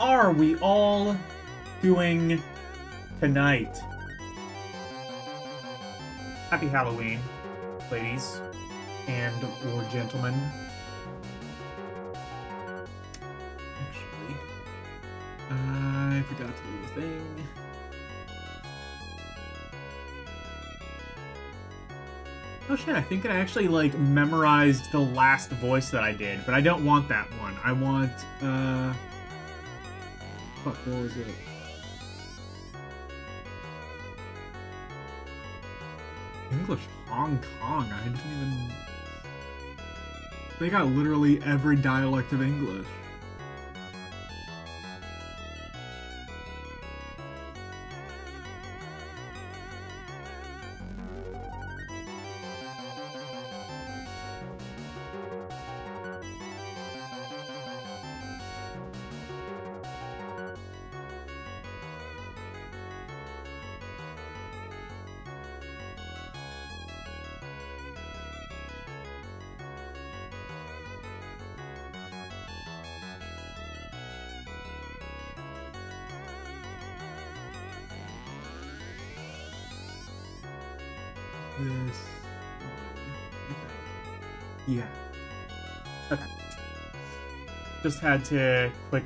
are we all doing tonight? Happy Halloween, ladies and or gentlemen. Actually, I forgot to do a thing. Oh shit, I think I actually, like, memorized the last voice that I did, but I don't want that one. I want, fuck, what was it? English Hong Kong. I didn't even... They got literally every dialect of English. This... Yeah. Okay. Just had to quick,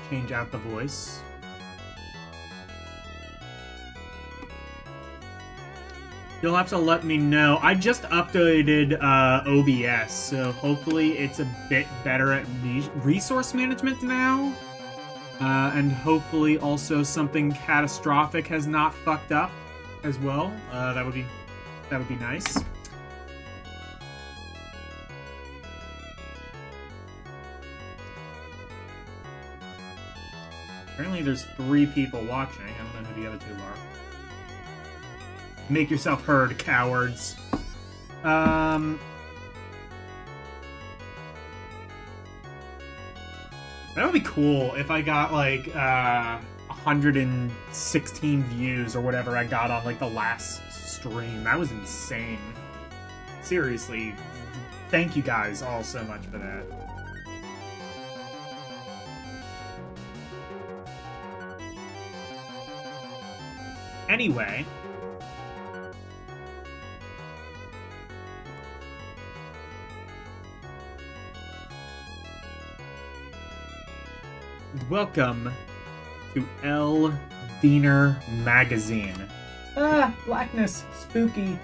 change out the voice. You'll have to let me know. I just updated, OBS, so hopefully it's a bit better at resource management now. And hopefully also something catastrophic has not fucked up as well. That would be nice. Apparently there's 3 people watching. I don't know who the other 2 are. Make yourself heard, cowards. That would be cool if I got, like, 116 views or whatever I got on, like, the last stream. That was insane. Seriously, thank you guys all so much for that. Anyway... Welcome to LDM Magazine. Ah, blackness, spooky.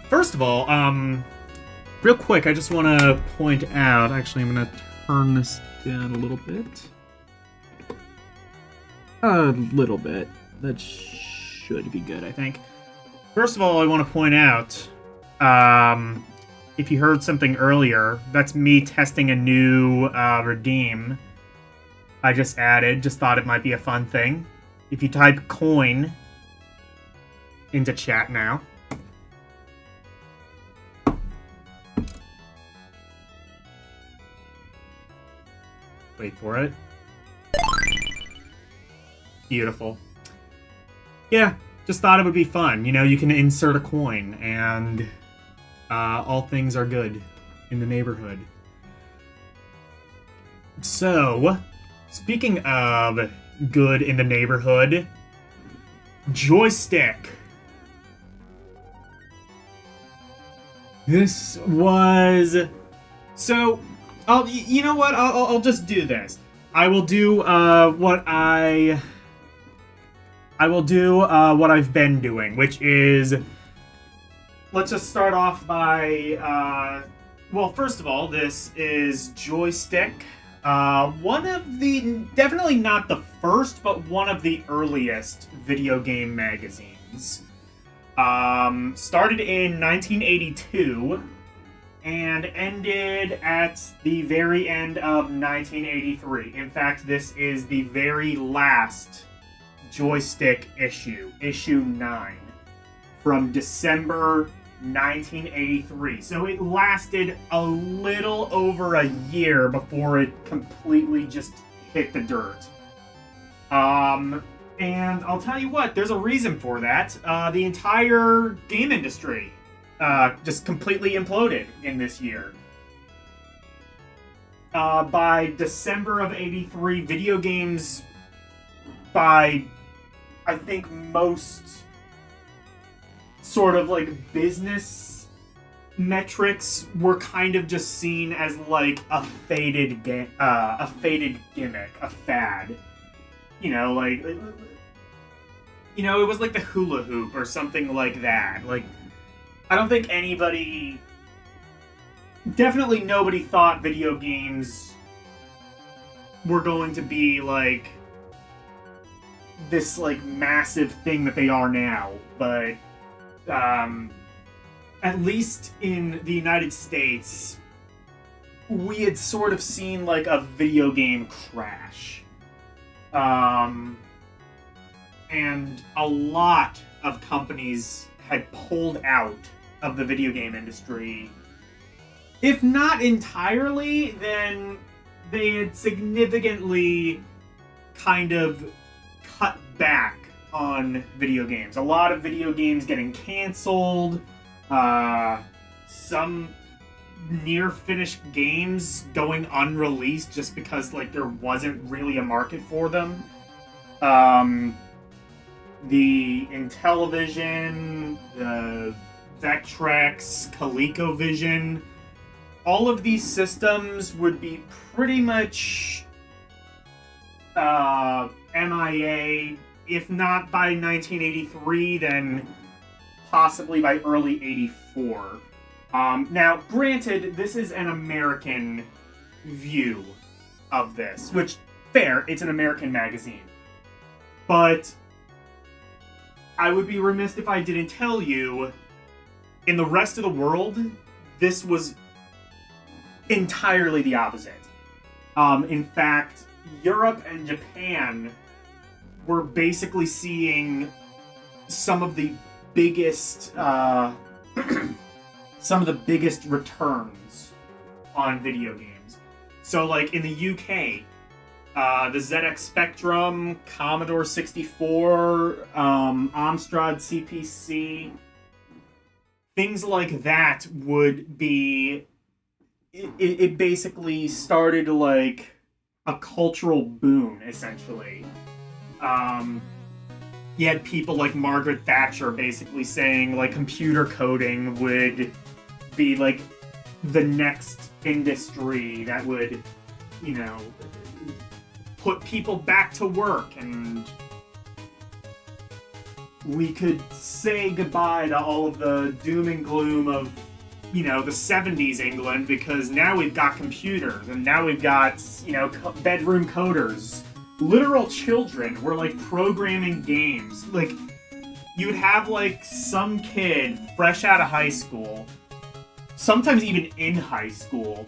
First of all, real quick, I just want to point out, actually I'm going to turn this down a little bit. A little bit. That should be good, I think. First of all, I want to point out, if you heard something earlier, that's me testing a new redeem I just added. Just thought it might be a fun thing. If you type coin into chat now. Wait for it. Beautiful. Yeah, just thought it would be fun. You know, you can insert a coin, and all things are good in the neighborhood. So, speaking of good in the neighborhood, Joystik. This was... So, you know what? I'll just do this. I will do what I've been doing, which is, let's just start off by, well, first of all, this is Joystik. One of the, definitely not the first, but one of the earliest video game magazines. Started in 1982 and ended at the very end of 1983. In fact, this is the very last Joystik issue, issue 9, from December 1983. So it lasted a little over a year before it completely just hit the dirt. And I'll tell you what, there's a reason for that. The entire game industry just completely imploded in this year. By December of '83, video games, by I think most sort of like business metrics, were kind of just seen as like a faded gimmick, a fad. It was like the hula hoop or something like that. Like, I don't think definitely nobody thought video games were going to be like this like massive thing that they are now. But at least in the United States, we had sort of seen like a video game crash. And a lot of companies had pulled out of the video game industry. If not entirely, then they had significantly kind of cut back on video games. A lot of video games getting canceled, some near-finished games going unreleased just because like there wasn't really a market for them. The Intellivision, the Vectrex, ColecoVision, all of these systems would be pretty much MIA, if not by 1983, then possibly by early '84. Now, granted, this is an American view of this, which, fair, it's an American magazine. But I would be remiss if I didn't tell you, in the rest of the world, this was entirely the opposite. In fact, Europe and Japan were basically seeing some of the biggest returns on video games. So, like, in the UK, the ZX Spectrum, Commodore 64, Amstrad CPC, things like that would be... It basically started, like, a cultural boom, essentially. You had people like Margaret Thatcher basically saying, like, computer coding would be, like, the next industry that would, put people back to work, and we could say goodbye to all of the doom and gloom of, the 70s England, because now we've got computers, and now we've got, bedroom coders. Literal children were, like, programming games. Like, you'd have, like, some kid fresh out of high school, sometimes even in high school,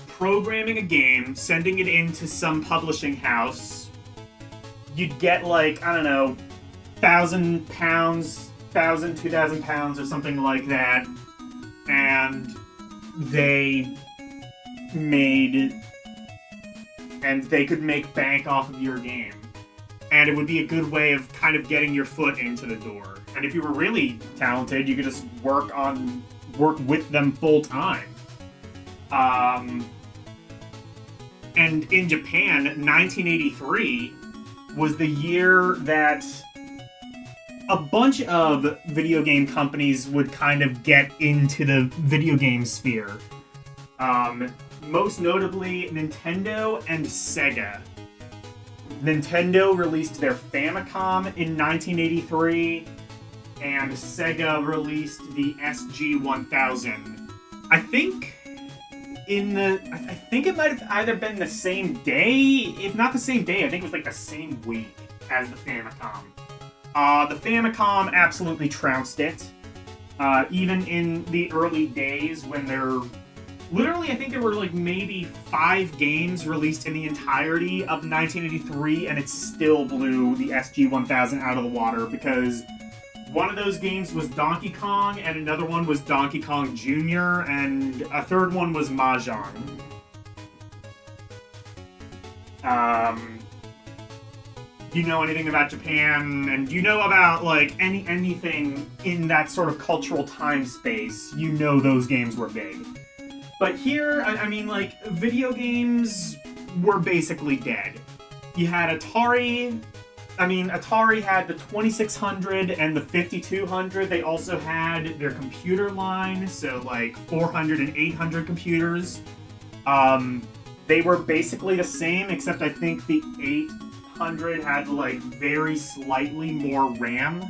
programming a game, sending it into some publishing house. You'd get, like, I don't know, £1,000, £2,000 or something like that, and they could make bank off of your game. And it would be a good way of kind of getting your foot into the door. And if you were really talented, you could just work with them full time. And in Japan, 1983 was the year that a bunch of video game companies would kind of get into the video game sphere. Most notably, Nintendo and Sega. Nintendo released their Famicom in 1983, and Sega released the SG-1000. I think it might have either been the same day, if not the same day, I think it was like the same week as the Famicom. The Famicom absolutely trounced it. Even in the early days when literally, I think there were like maybe 5 games released in the entirety of 1983, and it still blew the SG-1000 out of the water, because one of those games was Donkey Kong, and another one was Donkey Kong Jr., and a third one was Mahjong. you know anything about Japan, and you know about like anything in that sort of cultural time space, you know those games were big. But here, I mean, like, video games were basically dead. You had Atari. I mean, Atari had the 2600 and the 5200. They also had their computer line, so like 400 and 800 computers. They were basically the same, except I think the 800 had like very slightly more RAM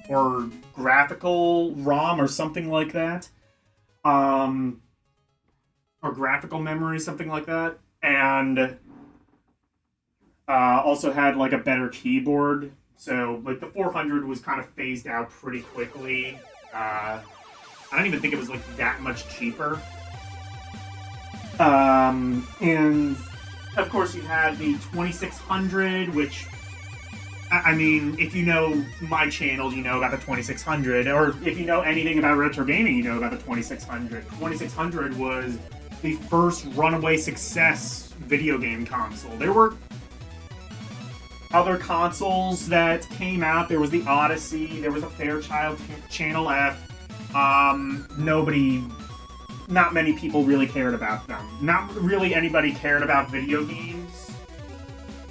or graphical ROM or something like that. Or graphical memory, something like that. And also had like a better keyboard. So like the 400 was kind of phased out pretty quickly. I don't even think it was like that much cheaper. And of course you had the 2600, which, I mean, if you know my channel, you know about the 2600, or if you know anything about retro gaming, you know about the 2600. 2600 was the first runaway success video game console. There were other consoles that came out. There was the Odyssey, there was a Fairchild Channel F. Not many people really cared about them. Not really anybody cared about video games.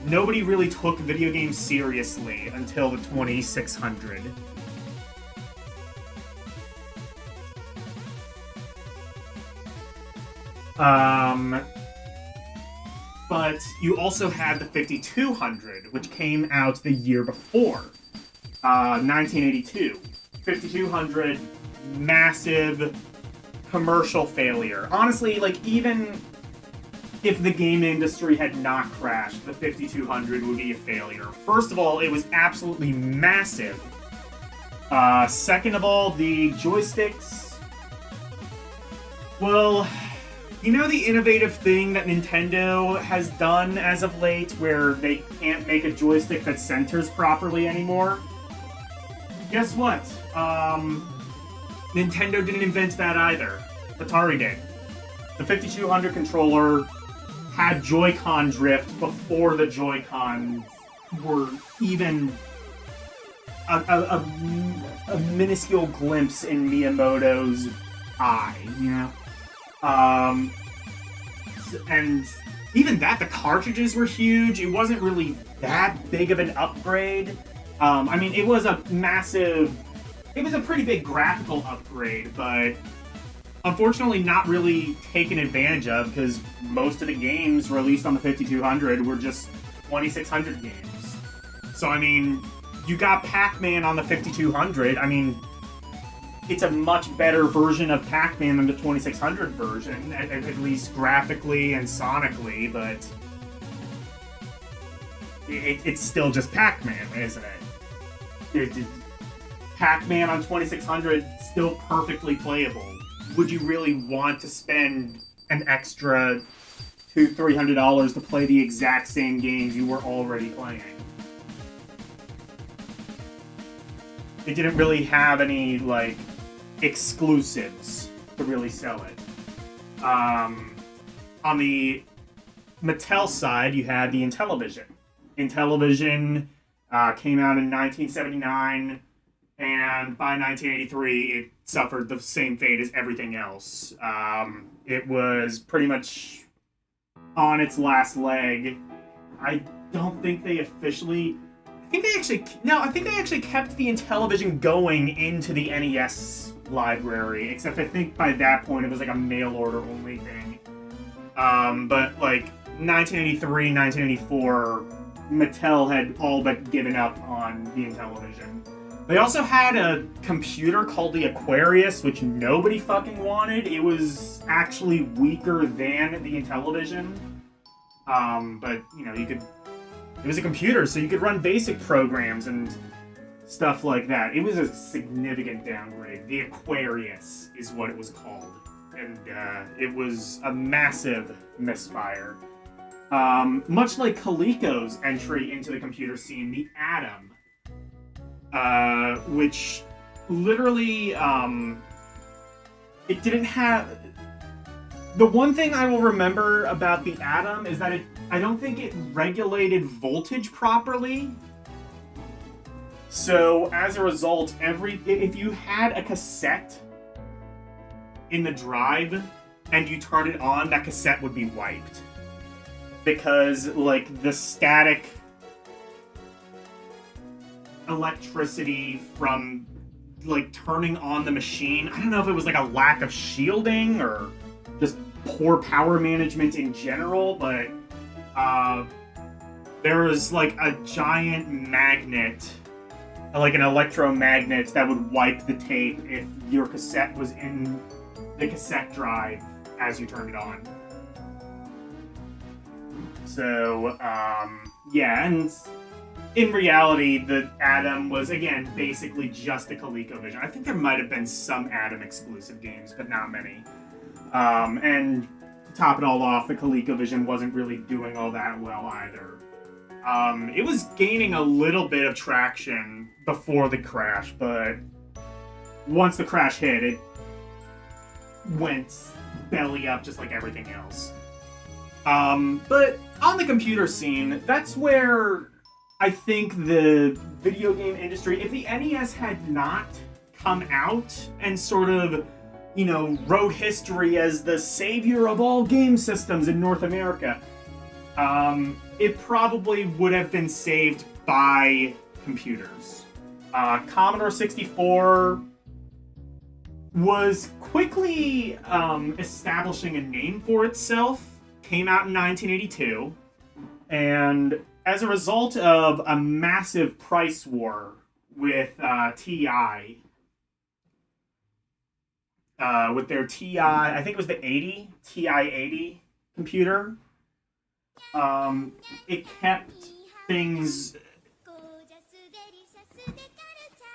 Nobody really took video games seriously until the 2600. But you also had the 5200, which came out the year before, 1982. 5200, massive commercial failure. Honestly, like, even if the game industry had not crashed, the 5200 would be a failure. First of all, it was absolutely massive. Second of all, the joysticks, well, you know the innovative thing that Nintendo has done as of late, where they can't make a joystick that centers properly anymore? Guess what? Nintendo didn't invent that either. Atari did. The 5200 controller had Joy-Con drift before the Joy-Cons were even a minuscule glimpse in Miyamoto's eye, you know? And even that, the cartridges were huge. It wasn't really that big of an upgrade. I mean, it was a pretty big graphical upgrade, but unfortunately not really taken advantage of, because most of the games released on the 5200 were just 2600 games. So, I mean, you got Pac-Man on the 5200. I mean, it's a much better version of Pac-Man than the 2600 version, at least graphically and sonically, but it's still just Pac-Man, isn't it? Pac-Man on 2600, still perfectly playable. Would you really want to spend an extra $200-300 to play the exact same games you were already playing? It didn't really have any, like, exclusives to really sell it. On the Mattel side, you had the Intellivision. Intellivision came out in 1979, and by 1983, it suffered the same fate as everything else. It was pretty much on its last leg. I don't think they officially... I think they actually kept the Intellivision going into the NES library, except I think by that point it was like a mail order only thing. But like 1983, 1984, Mattel had all but given up on the Intellivision. They also had a computer called the Aquarius, which nobody fucking wanted. It was actually weaker than the Intellivision. But, you know, it was a computer, so you could run basic programs and stuff like that. It was a significant downgrade. The Aquarius is what it was called. And it was a massive misfire. Much like Coleco's entry into the computer scene, the Atom, which literally, it didn't have... The one thing I will remember about the Atom is that I don't think it regulated voltage properly. So as a result, if you had a cassette in the drive and you turn it on, that cassette would be wiped. Because, like, the static electricity from, like, turning on the machine, I don't know if it was, like, a lack of shielding or just poor power management in general, but there was, like, a giant magnet, like an electromagnet that would wipe the tape if your cassette was in the cassette drive as you turned it on. So, yeah, and in reality, the Atom was, again, basically just a ColecoVision. I think there might have been some Atom exclusive games, but not many. And to top it all off, the ColecoVision wasn't really doing all that well either. It was gaining a little bit of traction before the crash, but once the crash hit, it went belly up just like everything else. But on the computer scene, that's where I think the video game industry, if the NES had not come out and sort of, you know, wrote history as the savior of all game systems in North America, it probably would have been saved by computers. Commodore 64 was quickly establishing a name for itself, came out in 1982, and as a result of a massive price war with TI, with their TI, I think it was the TI-80 computer, it kept things...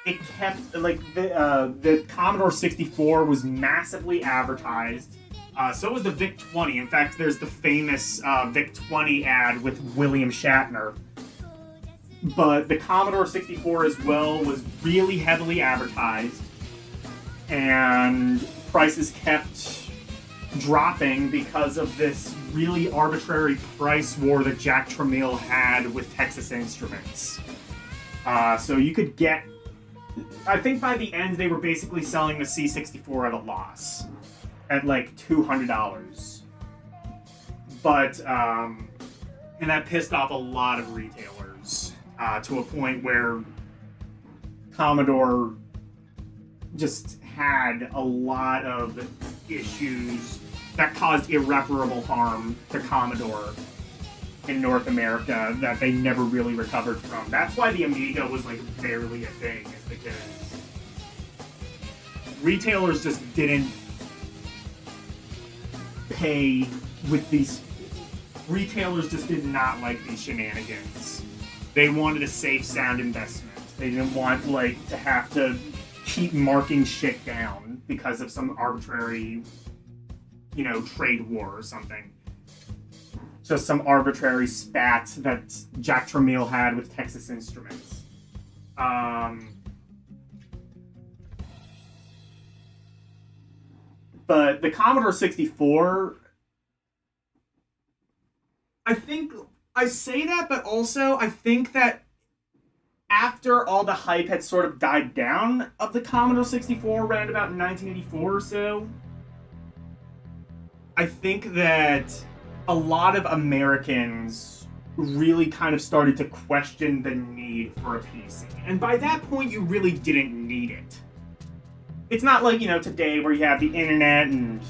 It kept, like, the Commodore 64 was massively advertised. So was the VIC-20. In fact, there's the famous VIC-20 ad with William Shatner. But the Commodore 64 as well was really heavily advertised. And prices kept dropping because of this really arbitrary price war that Jack Tramiel had with Texas Instruments. So you could get... I think by the end they were basically selling the C64 at a loss. At like $200. But, and that pissed off a lot of retailers to a point where Commodore just had a lot of issues that caused irreparable harm to Commodore in North America that they never really recovered from. That's why the Amiga was like barely a thing, is because retailers just didn't pay with these... Retailers just did not like these shenanigans. They wanted a safe sound investment. They didn't want, like, to have to keep marking shit down because of some arbitrary, you know, trade war or something. Just some arbitrary spat that Jack Tramiel had with Texas Instruments. But the Commodore 64, I think, I say that, but also I think that after all the hype had sort of died down of the Commodore 64 around about 1984 or so, I think that a lot of Americans really kind of started to question the need for a PC. And by that point, you really didn't need it. It's not like, you know, today where you have the internet and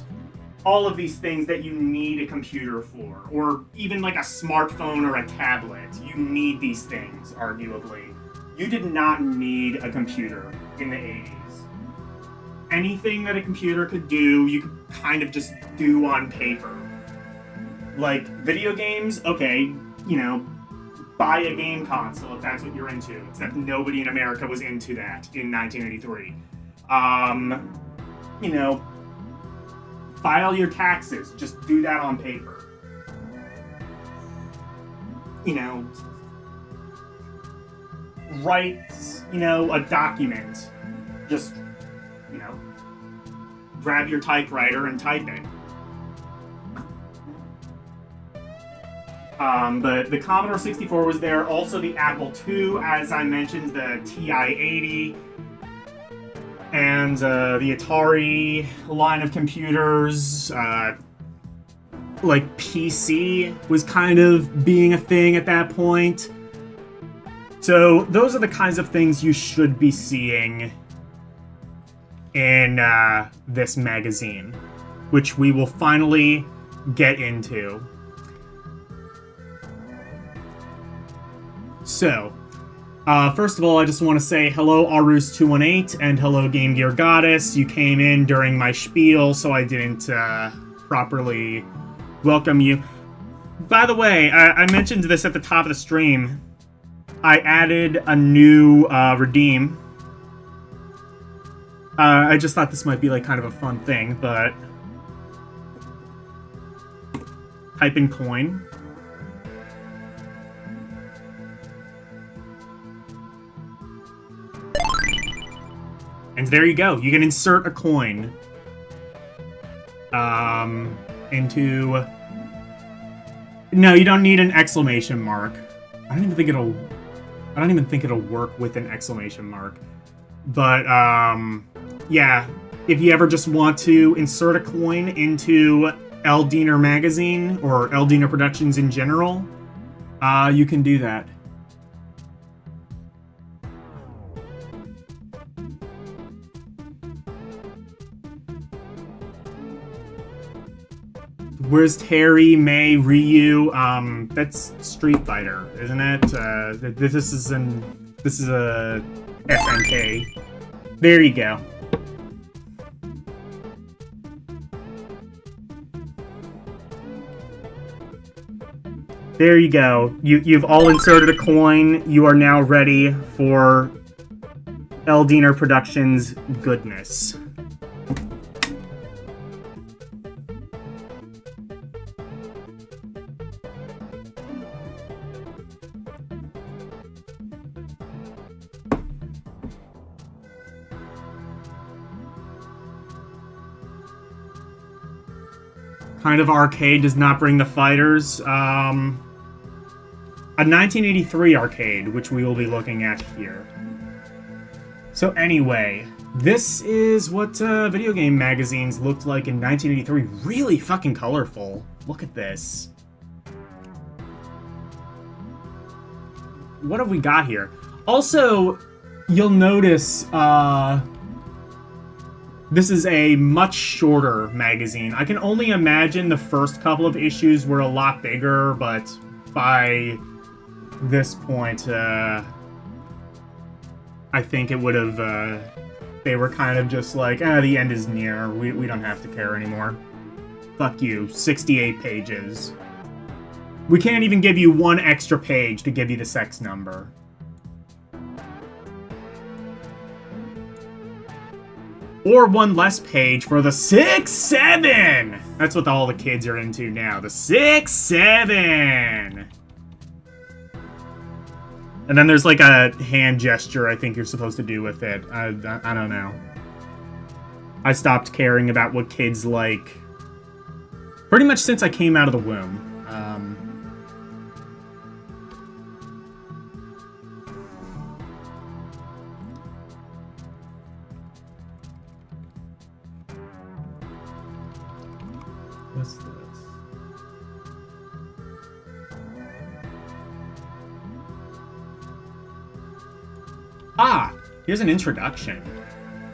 all of these things that you need a computer for, or even like a smartphone or a tablet. You need these things, arguably. You did not need a computer in the 80s. Anything that a computer could do, you could kind of just do on paper. Like, video games, okay, you know, buy a game console if that's what you're into. Except nobody in America was into that in 1983. You know, file your taxes. Just do that on paper. You know, write, you know, a document. Just, you know, grab your typewriter and type it. But the Commodore 64 was there. Also the Apple II, as I mentioned, the TI-80. And the Atari line of computers. Like, PC was kind of being a thing at that point. So those are the kinds of things you should be seeing in this magazine, which we will finally get into. So, first of all, I just want to say hello, Arus218, and hello, Game Gear Goddess. You came in during my spiel, so I didn't properly welcome you. By the way, I mentioned this at the top of the stream. I added a new redeem. I just thought this might be like kind of a fun thing, but type in coin. And there you go. You can insert a coin into... No, you don't need an exclamation mark. I don't even think it'll work with an exclamation mark. But yeah, if you ever just want to insert a coin into LDM magazine or LDM Productions in general, you can do that. Where's Terry, May, Ryu? That's Street Fighter, isn't it? This is a SNK. There you go. There you go. You've all inserted a coin. You are now ready for LDM Productions goodness. Kind of arcade does not bring the fighters. A 1983 arcade, which we will be looking at here. So anyway, this is what video game magazines looked like in 1983. Really fucking colorful. Look at this. What have we got here? Also, you'll notice, this is a much shorter magazine. I can only imagine the first couple of issues were a lot bigger, but by this point, I think it would have, they were kind of just like, the end is near. We don't have to care anymore. Fuck you. 68 pages. We can't even give you one extra page to give you the sex number. Or one less page for the 6-7! That's what all the kids are into now. The 6-7! And then there's like a hand gesture I think you're supposed to do with it. I don't know. I stopped caring about what kids like pretty much since I came out of the womb. What's this? Ah, here's an introduction.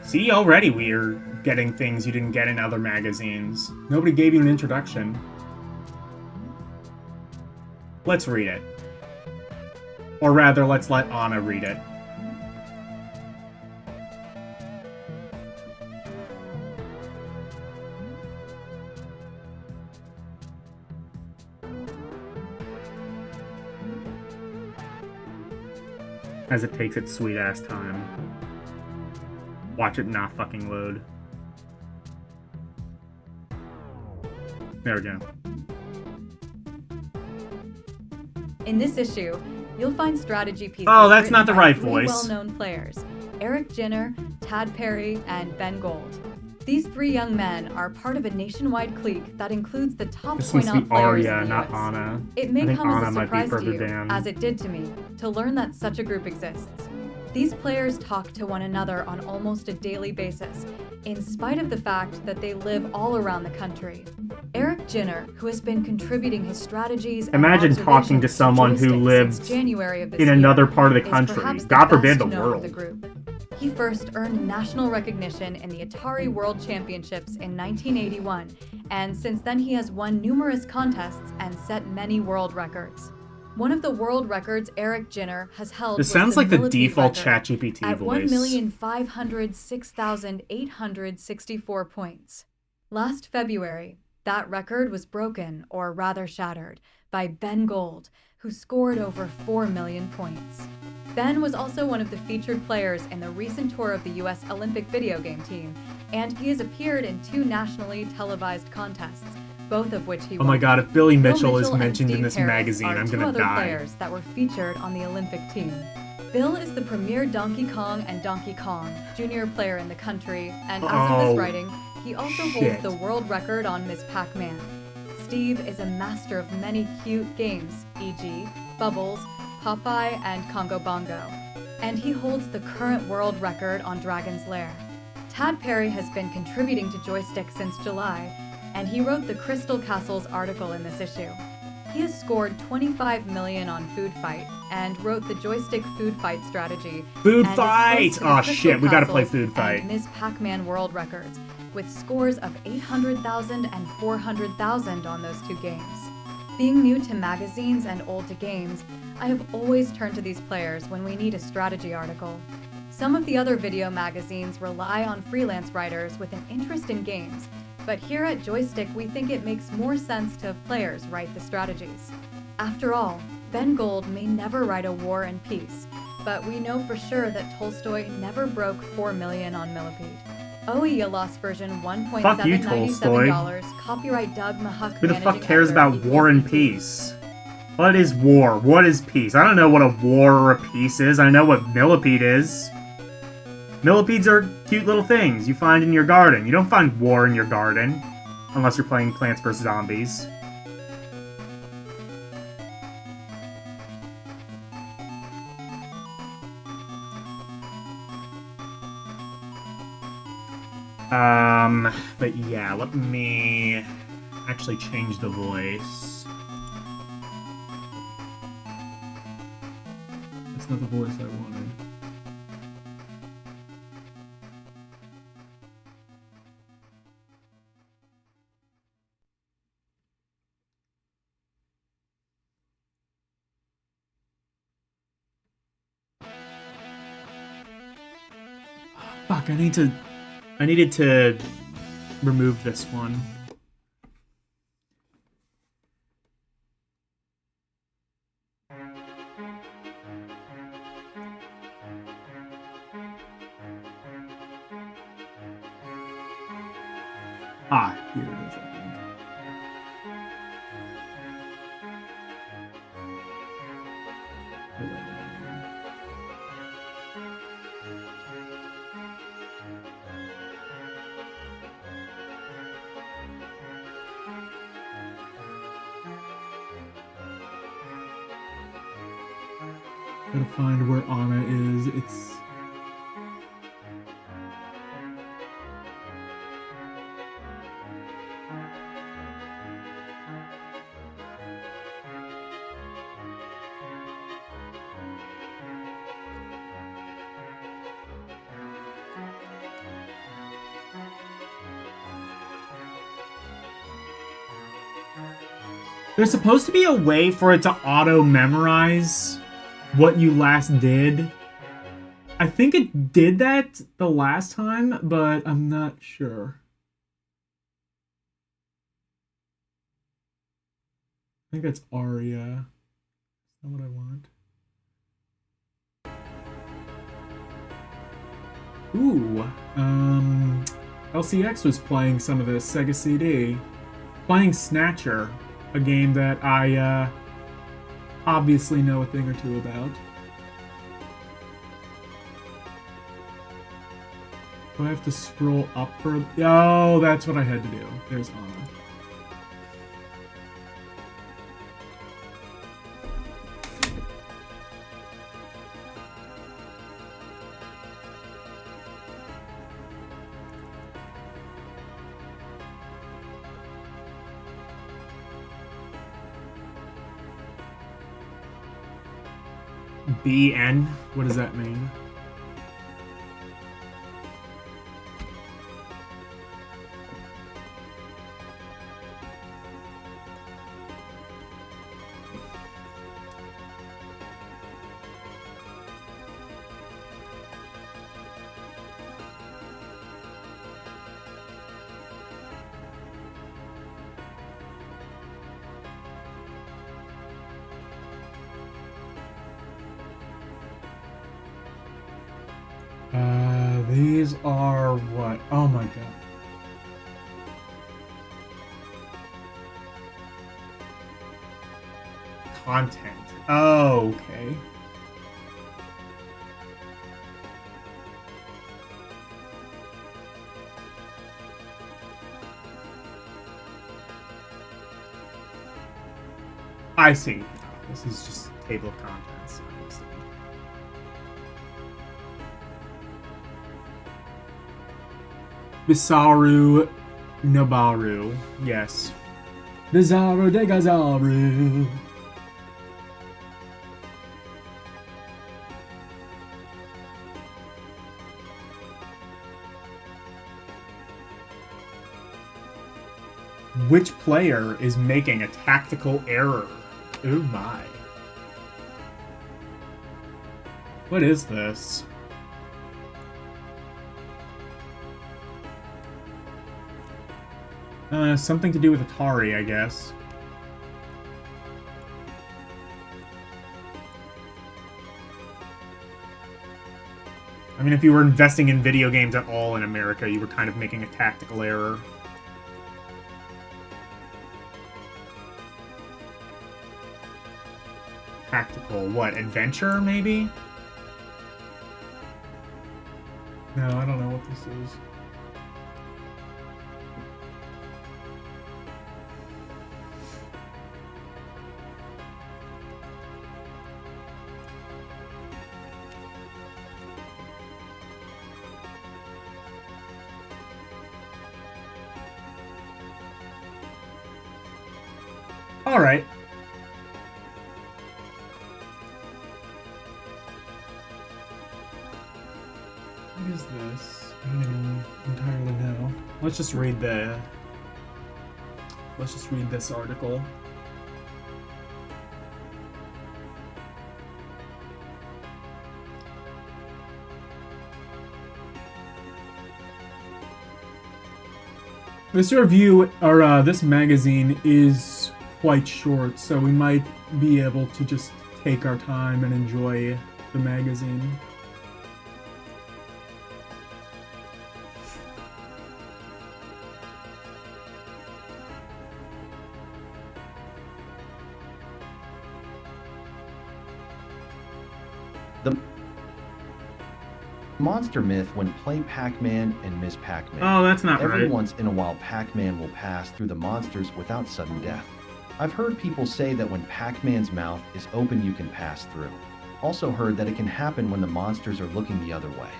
See, already we're getting things you didn't get in other magazines. Nobody gave you an introduction. Let's read it. Or rather, let's let Anna read it. As it takes its sweet-ass time. Watch it not fucking load. There we go. In this issue, you'll find strategy pieces. Oh, that's not the right voice. Well-known players: Eric Jinner, Tad Perry, and Ben Gold. These three young men are part of a nationwide clique that includes the top This point must be out players Arya, in the not US. Anna. It may I think come as Anna a might be surprise to further you, down. as it did to me, to learn that such a group exists. These players talk to one another on almost a daily basis, in spite of the fact that they live all around the country. Eric Jinner, who has been contributing his strategies and Imagine talking to observations someone who Joystik lives since January of this in year, another part of the is country. perhaps God the forbid best the known world. of the group. He first earned national recognition in the Atari World Championships in 1981, and since then he has won numerous contests and set many world records. One of the world records Eric Jinner has held This was sounds the like the millipede default record ChatGPT at voice. 1,506,864 points. Last February, that record was broken, or rather shattered, by Ben Gold, who scored over 4 million points. Ben was also one of the featured players in the recent tour of the US Olympic video game team, and he has appeared in 2 nationally televised contests, both of which he won. Oh my god, if Billy Bill Mitchell is and mentioned in Steve this Harris magazine, are I'm 2 gonna other die. players that were featured on the Olympic team. Bill is the premier Donkey Kong and Donkey Kong Jr. player in the country, and as of this writing, he also holds the world record on Ms. Pac-Man. Steve is a master of many cute games, e.g., Bubbles, Popeye, and Congo Bongo, and he holds the current world record on Dragon's Lair. Tad Perry has been contributing to Joystik since July, and he wrote the Crystal Castles article in this issue. He has scored 25 million on Food Fight and wrote the Joystik Food Fight strategy. Food and Fight! is close to the Oh Crystal shit, we gotta play Castles Food Fight. and Ms. Pac-Man world records, with scores of 800,000 and 400,000 on those 2 games. Being new to magazines and old to games, I have always turned to these players when we need a strategy article. Some of the other video magazines rely on freelance writers with an interest in games, but here at Joystik we think it makes more sense to have players write the strategies. After all, Ben Gold may never write a War and Peace, but we know for sure that Tolstoy never broke 4 million on Millipede. OE Lost version Fuck you, Tolstoy. $1.797, copyright Doug Mahuk. Who the fuck cares about War and Peace? What is war? What is peace? I don't know what a war or a peace is. I know what millipede is. Millipedes are cute little things you find in your garden. You don't find war in your garden. Unless you're playing Plants vs. Zombies. But yeah, let me actually change the voice. That's not the voice I wanted. Fuck, I needed to remove this one. Ah, here it is, I think. Gotta find where Anna is. It's... There's supposed to be a way for it to auto-memorize what you last did. I think it did that the last time, but I'm not sure. I think that's Arya. Is that what I want? Ooh, LCX was playing some of this Sega CD. Playing Snatcher, a game that I, obviously know a thing or two about. Do I have to scroll up for... Oh, that's what I had to do. There's Anna. BN? What does that mean? These are what? Oh my god. Content. Oh, okay. I see. This is just table of contents, obviously. Bisaru Nobaru. Yes. Bizaru de Gazaru. Which player is making a tactical error? Oh my. What is this? Something to do with Atari, I guess. I mean, if you were investing in video games at all in America, you were kind of making a tactical error. Tactical, what, adventure, maybe? No, I don't know what this is. All right. What is this? I don't even entirely know. Let's just read this article. This review, or this magazine, is quite short, so we might be able to just take our time and enjoy the magazine. The monster myth when play Pac-Man and Miss Pac-Man. Oh, that's not right. Every once in a while, Pac-Man will pass through the monsters without sudden death. I've heard people say that when Pac-Man's mouth is open, you can pass through. Also heard that it can happen when the monsters are looking the other way.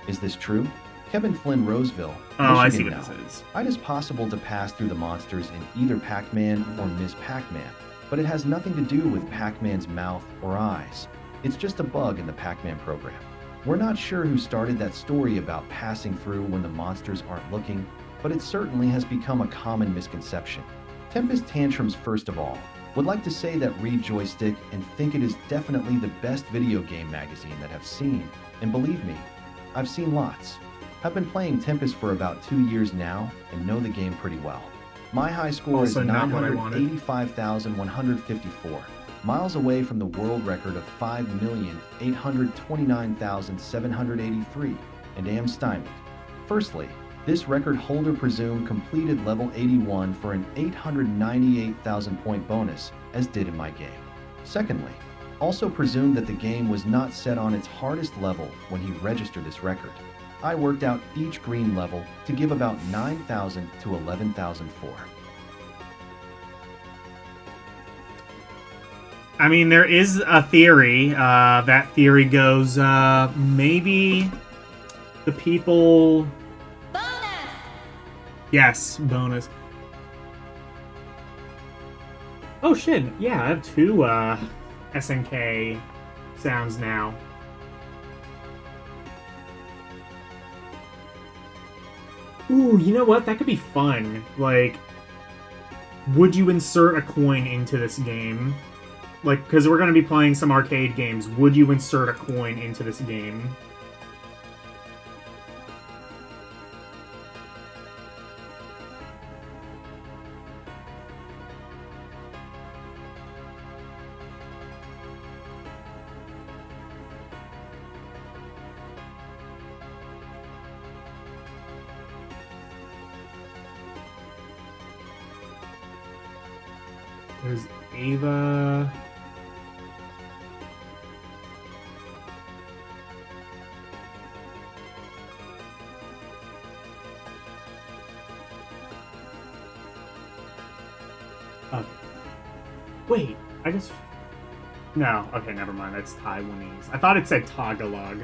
Is this true? Kevin Flynn, Roseville, Michigan. I see what now. this is. It is possible to pass through the monsters in either Pac-Man or Miss Pac-Man, but it has nothing to do with Pac-Man's mouth or eyes. It's just a bug in the Pac-Man program. We're not sure who started that story about passing through when the monsters aren't looking, but it certainly has become a common misconception. Tempest Tantrums, first of all, would like to say that read Joystik and think it is definitely the best video game magazine that I've seen, and believe me, I've seen lots. I've been playing Tempest for about 2 years now and know the game pretty well. My high score Also is not what I wanted. 985,154, miles away from the world record of 5,829,783, and am stymied. Firstly, this record holder presumed completed level 81 for an 898,000 point bonus, as did in my game. Secondly, also presumed that the game was not set on its hardest level when he registered this record. I worked out each green level to give about 9,000 to 11,004. I mean, there is a theory. That theory goes, maybe the people... Bonus! Yes, bonus. Oh shit, yeah, I have 2 SNK sounds now. Ooh, you know what? That could be fun. Like, would you insert a coin into this game? Like, because we're going to be playing some arcade games. Would you insert a coin into this game? There's Ava. Wait, I just... No, okay, never mind. That's Taiwanese. I thought it said Tagalog.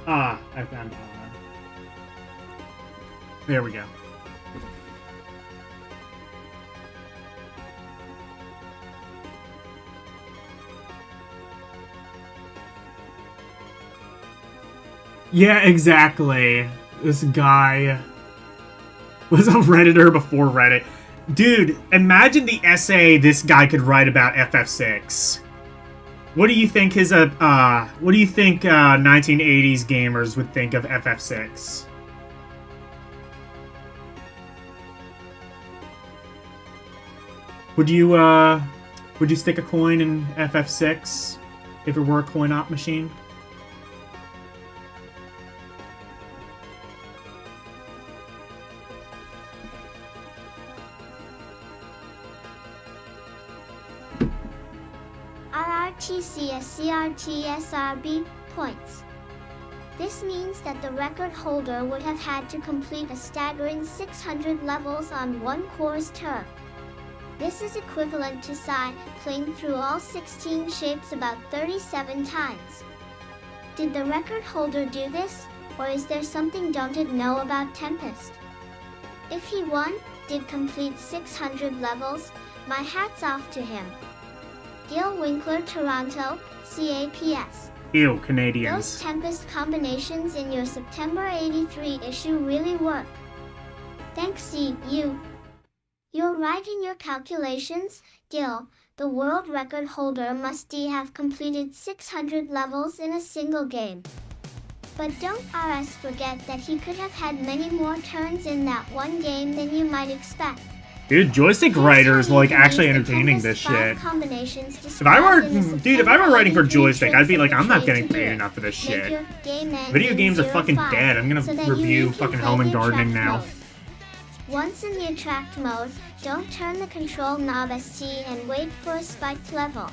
Ah, I found There we go. Yeah, exactly. This guy was a Redditor before Reddit. Dude, imagine the essay this guy could write about FF6. What do you think 1980s gamers would think of FF6? Would you stick a coin in FF6 if it were a coin-op machine? RRTCSCRTSRB points. This means that the record holder would have had to complete a staggering 600 levels on one course turn. This is equivalent to cycling through all 16 shapes about 37 times. Did the record holder do this, or is there something don't know about Tempest? If he did complete 600 levels, my hat's off to him. Gil Winkler, Toronto, CAPS. Ew, Canadians. Those Tempest combinations in your September 83 issue really work. Thanks, you. You're right in your calculations, Gil. The world record holder must have completed 600 levels in a single game. But don't forget that he could have had many more turns in that one game than you might expect. Dude, Joystik writers like actually entertaining this shit. If I were writing for Joystik, I'd be like, I'm not getting paid enough for this shit. Video games are fucking dead. I'm gonna review fucking Home and Gardening now. Once in the attract mode, don't turn the control knob ST and wait for a spiked level.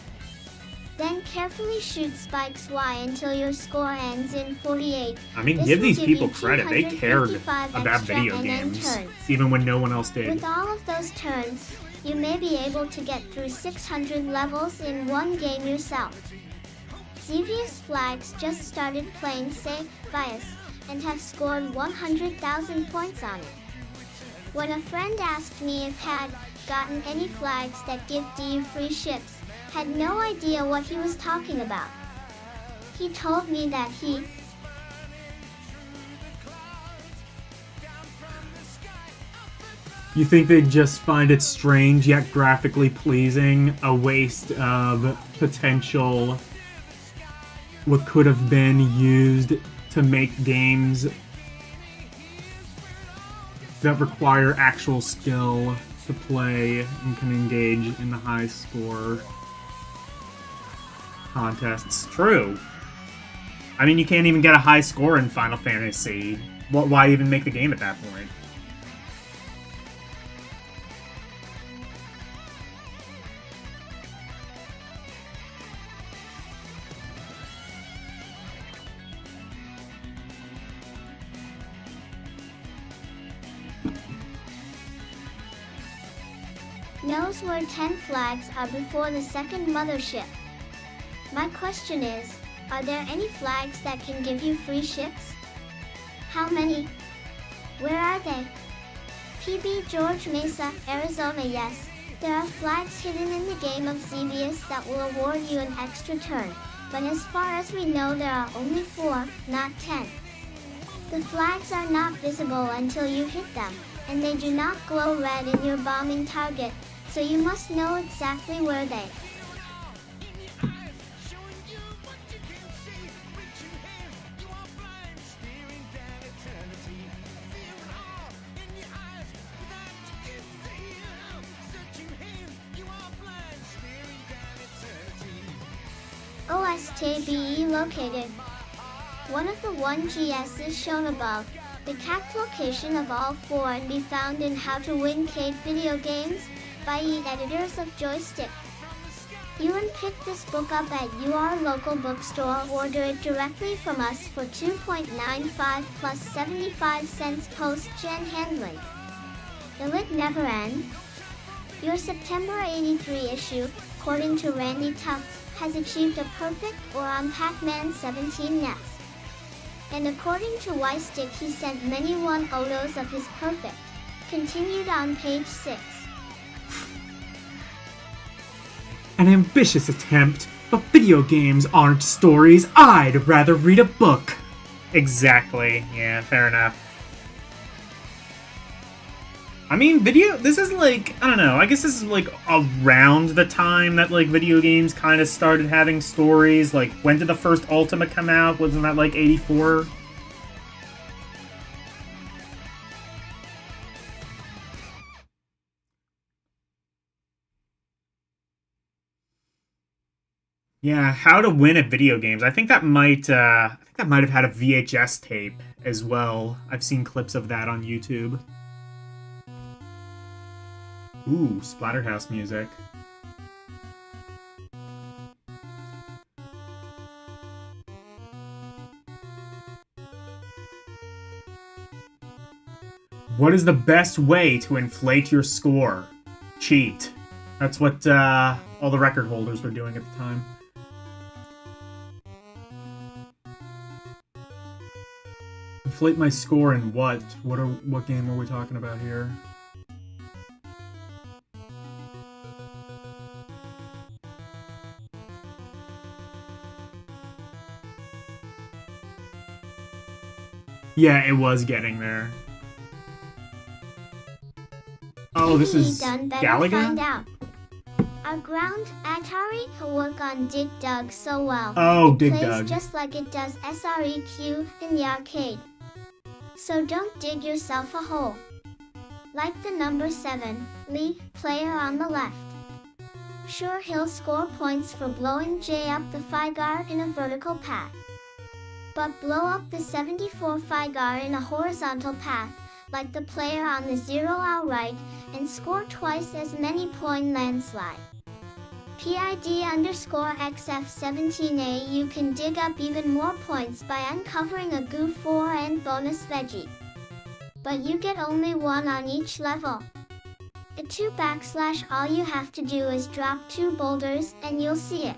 Then carefully shoot spikes Y until your score ends in 48. I mean, give these people credit. They cared about video games, even when no one else did. With all of those turns, you may be able to get through 600 levels in one game yourself. Xevious Flags just started playing Vice and have scored 100,000 points on it. When a friend asked me if had gotten any flags that give you free ships, had no idea what he was talking about. He told me that he You think they'd just find it strange yet graphically pleasing, a waste of potential what could have been used to make games that require actual skill to play and can engage in the high score contests. True. I mean, you can't even get a high score in Final Fantasy. Why even make the game at that point? Knows where 10 flags are before the second mothership. My question is, are there any flags that can give you free ships? How many? Where are they? PB George Mesa, Arizona. Yes, there are flags hidden in the game of Xevious that will award you an extra turn, but as far as we know there are only 4, not 10. The flags are not visible until you hit them, and they do not glow red in your bombing target, so you must know exactly where they. OSTBE located. One of the 1GS is shown above. The capped location of all 4 and be found in How to Win Cade Video Games by editors of Joystik. You can pick this book up at your local bookstore or order it directly from us for $2.95 plus 75 cents post-gen handling. Will it never end? Your September 83 issue, according to Randy Tufts, has achieved a perfect or on Pac-Man 17 nest. And according to Joystik, he sent many photos of his perfect. Continued on page 6. An ambitious attempt, but video games aren't stories. I'd rather read a book. Exactly. Yeah, fair enough. I mean, this is like, I don't know, I guess this is like around the time that like video games kind of started having stories. Like, when did the first Ultima come out? Wasn't that like 84? Yeah, How to Win at Video Games. I think that might have had a VHS tape as well. I've seen clips of that on YouTube. Ooh, Splatterhouse music. What is the best way to inflate your score? Cheat. That's what all the record holders were doing at the time. Inflate my score in what? What game are we talking about here? Yeah, it was getting there. Oh, this is Galaga? Find out. Our ground Atari can work on Dig Dug so well. Oh, it Dig plays Dug. Just like it does SREQ in the arcade. So don't dig yourself a hole. Like the number 7, Lee, player on the left. Sure, he'll score points for blowing J up the Figar in a vertical path. But blow up the 74 Figar in a horizontal path, like the player on the 0 outright, and score twice as many point landslide. PID_XF17A. You can dig up even more points by uncovering a goo 4 and bonus veggie. But you get only 1 on each level. A 2 / all you have to do is drop 2 boulders and you'll see it.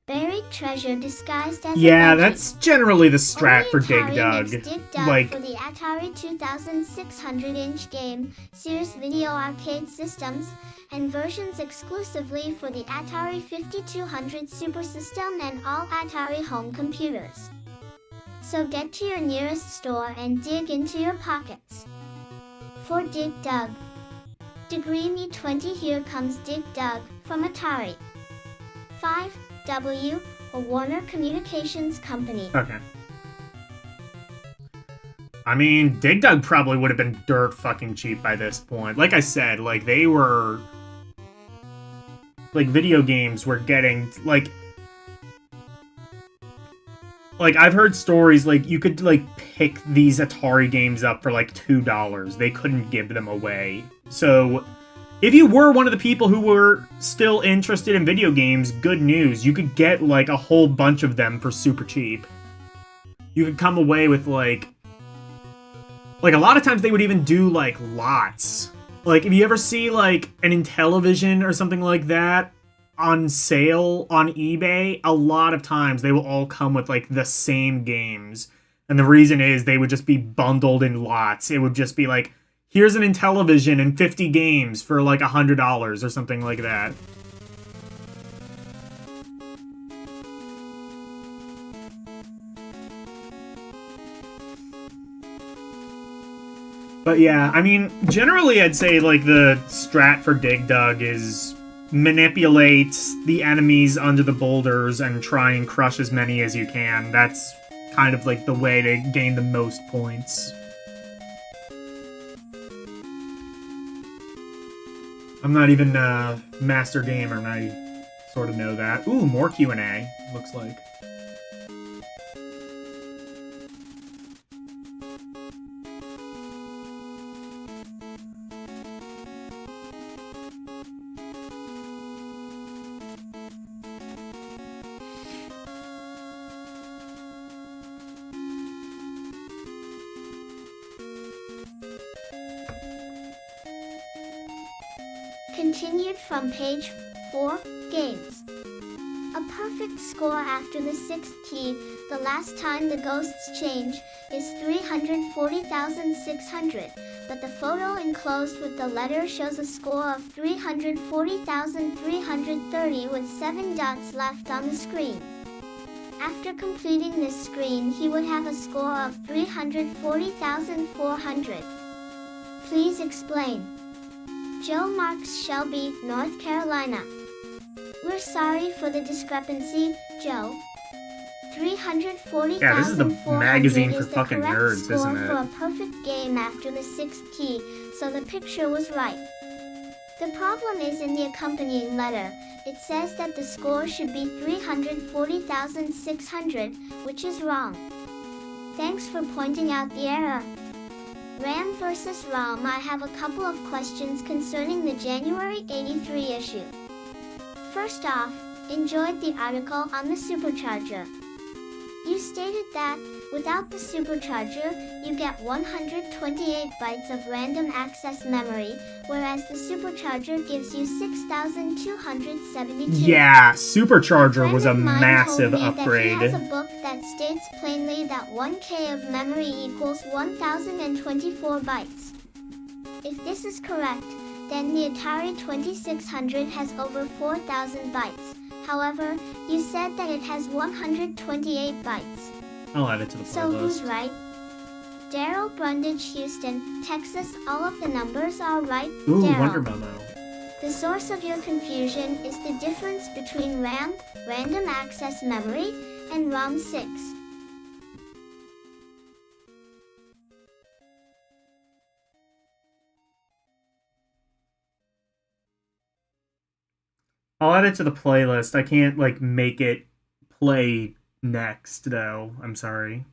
Buried treasure disguised as yeah, a veggie. that's generally the strat Only for Atari Dig Dug. makes Dig Dug Like, for the Atari 2600-inch game, Sears Video Arcade systems, and versions exclusively for the Atari 5200 Super System and all Atari home computers. So get to your nearest store and dig into your pockets for Dig Dug. Degree Me 20 Here Comes Dig Dug from Atari. 5W or Warner Communications Company. Okay. I mean, Dig Dug probably would have been dirt fucking cheap by this point. Like I said, like, they were... Like, video games were getting, like... Like, I've heard stories, like, you could, like, pick these Atari games up for, like, $2. They couldn't give them away. So, if you were one of the people who were still interested in video games, good news. You could get, like, a whole bunch of them for super cheap. You could come away with, like, a lot of times they would even do, like, lots. Like, if you ever see, like, an Intellivision or something like that on sale on eBay, a lot of times they will all come with, like, the same games. And the reason is they would just be bundled in lots. It would just be like, here's an Intellivision and 50 games for, like, $100 or something like that. But yeah, I mean, generally I'd say, like, the strat for Dig Dug is manipulate the enemies under the boulders and try and crush as many as you can. That's kind of, like, the way to gain the most points. I'm not even a master gamer, and I sort of know that. Ooh, more Q&A, looks like. Continued from page 4, Games. A perfect score after the 6th key, the last time the ghosts change, is 340,600, but the photo enclosed with the letter shows a score of 340,330 with 7 dots left on the screen. After completing this screen, he would have a score of 340,400. Please explain. Joe Marks, Shelby, North Carolina. We're sorry for the discrepancy, Joe. 340,400 Yeah, this is the magazine for fucking nerds, score isn't it? for a perfect game after the 6th key, so the picture was right. The problem is in the accompanying letter. It says that the score should be 340,600, which is wrong. Thanks for pointing out the error. RAM vs. ROM. I have a couple of questions concerning the January 83 issue. First off, enjoyed the article on the supercharger. You stated that, without the supercharger, you get 128 bytes of random access memory, whereas the supercharger gives you 6,272. Yeah, supercharger was a friend of mine massive told me upgrade. That he has a book that states plainly that 1K of memory equals 1,024 bytes. If this is correct, then the Atari 2600 has over 4,000 bytes. However, you said that it has 128 bytes. I'll add it to the So who's playlist. right? Daryl Brundage, Houston, Texas. All of the numbers are right, Ooh, Daryl. Wonder Momo. The source of your confusion is the difference between RAM, random access memory, and ROM 6. I'll add it to the playlist. I can't, like, make it play next, though. I'm sorry.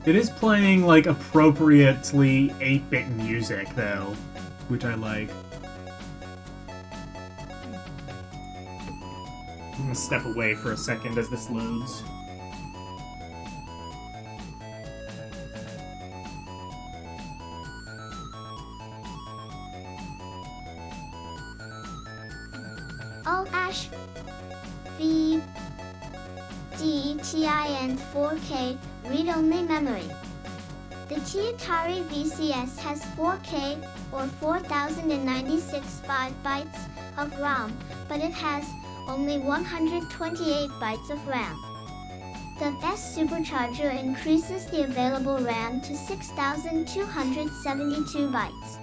It is playing, like, appropriately 8-bit music, though, which I like. I'm gonna step away for a second as this loads. All Ash V D TIN 4K read-only memory. The Atari VCS has 4K or 4,096 bytes of ROM, but it has only 128 bytes of RAM. The S supercharger increases the available RAM to 6,272 bytes.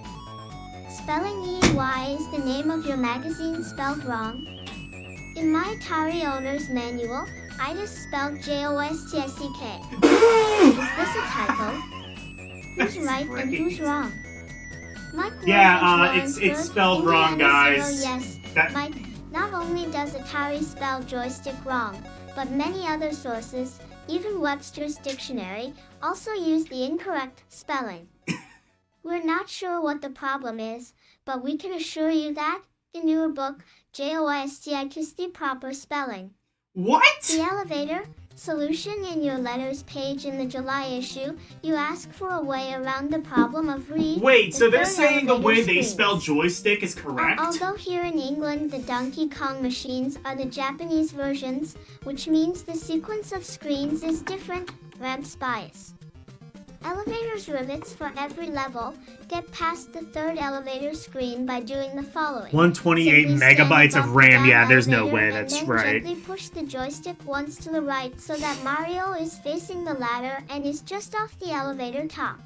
Spelling EY is the name of your magazine spelled wrong. In my Atari owner's manual, IDIS spelled Joystick. Is this a typo? Who's right and who's wrong? Mike it's spelled wrong, guys. Yes, Mike, not only does Atari spell joystick wrong, but many other sources, even Webster's dictionary, also use the incorrect spelling. We're not sure what the problem is, but we can assure you that, in your book, Joystik is the proper spelling. What? The elevator solution in your letters page in the July issue, you ask for a way around the problem of read. Wait, so they're third saying the way elevator they screens. spell joystick is correct? Although here in England the Donkey Kong machines are the Japanese versions, which means the sequence of screens is different, ramps bias. Elevators rivets for every level get past the third elevator screen by doing the following. 128 Simply stand megabytes of above RAM. the Yeah, there's no elevator way and that's then right. Gently push the joystick once to the right so that Mario is facing the ladder and is just off the elevator top.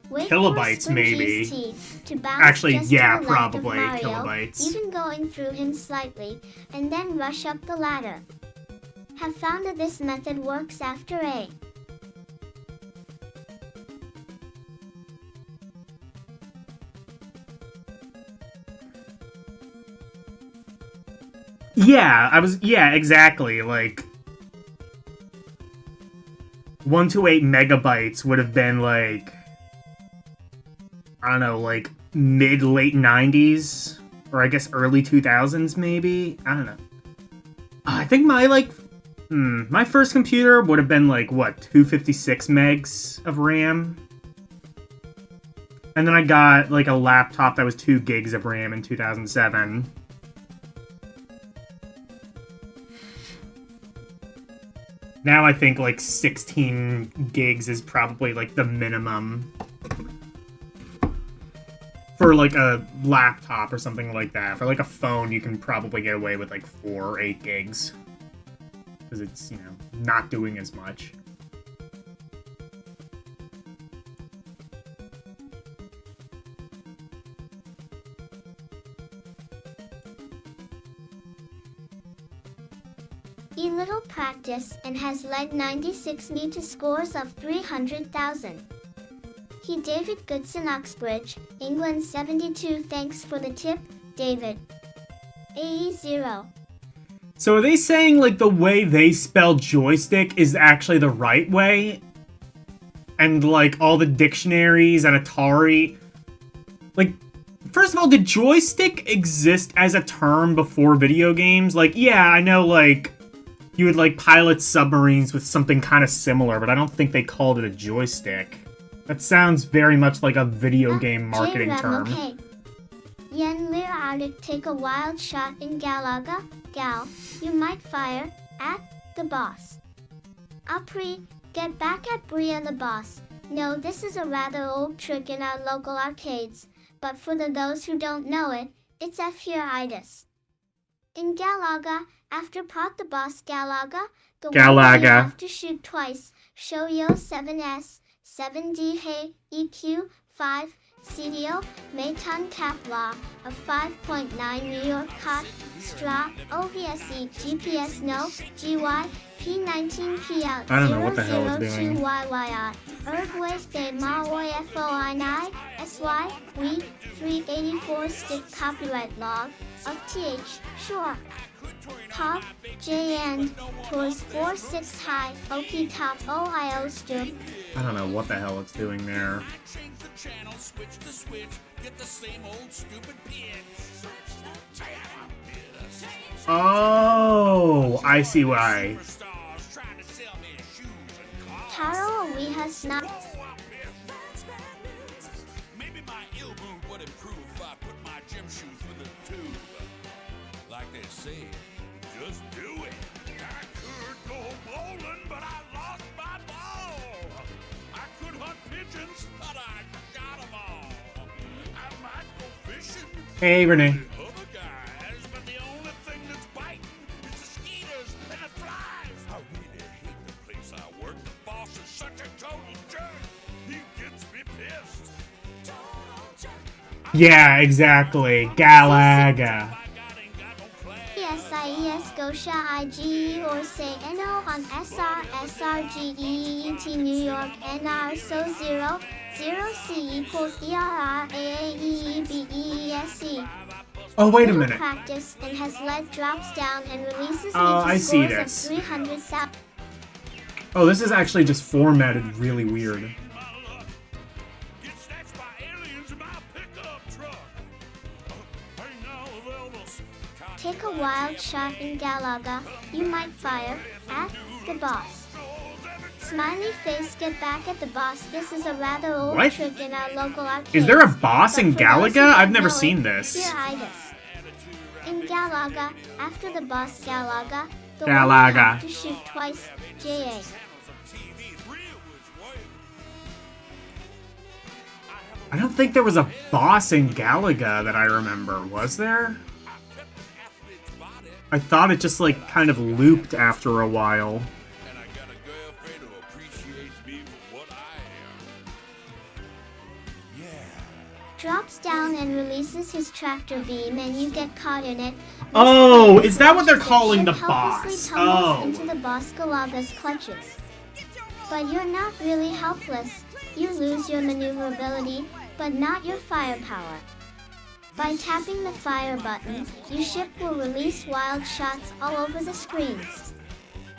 Wait Kilobytes, for maybe. T to bounce Actually, just yeah, to the left of probably Mario, kilobytes. even going through him slightly, and then rush up the ladder. Have found that this method works after A. Yeah, exactly, like 128 megabytes would have been like, I don't know, like mid-late 90s, or I guess early 2000s maybe? I don't know. I think my first computer would have been like, what, 256 megs of RAM? And then I got like a laptop that was 2 gigs of RAM in 2007. Now I think like 16 gigs is probably like the minimum for like a laptop or something like that. For like a phone, you can probably get away with like 4 or 8 gigs. Because it's, you know, not doing as much. A little practice and has led 96 me to scores of 300,000. He David Goodson Uxbridge, England 72. Thanks for the tip, David. AE0. So are they saying like the way they spell joystick is actually the right way? And like all the dictionaries and Atari, like, first of all, did joystick exist as a term before video games? Like, yeah, I know like you would like pilot submarines with something kind of similar, but I don't think they called it a joystick. That sounds very much like a video game marketing term. Okay. Yen Lir Arctic take a wild shot in Galaga, Gal, you might fire at the boss. Apri, get back at Bria the boss. No, this is a rather old trick in our local arcades, but for those who don't know it, it's F-here-itis. In Galaga, after pot the boss Galaga, the one you have to shoot twice, show yo 7S, 7D hey, EQ, 5, CDO, Meton Kapla, of 5.9 New York Cot, Stra, OVSE, GPS no, GY, P19P out, I don't know what the hell it's doing. 002YYI, Uruguay Fe Maoy FOI SY, we, 384 stick copyright log, of TH, sure. Pop, J and, tours 4-6 high, OK top OIO stub. I don't know what the hell it's doing there. Oh, I see why. Taro, we has not. Maybe my elbow would improve if I put my gym shoes with a tube. Like they say, just do it. I could go bowling, but I lost my ball. I could hunt pigeons, but I shot them all. I might go fishing. Hey, Renee. Other guys, but the only thing that's biting Yeah, exactly. Galaga. SIES Gosha IGE or say NO on SR SRGEET New York NR so 0 C equals ERR AAEEBEESE. Oh, wait a Little minute. practice and has led drops down and releases Oh, me to I see scores of this. 300,000. Oh, this is actually just formatted really weird. Get snatched by aliens in my pickup truck. Hey now, Elvis. Take a wild shot in Galaga. You might fire at the boss. Smiley face, get back at the boss. This is a rather old What? trick in our local arcades. Is there a boss in But for those who Galaga? don't I've never know seen it, this. Here itis. In Galaga, after the boss Galaga, the Galaga. one you have to shoot twice. JA. I don't think there was a boss in Galaga that I remember. Was there? I thought it just, like, kind of looped after a while. And I got a girlfriend who appreciates me for what I am. Drops down and releases his tractor beam and you get caught in it. Oh, This is that what they're ship calling the helplessly boss? tumbles Oh. into the boss Galaga's clutches. But you're not really helpless. You lose your maneuverability, but not your firepower. By tapping the fire button, your ship will release wild shots all over the screen.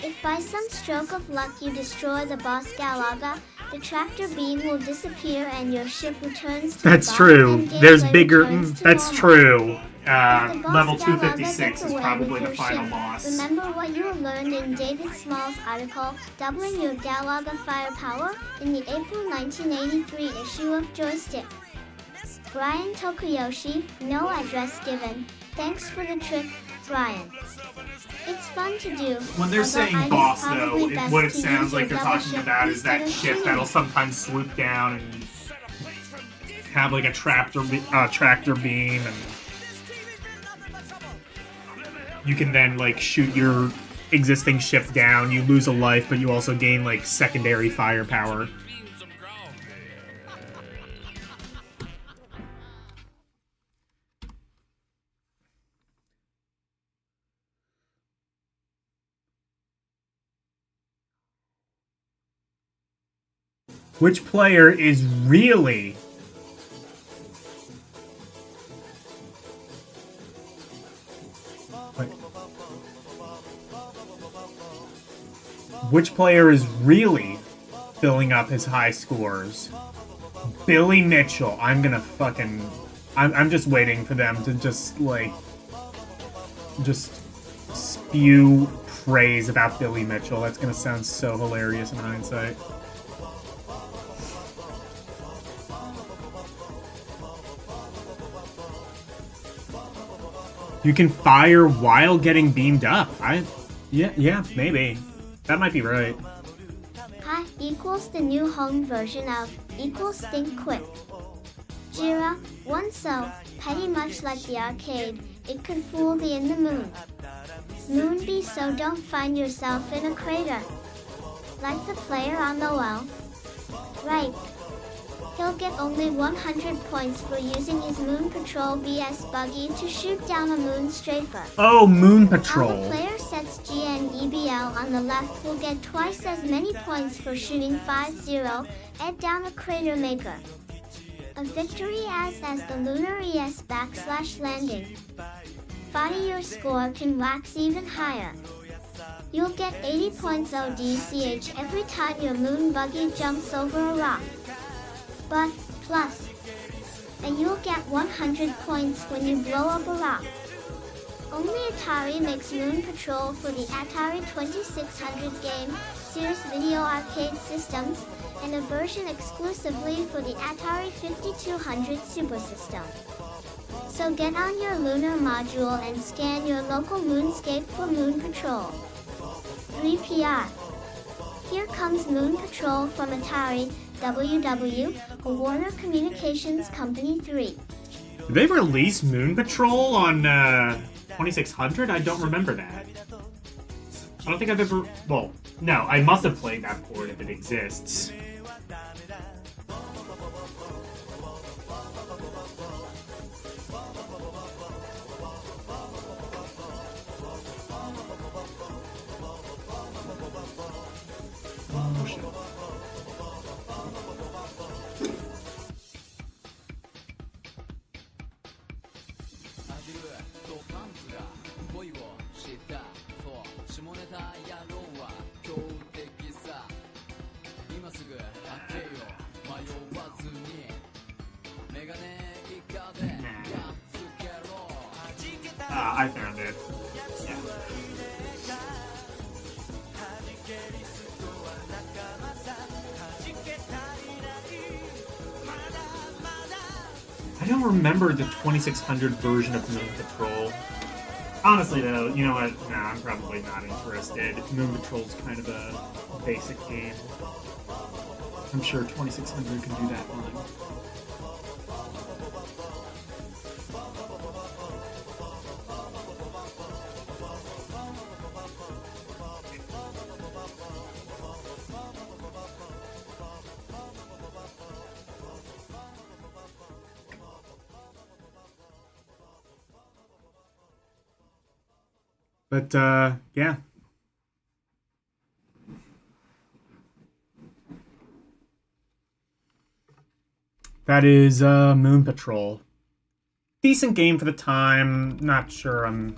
If by some stroke of luck you destroy the boss Galaga, the tractor beam will disappear and your ship returns to That's the bottom true. and There's gameplay bigger. returns to That's normal. true. If the boss Level Galaga 256 gets is away probably with the your final ship, boss. Remember what you learned in David Small's article, Doubling Your Galaga Firepower, in the April 1983 issue of Joystik. Brian Tokuyoshi, no address given. Thanks for the trick, Brian. It's fun to do. When they're although saying I'd boss, probably though, best what it to sounds use like your they're double talking ship about is instead that of ship shooting. that'll sometimes swoop down and have like a tractor beam, and you can then like shoot your existing ship down. You lose a life, but you also gain like secondary firepower. Which player is really Which player is really filling up his high scores? Billy Mitchell. I'm gonna fucking... I'm just waiting for them to just, like... just spew praise about Billy Mitchell. That's gonna sound so hilarious in hindsight. You can fire while getting beamed up. Yeah, maybe. That might be right. Pi equals the new home version of equals think quick. Jira, one so, pretty much like the arcade, it could fool the in the moon. Moonbee, so don't find yourself in a crater. Like the player on the well. Right. He'll get only 100 points for using his Moon Patrol BS buggy to shoot down a moon strafer. Oh, Moon How Patrol. the player sets GNEBL on the left will get twice as many points for shooting 5-0 Ed down a crater maker. A victory as the lunar ES / landing. Foddy, your score can wax even higher. You'll get 80 points ODCH every time your moon buggy jumps over a rock. But, plus, and you'll get 100 points when you blow up a rock. Only Atari makes Moon Patrol for the Atari 2600 game, Sears Video Arcade systems, and a version exclusively for the Atari 5200 Super System. So get on your lunar module and scan your local moonscape for Moon Patrol. 3PR. Here comes Moon Patrol from Atari, WW, a Warner Communications Company 3. Did they release Moon Patrol on 2600? I don't remember that. I don't think I've ever... Well, no, I must have played that port if it exists. I found it. Yeah. I don't remember the 2600 version of Moon Patrol. Honestly, though, you know what? No, I'm probably not interested. Moon Patrol's kind of a basic game. I'm sure 2600 can do that fine. But, yeah. That is, Moon Patrol. Decent game for the time. Not sure I'm...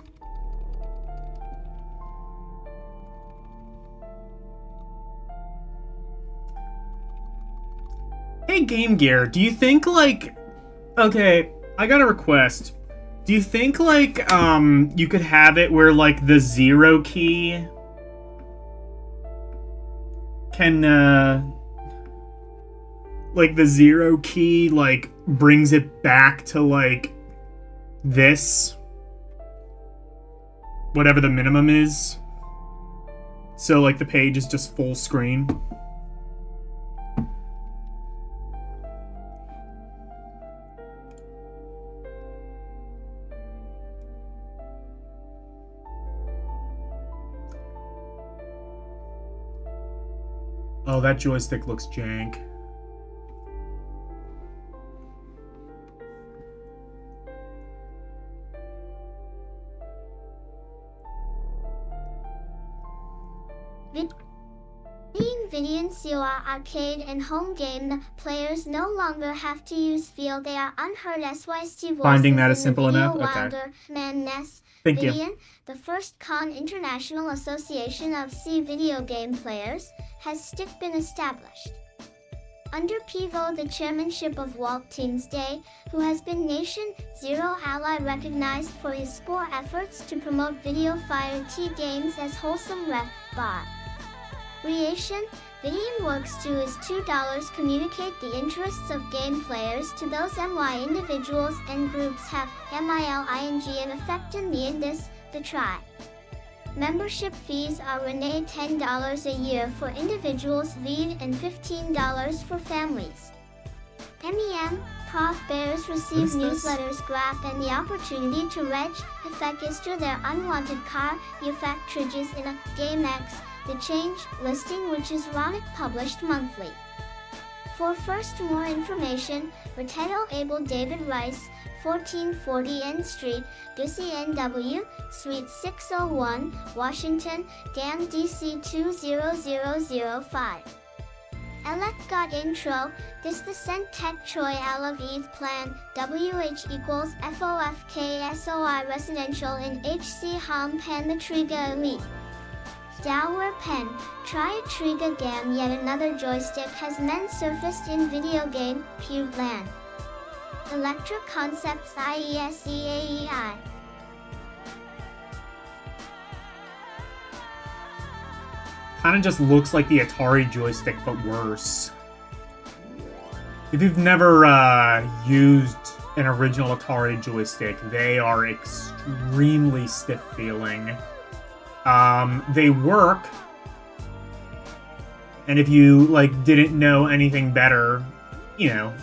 Hey, Game Gear, do you think, like... Okay, I got a request. Do you think, like, you could have it where, like, the 0 key can, like, the 0 key, like, brings it back to, like, this? Whatever the minimum is. So, like, the page is just full screen. Oh, that joystick looks jank. Being Vidian arcade and home game, the players no longer have to use feel they are unheard SYST voices. Finding that is in the simple video enough? Okay. Wilder, Man Ness, Thank you. Vidian, the first International Association of C video game players, has still been established. Under Pivo, the chairmanship of Walt Teams Day, who has been Nation Zero ally recognized for his sport efforts to promote video fire T games as wholesome rep bar. Creation, Vidian works to his $2 communicate the interests of game players to those MY individuals and groups have MILING an effect in the Indus, the try. Membership fees are $10 a year for individuals and $15 for families. MEM, Prof Bears receive newsletters graph and the opportunity to reg, effect is to their unwanted car, effect tridges in a Game X, the change listing which is Ronic published monthly. For first more information, Roteto Able David Rice, 1440 N Street, Gussie NW, Suite 601, Washington, Dan DC 20005. Elect got intro, this the Cent Tech Choi Alav Eve Plan, WH equals FOFKSOI Residential in HC Ham Pan the Triga Elite. Dower Pen, try a Triga Gam yet another joystick has men surfaced in video game, Pube Land. Electra Concepts IESEAEI. Kinda just looks like the Atari joystick, but worse. If you've never used an original Atari joystick, they are extremely stiff feeling. They work, and if you, like, didn't know anything better, you know,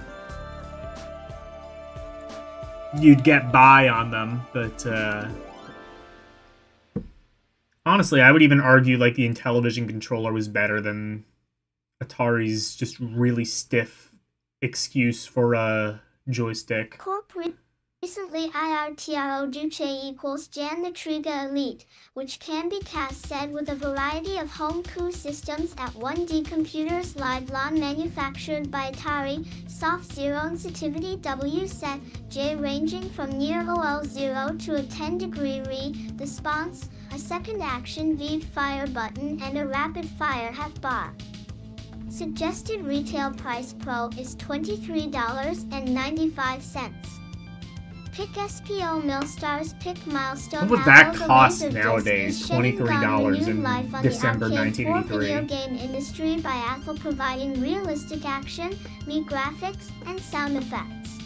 you'd get by on them, but, honestly, I would even argue, like, the Intellivision controller was better than Atari's just really stiff excuse for a joystick. Corporate Recently, IRTRO Duce equals Jan the Triga Elite, which can be cast set with a variety of home crew systems at 1D computers live LAN manufactured by Atari, soft zero sensitivity W set, J ranging from near OL0 to a 10-degree re, the sponse, a second action V fire button and a rapid fire half bar. Suggested retail price Pro is $23.95. Pick SPO Millstars Pick Milestone. What would that Allo, the cost Laserdisc nowadays? is shedding $23 new in life on December the arcade 1983. video game industry by Apple providing realistic action, neat graphics, and sound effects.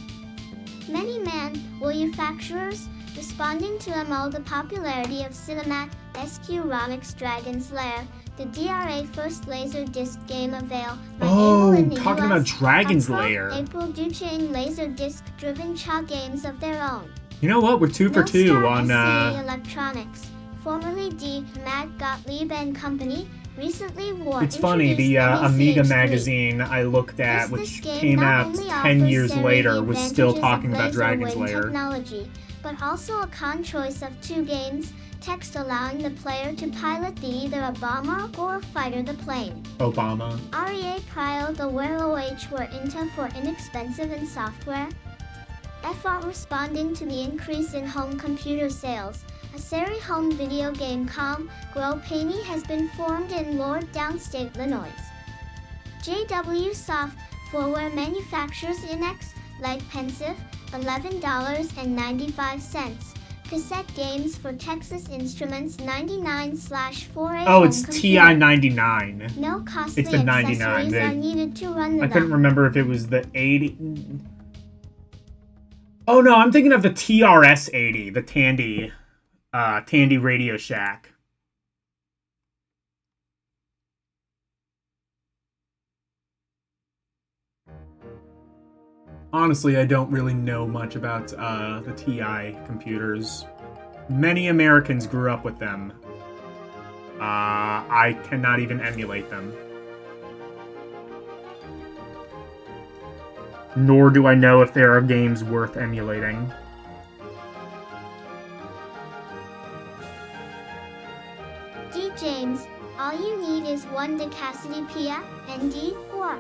Many manufacturers responding to the popularity of Cinemat SQ-Ronix Dragon's Lair, the DRA first Laserdisc game available in the talking US, about Dragon's April, Lair. April Duchain Laserdisc-driven CHA games of their own. You know what? We're 2 for 2 Millstar on SCA Electronics, formerly D. Matt Gottlieb and Company, recently It's funny, the Amiga magazine I looked at, which came out 10 years later, was still talking about Dragon's Lair. Technology, but also a con choice of 2 games, text allowing the player to pilot either a bomber or a fighter the plane. Obama. REA Prio the Where OH were into for inexpensive in software. FR responding to the increase in home computer sales. A Seri home video game Grow Paney has been formed in Lord Downstate, Illinois. JW Software manufactures Inex, like Pensive, $11.95. Cassette games for Texas Instruments 99/4A. Oh, it's TI-99. No costly It's the 99. accessories are needed to run the I couldn't remember if it was the 80. Oh no, I'm thinking of the TRS-80, the Tandy Radio Shack. Honestly, I don't really know much about the TI computers. Many Americans grew up with them. I cannot even emulate them. Nor do I know if there are games worth emulating. D. James, all you need is one de Cassiopeia, ND, or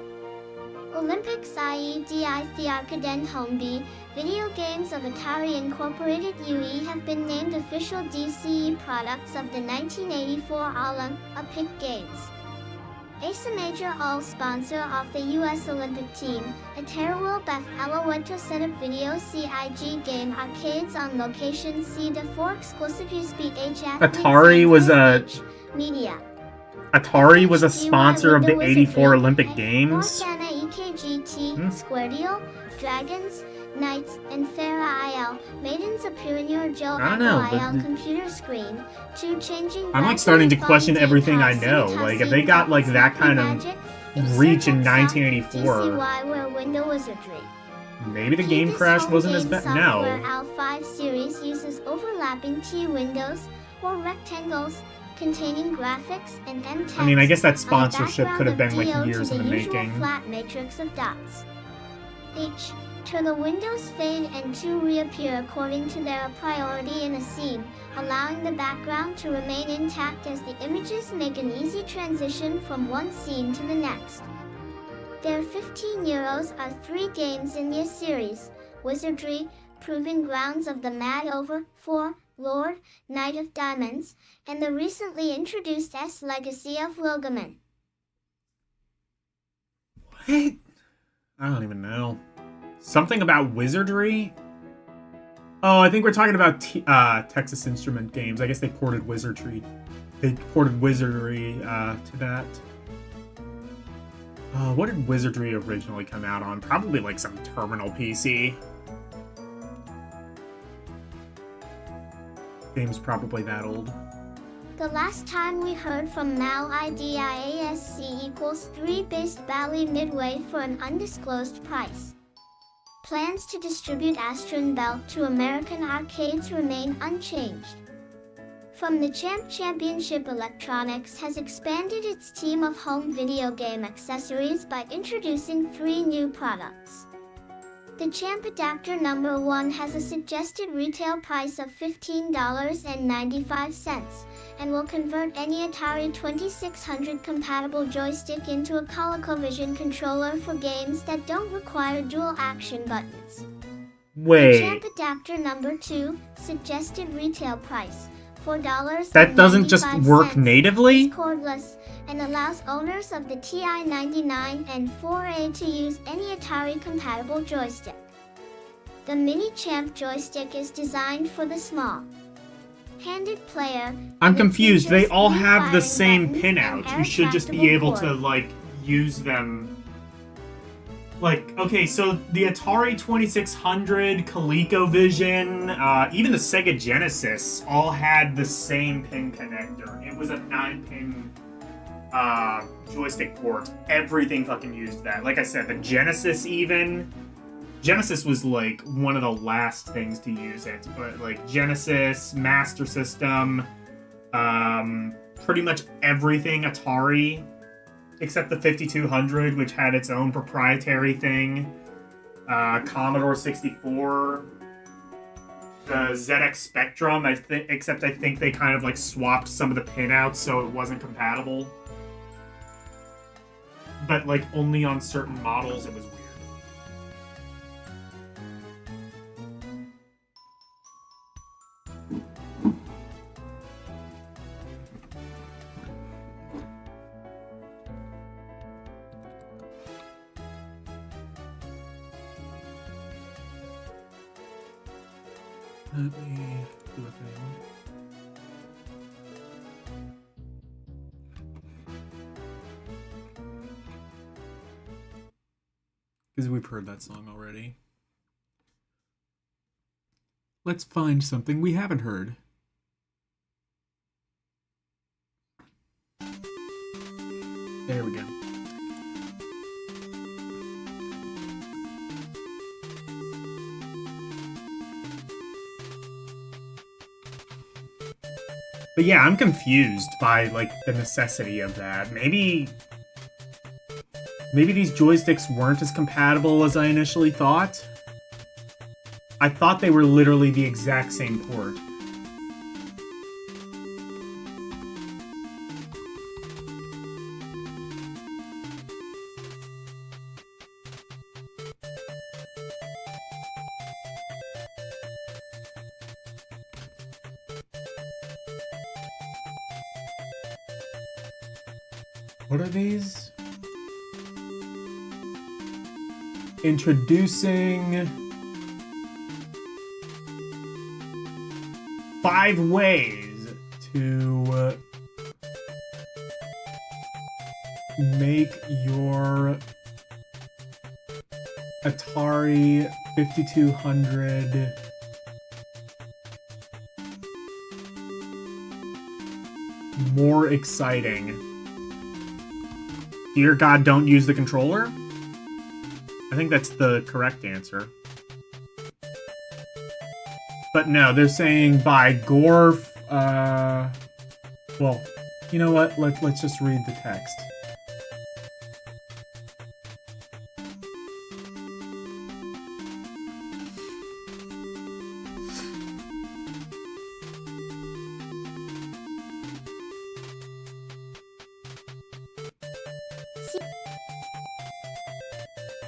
Olympics IEDI Thearkaden Homeby. Video games of Atari Incorporated UE have been named official DCE products of the 1984 Olympic Games. Ace Major All sponsor of the U.S. Olympic team, Ateruel Beth Alaweto setup video CIG game arcades on location C the 4 exclusive USB Atari was a media. Atari was a sponsor of the 84 Olympic Games. Square Deal, Dragons, Knights, and Farah IL. Maidens appear in your Joe I don't know, IL but computer screen. 2 changing. I'm like starting to question everything I know. Like if they got like that kind of reach in 1984, where window wizardry. maybe the game crash wasn't as bad. No. Al5 series uses overlapping T windows or rectangles containing graphics and M text. I mean, I guess that on the sponsorship background could have of been like DO years to in the usual making. Flat matrix of dots. H. Till the windows fade and 2 reappear according to their priority in a scene, allowing the background to remain intact as the images make an easy transition from one scene to the next. There are 15 euros are 3 games in this series: Wizardry, Proving Grounds of the Mad Over 4, Lord, Knight of Diamonds, and the recently introduced S Legacy of Wilgaman. What? I don't even know. Something about wizardry? Oh, I think we're talking about Texas Instrument games. I guess they ported wizardry. They ported wizardry to that. What did wizardry originally come out on? Probably like some terminal PC. Game's probably that old. The last time we heard from Mal IDIASC equals 3 based Bally Midway for an undisclosed price. Plans to distribute Astron Belt to American arcades remain unchanged. From the Championship, Electronics has expanded its team of home video game accessories by introducing 3 new products. The Champ Adapter number 1 has a suggested retail price of $15.95 and will convert any Atari 2600 compatible joystick into a ColecoVision controller for games that don't require dual action buttons. The Wait. Champ Adapter number 2, suggested retail price, $4.95. That doesn't just work natively? Is cordless and allows owners of the TI-99 and 4A to use any Atari-compatible joystick. The Mini Champ joystick is designed for the small-handed player. I'm and it confused. They features all three have the firing same buttons pinout. and You should just be air-tractable able to, cord. like, use them. Like, okay, so the Atari 2600, ColecoVision, even the Sega Genesis all had the same pin connector. It was a 9-pin joystick port. Everything fucking used that. Like I said, the Genesis even. Genesis was like one of the last things to use it, but like Genesis, Master System, pretty much everything Atari, except the 5200, which had its own proprietary thing. Commodore 64, the ZX Spectrum, except I think they kind of like swapped some of the pinouts so it wasn't compatible. But like only on certain models it was weird. Let me do a thing. Because we've heard that song already. Let's find something we haven't heard. There we go. But yeah, I'm confused by, like, the necessity of that. Maybe these joysticks weren't as compatible as I initially thought. I thought they were literally the exact same port. What are these? Introducing 5 ways to make your Atari 5200 more exciting. Dear God, don't use the controller? I think that's the correct answer. But no, they're saying by Gorf, well, you know what? Let's just read the text.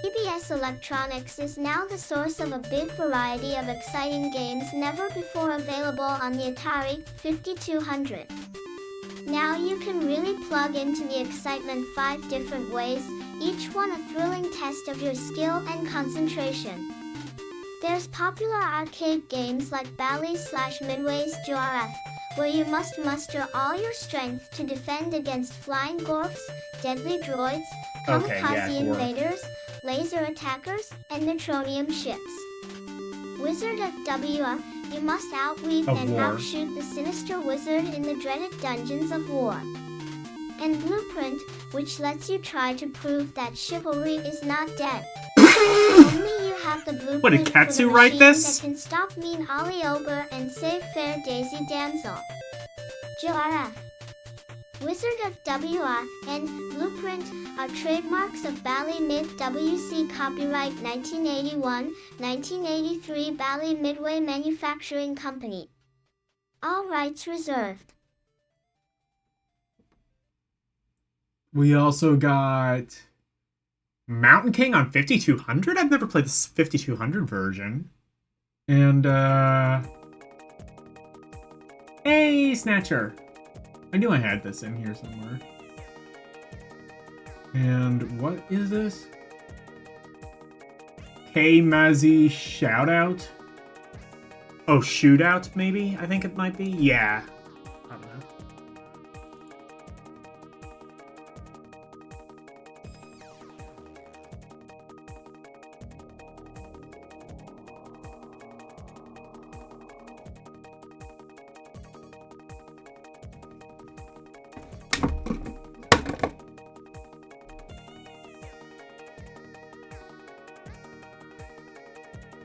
CBS Electronics is now the source of a big variety of exciting games never before available on the Atari 5200. Now you can really plug into the excitement 5 different ways, each one a thrilling test of your skill and concentration. There's popular arcade games like Bally/Midway's JRF, where you must muster all your strength to defend against flying gorfs, deadly droids, kamikaze invaders, laser attackers, and neutronium ships. Wizard of WR, you must outweave and outshoot the sinister wizard in the dreaded dungeons of war. And Blueprint, which lets you try to prove that chivalry is not dead. Only you have the blueprint What, did Katsu for the write machine this? that can stop mean Ollie Ogre and save fair Daisy Damsel. JRF. Wizard of WR and Blueprint are trademarks of Bally Mid WC copyright 1981-1983 Bally Midway Manufacturing Company. All rights reserved. We also got Mountain King on 5200? I've never played this 5200 version. And, hey, Snatcher! I knew I had this in here somewhere. And what is this? K-Mazzy Shoutout? Oh, Shootout, maybe? I think it might be? Yeah. I don't know.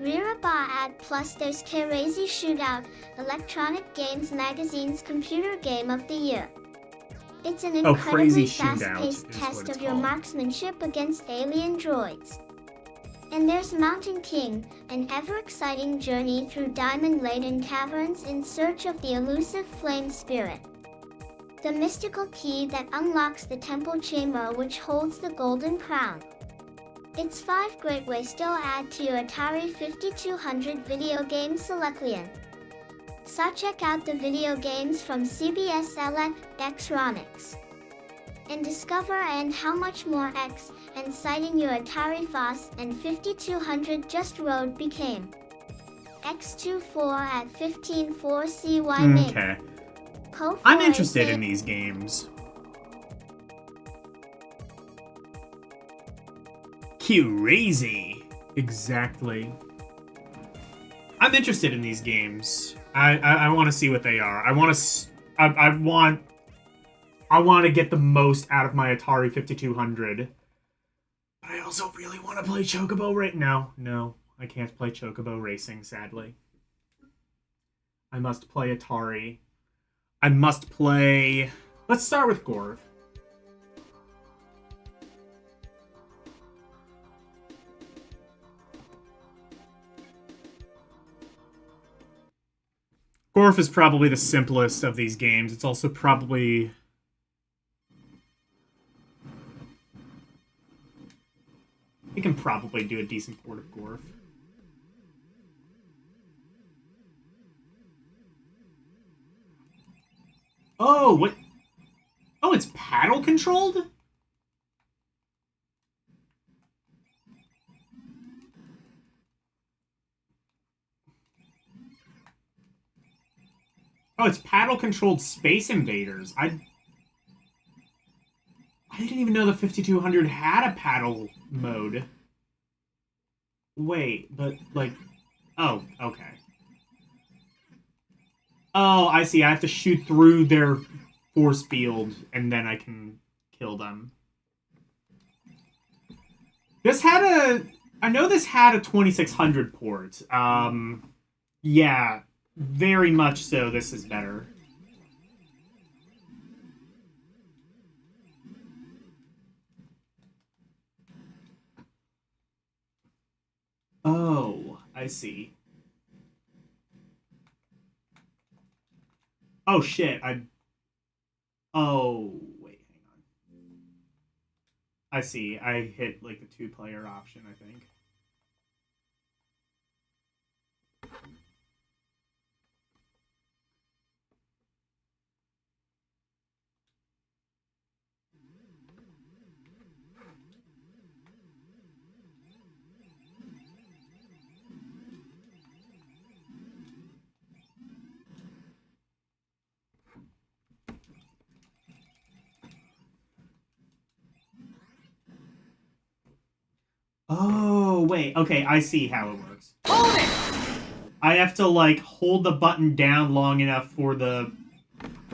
Riraba Ad Plus there's Crazy Shootout, Electronic Games Magazine's Computer Game of the Year. It's an incredibly fast-paced test of your marksmanship against alien droids. And there's Mountain King, an ever-exciting journey through diamond-laden caverns in search of the elusive flame spirit. The mystical key that unlocks the temple chamber which holds the golden crown. It's 5 great ways to add to your Atari 5200 video game selection. So check out the video games from CBS Electronics and discover and how much more X and citing your Atari FOS and 5200 Just Road became. X24 at 154 CY MiG. Okay. I'm interested in these games. Crazy. Exactly. I'm interested in these games. I want to see what they are. I want to get the most out of my Atari 5200. But I also really want to play Chocobo right now. No, I can't play Chocobo Racing, sadly. I must play Atari. I must play... Let's start with Gorv. Gorf is probably the simplest of these games. It's also probably... We can probably do a decent port of Gorf. Oh, what? Oh, it's paddle controlled? Oh, it's paddle-controlled Space Invaders. I didn't even know the 5200 had a paddle mode. Wait, but, like... Oh, okay. Oh, I see. I have to shoot through their force field, and then I can kill them. This had a... I know this had a 2600 port. Yeah... Very much so, this is better. Oh, I see. Oh, shit, Oh, wait, hang on. I see, I hit, like, the 2-player option, I think. Oh, wait. Okay, I see how it works. Hold it! I have to, like, hold the button down long enough for the...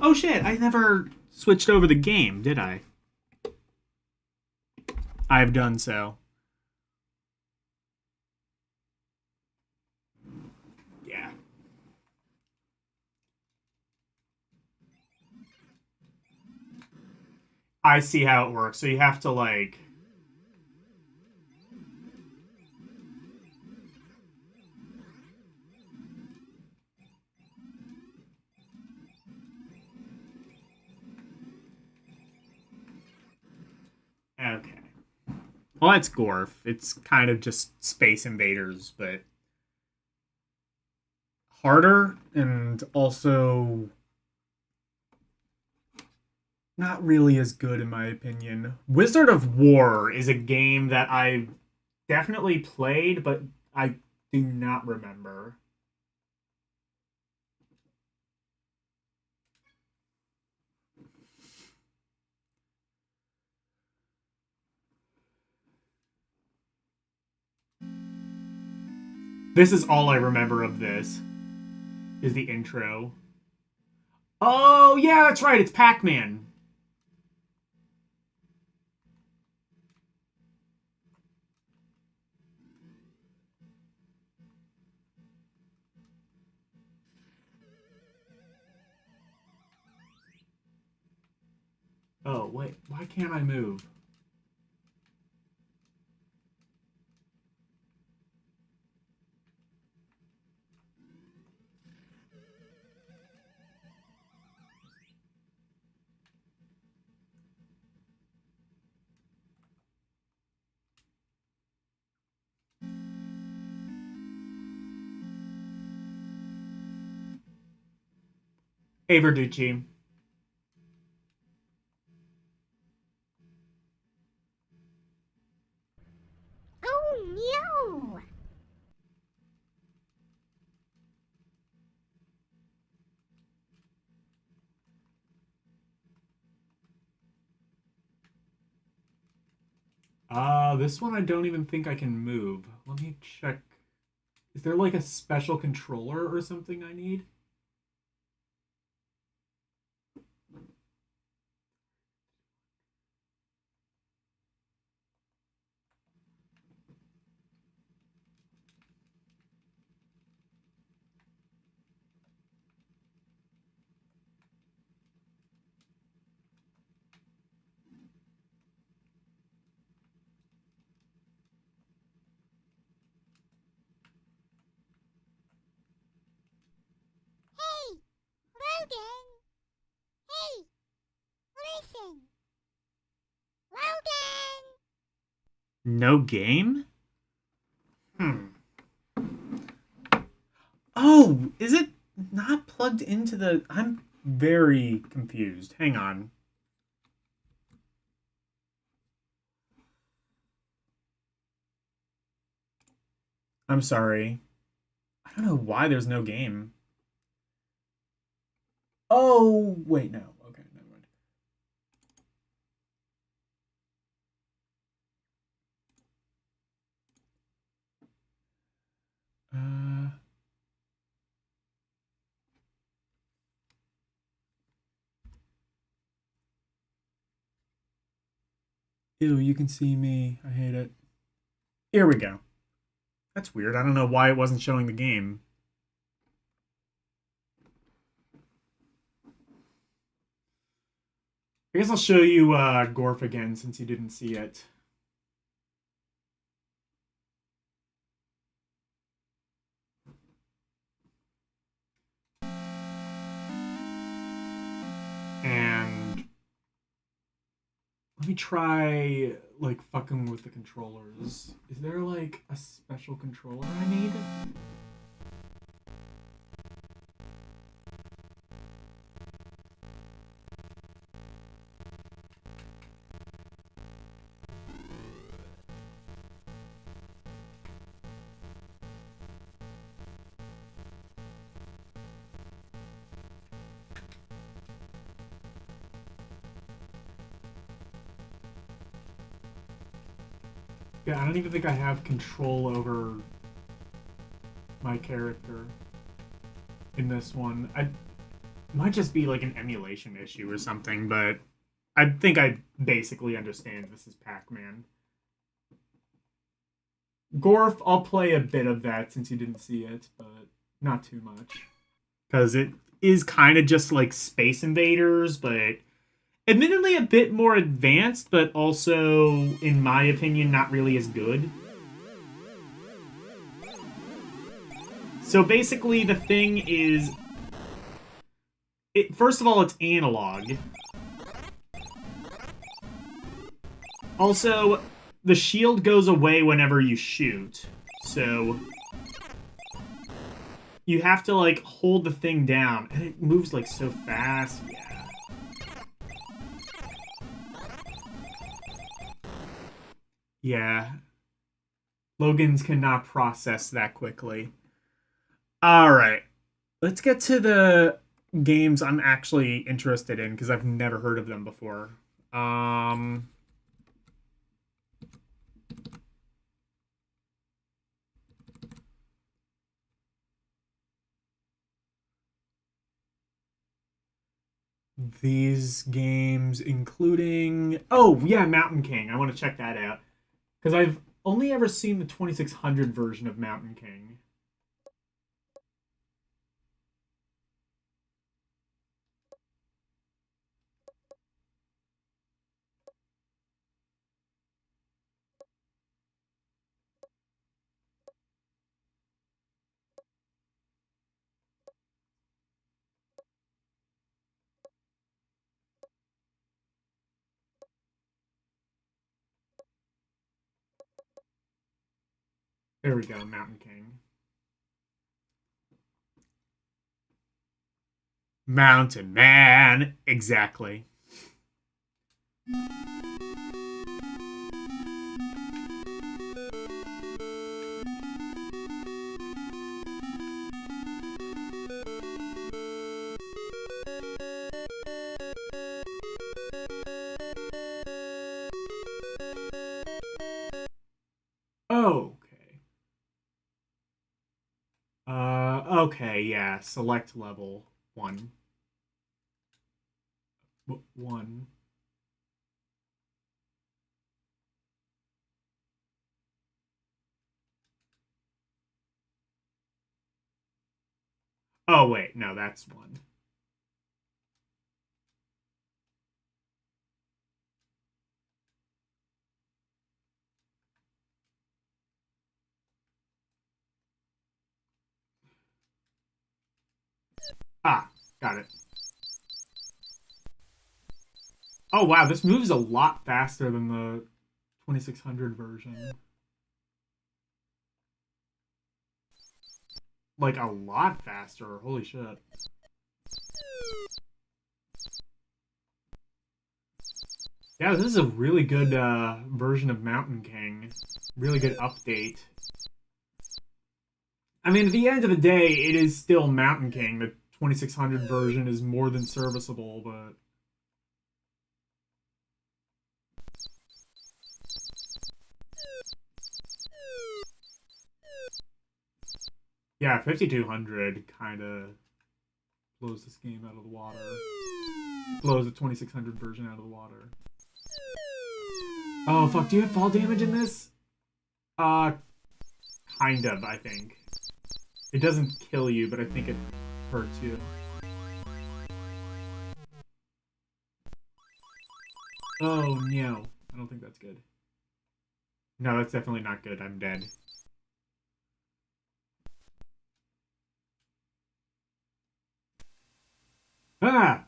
Oh, shit. I never switched over the game, did I? I've done so. Yeah. I see how it works. So you have to, like... Okay. Well, that's Gorf. It's kind of just Space Invaders, but harder and also not really as good in my opinion. Wizard of War is a game that I've definitely played, but I do not remember. This is all I remember of this, is the intro. Oh, yeah, that's right, it's Pac-Man. Oh, wait, why can't I move? Hey, Verducci. Oh no! This one I don't even think I can move. Let me check. Is there like a special controller or something I need? Hey, Logan! Hey, listen! Logan! No game? Oh, is it not plugged into the... I'm very confused. Hang on. I'm sorry. I don't know why there's no game. Oh, wait, no. Okay, never mind. Ew, you can see me. I hate it. Here we go. That's weird. I don't know why it wasn't showing the game. I guess I'll show you Gorf again since you didn't see it. And let me try like fucking with the controllers. Is there like a special controller I need? Yeah, I don't even think I have control over my character in this one. I might just be like an emulation issue or something, but I think I basically understand this is Pac-Man. Gorf, I'll play a bit of that since you didn't see it, but not too much. Because it is kind of just like Space Invaders, but Admittedly, a bit more advanced, but also, in my opinion, not really as good. So basically, the thing is... first of all, it's analog. Also, the shield goes away whenever you shoot. So... you have to, like, hold the thing down. And it moves, like, so fast. Yeah. Yeah. Logan's cannot process that quickly. Alright. Let's get to the games I'm actually interested in, because I've never heard of them before. These games, including... oh, yeah, Mountain King. I want to check that out. Because I've only ever seen the 2600 version of Mountain King. There we go, Mountain King. Mountain Man! Exactly. Okay. Okay, yeah. Select level 1. 1. Oh, wait. No, that's 1. Ah, got it. Oh, wow. This moves a lot faster than the 2600 version. Like, a lot faster. Holy shit. Yeah, this is a really good version of Mountain King. Really good update. I mean, at the end of the day, it is still Mountain King. The 2600 version is more than serviceable, but... yeah, 5200 kind of blows this game out of the water. Blows the 2600 version out of the water. Oh, fuck, do you have fall damage in this? Kind of, I think. It doesn't kill you, but I think it hurts you. Oh, no. I don't think that's good. No, that's definitely not good. I'm dead. Ah!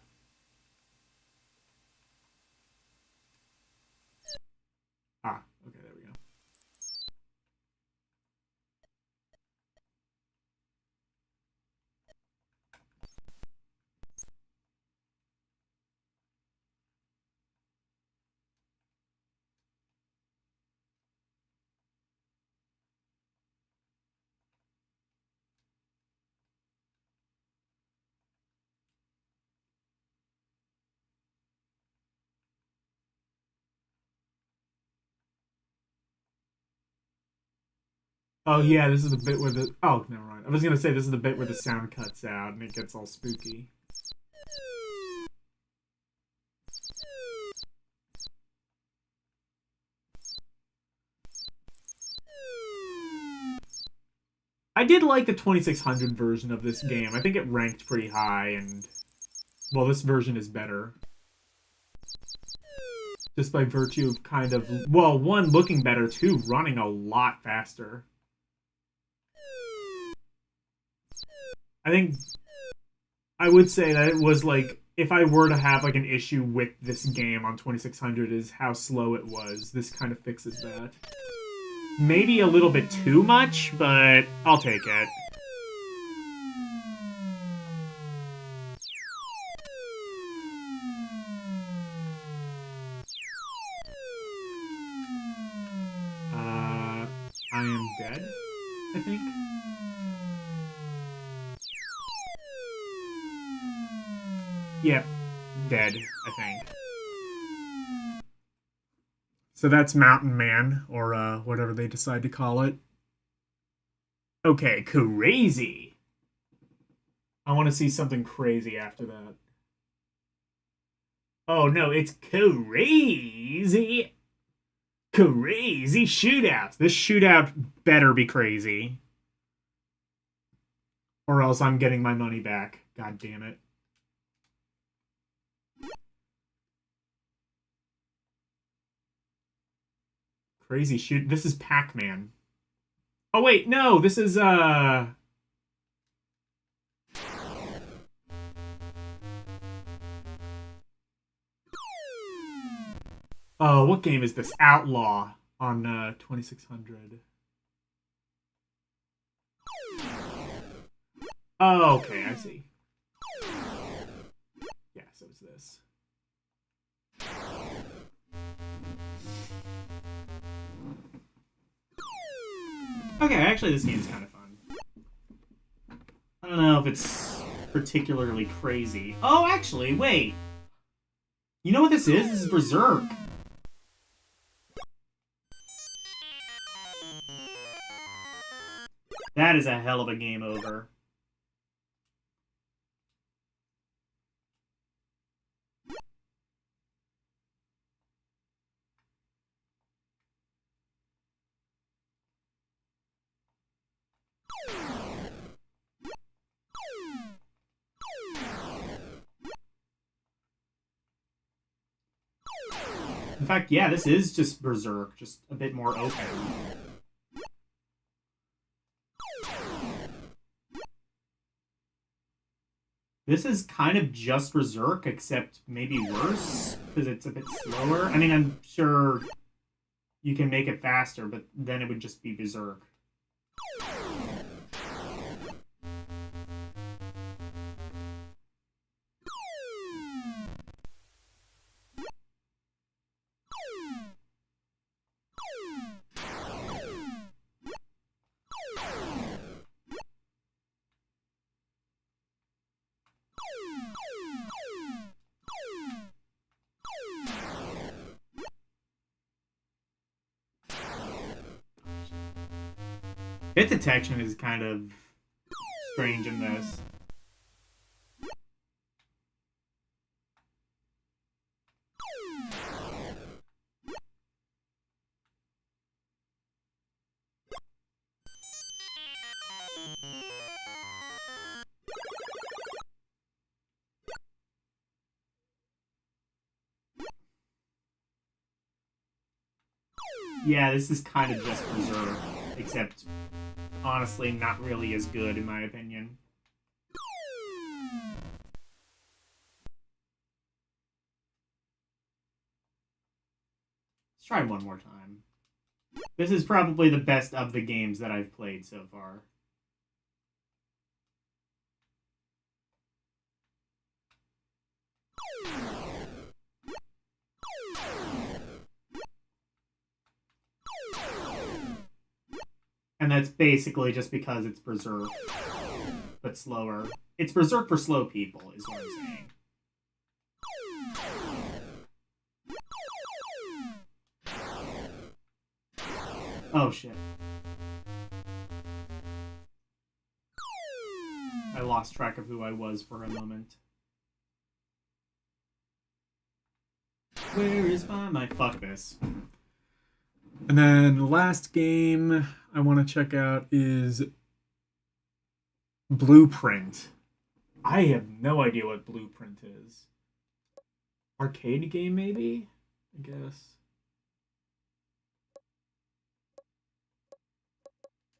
Ah, okay, there we go. Oh, yeah, this is the bit where the... oh, never mind. I was gonna say this is the bit where the sound cuts out and it gets all spooky. I did like the 2600 version of this game. I think it ranked pretty high, and... well, this version is better. Just by virtue of kind of, well, one, looking better, two, running a lot faster. I think I would say that it was like, if I were to have like an issue with this game on 2600 is how slow it was. This kind of fixes that. Maybe a little bit too much, but I'll take it. I am dead, I think. Yep, dead, I think. So that's Mountain Man, or whatever they decide to call it. Okay, crazy. I want to see something crazy after that. Oh no, it's crazy. Crazy shootout. This shootout better be crazy. Or else I'm getting my money back. God damn it. Crazy shoot. This is Pac-Man. Oh wait, no, this is oh, what game is this? Outlaw on 2600. Oh, okay, I see. Yeah, so it's this. Okay, actually this game's kind of fun. I don't know if it's particularly crazy. Oh, actually, wait. You know what this is? This is Berserk. That is a hell of a game over. In fact, yeah, this is just Berserk, just a bit more open. This is kind of just Berserk, except maybe worse, because it's a bit slower. I mean, I'm sure you can make it faster, but then it would just be Berserk. Hit detection is kind of strange in this. Yeah, this is kind of just Berserk, except honestly not really as good in my opinion. Let's try one more time. This is probably the best of the games that I've played so far. And that's basically just because it's Berserk, but slower. It's Berserk for slow people, is what I'm saying. Oh, shit. I lost track of who I was for a moment. Where is my fuck this? And then the last game I want to check out is Blueprint. I have no idea what Blueprint is. arcade game, maybe? I guess.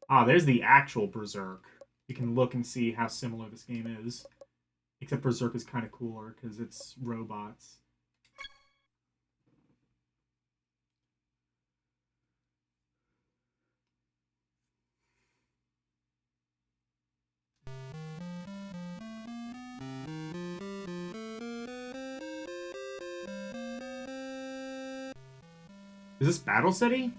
Ah, there's the actual Berserk. You can look and see how similar this game is. Except Berserk is kind of cooler because it's robots. Is this Battle City?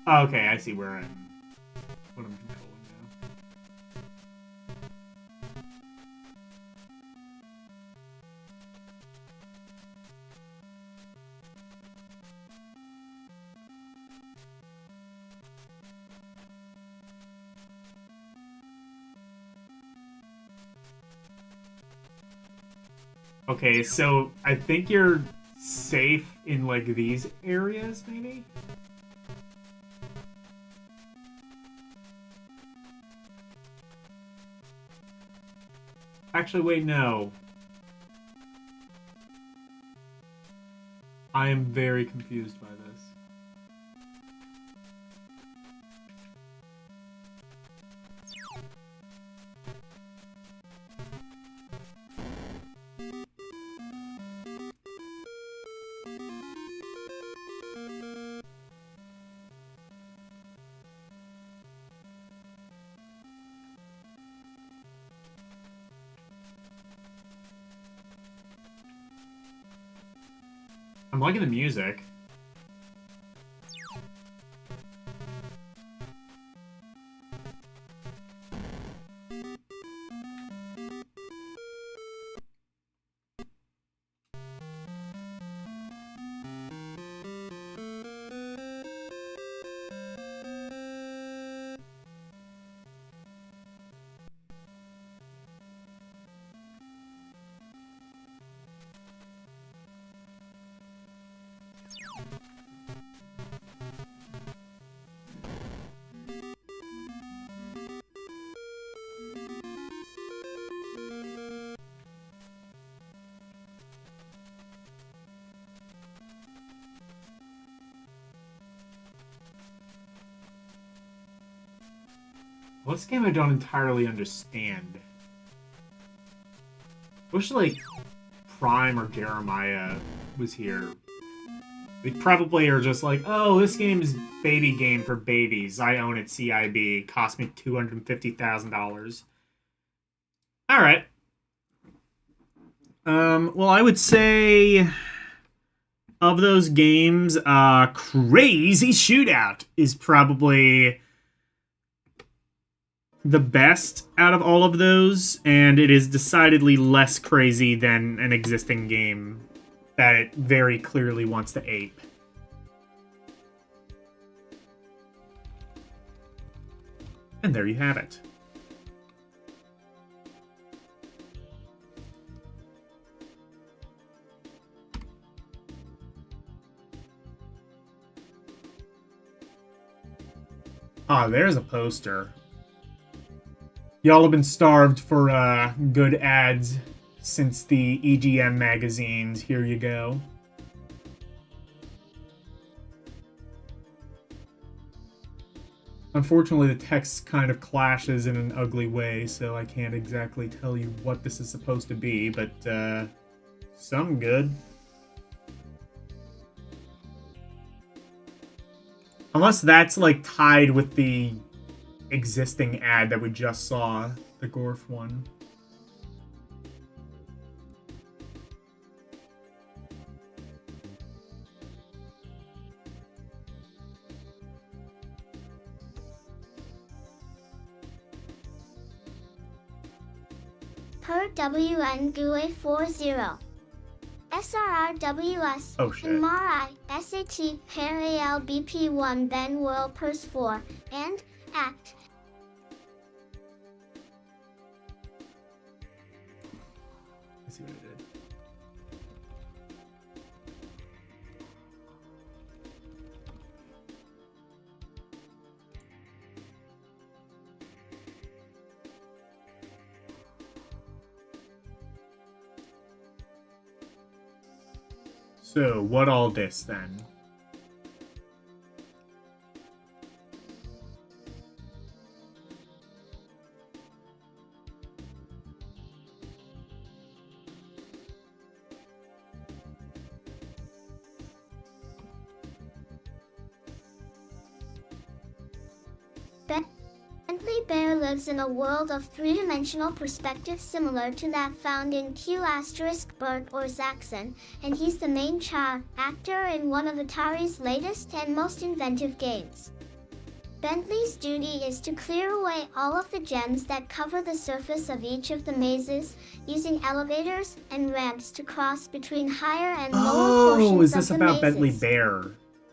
Oh, okay, I see where what I'm controlling now. Okay, so I think you're safe in like these areas, maybe? Actually, wait, no. I am very confused by this. I'm liking the music. Well, this game I don't entirely understand. Wish, like, Prime or Jeremiah was here. They probably are just like, oh, this game is baby game for babies. I own it, CIB. Cost me $250,000. Alright. Well, I would say of those games, Crazy Shootout is probably the best out of all of those, and it is decidedly less crazy than an existing game that it very clearly wants to ape. And there you have it. Ah, there's a poster. Y'all have been starved for good ads since the EGM magazines. Here you go. Unfortunately, the text kind of clashes in an ugly way, so I can't exactly tell you what this is supposed to be, but some good. Unless that's like tied with the existing ad that we just saw, the Gorf one. per WN GUE 40. SRRWS Oh shit. and MARI SAT pair ALBP1 Ben Whirl Pers 4 and ACT. Let's see what I did. So, what all this then? Bentley Bear lives in a world of three-dimensional perspective similar to that found in Q*Bert or Zaxxon, and he's the main actor in one of Atari's latest and most inventive games. Bentley's duty is to clear away all of the gems that cover the surface of each of the mazes, using elevators and ramps to cross between higher and lower portions of the mazes. Oh, is this about Bentley Bear?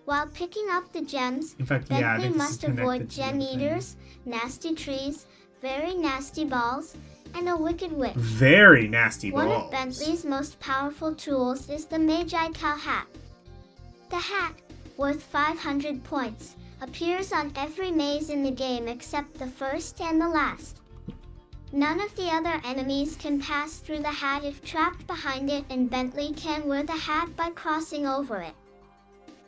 While picking up the gems, In fact, yeah, I Bentley think this is must avoid connected to gem the thing. eaters, nasty trees, very nasty balls, and a wicked witch. Very nasty balls. One of Bentley's most powerful tools is the Magi Cow hat. The hat, worth 500 points, appears on every maze in the game except the first and the last. None of the other enemies can pass through the hat if trapped behind it, and Bentley can wear the hat by crossing over it.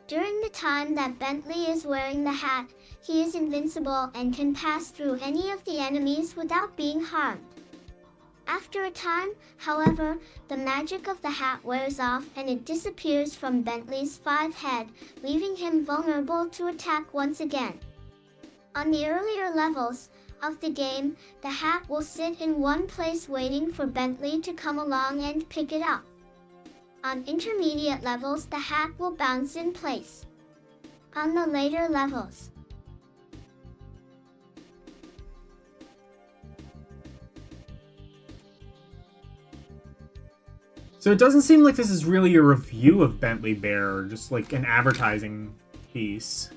During the time that Bentley is wearing the hat, he is invincible and can pass through any of the enemies without being harmed. After a time, however, the magic of the hat wears off and it disappears from Bentley's 5 head, leaving him vulnerable to attack once again. On the earlier levels of the game, the hat will sit in one place waiting for Bentley to come along and pick it up. On intermediate levels, the hat will bounce in place. On the later levels, So it doesn't seem like this is really a review of Bentley Bear, just like an advertising piece.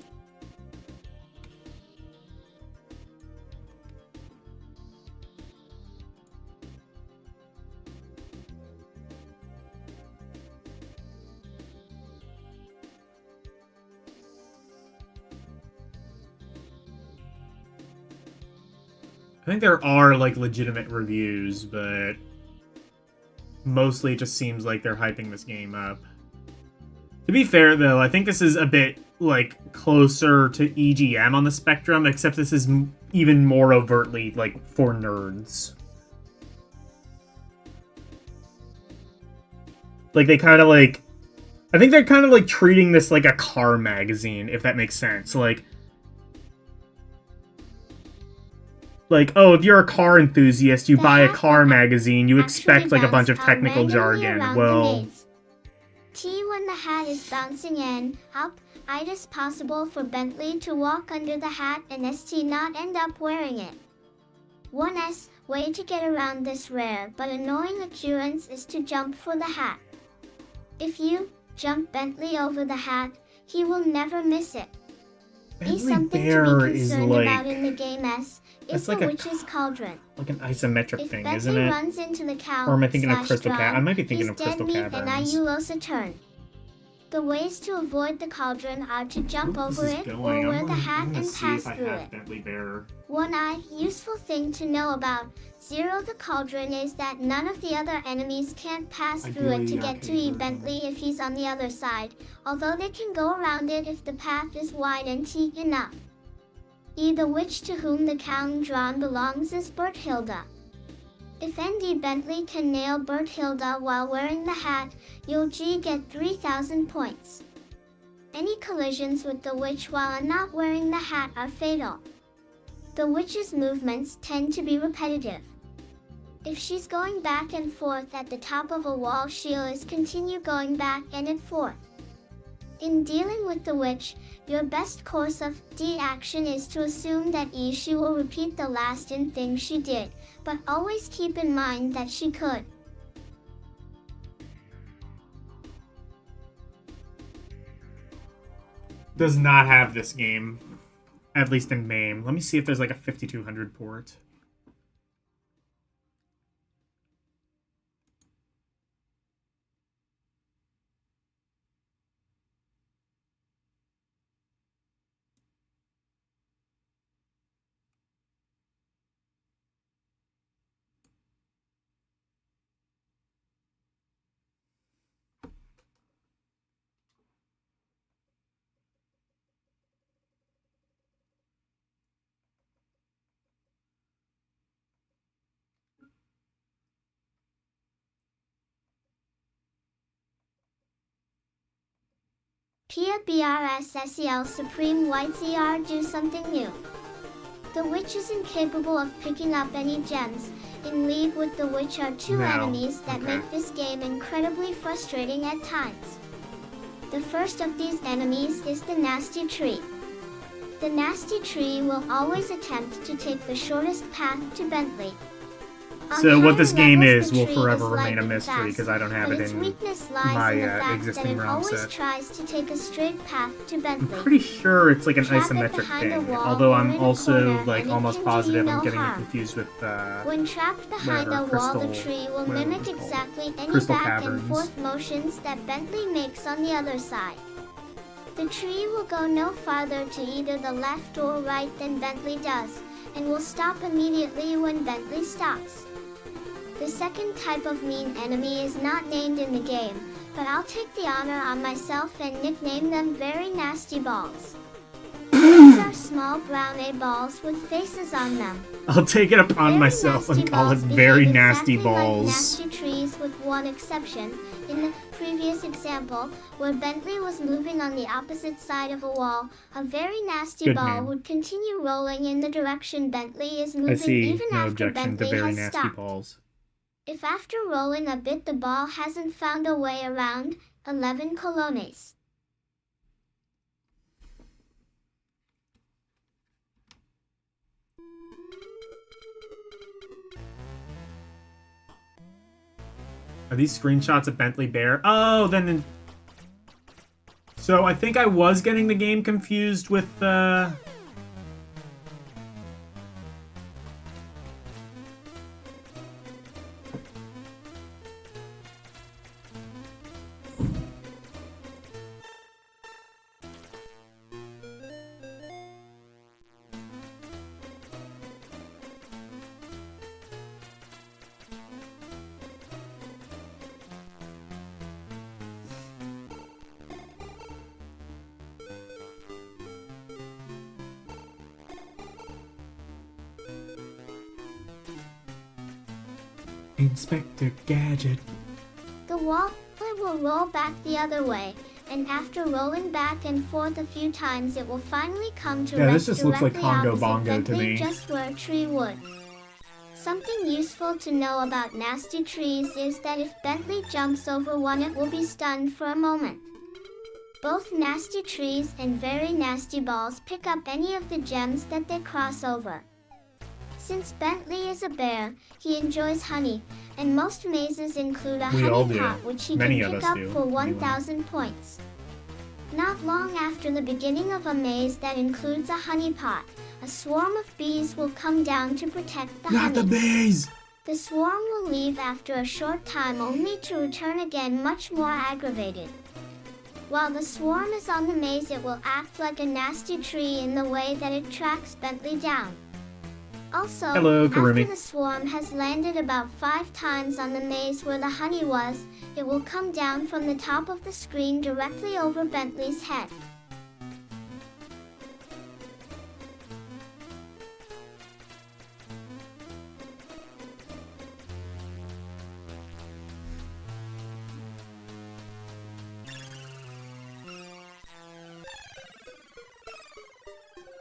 I think there are like legitimate reviews, but mostly it just seems like they're hyping this game up. To be fair though, I think this is a bit like closer to EGM on the spectrum, except this is even more overtly like for nerds. Like they kind of like, I think they're kind of like treating this like a car magazine, if that makes sense. Like, oh, if you're a car enthusiast, you buy a car magazine, you expect like a bunch of technical jargon. Well, when the hat is bouncing in, up, it is possible for Bentley to walk under the hat and not end up wearing it. One way to get around this rare but annoying occurrence is to jump for the hat. If you jump Bentley over the hat, he will never miss it. Bentley Something Bear to be is concerned like, about in the game is like the a Witch's Cauldron. like an isometric If thing, Bentley isn't it? runs into the cow, Or am I thinking of slash Crystal drum, Cat? I might be thinking he's of dead Crystal meat and Caverns. you lose a turn. The ways to avoid the cauldron are to jump over it or wear the hat and pass through it. Bentley Bear. One useful thing to know about Zero the Cauldron is that none of the other enemies can't pass through it to get to E. Bentley if he's on the other side, although they can go around it if the path is wide and deep enough. E. the witch to whom the Cauldron belongs is Berthilda. If ND Bentley can nail Berthilda while wearing the hat, you'll get 3,000 points. Any collisions with the witch while not wearing the hat are fatal. The witch's movements tend to be repetitive. If she's going back and forth at the top of a wall, she'll continue going back and forth. In dealing with the witch, your best course of action is to assume that she will repeat the last thing she did, but always keep in mind that she could. Does not have this game, at least in MAME. Let me see if there's like a 5200 port. Pia BRSSEL Supreme White ZR do something new. The witch is incapable of picking up any gems. In League with the Witch are two enemies that make this game incredibly frustrating at times. The first of these enemies is the Nasty Tree. The Nasty Tree will always attempt to take the shortest path to Bentley. So what this game is will forever remain a mystery because I don't have it in my existing ROM set. Tries to take a straight path to Bentley. I'm pretty sure it's like an isometric thing, although I'm also like almost positive I'm getting it confused with when trapped behind a wall, the tree will mimic exactly any back and forth motions that Bentley makes on the other side. The tree will go no farther to either the left or right than Bentley does, and will stop immediately when Bentley stops. The second type of mean enemy is not named in the game, but I'll take the honor on myself and nickname them Very Nasty Balls. These are small brown A-balls with faces on them. I'll take it upon myself and call it Very Nasty Balls. Like nasty trees with one exception. In the previous example, where Bentley was moving on the opposite side of a wall, a very nasty ball would continue rolling in the direction Bentley is moving even after Bentley has stopped. Balls. If after rolling a bit the ball hasn't found a way around, 11 colones. Are these screenshots of Bentley Bear? Oh, then... So I think I was getting the game confused with... Inspector Gadget. The wall will roll back the other way, and after rolling back and forth a few times it will finally come to rest this just looks like Congo Bongo Bentley, to me. Just where a tree would. Something useful to know about nasty trees is that if Bentley jumps over one it will be stunned for a moment. Both nasty trees and very nasty balls pick up any of the gems that they cross over. Since Bentley is a bear, he enjoys honey, and most mazes include a honey pot which he can pick up for 1,000 points. Not long after the beginning of a maze that includes a honey pot, a swarm of bees will come down to protect the honey. Not the bees! The swarm will leave after a short time only to return again much more aggravated. While the swarm is on the maze it will act like a nasty tree in the way that it tracks Bentley down. Also, after the swarm has landed about 5 times on the maze where the honey was, it will come down from the top of the screen directly over Bentley's head.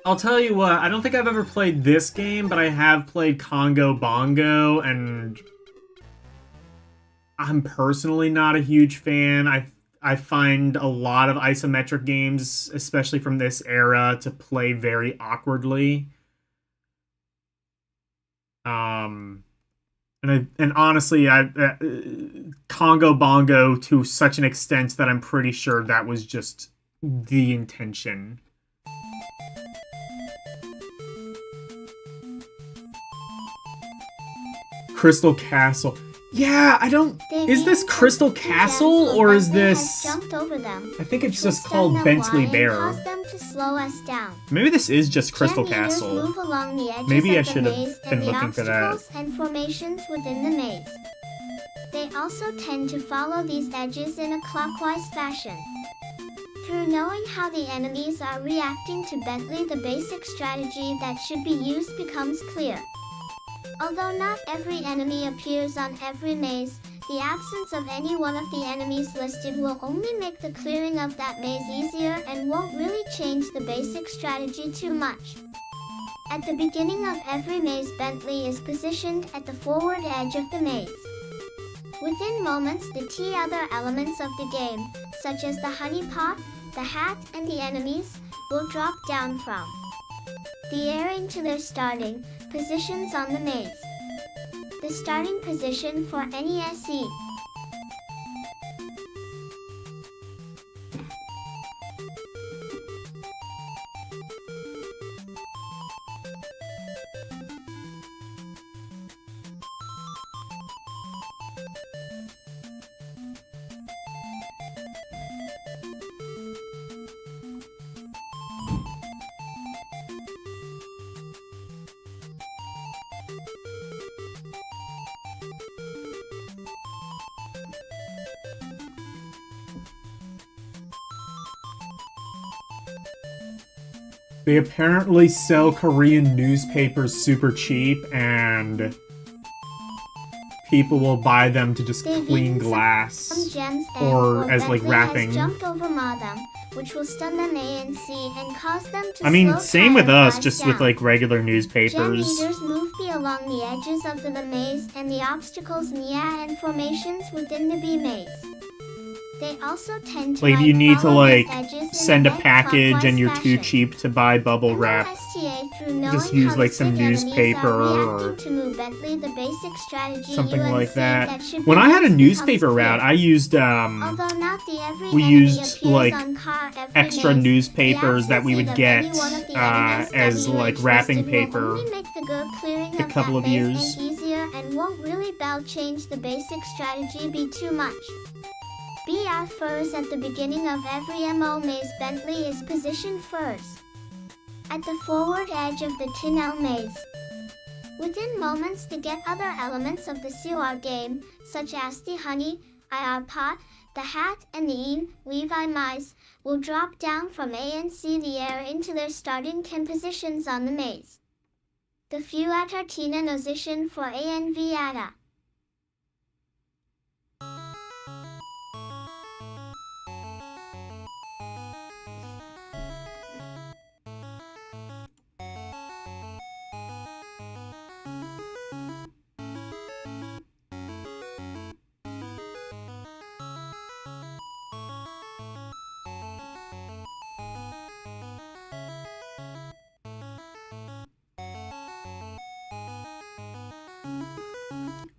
I'll tell you what, I don't think I've ever played this game, but I have played Congo Bongo, and I'm personally not a huge fan. I find a lot of isometric games, especially from this era, to play very awkwardly. And honestly, Congo Bongo to such an extent that I'm pretty sure that was just the intention. Crystal Castle. Yeah, I don't... Is this Crystal Castle, or is this... Jumped over them, I think it's which will just stun called them Bentley wide and Bear. cause them to slow us down. Maybe this is just Crystal Gem eaters Castle. move along the edges Maybe I of the should have maze been and the looking for that. obstacles and formations within the maze. They also tend to follow these edges in a clockwise fashion. Through knowing how the enemies are reacting to Bentley, the basic strategy that should be used becomes clear. Although not every enemy appears on every maze, the absence of any one of the enemies listed will only make the clearing of that maze easier and won't really change the basic strategy too much. At the beginning of every maze, Bentley is positioned at the forward edge of the maze. Within moments, the other elements of the game, such as the honey pot, the hat, and the enemies, will drop down from the air into their starting positions on the maze. The starting position for any SE. They apparently sell Korean newspapers super cheap, and people will buy them to just clean glass, Gems or as like Bentley wrapping. Has jumped over them, which will stun them ANC and cause them to I mean, slow same with time us, rise just down. with like regular Gem newspapers. eaters move along the edges of the maze and the obstacles and formations within the B maze. They also tend to Like, you need to follow these like edges in send a package clockwise and you're too fashion. cheap to buy bubble wrap. Just use like some newspaper or something like that. When I had a newspaper route, I used we used like extra newspapers that we would get as like wrapping paper a couple of years. Easier and won't really change the basic strategy be too much. BR first at the beginning of every MO maze. Bentley is positioned first at the forward edge of the Tinel maze. Within moments to get other elements of the CR game, such as the honey, IR pot, the hat, and the Levi mice, will drop down from ANC the air into their starting 10 positions on the maze. The few at Artina position for ANV ATA.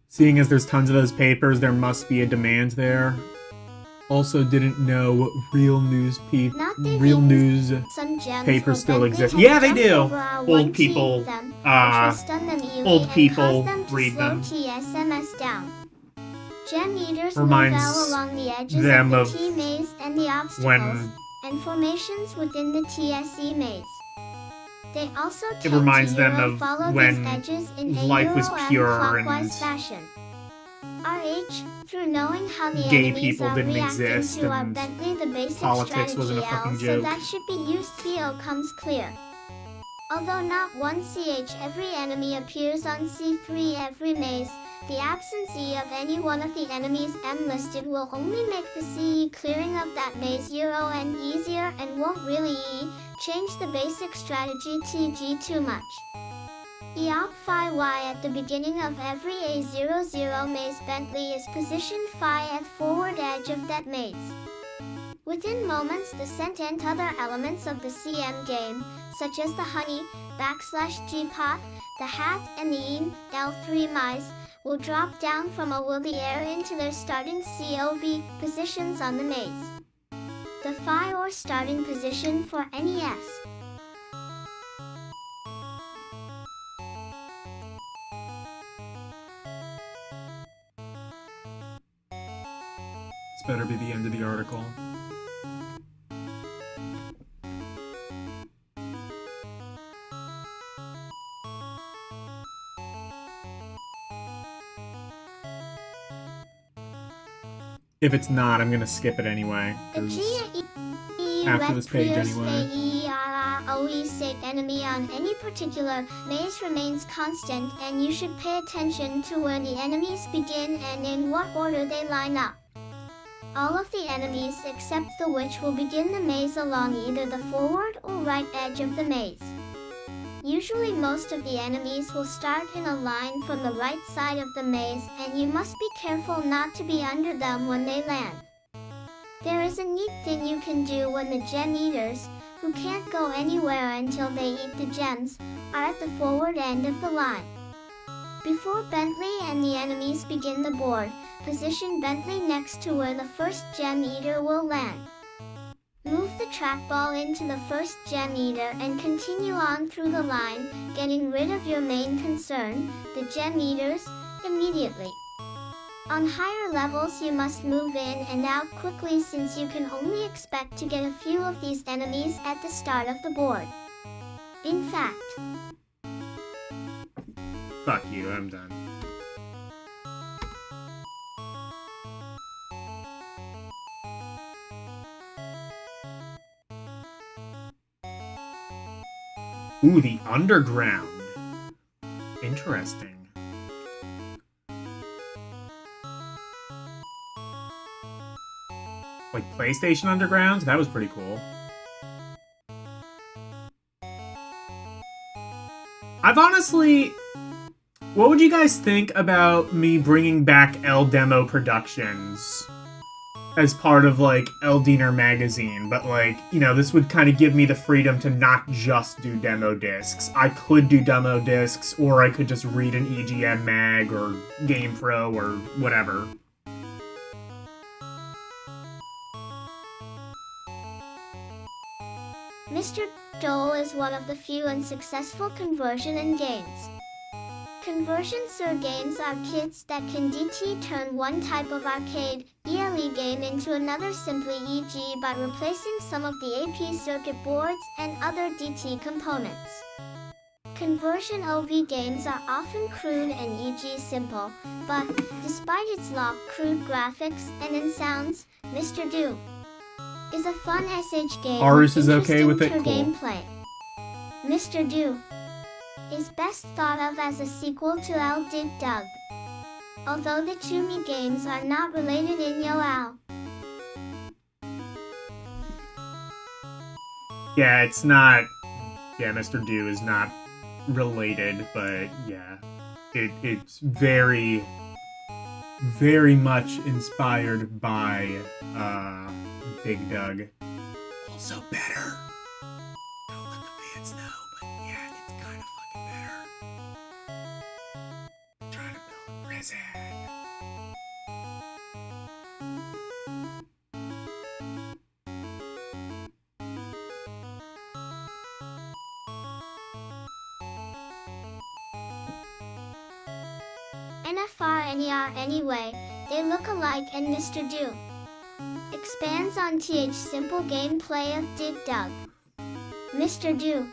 Seeing as there's tons of those papers, there must be a demand there. Also didn't know what real news papers still exist. Yeah, they do. Old people read them. Gem eaters Reminds move along the edges them of of the T maze and the obstacles when and formations within the TSE maze. They also tend reminds to them of follow when these edges in a life was Euro pure clockwise and fashion. RH, through knowing how the gay enemies people are didn't reacting exist to our and Bentley, the basic politics strategy wasn't a fucking L, so joke. that should be used PO comes clear. Although not one CH every enemy appears on C3 every maze, the absence of any one of the enemies M listed will only make the CE clearing of that maze Euro and easier and won't really change the basic strategy TG too much. EOP Phi Y at the beginning of every A00 maze. Bentley is positioned Phi at forward edge of that maze. Within moments, the scent and other elements of the CM game, such as the honey, /G-pot, the hat, and the L3 mice, will drop down from a will the air into their starting COV positions on the maze. The Phi or starting position for NES. This better be the end of the article. If it's not, I'm gonna skip it anyway. 'Cause after this page anyway. State enemy on any particular maze remains constant, and you should pay attention to where the enemies begin and in what order they line up. All of the enemies except the witch will begin the maze along either the forward or right edge of the maze. Usually most of the enemies will start in a line from the right side of the maze, and you must be careful not to be under them when they land. There is a neat thing you can do when the gem eaters, who can't go anywhere until they eat the gems, are at the forward end of the line. Before Bentley and the enemies begin the board, position Bentley next to where the first gem eater will land. Move the trackball into the first gem eater and continue on through the line, getting rid of your main concern, the gem eaters, immediately. On higher levels you must move in and out quickly, since you can only expect to get a few of these enemies at the start of the board. In fact, Fuck you, I'm done. Ooh, the underground. Interesting. Like PlayStation Underground? That was pretty cool. I've honestly... What would you guys think about me bringing back L Demo Productions as part of, like, Eldiner Magazine? But, like, you know, this would kind of give me the freedom to not just do demo discs. I could do demo discs, or I could just read an EGM mag or GamePro or whatever. Mr. Dole is one of the few unsuccessful conversion in games. Conversions or games are kits that can DT turn one type of arcade, ELE game into another simply, e.g. by replacing some of the AP circuit boards and other DT components. Conversion OV games are often crude and e.g. simple, but, despite its crude graphics and in sounds, Mr. Do is a fun SH game Aris with is okay with it, interesting cool. gameplay. Mr. Do is best thought of as a sequel to Al Dig Dug, although the two games are not related in Yo Al. Yeah, it's not... Yeah, Mr. Do is not related, but yeah. It's very, very much inspired by, Dig Dug. Also better. Don't let the fans know, but yeah, it's kind of fucking better. Trying to build a prison. NFR NER anyway, they look alike, and Mr. Do expands on TH simple gameplay of Dig Dug. Mr. Do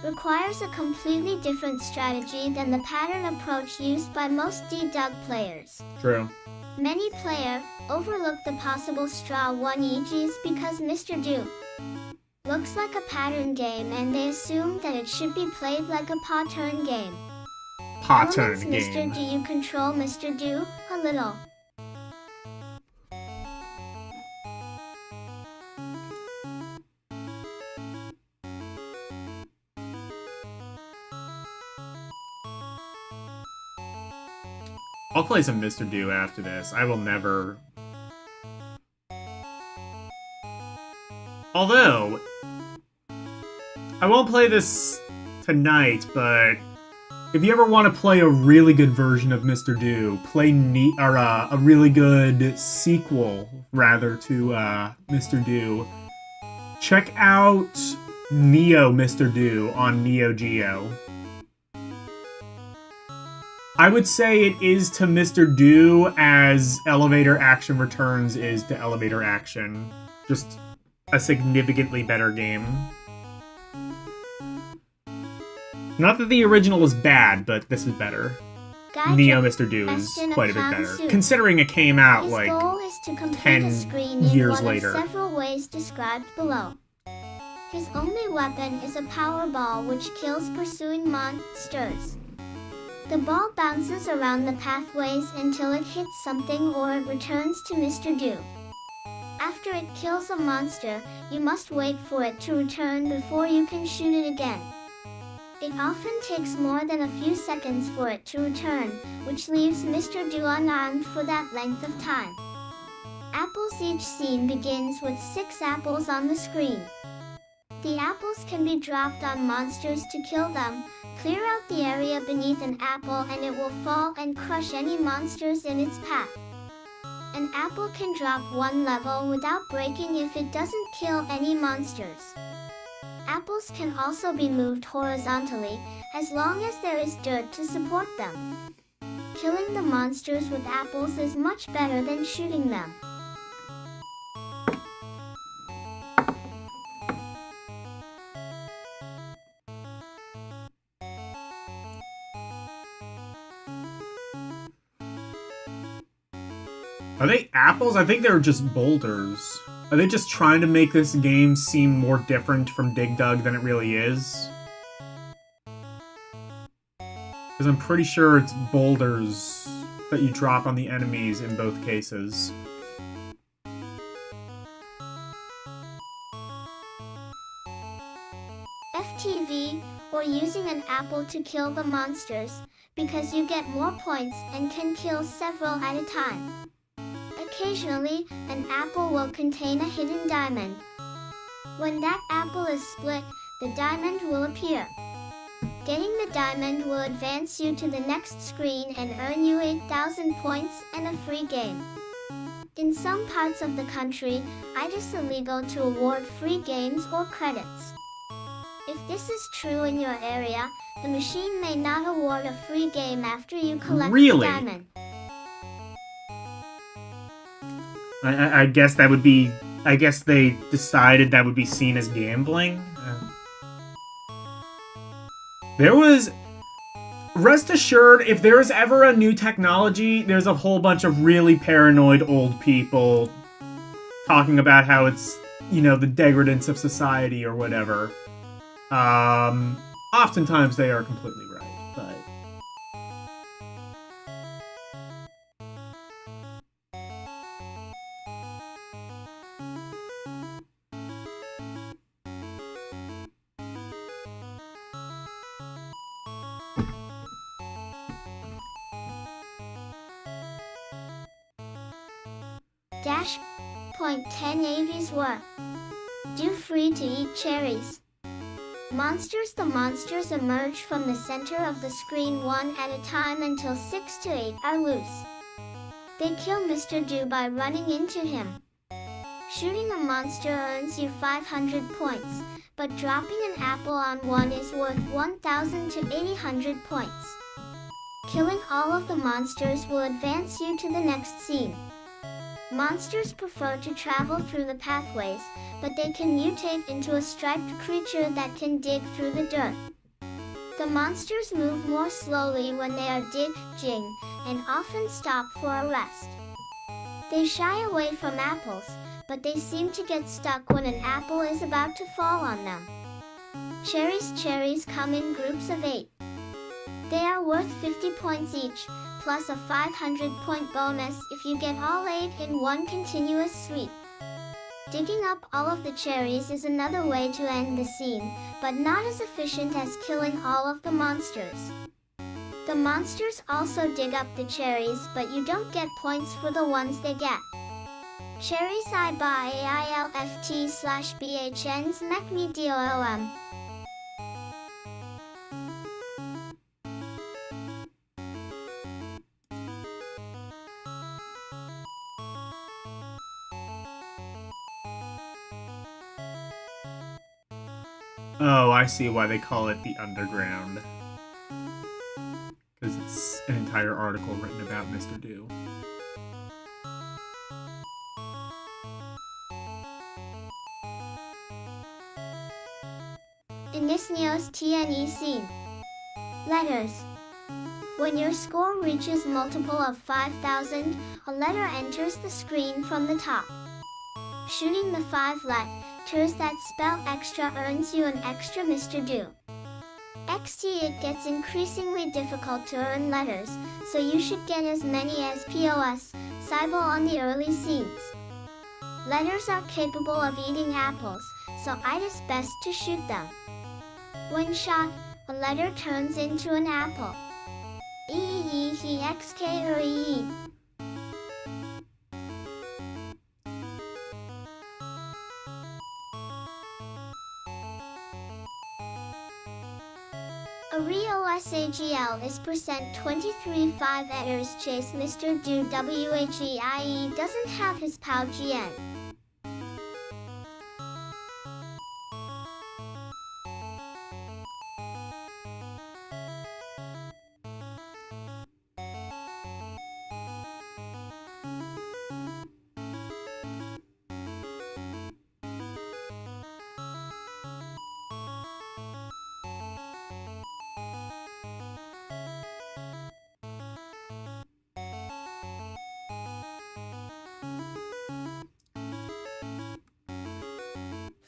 requires a completely different strategy than the pattern approach used by most D-Dug players. True. Many players overlook the possible straw 1 EGs because Mr. Do looks like a pattern game, and they assume that it should be played like a pattern game. Pattern Elements game. Mr. Do you control Mr. Do a little. I'll play some Mr. Do after this. I will never... Although, I won't play this tonight, but if you ever want to play a really good version of Mr. Do, play a really good sequel, rather, to Mr. Do, check out Neo Mr. Do on Neo Geo. I would say it is to Mr. Do as Elevator Action Returns is to Elevator Action. Just a significantly better game. Not that the original is bad, but this is better. Neo Mr. Do is quite a bit better, considering it came out His like goal is to complete 10 a screen years in one later. of several ways described below. His only weapon is a power ball which kills pursuing monsters. The ball bounces around the pathways until it hits something or it returns to Mr. Do. After it kills a monster, you must wait for it to return before you can shoot it again. It often takes more than a few seconds for it to return, which leaves Mr. Do unarmed for that length of time. Apples. Each scene begins with 6 apples on the screen. The apples can be dropped on monsters to kill them. Clear out the area beneath an apple and it will fall and crush any monsters in its path. An apple can drop one level without breaking if it doesn't kill any monsters. Apples can also be moved horizontally, as long as there is dirt to support them. Killing the monsters with apples is much better than shooting them. Are they apples? I think they're just boulders. Are they just trying to make this game seem more different from Dig Dug than it really is? Because I'm pretty sure it's boulders that you drop on the enemies in both cases. FTV, or using an apple to kill the monsters, because you get more points and can kill several at a time. Occasionally, an apple will contain a hidden diamond. When that apple is split, the diamond will appear. Getting the diamond will advance you to the next screen and earn you 8,000 points and a free game. In some parts of the country, it is illegal to award free games or credits. If this is true in your area, the machine may not award a free game after you collect the diamond. I guess that would be... I guess they decided that would be seen as gambling. There was... Rest assured, if there's ever a new technology, there's a whole bunch of really paranoid old people talking about how it's, you know, the degradance of society or whatever. Oftentimes they are completely right, but... Dash. Point 10 AVs were. Do free to eat cherries. Monsters. The monsters emerge from the center of the screen one at a time until 6 to 8 are loose. They kill Mr. Do by running into him. Shooting a monster earns you 500 points, but dropping an apple on one is worth 1,000 to 800 points. Killing all of the monsters will advance you to the next scene. Monsters prefer to travel through the pathways, but they can mutate into a striped creature that can dig through the dirt. The monsters move more slowly when they are digging, and often stop for a rest. They shy away from apples, but they seem to get stuck when an apple is about to fall on them. Cherries. Cherries come in groups of 8. They are worth 50 points each, plus a 500-point bonus if you get all 8 in one continuous sweep. Digging up all of the cherries is another way to end the scene, but not as efficient as killing all of the monsters. The monsters also dig up the cherries, but you don't get points for the ones they get. Cherry Sai Ba AILFT/BHNs Nek Me DOLM. Oh, I see why they call it the Underground. Because it's an entire article written about Mr. Do. Inicios TNE scene. Letters. When your score reaches multiple of 5,000, a letter enters the screen from the top. Shooting the 5 letters that spell extra earns you an extra Mr. Do. XT it gets increasingly difficult to earn letters, so you should get as many as POS, Cybele on the early scenes. Letters are capable of eating apples, so it is best to shoot them. When shot, a letter turns into an apple. EEEXK or EE. A real SAGL is %23.5 errors chase Mr. Do WHEIE doesn't have his POW GN.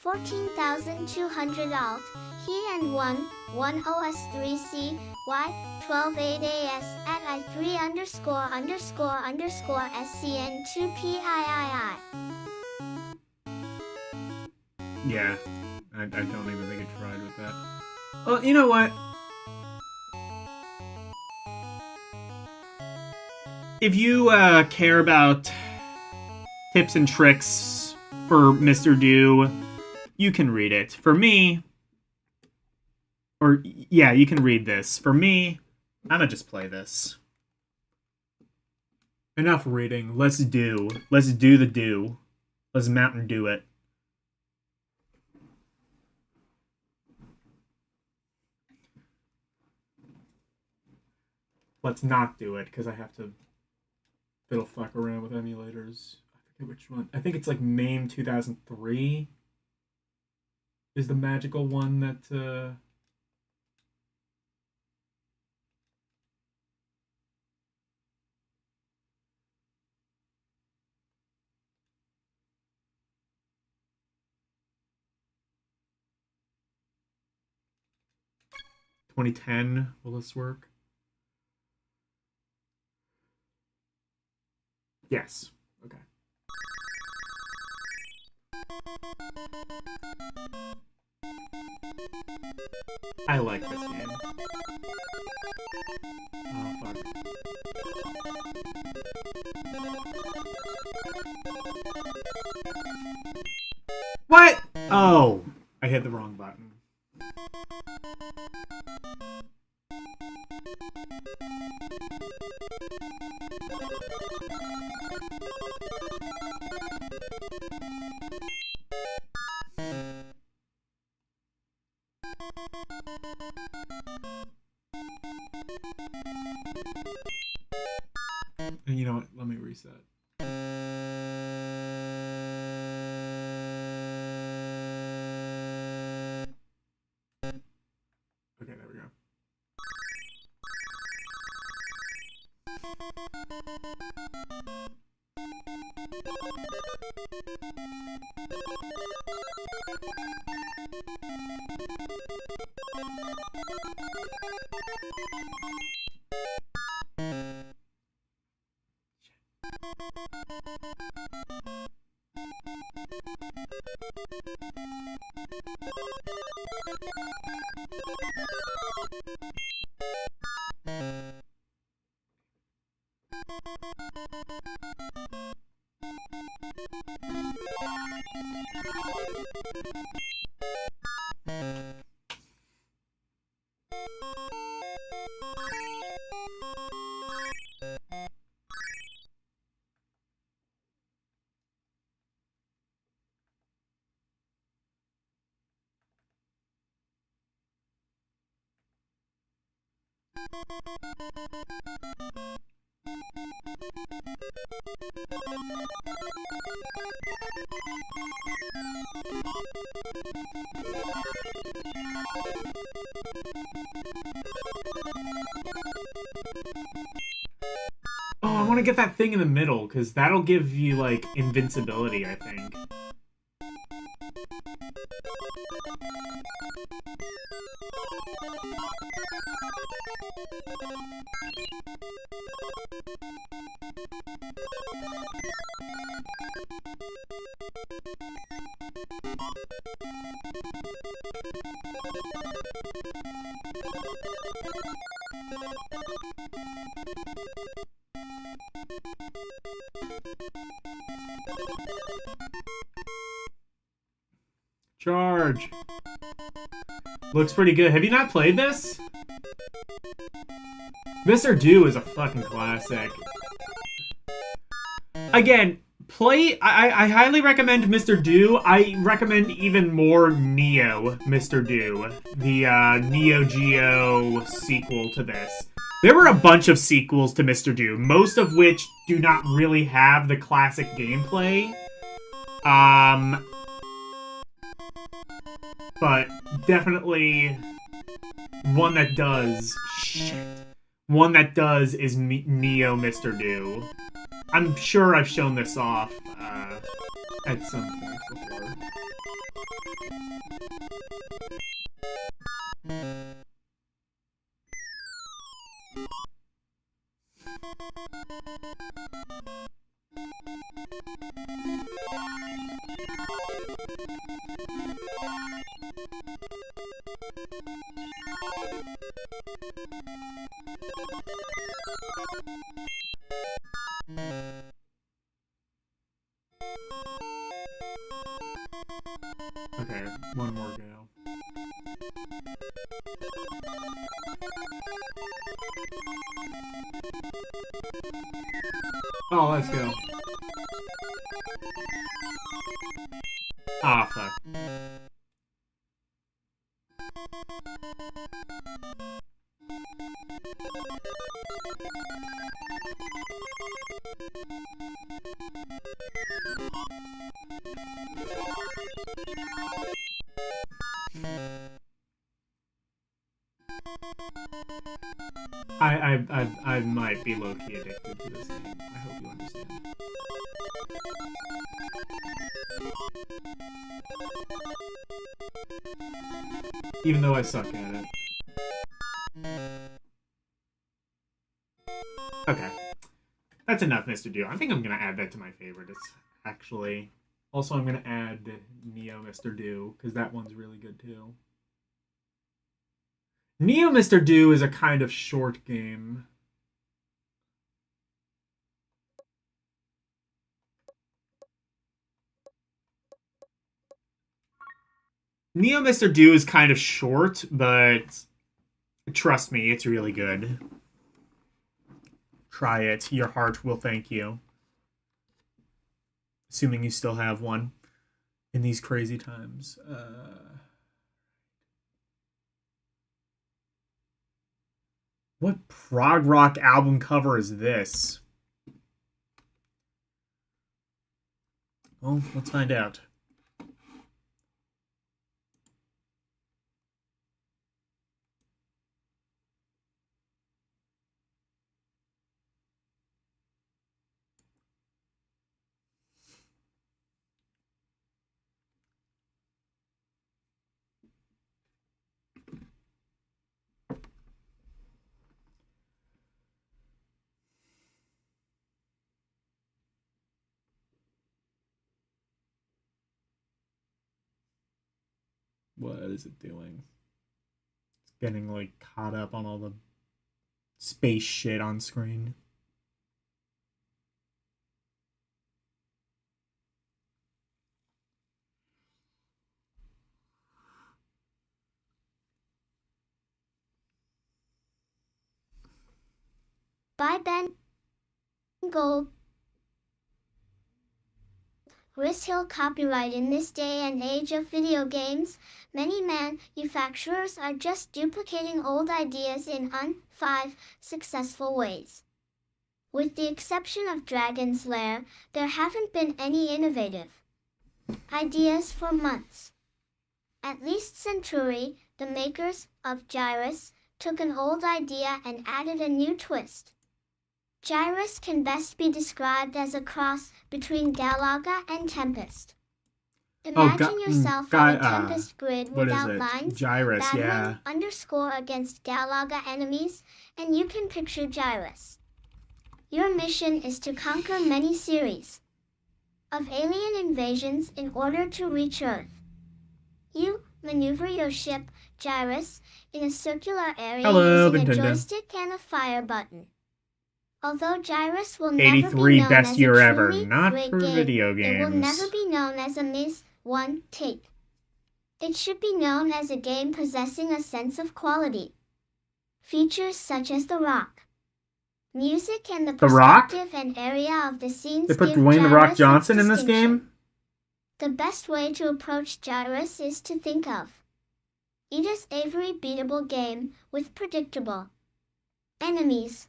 $14,200 alt, he and 1 OS3C, Y, 12.8 AS, at I3___SCN2 PIII. Yeah, I don't even think I tried with that. Well, you know what? If you care about tips and tricks for Mr. Do, you can read it. For me, or yeah, you can read this. For me, I'm gonna just play this. Enough reading. Let's do. Let's do the do. Let's Mountain Dew it. Let's not do it, because I have to fiddle fuck around with emulators. I forget which one. I think it's like MAME 2003 is the magical one that 2010. Will this work? Yes. Okay. I like this game. Oh, fuck. What? Oh, I hit the wrong button. And you know what? Let me reset. Okay, there we go. Oh, I want to get that thing in the middle, because that'll give you, like, invincibility, I think. Charge. Looks pretty good. Have you not played this? Mr. Do is a fucking classic. Again, I highly recommend Mr. Do. I recommend even more Neo Mr. Do, the Neo Geo sequel to this. There were a bunch of sequels to Mr. Do, most of which do not really have the classic gameplay. But definitely one that does. Shit. One that does is Neo Mr. Do. I'm sure I've shown this off at some point before. Okay, one more go. Oh, let's go. Ah, fuck. I might be low-key addicted to this game. I hope you understand. Even though I suck at it. Okay. That's enough, Mr. Do. I think I'm gonna add that to my favorites, actually. Also, I'm gonna add Neo Mr. Do, because that one's really good, too. Neo Mr. Do is a kind of short game. Neo Mr. Do is kind of short, but trust me, it's really good. Try it. Your heart will thank you. Assuming you still have one in these crazy times. What prog rock album cover is this? Well, let's find out. What is it doing? It's getting, like, caught up on all the space shit on screen. Bye, Ben Gold. Hill copyright. In this day and age of video games, many manufacturers are just duplicating old ideas in 5 successful ways. With the exception of Dragon's Lair, there haven't been any innovative ideas for months. At least Centuri, the makers of Gyrus, took an old idea and added a new twist. Gyrus can best be described as a cross between Galaga and Tempest. Imagine yourself on a Tempest grid without lines, Gyrus, yeah. underscore against Galaga enemies, and you can picture Gyrus. Your mission is to conquer many series of alien invasions in order to reach Earth. You maneuver your ship, Gyrus, in a circular area using a joystick and a fire button. Although Gyrus will never be 83 known best as year a ever, truly not great for game, video it will games. never be known as a Ms. 1 tape. It should be known as a game possessing a sense of quality. Features such as the rock music and the perspective and area of the scenes They put give Dwayne "The Rock" Gyrus Johnson its in this distinction. game? The best way to approach Gyrus is to think of Edith Avery beatable game with predictable enemies.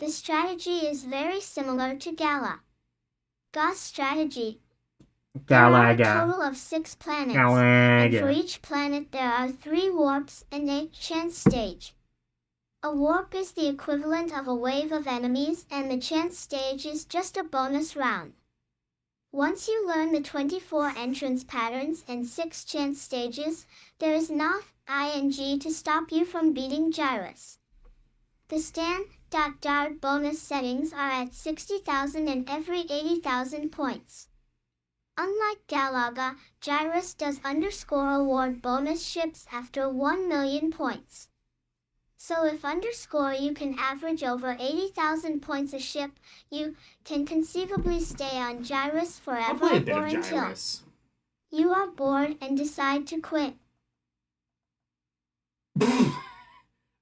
The strategy is very similar to Gala's strategy. There are a total of 6 planets, and for each planet there are 3 warps and a chance stage. A warp is the equivalent of a wave of enemies, and the chance stage is just a bonus round. Once you learn the 24 entrance patterns and 6 chance stages, there is not ing to stop you from beating Gyrus. The standard bonus settings are at 60,000 and every 80,000 points. Unlike Galaga, Gyrus does underscore award bonus ships after 1 million points. So if underscore you can average over 80,000 points a ship, you can conceivably stay on Gyrus forever or until you are bored and decide to quit.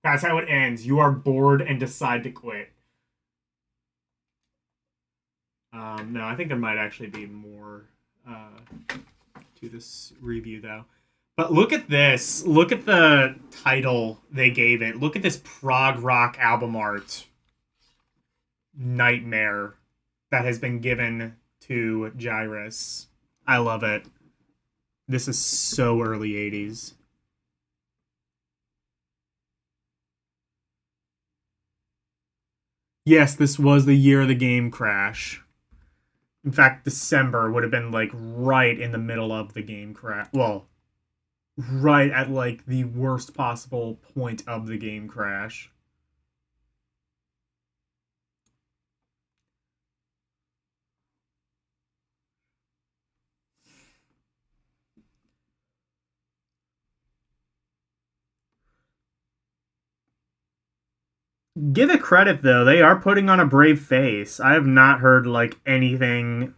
That's how it ends. You are bored and decide to quit. No, I think there might actually be more to this review, though. But look at this. Look at the title they gave it. Look at this prog rock album art nightmare that has been given to Gyrus. I love it. This is so early 80s. Yes, this was the year of the game crash. In fact, December would have been like right in the middle of the game crash. Well, right at like the worst possible point of the game crash. Give it credit, though. They are putting on a brave face. I have not heard, like, anything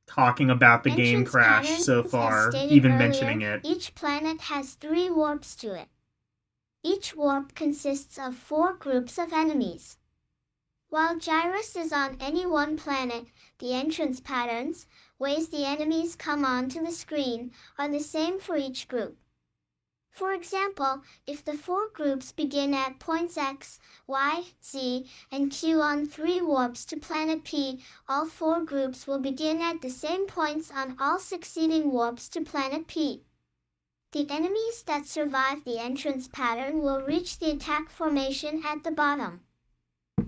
talking about the game crash so far, even earlier, mentioning it. Each planet has 3 warps to it. Each warp consists of 4 groups of enemies. While Gyrus is on any one planet, the entrance patterns, ways the enemies come onto the screen, are the same for each group. For example, if the 4 groups begin at points X, Y, Z, and Q on 3 warps to planet P, all 4 groups will begin at the same points on all succeeding warps to planet P. The enemies that survive the entrance pattern will reach the attack formation at the bottom.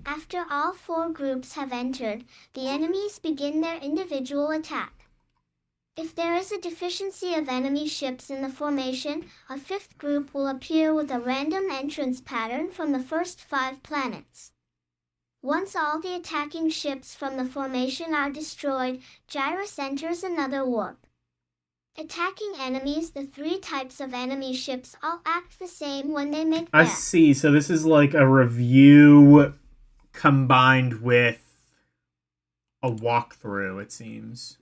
After all 4 groups have entered, the enemies begin their individual attack. If there is a deficiency of enemy ships in the formation, a 5th group will appear with a random entrance pattern from the first 5 planets. Once all the attacking ships from the formation are destroyed, Gyrus enters another warp. Attacking enemies, the 3 types of enemy ships all act the same when they make their... I see, so this is like a review combined with a walkthrough, it seems.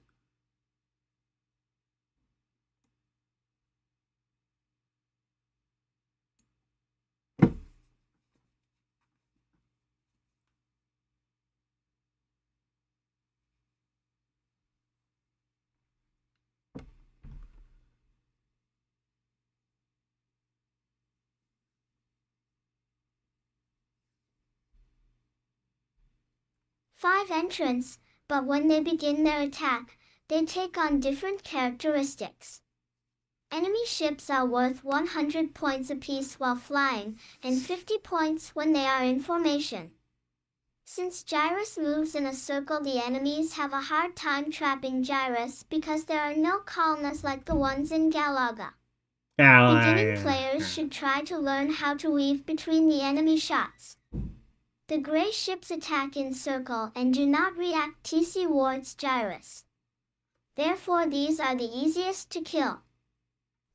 5 entrants, but when they begin their attack, they take on different characteristics. Enemy ships are worth 100 points apiece while flying, and 50 points when they are in formation. Since Gyrus moves in a circle, the enemies have a hard time trapping Gyrus because there are no columns like the ones in Galaga. Beginning players should try to learn how to weave between the enemy shots. The gray ships attack in circle and do not react TC wards Gyrus. Therefore these are the easiest to kill.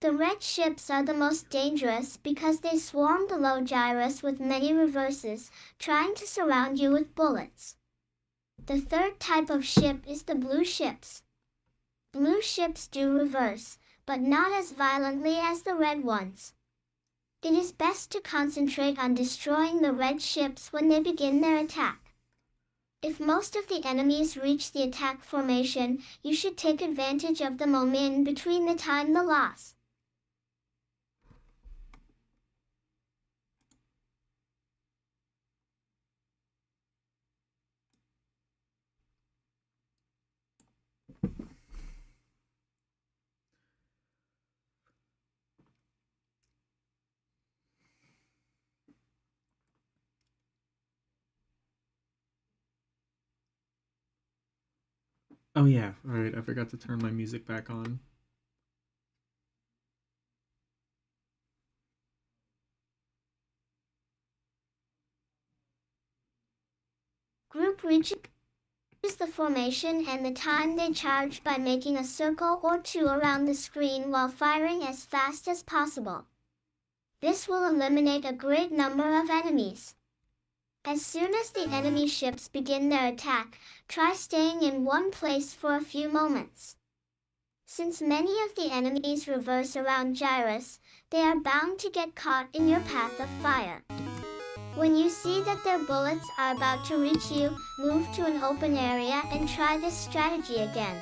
The red ships are the most dangerous because they swarm below Gyrus with many reverses, trying to surround you with bullets. The third type of ship is the blue ships. Blue ships do reverse, but not as violently as the red ones. It is best to concentrate on destroying the red ships when they begin their attack. If most of the enemies reach the attack formation, you should take advantage of the moment between the time the loss. Oh yeah, alright, I forgot to turn my music back on. Group reaches the formation and the time they charge by making a circle or two around the screen while firing as fast as possible. This will eliminate a great number of enemies. As soon as the enemy ships begin their attack, try staying in one place for a few moments. Since many of the enemies reverse around Gyrus, they are bound to get caught in your path of fire. When you see that their bullets are about to reach you, move to an open area and try this strategy again.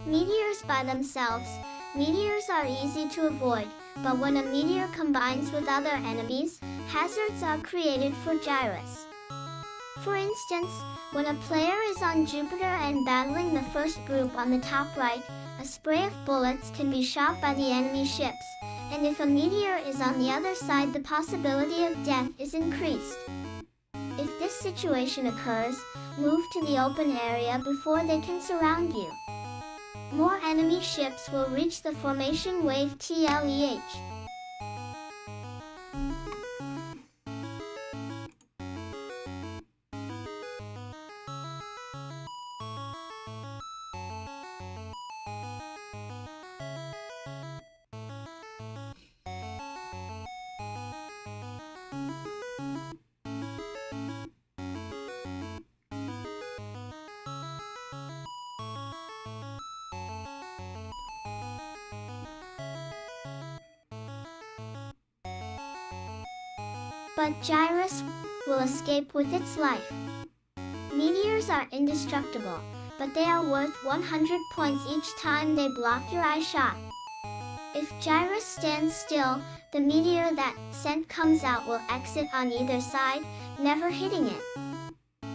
Meteors by themselves, meteors are easy to avoid, but when a meteor combines with other enemies, hazards are created for Gyrus. For instance, when a player is on Jupiter and battling the first group on the top right, a spray of bullets can be shot by the enemy ships, and if a meteor is on the other side, the possibility of death is increased. If this situation occurs, move to the open area before they can surround you. More enemy ships will reach the formation wave TLEH. But Gyrus will escape with its life. Meteors are indestructible, but they are worth 100 points each time they block your eye shot. If Gyrus stands still, the meteor that sent comes out will exit on either side, never hitting it.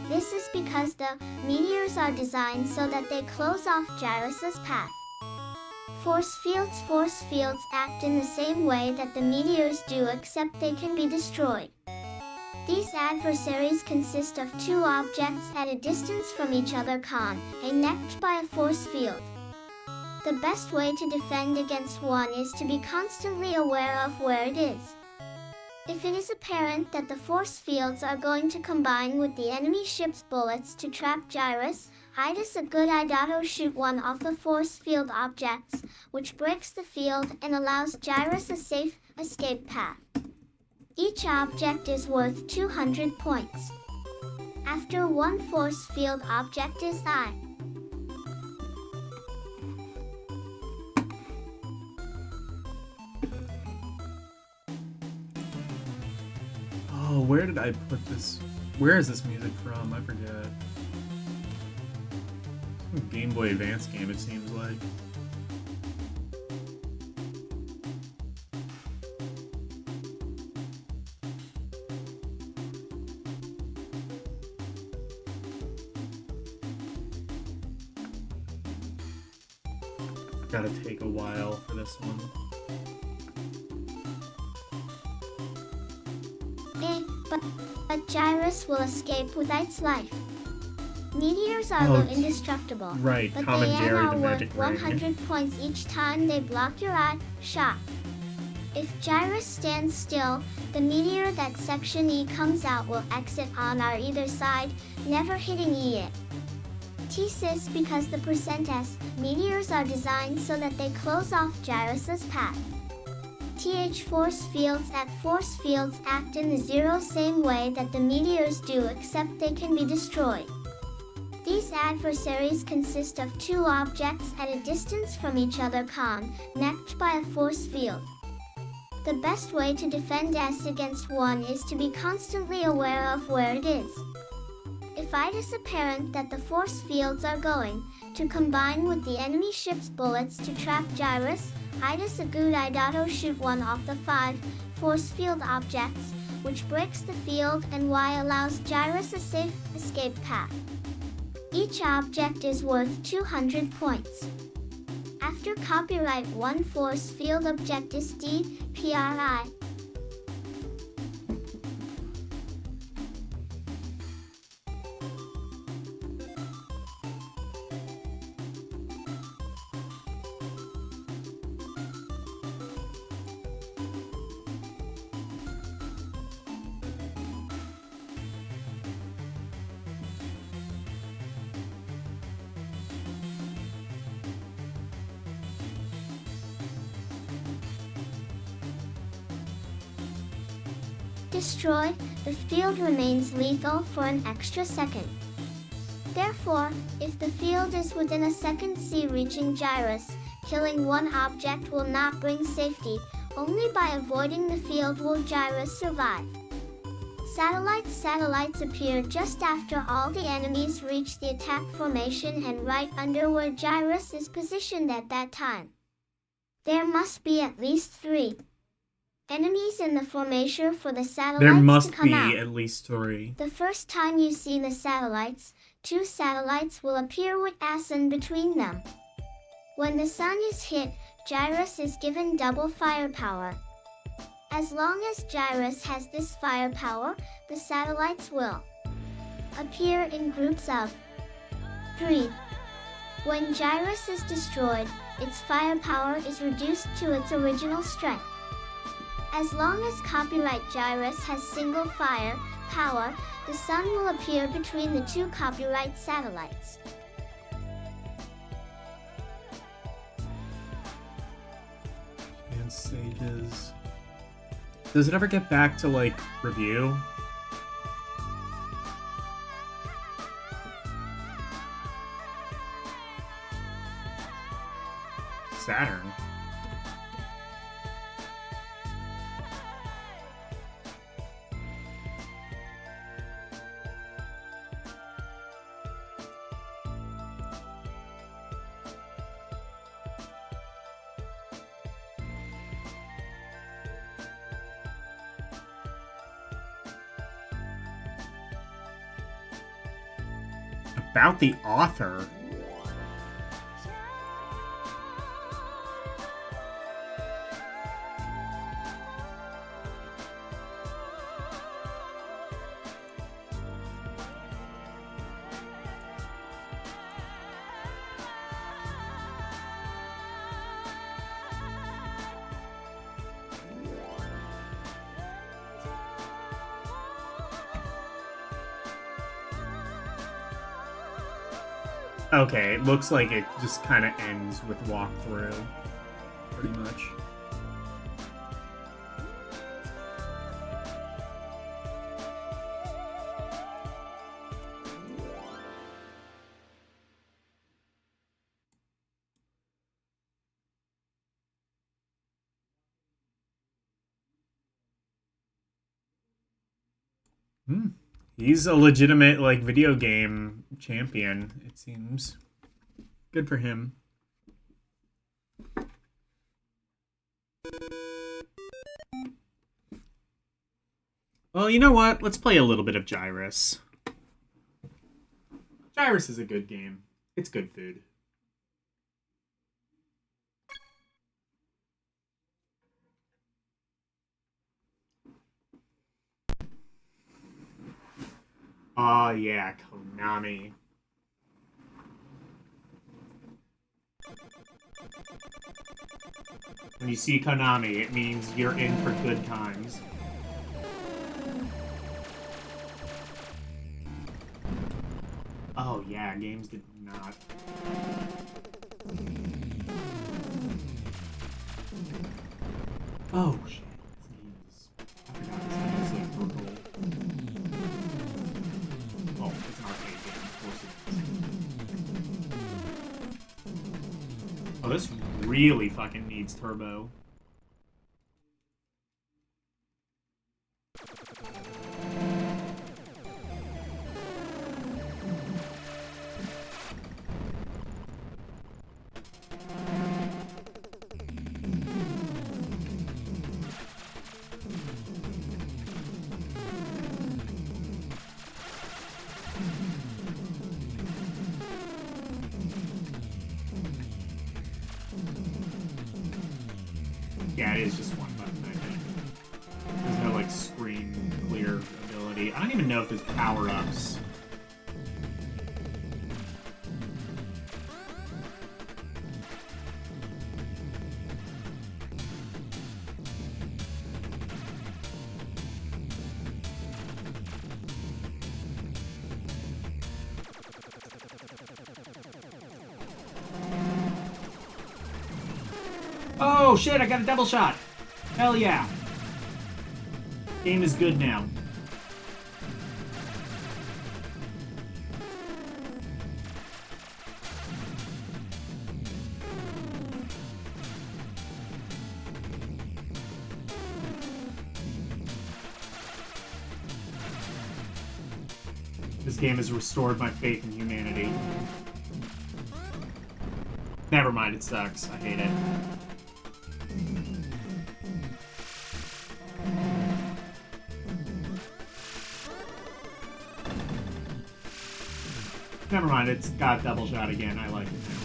This is because the meteors are designed so that they close off Gyrus's path. Force fields act in the same way that the meteors do, except they can be destroyed. These adversaries consist of two objects at a distance from each other, connected by a force field. The best way to defend against one is to be constantly aware of where it is. If it is apparent that the force fields are going to combine with the enemy ship's bullets to trap Gyrus, it is a good idea to shoot one of the force field objects, which breaks the field and allows Gyrus a safe escape path. Each object is worth 200 points. After one force field object is Oh, where did I put this? Where is this music from? I forget. Some Game Boy Advance game, it seems like. Gotta take a while for this one. But Gyrus will escape with its life. Meteors are indestructible, right, but Tom they and Jerry, are the worth magic 100 ring. points each time they block your eye shot. If Gyrus stands still, the meteor that section E comes out will exit on our either side, never hitting E it. T-Sys because the %S meteors are designed so that they close off Gyrus's path. TH force fields at force fields act in the zero same way that the meteors do, except they can be destroyed. These adversaries consist of two objects at a distance from each other connected by a force field. The best way to defend S against one is to be constantly aware of where it is. If it is apparent that the force fields are going to combine with the enemy ship's bullets to trap Gyrus, it is a good idea to shoot one of the 5 force field objects, which breaks the field and Y allows Gyrus a safe escape path. Each object is worth 200 points. After copyright 1 force field object is DPRI. Destroyed, the field remains lethal for an extra second. Therefore, if the field is within a second C reaching Gyrus, killing one object will not bring safety, only by avoiding the field will Gyrus survive. Satellites appear just after all the enemies reach the attack formation and right under where Gyrus is positioned at that time. There must be at least 3 enemies in the formation for the satellites There must to come be out. at least 3. The first time you see the satellites, 2 satellites will appear with a sun between them. When the sun is hit, Gyrus is given double firepower. As long as Gyrus has this firepower, the satellites will appear in groups of 3. When Gyrus is destroyed, its firepower is reduced to its original strength. As long as copyright Gyrus has single fire power, the sun will appear between the 2 copyright satellites. And stages. Does it ever get back to, like, review? Saturn. About the author. Okay, it looks like it just kind of ends with walkthrough, pretty much. He's a legitimate, like, video game champion, it seems. Good for him. Well, you know what? Let's play a little bit of Gyrus. Gyrus is a good game. It's good food. Oh yeah, Konami. When you see Konami, it means you're in for good times. Oh yeah, games did not. Oh shit. I forgot this game is like purple. Oh, it's an arcade game, of course it is. Oh, this really fucking needs turbo. Yeah, it is just one button, I think. There's no, like, screen clear ability. I don't even know if there's power-ups. Oh shit, I got a double shot! Hell yeah! Game is good now. This game has restored my faith in humanity. Never mind, it sucks. I hate it. Never mind, it's got double shot again. I like it now.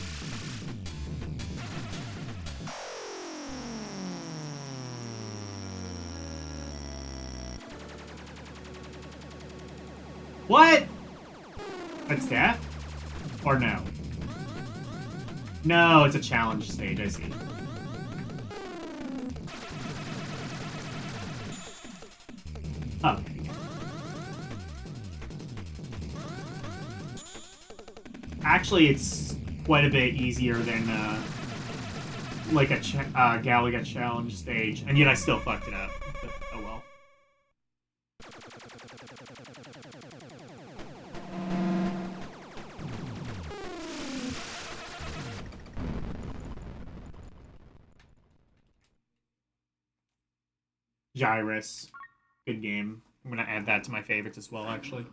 What? That's death? Or no? No, it's a challenge stage, I see. Oh. Actually, it's quite a bit easier than, like a Galaga challenge stage, and yet I still fucked it up. But, oh well. Gyrus. Good game. I'm gonna add that to my favorites as well, actually.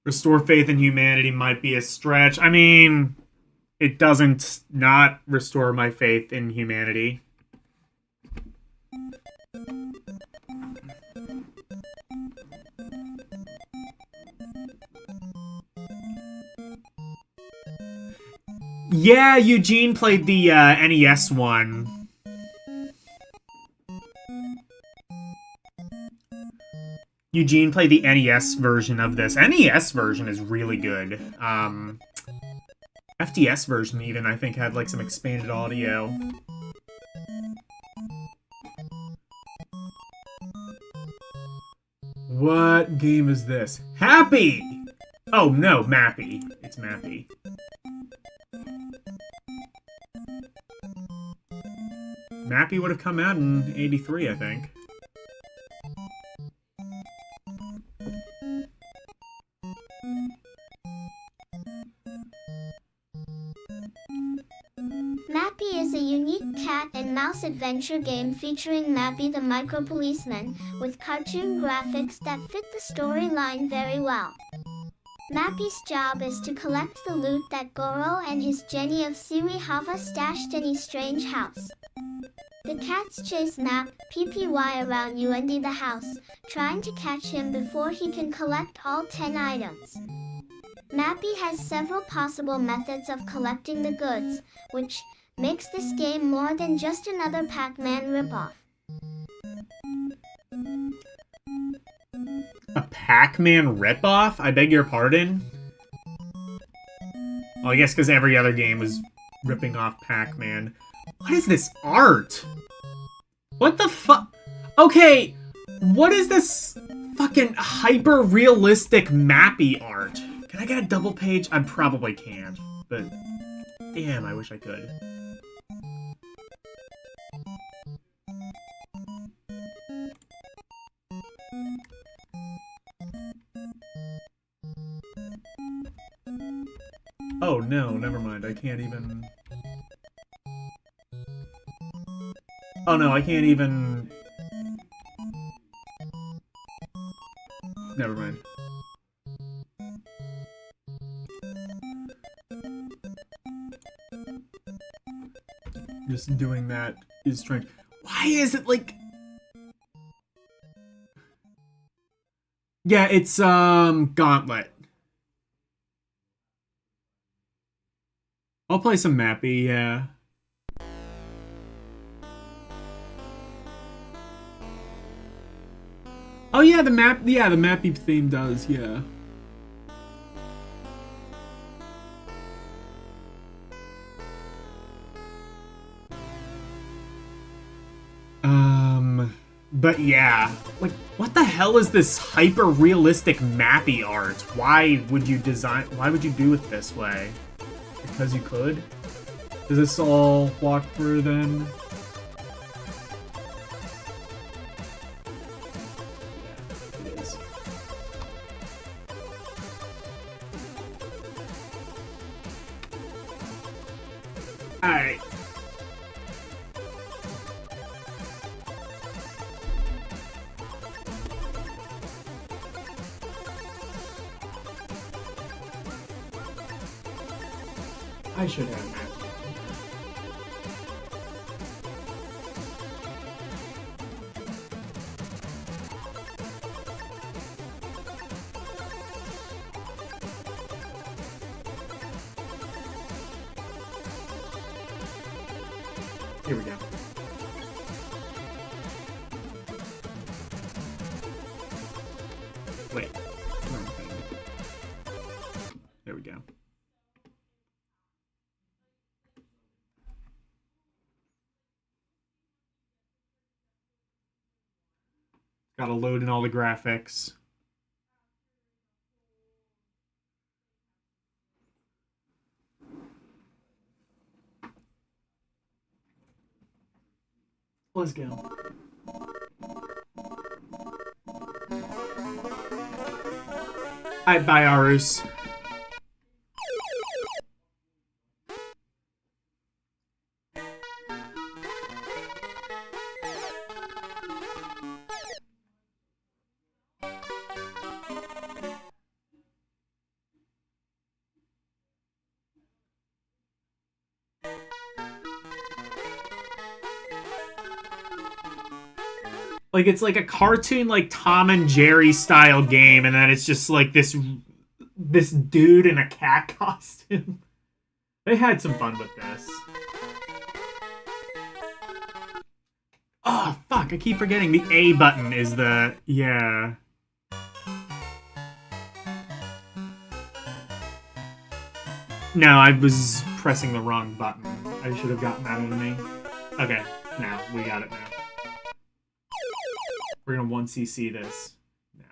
Restore faith in humanity might be a stretch. I mean, it doesn't not restore my faith in humanity. Yeah, Eugene played the NES one. Eugene played the NES version of this. NES version is really good. FDS version even, I think, had like some expanded audio. What game is this? Happy! Oh no, Mappy. It's Mappy. Mappy would have come out in '83, I think. Mappy is a unique cat and mouse adventure game featuring Mappy the micro-policeman, with cartoon graphics that fit the storyline very well. Mappy's job is to collect the loot that Goro and his Jenny of Siri-Hava stashed in a strange house. The cats chase Map, PPY around Yuendi the house, trying to catch him before he can collect all 10 items. Mappy has several possible methods of collecting the goods, which makes this game more than just another Pac-Man ripoff. A Pac-Man ripoff? I beg your pardon? Well, I guess because every other game was ripping off Pac-Man. What is this art? What the fuck? Okay, what is this fucking hyper-realistic mappy art? Can I get a double page? I probably can't, but damn, I wish I could. Oh no, never mind. I can't even... Oh no, I can't even... Never mind. Just doing that is strange. Why is it like... Yeah, it's, Gauntlet. I'll play some Mappy, yeah. Oh yeah, the Mappy theme does, yeah. But yeah, like, what the hell is this hyper-realistic mappy art? Why would you do it this way? Because you could? Does this all walk through then? Yeah, it is. Alright. I should have that. Here we go. Wait. Wrong thing. There we go. Gotta load in all the graphics. Let's go. Alright, bye, Arus. Like, it's like a cartoon, like, Tom and Jerry style game, and then it's just like this dude in a cat costume. They had some fun with this. Oh, fuck, I keep forgetting the A button is the... Yeah. No, I was pressing the wrong button. I should have gotten that out of me. Okay, now, we got it now. We're gonna 1cc this now.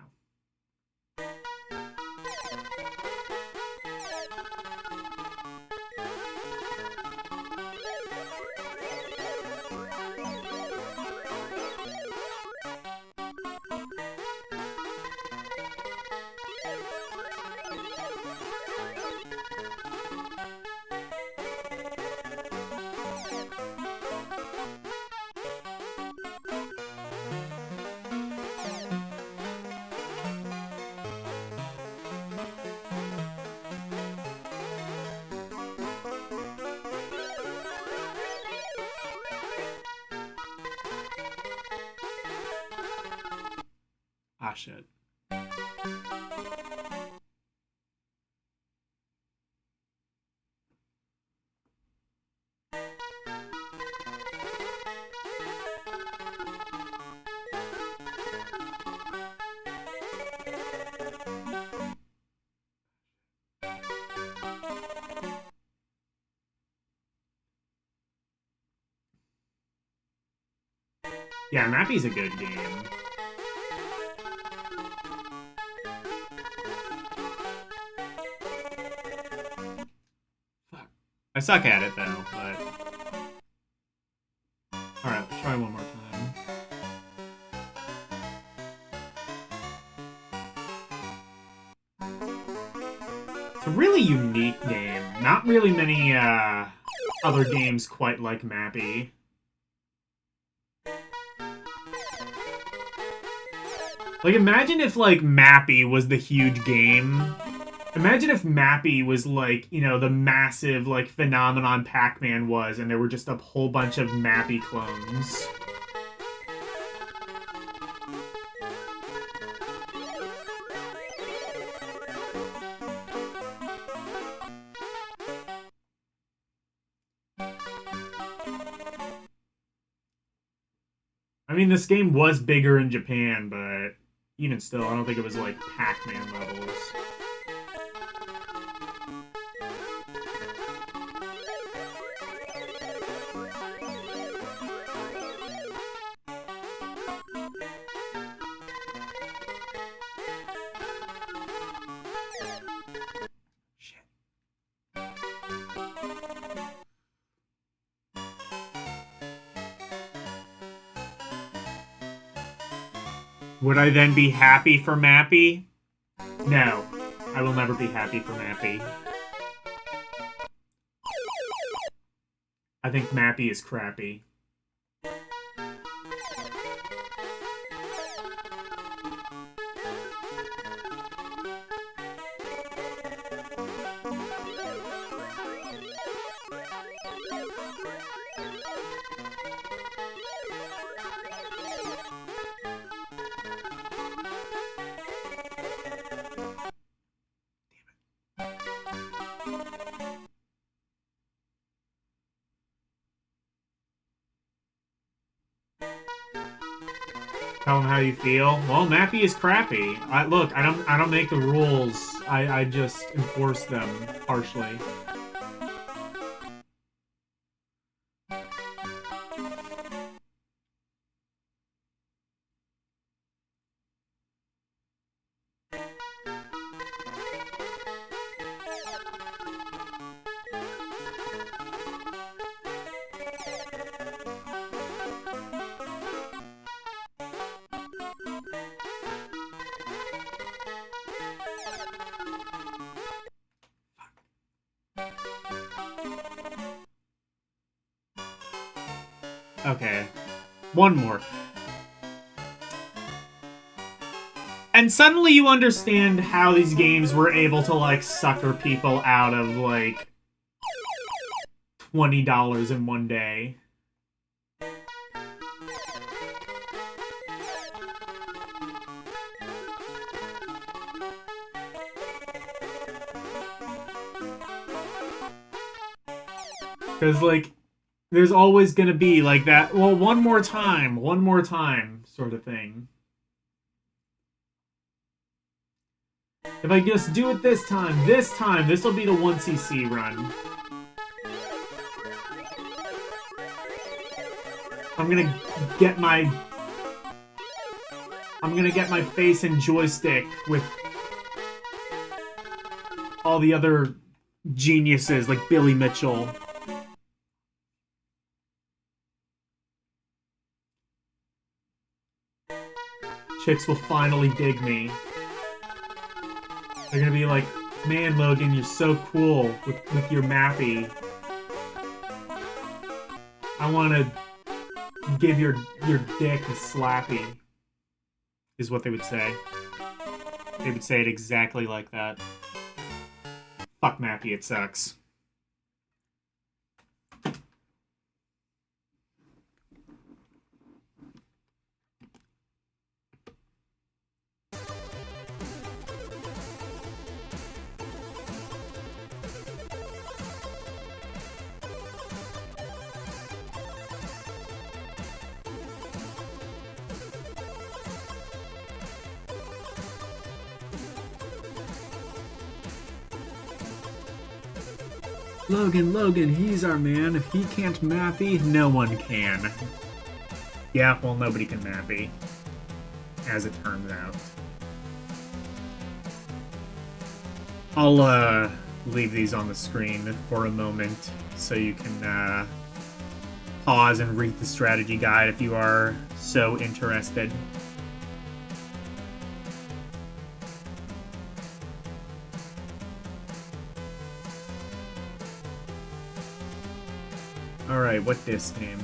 Ah, shit. Yeah, Mappy's a good game. Fuck. I suck at it though, but... Alright, let's try one more time. It's a really unique game. Not really many other games quite like Mappy. Like, imagine if, like, Mappy was the huge game. Imagine if Mappy was, like, you know, the massive, like, phenomenon Pac-Man was, and there were just a whole bunch of Mappy clones. I mean, this game was bigger in Japan, but even still, I don't think it was like Pac-Man levels. Shit. Would I then be happy for Mappy? No. I will never be happy for Mappy. I think Mappy is crappy. Tell them how you feel. Well, Mappy is crappy. Look, I don't make the rules. I just enforce them harshly. Okay. One more. And suddenly you understand how these games were able to, like, sucker people out of, like, $20 in one day. Because, like, there's always gonna be, like, that, well, one more time, sort of thing. If I just do it this time, this will be the 1cc run. I'm gonna get my face in Joystik with all the other geniuses like Billy Mitchell. Chicks will finally dig me. They're gonna be like, man, Logan, you're so cool with your Mappy. I wanna give your dick a slappy, is what they would say. They would say it exactly like that. Fuck Mappy, it sucks. Logan, he's our man. If he can't Mappy, no one can. Yeah, well, nobody can mappy, as it turns out. I'll leave these on the screen for a moment so you can pause and read the strategy guide if you are so interested. Alright, what this name?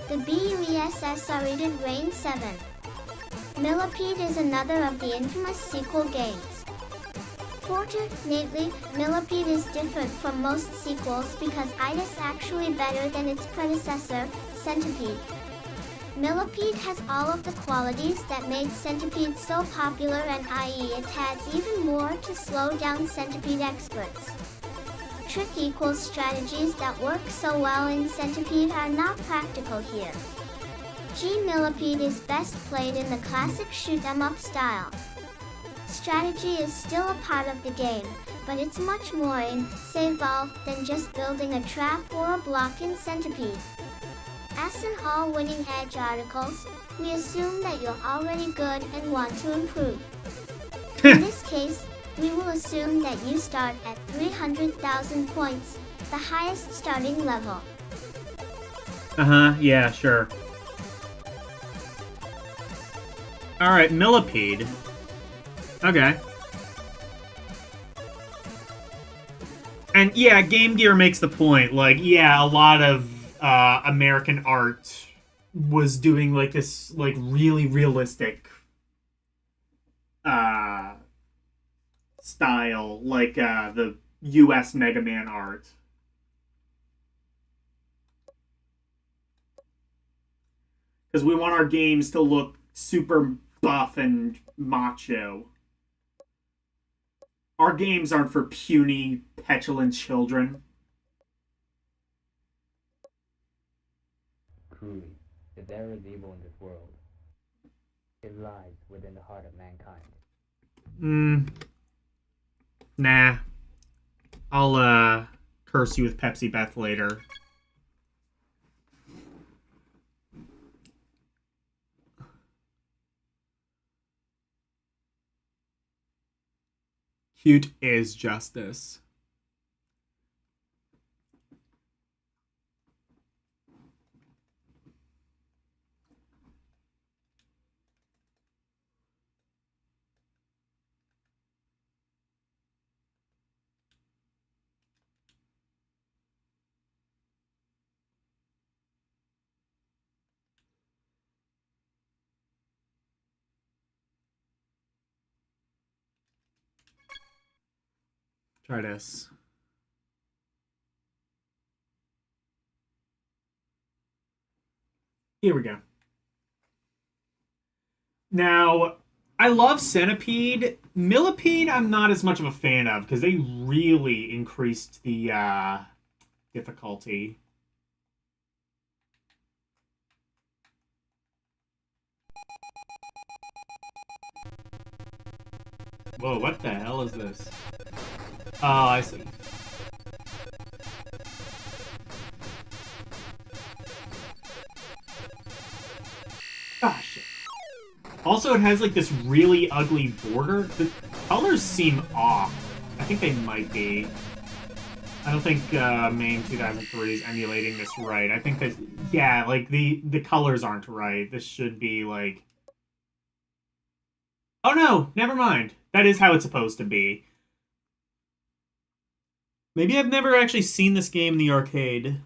The BUESS are rated Rain 7. Millipede is another of the infamous sequel games. Fortunately, Millipede is different from most sequels because it is actually better than its predecessor, Centipede. Millipede has all of the qualities that made Centipede so popular, and i.e. it adds even more to slow down Centipede experts. Trick equals strategies that work so well in Centipede are not practical here. Millipede is best played in the classic shoot 'em up style. Strategy is still a part of the game, but it's much more in, say, Valve than just building a trap or a block in Centipede. As in all Winning Edge articles, we assume that you're already good and want to improve. In this case, we will assume that you start at 300,000 points, the highest starting level. Yeah, sure. Alright, Millipede. Okay. And yeah, Game Gear makes the point, like, yeah, a lot of American art was doing, like, this, like, really realistic style, like the US Mega Man art. Because we want our games to look super buff and macho. Our games aren't for puny, petulant children. Truly, if there is evil in this world, it lies within the heart of mankind. Nah. I'll curse you with Pepsi Beth later. Cute is justice. Try this. Here we go. Now, I love Centipede. Millipede, I'm not as much of a fan of because they really increased the difficulty. Whoa, what the hell is this? Oh, I see. Gosh. Also, it has like this really ugly border. The colors seem off. I think they might be. I don't think MAME 2003 is emulating this right. I think that, yeah, like the colors aren't right. This should be like... Oh no, never mind. That is how it's supposed to be. Maybe I've never actually seen this game in the arcade.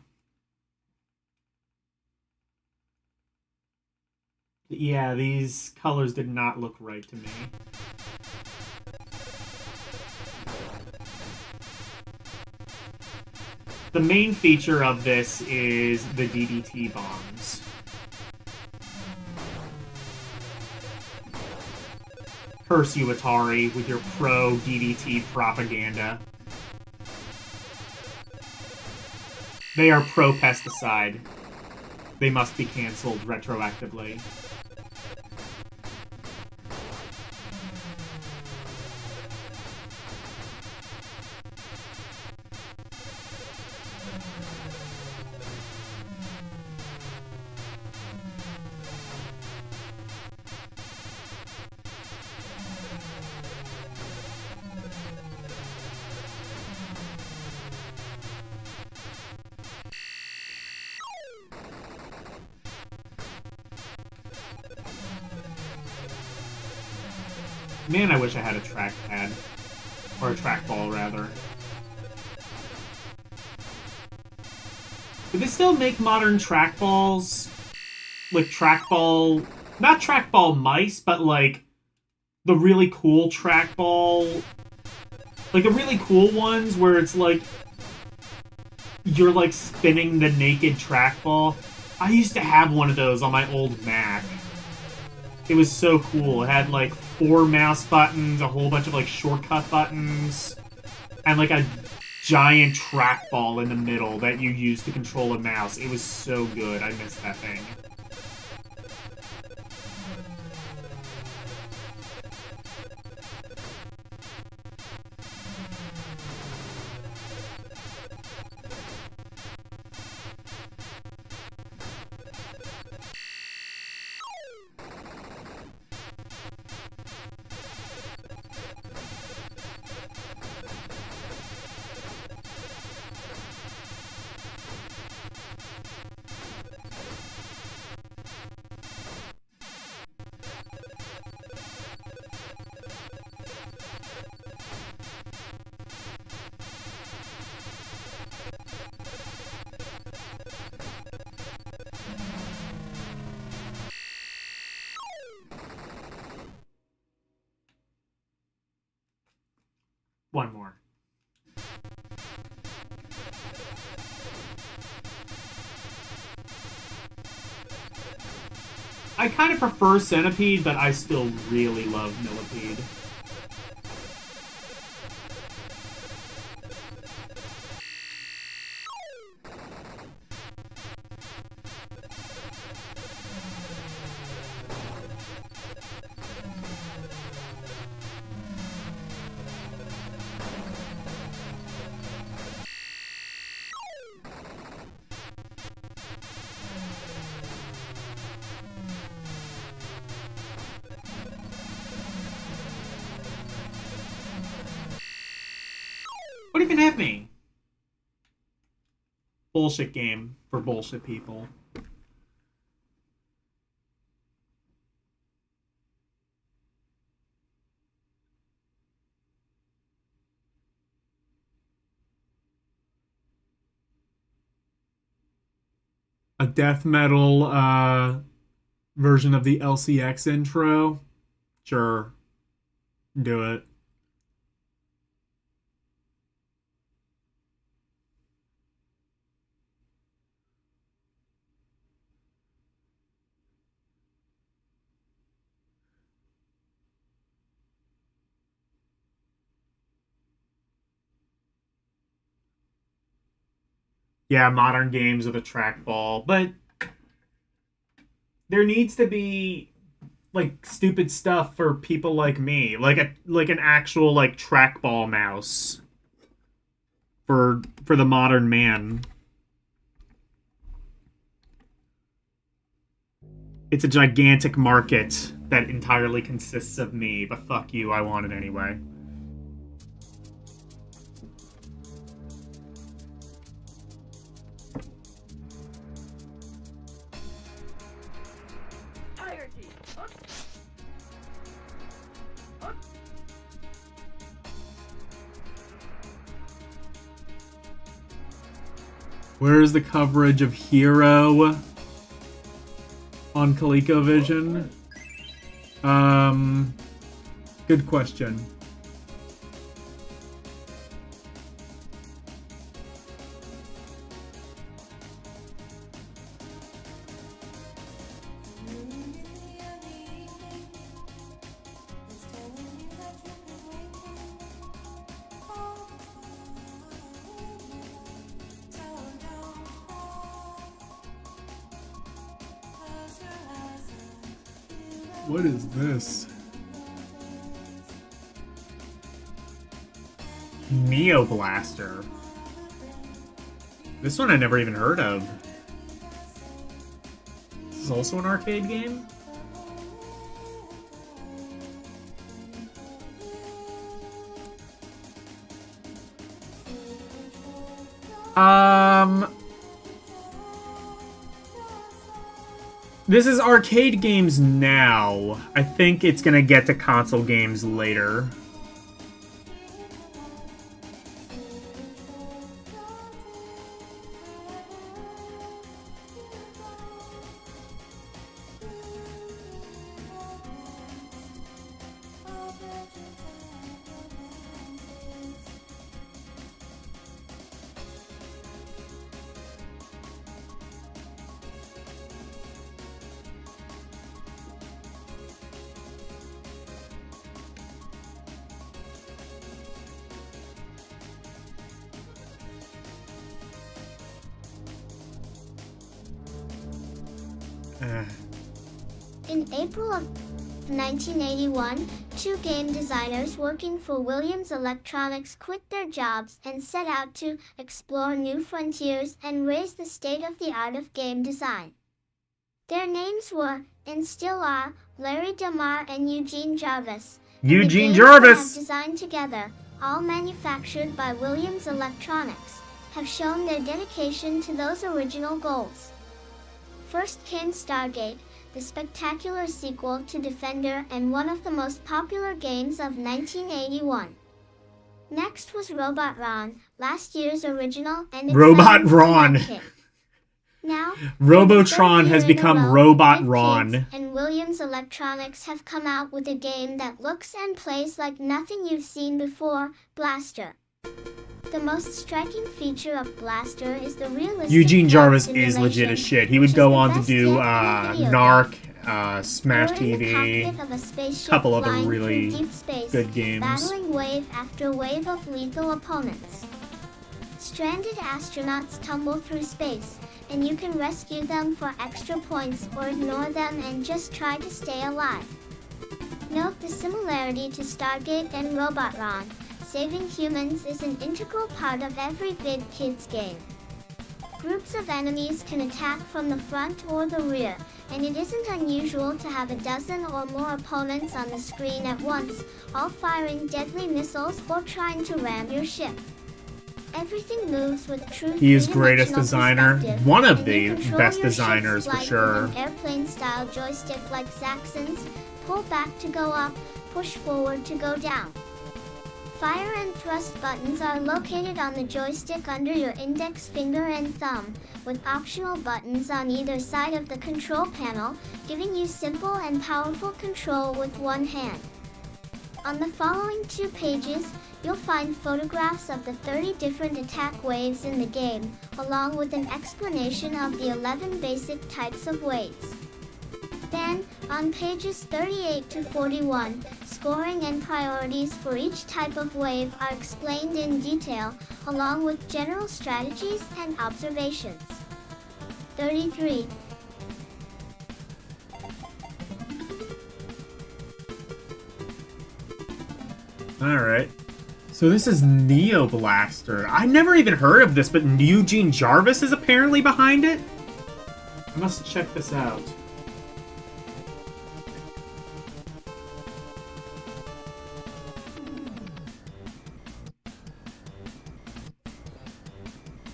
Yeah, these colors did not look right to me. the main feature of this is the DDT bombs. Curse you, Atari, with your pro-DDT propaganda. They are pro-pesticide. They must be cancelled retroactively. Man, I wish I had a trackpad. Or a trackball, rather. Do they still make modern trackballs? Like trackball... Not trackball mice, but like... the really cool trackball... Like the really cool ones where it's like... you're like spinning the naked trackball. I used to have one of those on my old Mac. It was so cool. It had like 4 mouse buttons, a whole bunch of like shortcut buttons, and like a giant trackball in the middle that you use to control a mouse. It was so good. I missed that thing. One more. I kind of prefer Centipede, but I still really love Millipede. What even hit me? Bullshit game for bullshit people. A death metal version of the LCX intro? Sure. Do it. Yeah, modern games with a trackball, but there needs to be like stupid stuff for people like me, like an actual like trackball mouse for the modern man. It's a gigantic market that entirely consists of me, but fuck you, I want it anyway. Where is the coverage of Hero on ColecoVision? Good question. What is this? Neo Blaster. This one I never even heard of. This is also an arcade game? This is arcade games now. I think it's gonna get to console games later. In April of 1981, two game designers working for Williams Electronics quit their jobs and set out to explore new frontiers and raise the state-of-the-art of game design. Their names were, and still are, Larry Damar and Eugene Jarvis. Eugene the games Jarvis! They have designed together, all manufactured by Williams Electronics, have shown their dedication to those original goals. First came Stargate, the spectacular sequel to Defender and one of the most popular games of 1981. Next was Robot Ron, last year's original and Robot Ron. Now, Robotron has become Robot Ron. Kids and Williams Electronics have come out with a game that looks and plays like nothing you've seen before, Blaster. The most striking feature of Blaster is the realistic Eugene Jarvis plot is legit as simulation, shit. He which would is go the on to best do yet in a video Narc, game. Smash You're in the TV, cockpit of a spaceship couple other flying really through deep space, good games. battling wave after wave of lethal opponents. Stranded astronauts tumble through space, and you can rescue them for extra points or ignore them and just try to stay alive. Note the similarity to Stargate and Robot Ron. Saving humans is an integral part of every Vid Kids game. Groups of enemies can attack from the front or the rear, and it isn't unusual to have a dozen or more opponents on the screen at once, all firing deadly missiles or trying to ram your ship. Everything moves with true He is greatest three-dimensional designer. perspective, One of and the you control best your ship's designers for flight sure. with an airplane-style joystick like Saxon's. Pull back to go up, push forward to go down. Fire and thrust buttons are located on the joystick under your index finger and thumb, with optional buttons on either side of the control panel, giving you simple and powerful control with one hand. On the following 2 pages, you'll find photographs of the 30 different attack waves in the game, along with an explanation of the 11 basic types of waves. Then, on pages 38 to 41, scoring and priorities for each type of wave are explained in detail, along with general strategies and observations. 33. Alright. So this is Neo Blaster. I never even heard of this, but Eugene Jarvis is apparently behind it? I must check this out.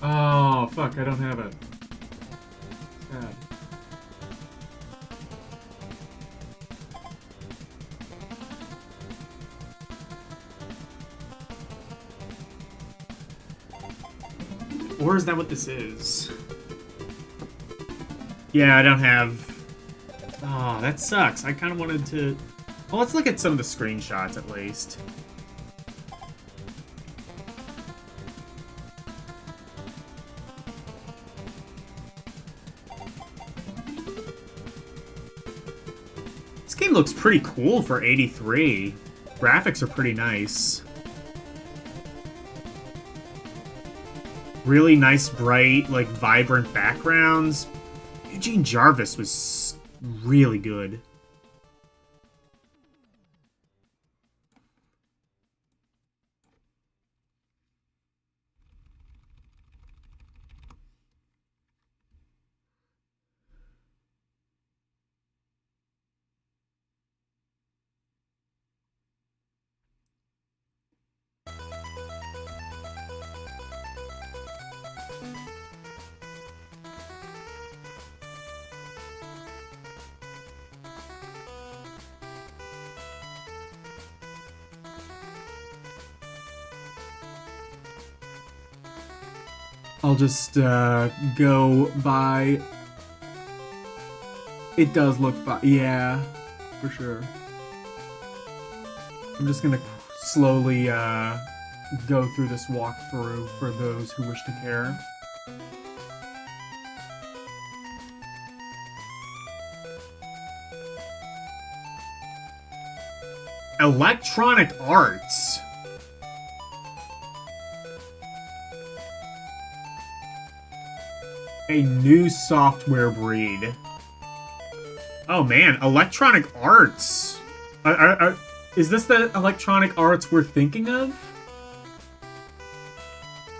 Oh, fuck, I don't have it. Sad. Or is that what this is? Yeah, I don't have... Oh, that sucks. I kind of wanted to... Well, let's look at some of the screenshots at least. This game looks pretty cool for 83. Graphics are pretty nice. Really nice, bright, like, vibrant backgrounds. Eugene Jarvis was really good. I'll just go by. It does look fine. Yeah, for sure. I'm just gonna slowly go through this walkthrough for those who wish to care. Electronic Arts. A new software breed. Oh man, Electronic Arts. Is this the Electronic Arts we're thinking of?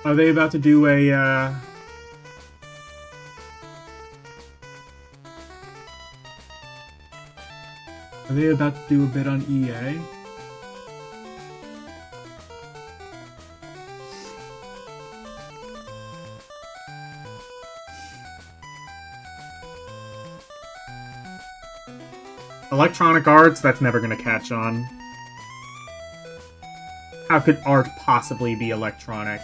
Are they about to do a, Are they about to do a bit on EA? Electronic Arts? That's never gonna catch on. How could art possibly be electronic?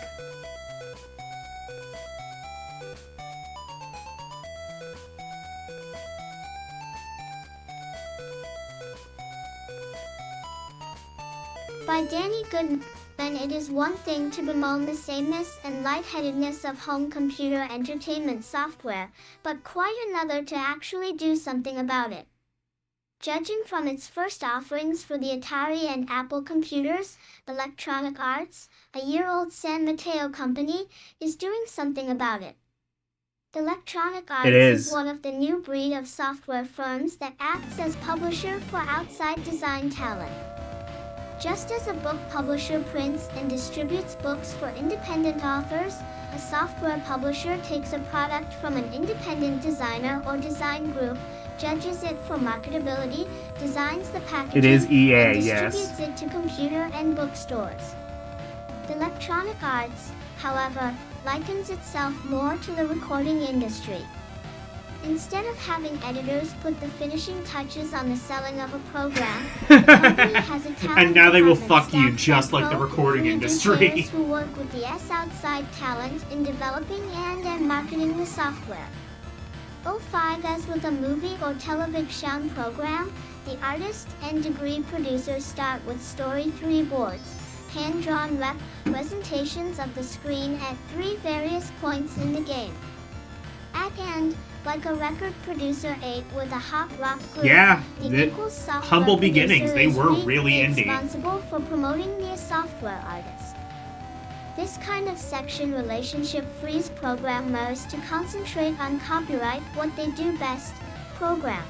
By Danny Goodman, it is one thing to bemoan the sameness and lightheadedness of home computer entertainment software, but quite another to actually do something about it. Judging from its first offerings for the Atari and Apple computers, Electronic Arts, a year-old San Mateo company, is doing something about it. Electronic Arts is one of the new breed of software firms that acts as publisher for outside design talent. Just as a book publisher prints and distributes books for independent authors, a software publisher takes a product from an independent designer or design group, judges it for marketability, designs the packaging, it is EA, and distributes yes. it to computer and bookstores. Electronic Arts, however, likens itself more to the recording industry. Instead of having editors put the finishing touches on the selling of a program, the company has a talent and now they will department fuck you staffed just by like the pro recording industry. producers who work with the outside talent in developing and marketing the software. 05 As with a movie or television program, the artist and degree producers start with story 3 boards, hand-drawn representations of the screen at 3 various points in the game. At end, like a record producer 8 with a hot rock group, Yeah, the equals software humble beginnings. producer They is were really indie. responsible for promoting the software artist. This kind of section relationship frees programmers to concentrate on copyright, what they do best, program.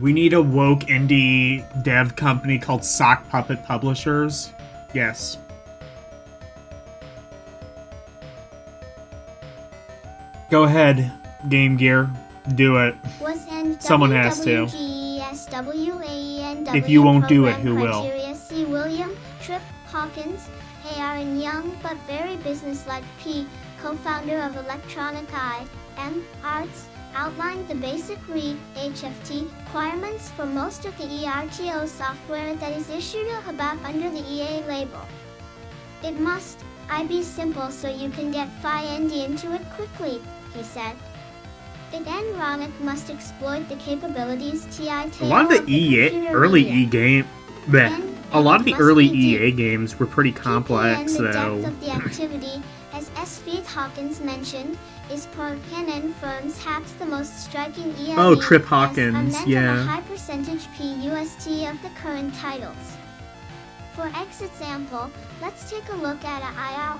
We need a woke indie dev company called Sock Puppet Publishers. Yes. Go ahead, Game Gear. Do it. Someone has to. If you won't do it, who will? C. William, Trip Hawkins, A.R. Young, but very businesslike P., co-founder of Electronic Arts, outlined the basic HFT requirements for most of the ERTO software that is issued about under the EA label. It must be simple so you can get FiND into it quickly, he said. It and must exploit the capabilities TI A lot of the early EA games were pretty complex, the though. depth of the activity, as S. Hawkins mentioned, is per canon firms perhaps the most striking ELE. Oh, Trip Hawkins, a yeah. high percentage PUST of the current titles. For example, let's take a look at a IR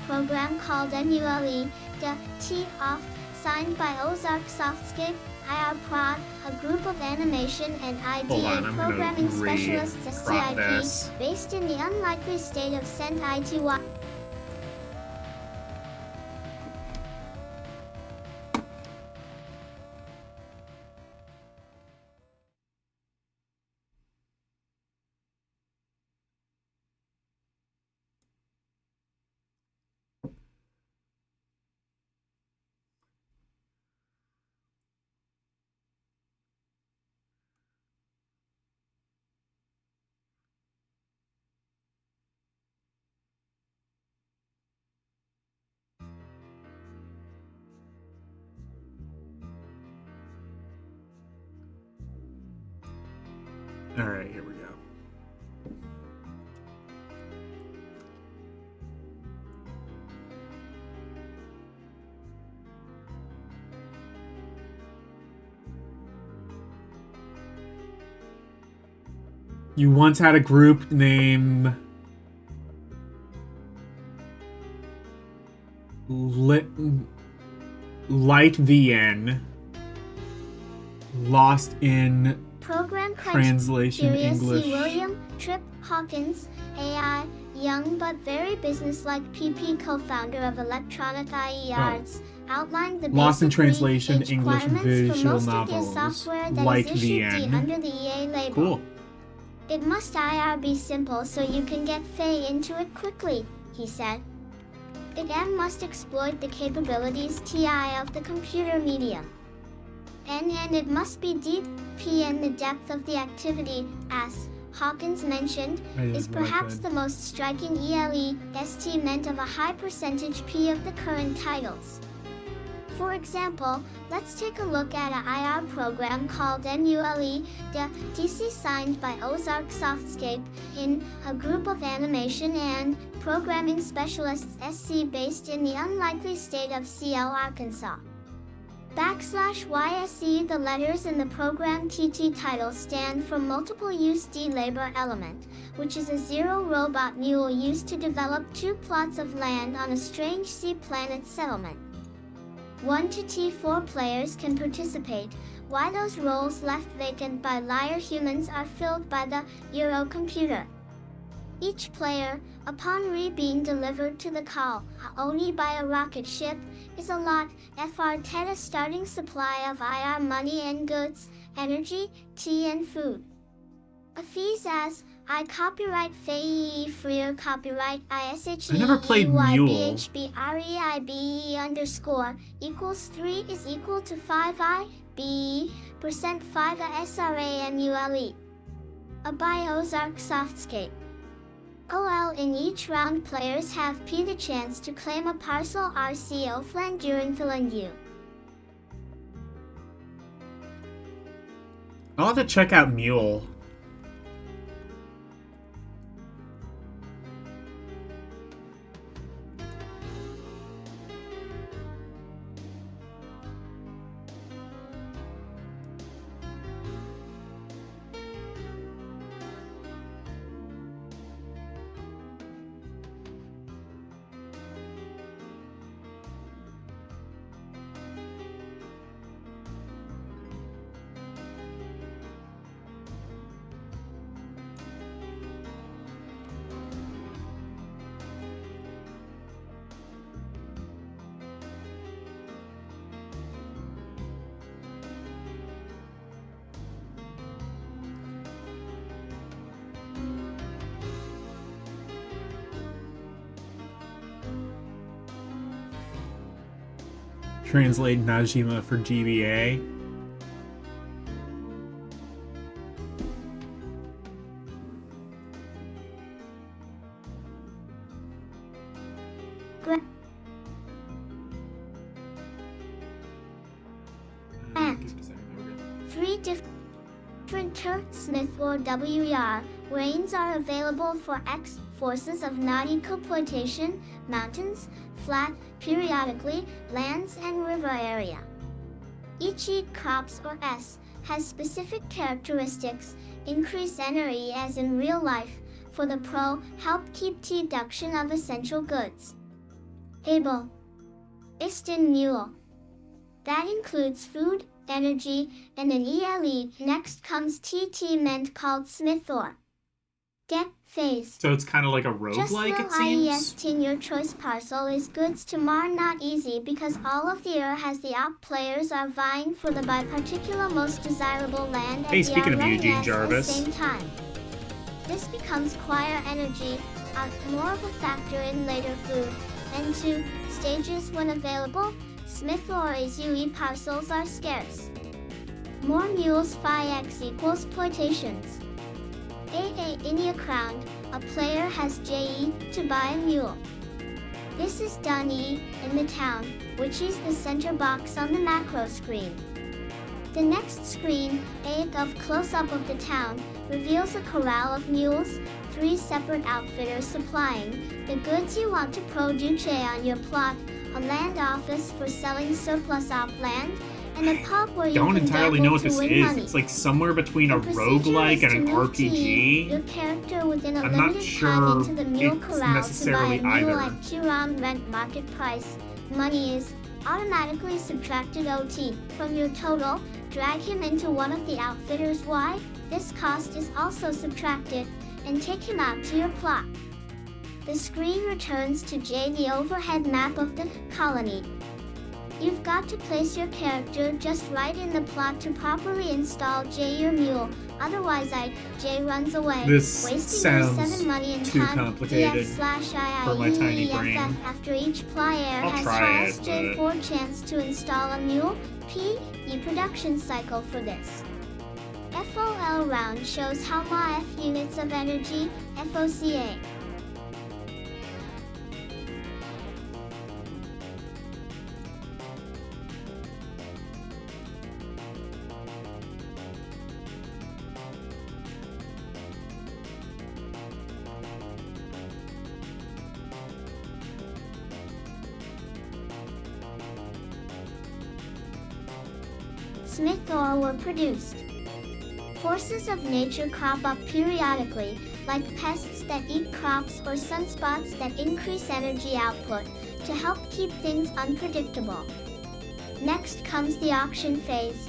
program called MULE, the T-OFF, signed by Ozark Softscape, IR Prod, a group of animation and IDA programming specialists SCIP, based in the unlikely state of St. ITY. All right, here we go. You once had a group named Light VN, lost in Program translation English. William Tripp Hawkins, AI, young but very businesslike PP co-founder of Electronic IE Arts, outlined the Lost in basic translation English requirements for visual most novels. of the software that Light is issued VN. under the EA label. Cool. It must IR be simple so you can get Faye into it quickly, he said. It must exploit the capabilities TI of the computer medium. And it must be deep P, and the depth of the activity, as Hawkins mentioned, is perhaps the most striking estimate of a high percentage P of the current titles. For example, let's take a look at an IR program called MULE, the DC, signed by Ozark Softscape, in a group of animation and programming specialists SC, based in the unlikely state of CL, Arkansas. /YSE, the letters in the program TT title stand for Multiple Use D Labor Element, which is a zero robot mule used to develop 2 plots of land on a strange sea planet settlement. 1 to T4 players can participate, while those roles left vacant by liar humans are filled by the Euro computer. Each player, upon being delivered to the colony by a rocket ship, is allotted FR Theta starting supply of IR money and goods, energy, tea and food. A fees as I copyright FAE freer copyright ISHE I never played Mule. BHBREIBE underscore equals 3 is equal to 5I B percent 5 SRAMULE. A by Ozark Softscape. OL, in each round players have P the chance to claim a parcel RCO flan during Philandu. I'll have to check out Mule. Translate Najima for GBA. Three different Smith or WER reigns are available for X forces of nautical exploitation, mountains, flat, periodically, lands and river area. Each crops or S has specific characteristics, increase energy as in real life, for the pro help keep deduction of essential goods. Able. Istin Mule. That includes food, energy, and an ELE. Next comes TT meant called Smithor. Get phase. So it's kind of like a Just roguelike, it know seems? IEST your choice parcel is goods to mar not easy because all of the has the op players are vying for the by particular most desirable land Hey, and speaking of running Eugene at the Jarvis. same time. This becomes choir energy, more of a factor in later food, and 2 stages when available, Smith or UE parcels are scarce. More mules 5x equals plotations. AA Inia crowned, a player has JE to buy a mule. This is done E in the town, which is the center box on the macro screen. The next screen, A of close-up of the town, reveals a corral of mules, 3 separate outfitters supplying the goods you want to produce on your plot, a land office for selling surplus op land, and a pub where you Don't can entirely gamble know what to this win is. money. It's like somewhere between a The procedure roguelike is and to an move T, your RPG. character within a I'm not limited sure time into the mule it's corral to buy necessarily a mule either. at Q-round rent market price. Money is automatically subtracted OT from your total. Drag him into one of the outfitters Y. This cost is also subtracted, and take him out to your plot. The screen returns to J, the overhead map of the colony. You've got to place your character just right in the plot to properly install J your mule, otherwise J runs away, This wasting sounds your 7 money and too time. complicated for my tiny brain. After each player I'll has try highest it, J4 chance to install a mule, P, E production cycle for this. FOL round shows how ma F units of energy, FOCA. Smith ore were produced. Forces of nature crop up periodically, like pests that eat crops or sunspots that increase energy output, to help keep things unpredictable. Next comes the auction phase.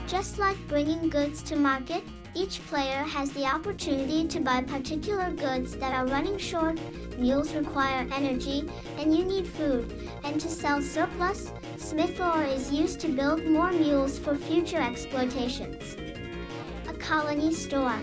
Just like bringing goods to market, each player has the opportunity to buy particular goods that are running short. Mules require energy, and you need food, and to sell surplus, Smith ore is used to build more mules for future exploitations. A colony store.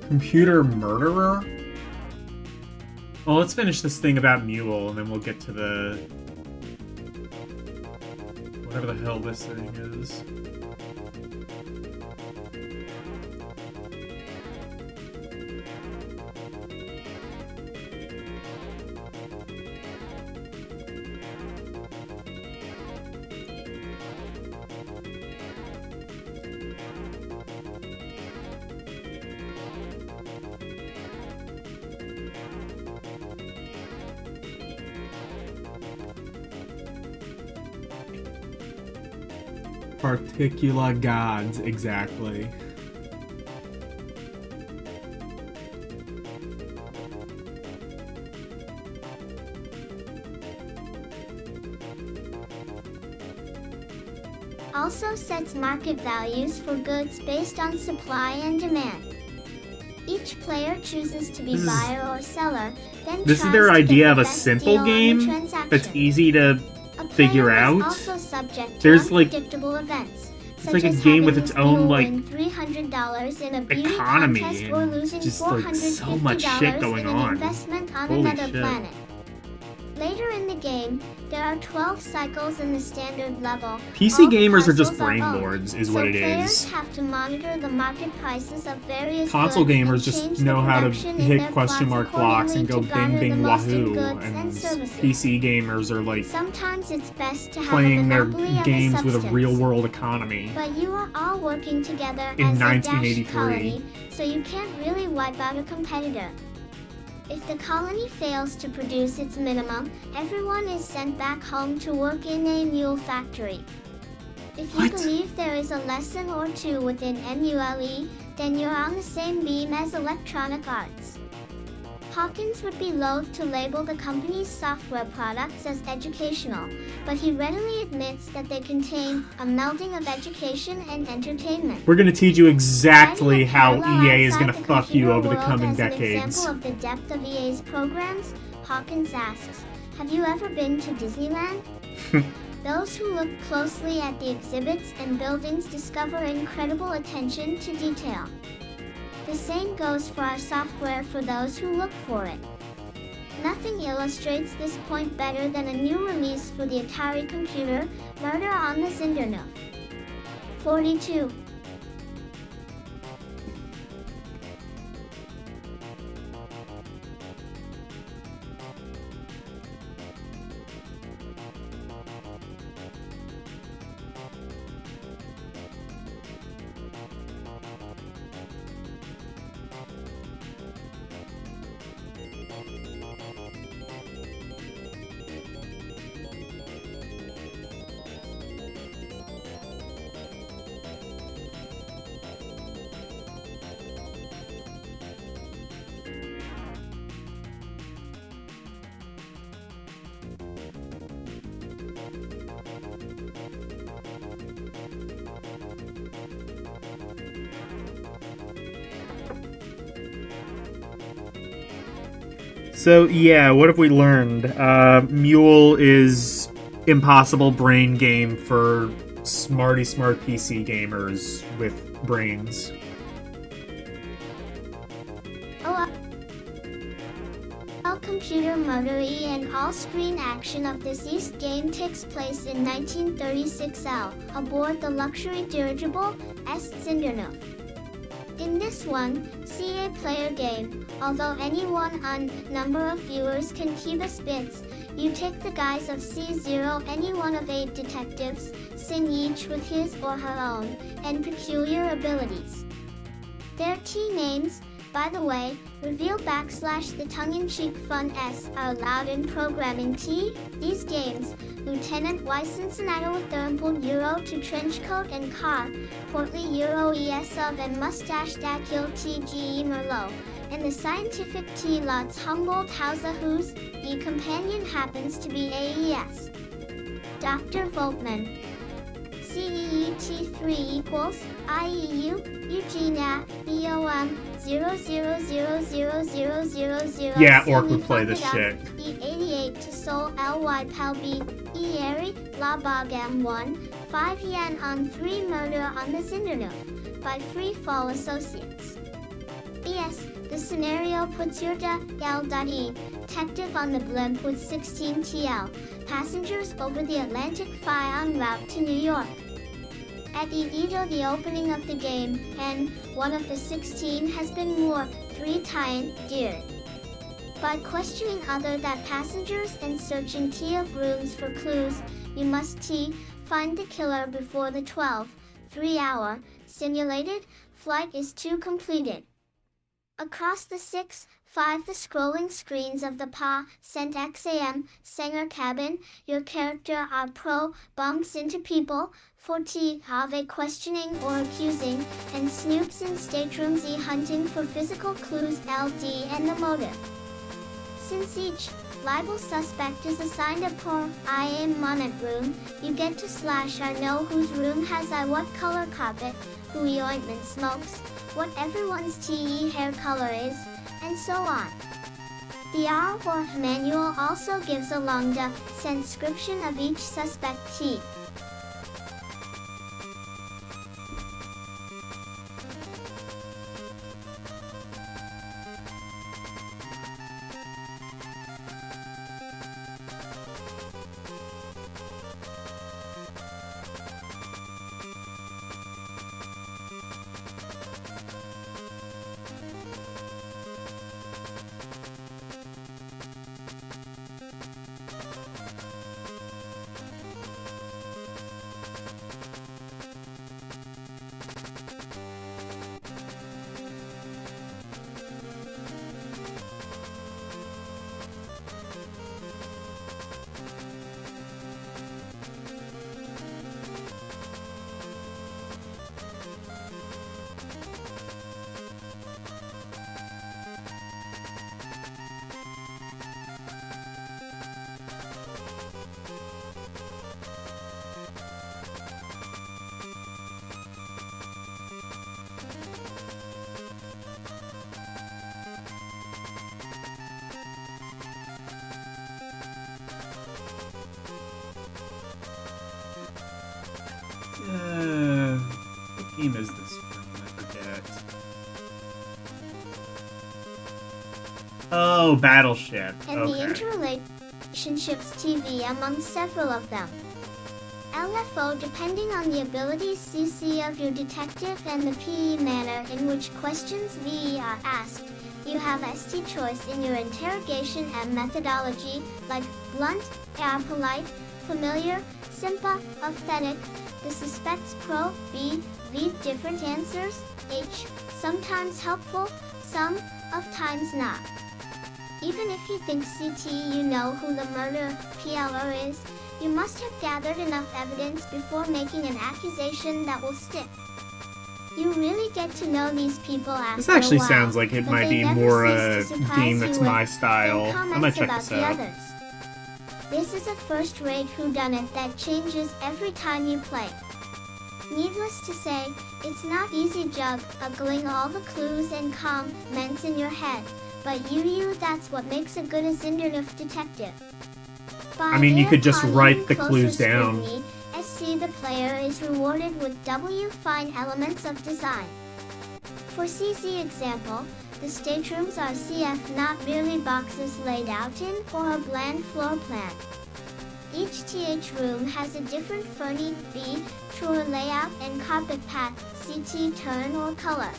Computer murderer? Well, let's finish this thing about Mule, and then we'll get to the... whatever the hell this thing is. Particular gods, exactly. Also sets market values for goods based on supply and demand. Each player chooses to be buyer or seller, then This is tries their to get idea the of a best simple deal on the game transaction. that's easy to A figure player is out. also subject to There's, like- unpredictable events. it's Such like a as game with having its this own, mule like, win $300 in a beauty economy contest or and losing just, like, so much $450 shit going in an on. investment on Holy another shit. planet. Later in the game, there are 12 cycles in the standard level. PC All the gamers are just puzzles brain owned, lords, is so what it players is. have to monitor the market prices of various Console goods gamers and just change the know how to production in hit their question plots mark blocks and go accordingly to bing garner the bing most in wahoo, goods and services. PC gamers are like Sometimes it's best to have playing a their monopoly of games with a substance. real world economy. But you are all working together In as a 1983. dash colony, so you can't really wipe out a competitor. If the colony fails to produce its minimum, everyone is sent back home to work in a mule factory. If you What? believe there is a lesson or two within MULE, then you're on the same beam as Electronic Arts. Hawkins would be loath to label the company's software products as educational, but he readily admits that they contain a melding of education and entertainment. We're gonna teach you exactly Finding a how parallel EA is outside gonna the fuck you computer over the world coming as an decades. example of the depth of EA's programs, Hawkins asks, have you ever been to Disneyland? Those who look closely at the exhibits and buildings discover incredible attention to detail. The same goes for our software for those who look for it. Nothing illustrates this point better than a new release for the Atari computer, Murder on the Zindernhof. 42. So yeah, what have we learned? Mule is impossible brain game for smart PC gamers with brains. All computer murdery and all-screen action of this East game takes place in 1936 aboard the luxury dirigible Est Zindernhof. In this one, CA player game, although any one number of viewers can keep us bits, you take the guise of C0 any one of 8 detectives, sin each with his or her own, and peculiar abilities. Their T names, by the way, reveal / the tongue-in-cheek fun S are allowed in programming T. These games, Lieutenant Y Cincinnati with Thermpool Euro to Trenchcoat and Car, Portly Euro ES of and Mustache Dactyl TGE Merlot, and the scientific T lots Humboldt Hausa whose the companion happens to be AES. Dr. Voltman. CEET3 equals IEU Eugenia BOM 0000000. Yeah, Orc would play this shit. E88 to Seoul LY Pal B Eeri La Bogam 1 5 yen on 3 Murder on the Zindernhof by Free Fall Associates. Yes, the scenario puts your Gal.E detective on the blimp with 16 TL passengers over the Atlantic Fi en route to New York. At Edo, the opening of the game, and one of the 16 has been more 3 time dear. By questioning other that passengers and searching T of rooms for clues, you must find the killer before the 3-hour simulated flight is completed. Across the 5 the scrolling screens of the sent XAM Sanger cabin, your character bumps into people, 40 have questioning or accusing, and snoops in staterooms hunting for physical clues LD and the motive. Since each libel suspect is assigned a IM monet room, you get to / know whose room has what color carpet, who ointment smokes, what everyone's TE hair color is, and so on. The R or manual also gives a long description of each suspect T. game is this from? I forget. Oh, Battleship. And Okay. the interrelationships TV among several of them. LFO depending on the abilities CC of your detective and the PE manner in which questions VE are asked. You have ST choice in your interrogation and methodology, like blunt, polite, familiar, simpa, authentic, the suspect's pro, B, V, different answers, H, sometimes helpful, some of times not. Even if you think CT you know who the murderer, PLO is, you must have gathered enough evidence before making an accusation that will stick. You really get to know these people after This actually a while, sounds like it but might they be never more cease a to surprise game you that's with my style. thin I might comments check about this the out. others. This is a first-rate whodunit that changes every time you play. Needless to say, it's not easy juggling all the clues and comments in your head, but that's what makes a good Zinderluft detective. I mean, you could just Upon write even the closer clues down. scrutiny, SC the player is rewarded with fine elements of design. For CZ example, the staterooms are CF, not merely boxes laid out in or a bland floor plan. Each TH room has a different fernie, B, tour layout and carpet path, CT turn or color.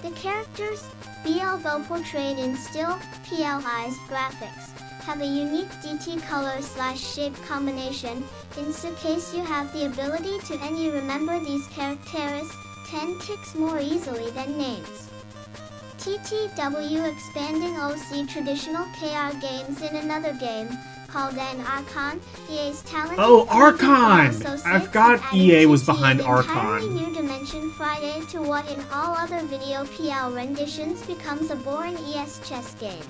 The characters, B although portrayed in still, PLI's graphics, have a unique DT color/shape combination, in so case you have the ability to remember these characters 10 ticks more easily than names. TTW expanding OC traditional KR games in another game, called an Archon, EA's talented Oh, football Archon! associates I forgot have added EA was TT behind an entirely Archon. new dimension Friday to what in all other video PL renditions becomes a boring ES chess game.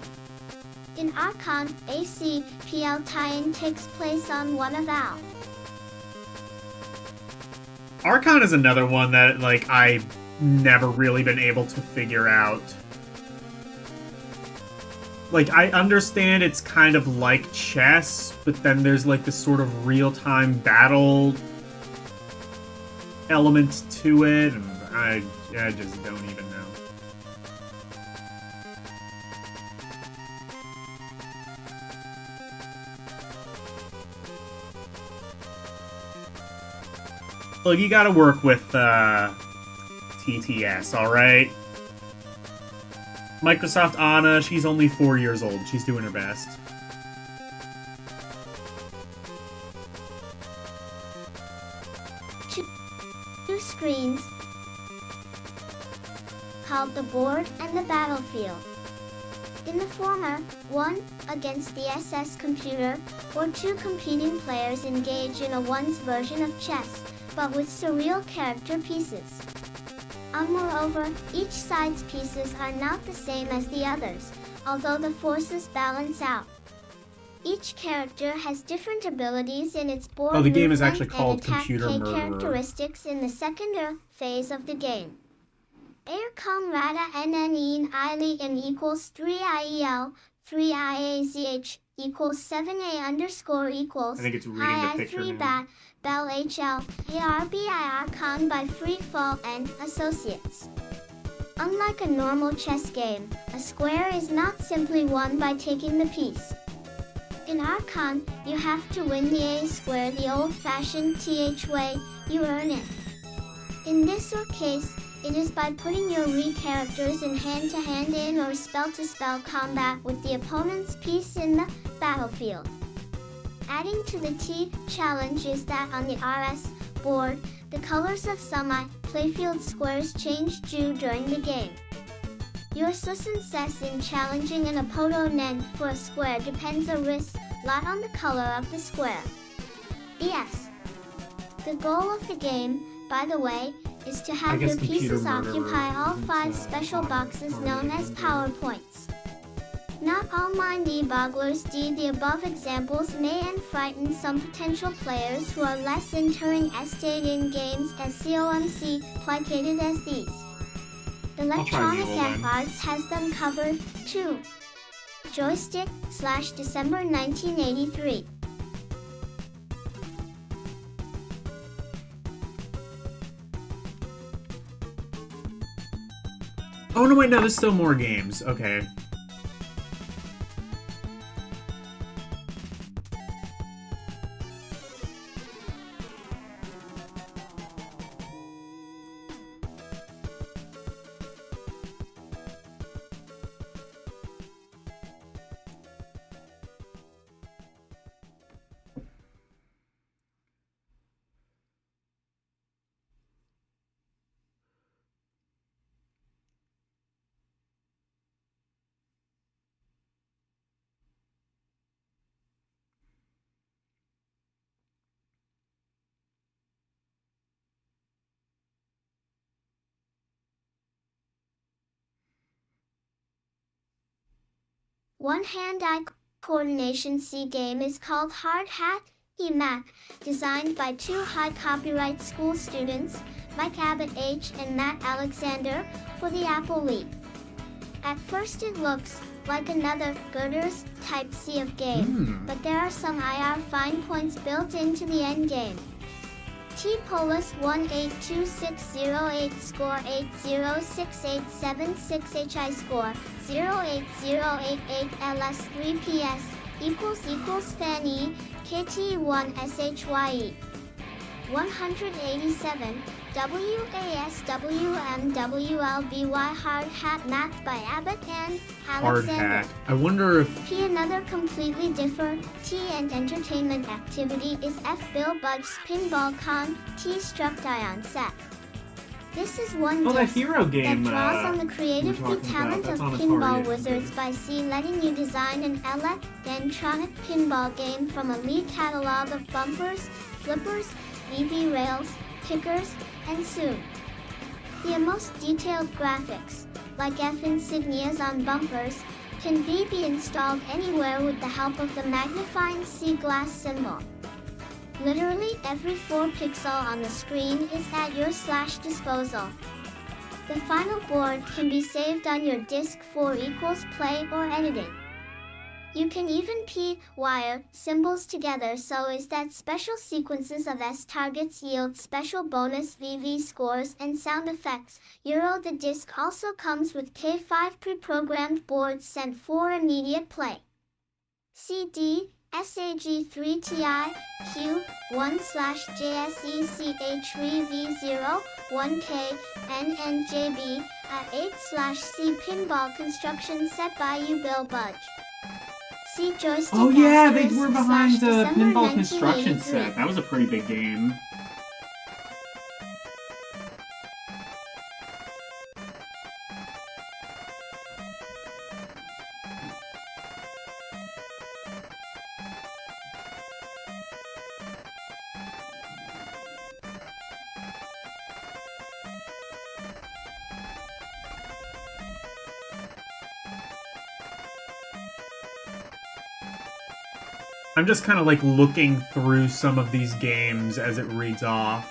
In Archon, AC, PL tie-in takes place on one of OWL. Archon is another one that, like, I've never really been able to figure out. Like, I understand it's kind of like chess, but then there's, like, this sort of real-time battle element to it, and I just don't even know. Look, you gotta work with, TTS, alright? Microsoft Anna, she's only 4 years old. She's doing her best. Two screens, called the board and the battlefield. In the former, one against the SS computer, or two competing players engage in a one's version of chess, but with surreal character pieces. Moreover, each side's pieces are not the same as the others, although the forces balance out. Each character has different abilities in its board Oh, the game is movement actually called and attack Computer K Murderer. characteristics in the second phase of the game. Aircom Rada NNE ILI and equals 3IEL, 3IAZH equals 7A underscore equals I think it's reading the picture 3 now. bat, Bell HL, ARBIR Con by Freefall and Associates. Unlike a normal chess game, a square is not simply won by taking the piece. In Archon, you have to win the A square the old-fashioned TH way, you earn it. In this case, it is by putting your characters in hand-to-hand in or spell-to-spell combat with the opponent's piece in the battlefield. Adding to the T challenge is that on the RS board, the colors of some playfield squares change during the game. Your success in challenging an opponent for a square depends a lot on the color of the square. Yes. The goal of the game, by the way, is to have guess your Computer pieces Murderer occupy all is, 5 special boxes part of known the as game. PowerPoints. Not all mind debugglers do the above examples may frighten some potential players who are less entering estate in games as COMC placated as these. Electronic Mule then. Arts has them covered, too. Joystik / December 1983. Oh, no, wait, no, there's still more games. Okay. One hand-eye coordination C game is called Hard Hat EMAC, designed by two high copyright school students, Mike Abbott H. and Matt Alexander, for the Apple II. At first it looks like another Girders type C of game, but there are some IR fine points built into the endgame. T-Polis 182608 score 8068766 HI score 08088 LS3PS equals Fanny KT1 SHYE 187 WASWMWLBY Hard Hat mapped by Abbott and Hard Alexander. Hat. I wonder if... P. Another completely different T and entertainment activity is F. Bill Budge's Pinball Con T Struck Dion Set. This is one Oh, that disc hero game, that draws on the creative we were talking talent about. of That's on Pinball Atari. Wizards by C, letting you design an electronic pinball game from a lead catalog of bumpers, flippers, EV rails, kickers, and soon. The most detailed graphics, like F insignias on bumpers, can be installed anywhere with the help of the magnifying C glass symbol. Literally every 4 pixel on the screen is at your disposal. The final board can be saved on your disk for play or editing. You can even wire symbols together so is that special sequences of S targets yield special bonus VV scores and sound effects. The disc also comes with K5 pre-programmed boards sent for immediate play. CD, SAG3TI, Q1/JSECH3V0, 1K, NNJB, at 8/C pinball construction set by U. Bill Budge. See Joystik. Oh yeah, they were */ behind the December pinball construction 1983. set. That was a pretty big game. I'm just kind of like looking through some of these games as it reads off.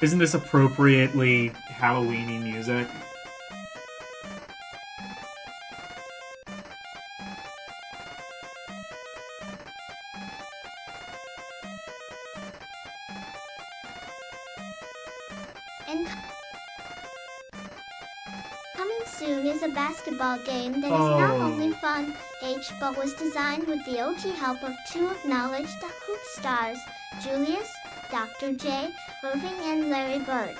Isn't this appropriately Halloween-y music? And coming soon is a basketball game that is not only fun, but was designed with the OT help of two acknowledged hoop stars, Julius, Dr. J, Irving and Larry Bird.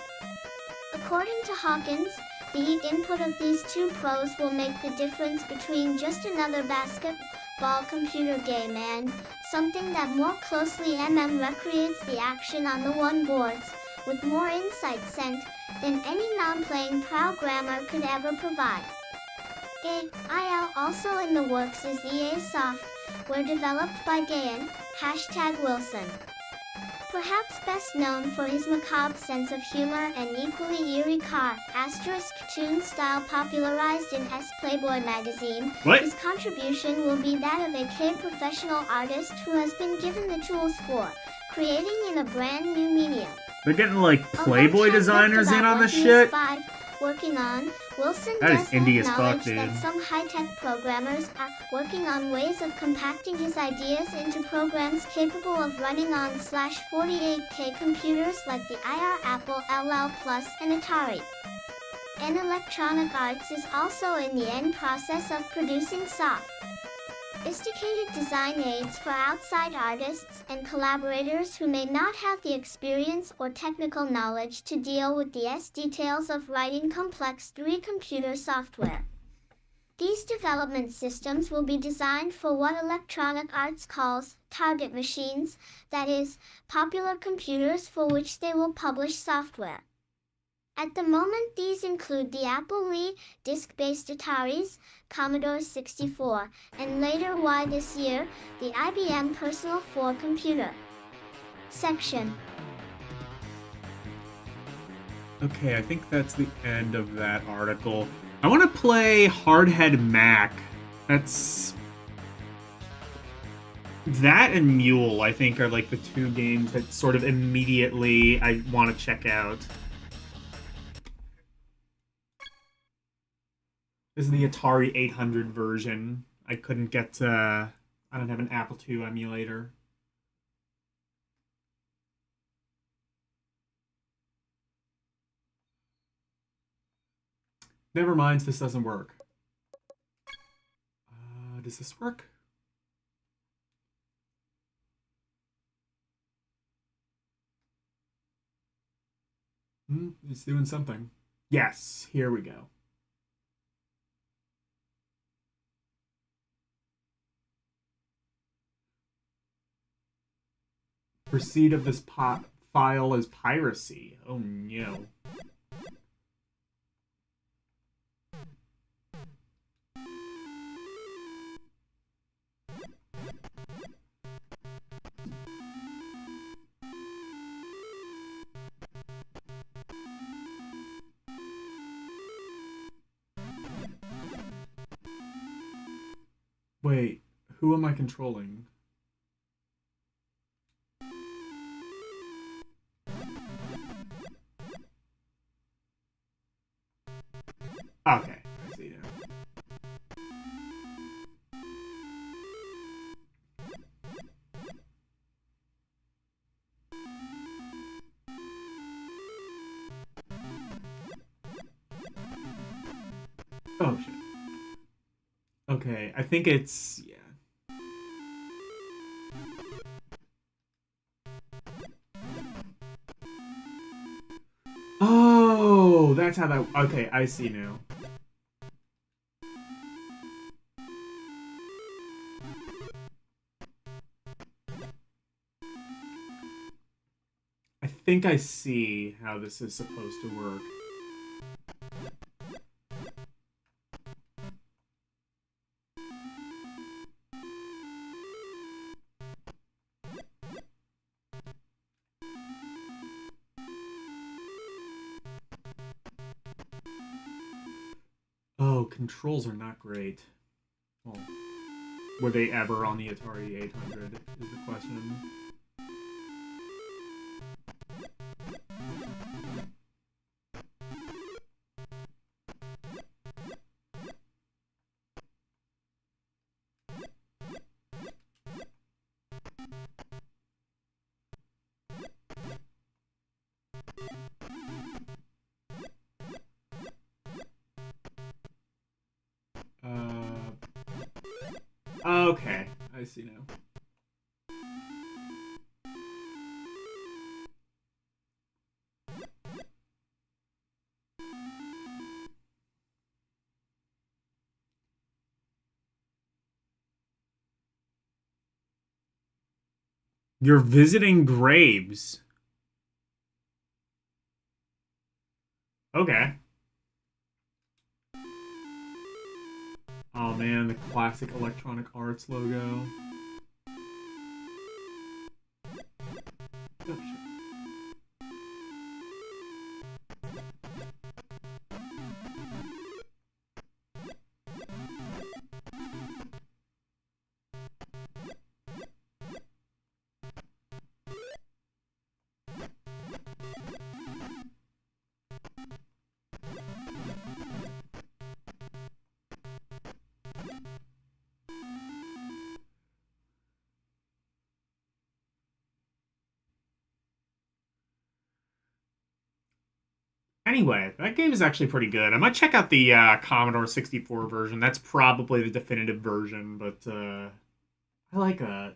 According to Hawkins, the input of these two pros will make the difference between just another basketball computer game and something that more closely recreates the action on the one boards, with more insight sent than any non-playing programmer could ever provide. AIL also in the works is EA Software developed by Gayan, #Wilson. Perhaps best known for his macabre sense of humor and equally eerie cartoon style popularized in Playboy magazine, What? his contribution will be that of a professional artist who has been given the tools for creating in a brand new medium. They're getting like Although Playboy Ted designers looked in about on this what he was shit. working on, Wilson That is does indie as fuck, acknowledge that dude. some high-tech programmers are working on ways of compacting his ideas into programs capable of running on /48K computers like the IR Apple LL Plus and Atari. And Electronic Arts is also in the end process of producing sophisticated design aids for outside artists and collaborators who may not have the experience or technical knowledge to deal with the details of writing complex 3D computer software. These development systems will be designed for what Electronic Arts calls target machines, that is, popular computers for which they will publish software. At the moment, these include the Apple II disk-based Ataris, Commodore 64, and later this year, the IBM Personal 4 computer. Section. Okay, I think that's the end of that article. I want to play Hardhead Mac. That's... That and Mule, I think, are like the two games that sort of immediately I want to check out. This is the Atari 800 version. I couldn't get, I don't have an Apple II emulator. Never mind, this doesn't work. Does this work? It's doing something. Yes, here we go. Receipt of this file is piracy. Oh no. Wait, who am I controlling? Okay, I see now. Oh shit. Okay, I think it's... yeah. Oh, that's how that... Okay, I see now. I think I see how this is supposed to work. Oh, controls are not great. Well, were they ever on the Atari 800 is the question. Okay, I see now. You're visiting graves. Okay. Oh man, the classic Electronic Arts logo. Oh, shit. Anyway, that game is actually pretty good. I might check out the Commodore 64 version. That's probably the definitive version, but I like that.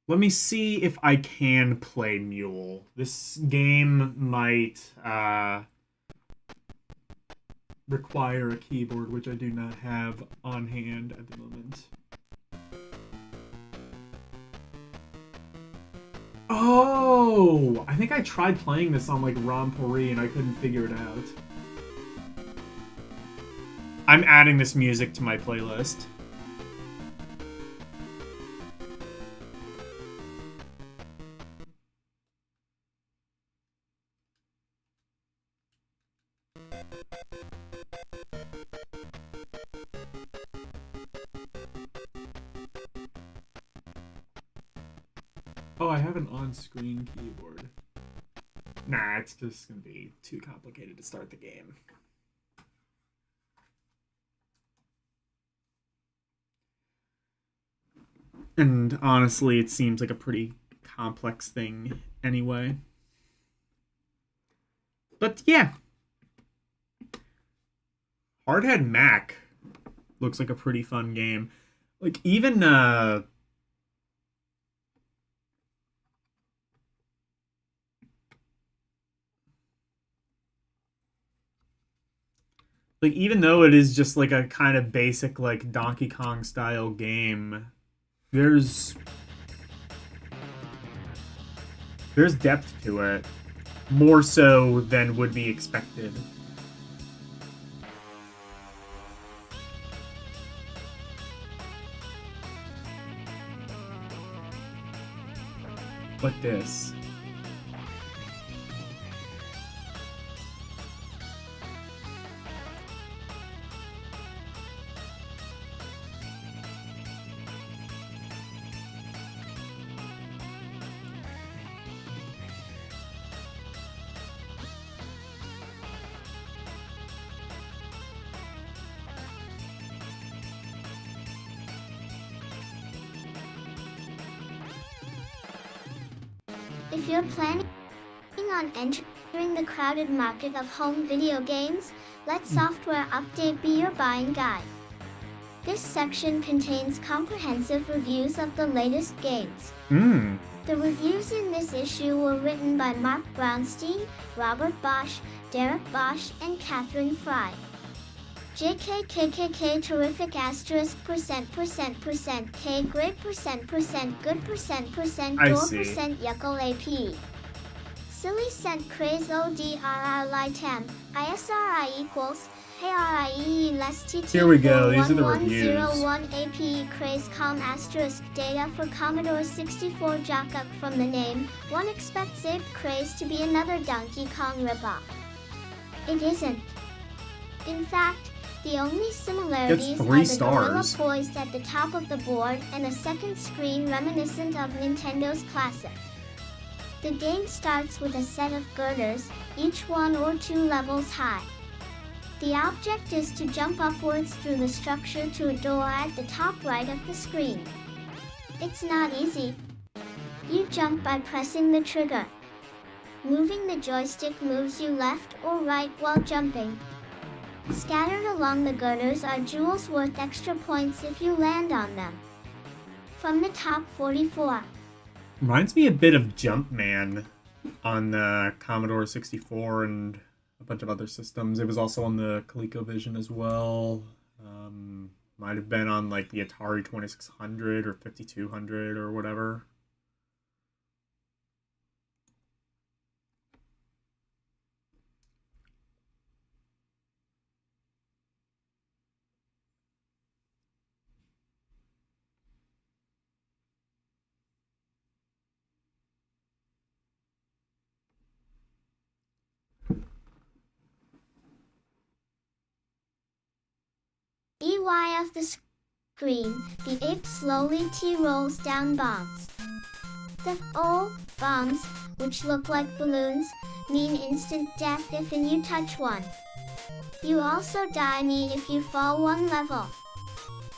Let me see if I can play Mule. This game might require a keyboard, which I do not have on hand at the moment. Oh! I think I tried playing this on like Rompori and I couldn't figure it out. I'm adding this music to my playlist. Oh, I have an on-screen keyboard. Nah, it's just gonna be too complicated to start the game. And honestly, it seems like a pretty complex thing anyway. But yeah. Hardhead Mac looks like a pretty fun game. Like even like even though it is just like a kind of basic like Donkey Kong style game, there's depth to it, more so than would be expected. But this. If you're planning on entering the crowded market of home video games, let software update be your buying guide. This section contains comprehensive reviews of the latest games. The reviews in this issue were written by Mark Brownstein, Robert Bosch, Derek Bosch, and Catherine Fry. JKKKK terrific asterisk percent K great percent good percent door percent yuckle AP. Silly cent craze ODRR litam ISRI equals HRIE less TT. Here we go, these are the reviews. 1101 APE craze com asterisk data for Commodore 64 Jockuk from the name. One expects Ape Craze to be another Donkey Kong ripoff. It isn't. In fact, the only similarities are the gorilla poised at the top of the board and a second screen reminiscent of Nintendo's classic. The game starts with a set of girders, each 1 or 2 levels high. The object is to jump upwards through the structure to a door at the top right of the screen. It's not easy. You jump by pressing the trigger. Moving the joystick moves you left or right while jumping. Scattered along the girders are jewels worth extra points if you land on them. From the top 44. Reminds me a bit of Jumpman on the Commodore 64 and a bunch of other systems. It was also on the ColecoVision as well. Might have been on like the Atari 2600 or 5200 or whatever. EY of the screen, the ape slowly T-rolls down bombs. The bombs, which look like balloons, mean instant death if and you touch one. You also die if you fall one level.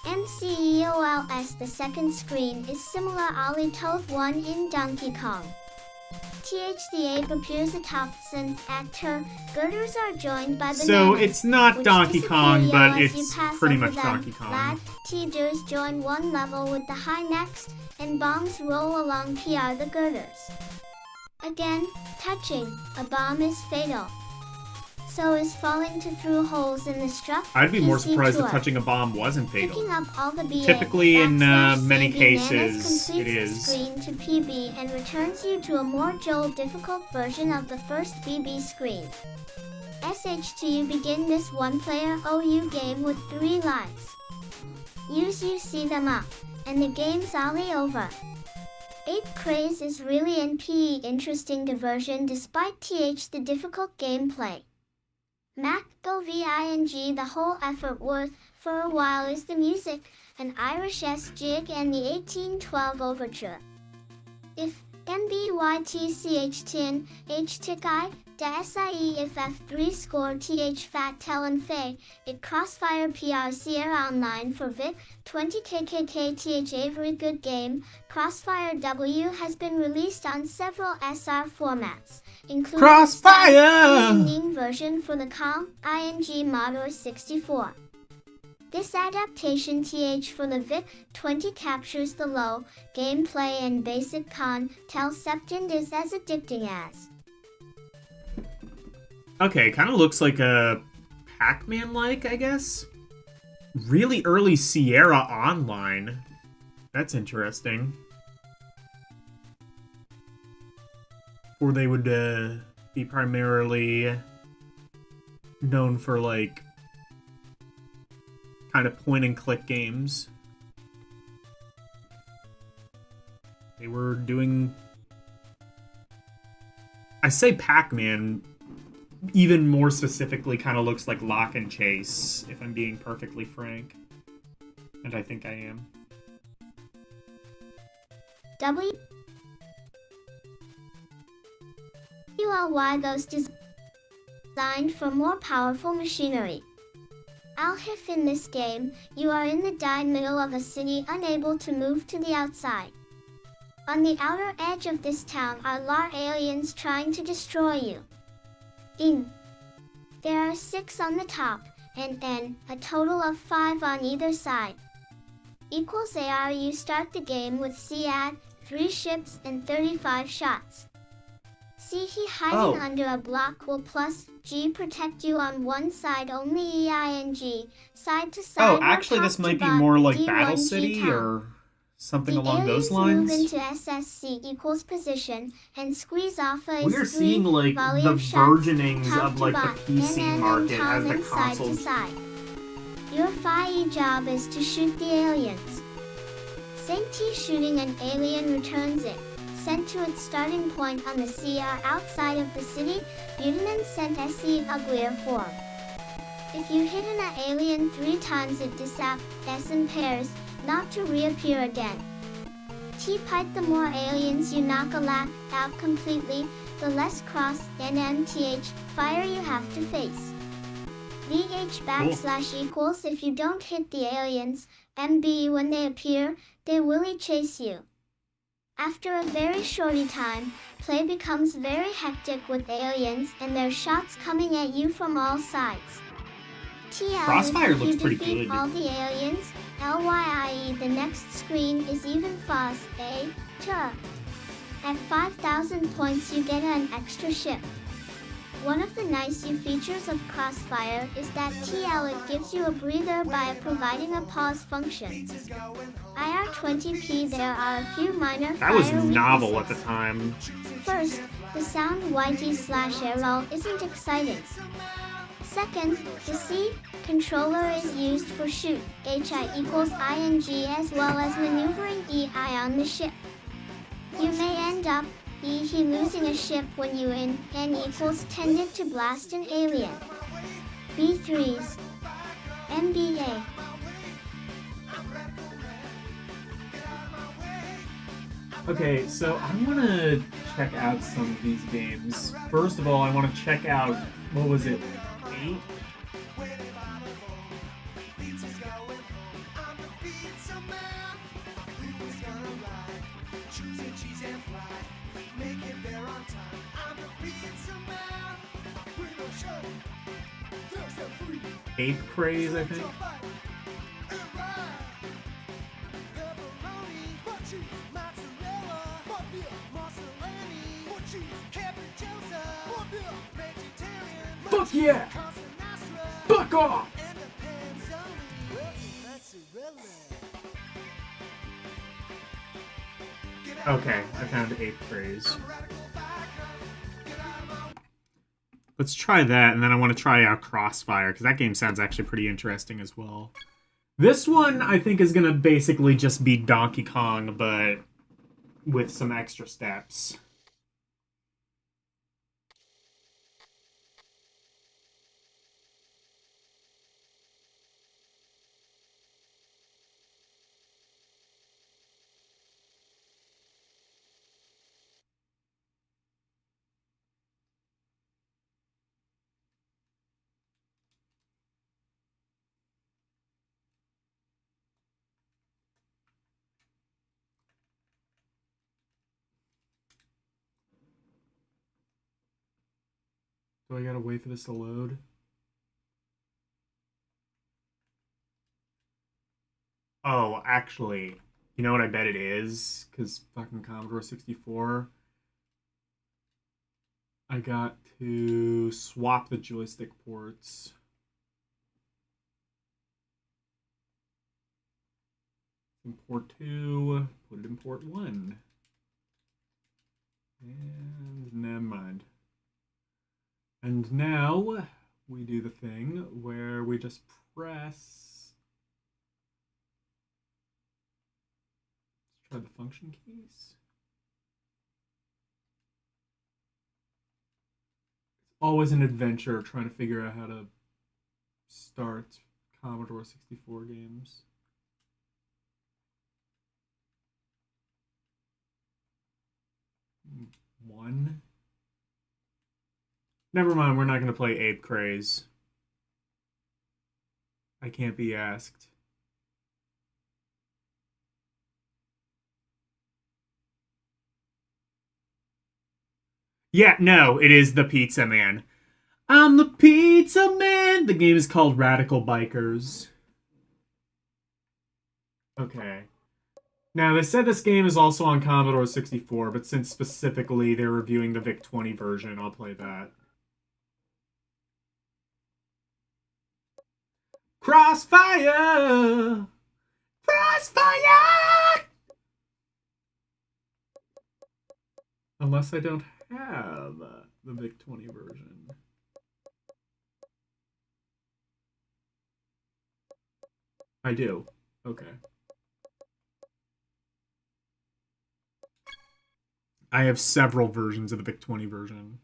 MCEOLS. The second screen is similar Ali Toad 1 in Donkey Kong. The ape appears atop an actor. Girders are joined by bananas. So it's not which Donkey Kong, disappear but as you it's pass pretty over much them. Donkey Kong. Lad, T-Ders join one level with the high next, and bombs roll along PR the girders. Again, touching a bomb is fatal. So is falling through holes in the struck. I'd be more PC surprised tour. if touching a bomb wasn't Picking fatal. up all the BA, Typically, in many /say cases, bananas it completes is. the screen to PB and returns you to a more difficult version of the first BB screen. SH2 begin this one-player OU game with 3 lives. You see them up, and the game's all over. Ape Craze is really an PE interesting diversion despite the difficult gameplay. Mac go VING the whole effort worth for a while is the music, an Irish jig and the 1812 overture. If MBYTCH10 HTICI da SIE if F3 score TH Fat Tellin Fay, it Crossfire PR Sierra Online for Vic 20 TH Avery good game. Crossfire W has been released on several SR formats, including Crossfire! the version for the COM ING Model 64. This adaptation for the VIC-20 captures the low gameplay and basic concept and is as addicting as. Okay, kind of looks like a Pac-Man-like, I guess. Really early Sierra Online. That's interesting. Or they would be primarily known for, like, kind of point-and-click games. They were doing... I say Pac-Man, even more specifically kind of looks like Lock and Chase, if I'm being perfectly frank. And I think I am. WLY Ghost is designed for more powerful machinery. If in this game, you are in the middle of a city unable to move to the outside. On the outer edge of this town are aliens trying to destroy you. There are 6 on the top, and a total of 5 on either side. AR you start the game with CAD, 3 ships and 35 shots. He hiding under a block will plus G protect you on one side only EING, side to side. Oh, actually this might be more like Battle City or something along those lines. Move into SSC equals position and squeeze off a We're seeing like the burgeonings of like the PC market as the console. Your FIE job is to shoot the aliens. Saint T shooting an alien returns it. Sent to its starting point on the CR outside of the city, Buchanan sent SE uglier form. If you hit an alien 3 times it disappears in pairs, not to reappear again. T-pipe the more aliens you knock out completely, the less cross NMTH fire you have to face. VH / equals if you don't hit the aliens, MB when they appear, they will chase you. After a very shorty time, play becomes very hectic with aliens and their shots coming at you from all sides. Crossfire looks pretty good. All the aliens, LYIE the next screen is even faster. At 5,000 points you get an extra ship. One of the nice new features of Crossfire is that it gives you a breather by providing a pause function. IR20p there are a few minor That was fire novel at weaknesses. the time. First, the sound YT/error isn't exciting. Second, the C controller is used for shoot, HI equals ING as well as maneuvering EI on the ship. You may end up losing a ship when you N equals tended to blast an alien. B3s. MBA. Okay, so I want to check out some of these games. First of all, I want to check out, what was it, 8? Ape Craze, I think. Fuck yeah! Fuck off! Okay, I found Ape Craze. Let's try that, and then I want to try out Crossfire, because that game sounds actually pretty interesting as well. This one, I think, is going to basically just be Donkey Kong, but with some extra steps. Do I gotta wait for this to load? Oh, actually, you know what I bet it is? Because fucking Commodore 64. I got to swap the joystick ports. In port 2, put it in port 1. And never mind. And now we do the thing where we just press. Let's try the function keys. It's always an adventure trying to figure out how to start Commodore 64 games. One. Never mind, we're not going to play Ape Craze. I can't be asked. Yeah, no, it is the Pizza Man. I'm the Pizza Man! The game is called Radical Bikers. Okay. Now, they said this game is also on Commodore 64, but since specifically they're reviewing the VIC-20 version, I'll play that. Crossfire! Crossfire! Unless I don't have the VIC-20 version. I do. Okay. I have several versions of the VIC-20 version.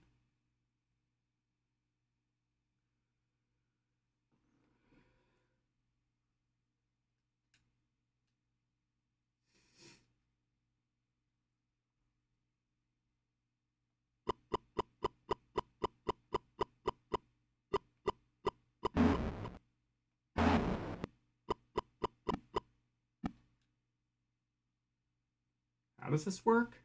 How does this work?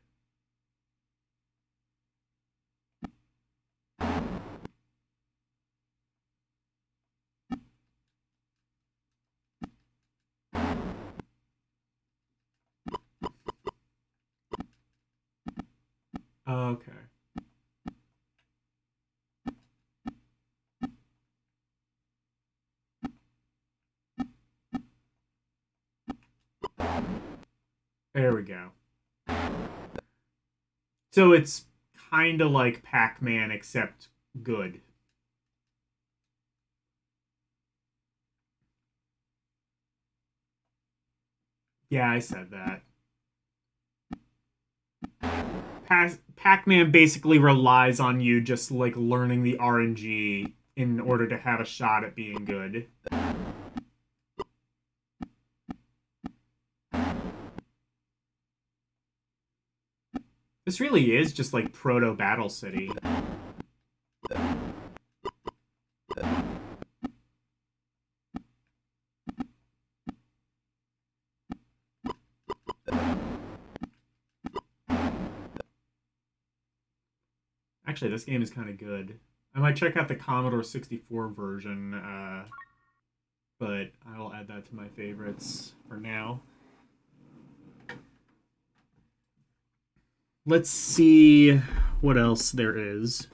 Okay. There we go. So it's kind of like Pac-Man, except good. Yeah, I said that. Pac-Man basically relies on you just, like, learning the RNG in order to have a shot at being good. This really is just like Proto Battle City. Actually, this game is kind of good. I might check out the Commodore 64 version but I'll add that to my favorites for now. Let's see what else there is.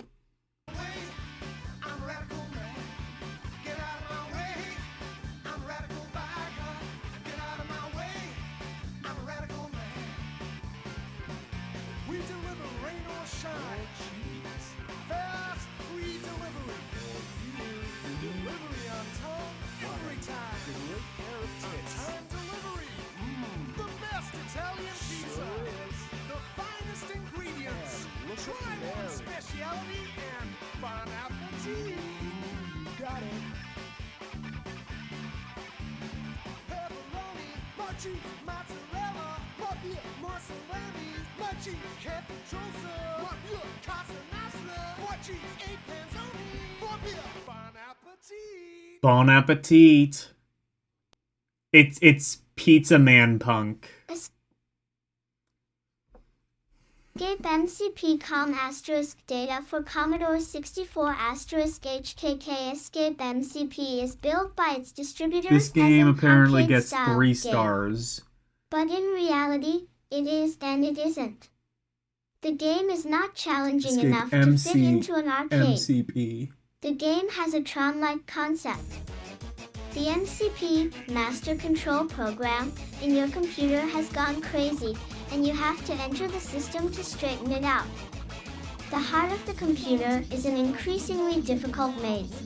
Bon appetit. It's Pizza Man Punk. Escape MCP-COM asterisk data for Commodore 64 asterisk HKK. Escape MCP is built by its distributors. This game as an apparently gets arcade-style 3 game. stars. But in reality, it is and it isn't. The game is not challenging Escape enough to fit into an arcade. MCP. The game has a Tron-like concept. The MCP, Master Control Program, in your computer has gone crazy, and you have to enter the system to straighten it out. The heart of the computer is an increasingly difficult maze.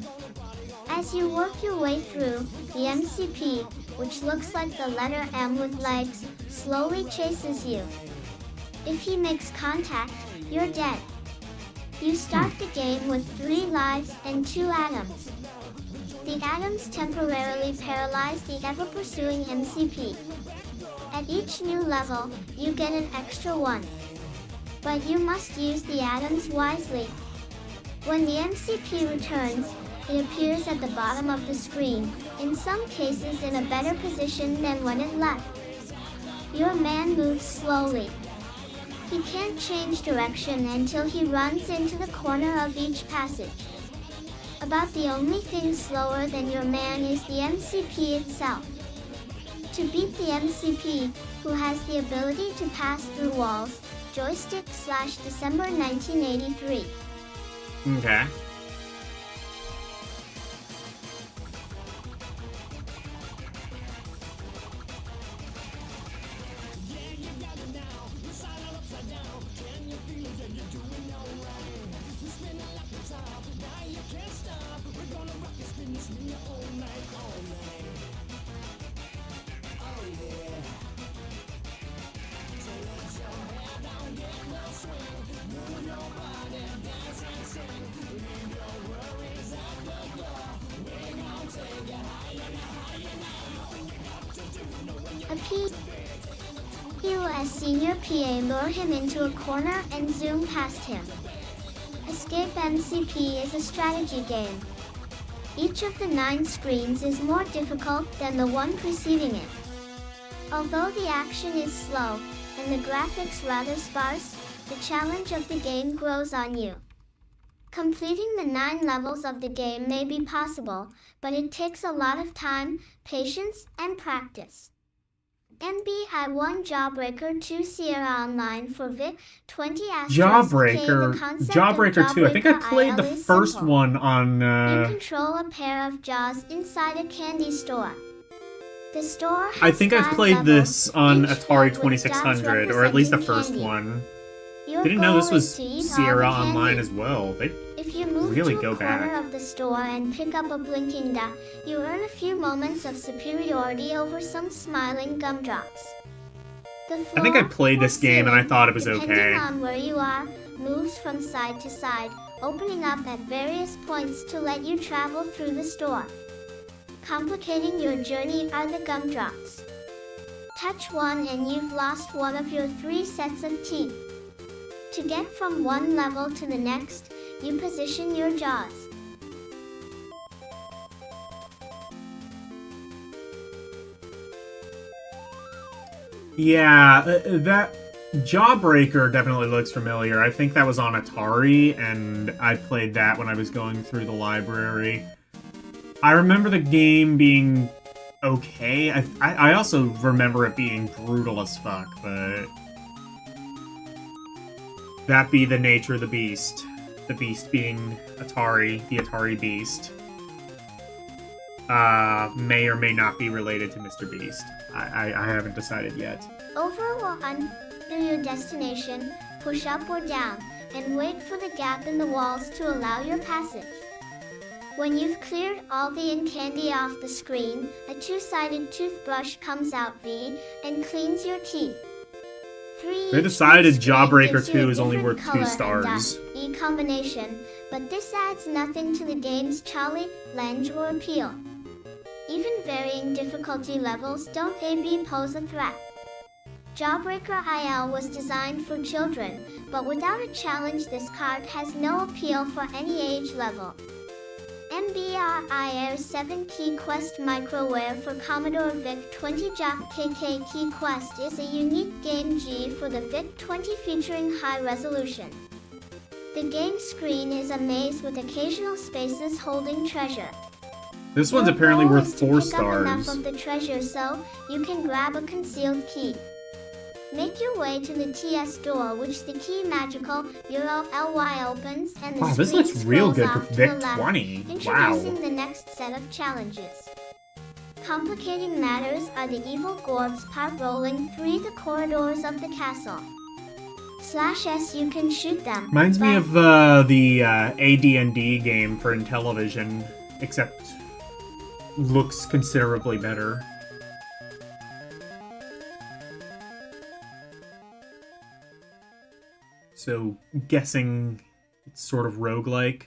As you work your way through, the MCP, which looks like the letter M with legs, slowly chases you. If he makes contact, you're dead. You start the game with 3 lives and 2 atoms. The atoms temporarily paralyze the ever-pursuing MCP. At each new level, you get an extra 1. But you must use the atoms wisely. When the MCP returns, it appears at the bottom of the screen, in some cases in a better position than when it left. Your man moves slowly. He can't change direction until he runs into the corner of each passage. About the only thing slower than your man is the MCP itself. To beat the MCP, who has the ability to pass through walls, Joystik / December 1983. Okay. A POS senior PA lure him into a corner and zoom past him. Escape MCP is a strategy game. Each of the 9 screens is more difficult than the one preceding it. Although the action is slow, and the graphics rather sparse, the challenge of the game grows on you. Completing the 9 levels of the game may be possible, but it takes a lot of time, patience, and practice. NBI1 Jawbreaker 2 Sierra Online for VIC 20 Jawbreaker 2. I think I played the first one on... You control a pair of jaws inside a candy store. The store has I think I've 5 played levels, this on each Atari filled with dots 2600, or at least the representing first candy. one. Your Didn't know this goal was is to eat all Sierra the candy. Online as well. They If you move really to go a corner back. of the store and pick up a blinking dot, you earn a few moments of superiority over some smiling gumdrops. The I think I floor played or this game and I ceiling, thought it was depending okay. on where you are, moves from side to side, opening up at various points to let you travel through the store. Complicating your journey are the gumdrops. Touch one and you've lost one of your 3 sets of teeth. To get from one level to the next, you position your jaws. Yeah, that Jawbreaker definitely looks familiar. I think that was on Atari, and I played that when I was going through the library. I remember the game being okay. I also remember it being brutal as fuck, but that be the nature of the beast. The beast being Atari, the Atari beast. May or may not be related to Mr. Beast. I haven't decided yet. Over or under your destination, push up or down, and wait for the gap in the walls to allow your passage. When you've cleared all the ink candy off the screen, a two-sided toothbrush comes out V and cleans your teeth. They decided Jawbreaker 2 is only worth 2 stars. E combination, but this adds nothing to the game's challenge or appeal. Even varying difficulty levels don't A/B pose a threat. Jawbreaker IL was designed for children, but without a challenge this card has no appeal for any age level. MBRIR 7 Key Quest Microware for Commodore VIC-20 Jock KK Key Quest is a unique game G for the VIC-20 featuring high resolution. The game screen is a maze with occasional spaces holding treasure. This one's apparently worth 4 Pick up stars. enough of the treasure so you can grab a concealed key. Make your way to the TS door, which the key magical Euro LY opens, and the Wow, this screen looks real scrolls good off for to the left, VIC-20. introducing Wow. the next set of challenges. Complicating matters are the evil Gorbs part rolling through the corridors of the castle. /S you can shoot them. Reminds me but of the AD&D game for Intellivision, except looks considerably better. So, guessing it's sort of roguelike.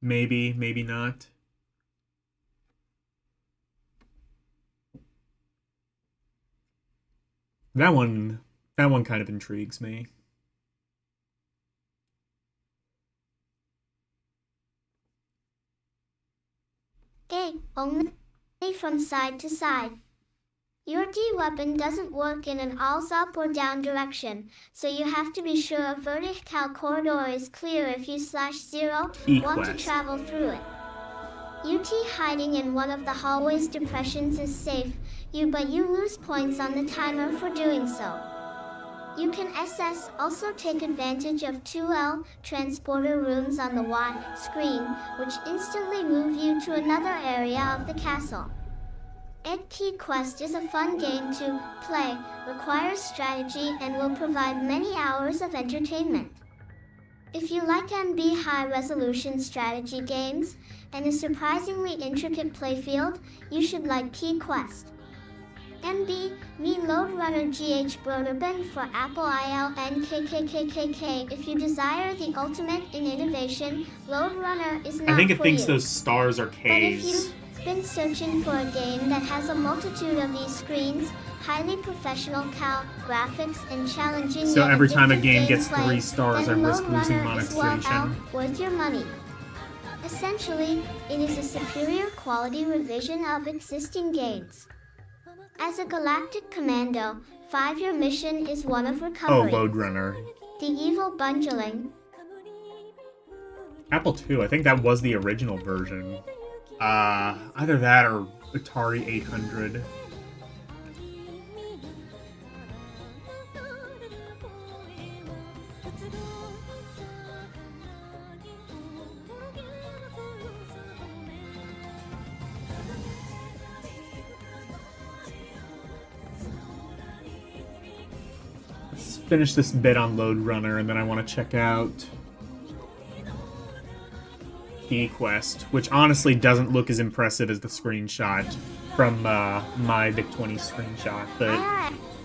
Maybe, maybe not. That one kind of intrigues me. only from side to side. Your D weapon doesn't work in an alls up or down direction, so you have to be sure a vertical corridor is clear if you /0 want to travel through it. UT hiding in one of the hallway's depressions is safe, but you lose points on the timer for doing so. You can also take advantage of 2L transporter rooms on the Y screen, which instantly move you to another area of the castle. Key Quest is a fun game to play, requires strategy, and will provide many hours of entertainment. If you like MB high-resolution strategy games and a surprisingly intricate playfield, you should like Key Quest. MB, me Load Runner GH Broderben for Apple ILNKKKKK. If you desire the ultimate in innovation, Load Runner is not for you. I think it thinks those stars are But if Ks. you've been searching for a game that has a multitude of these screens, highly professional graphics, and challenging So yet every time a addictive game gets gameplay, 3 stars, I then risk Lone losing Runner is well monetization. worth your money. Essentially, it is a superior quality revision of existing games. As a galactic commando, 5-year mission is one of Oh, recovery. Load Runner. The evil bundling. Apple II, I think that was the original version. Either that or Atari 800. Let's finish this bit on Load Runner, and then I want to check out Key Quest, which honestly doesn't look as impressive as the screenshot from my VIC-20 screenshot, but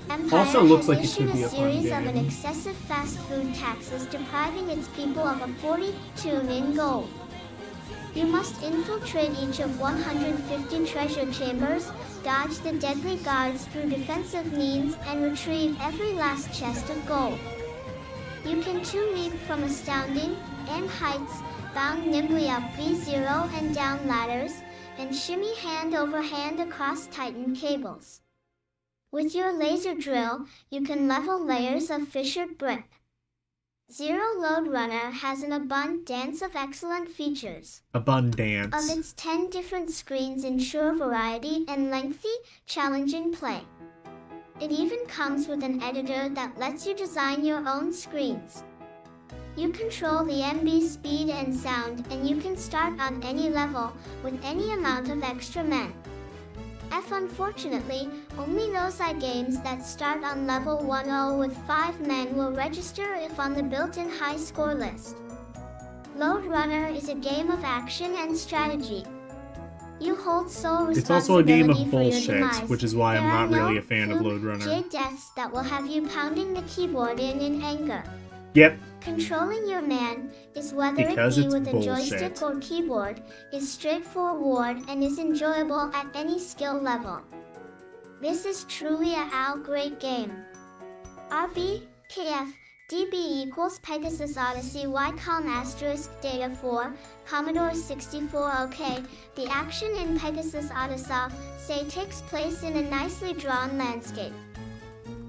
Empire also looks has like it could be a fun series of an game. excessive fast food taxes depriving its people of a 42 in gold. You must infiltrate each of 150 treasure chambers, dodge the deadly guards through defensive means, and retrieve every last chest of gold. You can too leap from astounding and heights, bound nimbly up V0 and down ladders, and shimmy hand over hand across Titan cables. With your laser drill, you can level layers of fissured brick. Zero Load Runner has an abundance of excellent features. Abundance. Of its 10 different screens ensure variety and lengthy, challenging play. It even comes with an editor that lets you design your own screens. You control the MB speed and sound, and you can start on any level with any amount of extra men. Unfortunately, only those games that start on level 10 with 5 men will register if on the built-in high score list. Load Runner is a game of action and strategy. You hold sole responsibility. It's also a game of for your bullshit, demise. which is why I'm not There are really no a fan of Load Runner. J deaths that will have you pounding the keyboard in anger. Yep. Controlling your man is whether Because it be it's with a bullshit. joystick or keyboard, is straightforward and is enjoyable at any skill level. This is truly a great game. RB, KF, DB equals Pegasus Odyssey YCOM asterisk data 4, Commodore 64 OK. The action in Pegasus Odyssey, say, takes place in a nicely drawn landscape.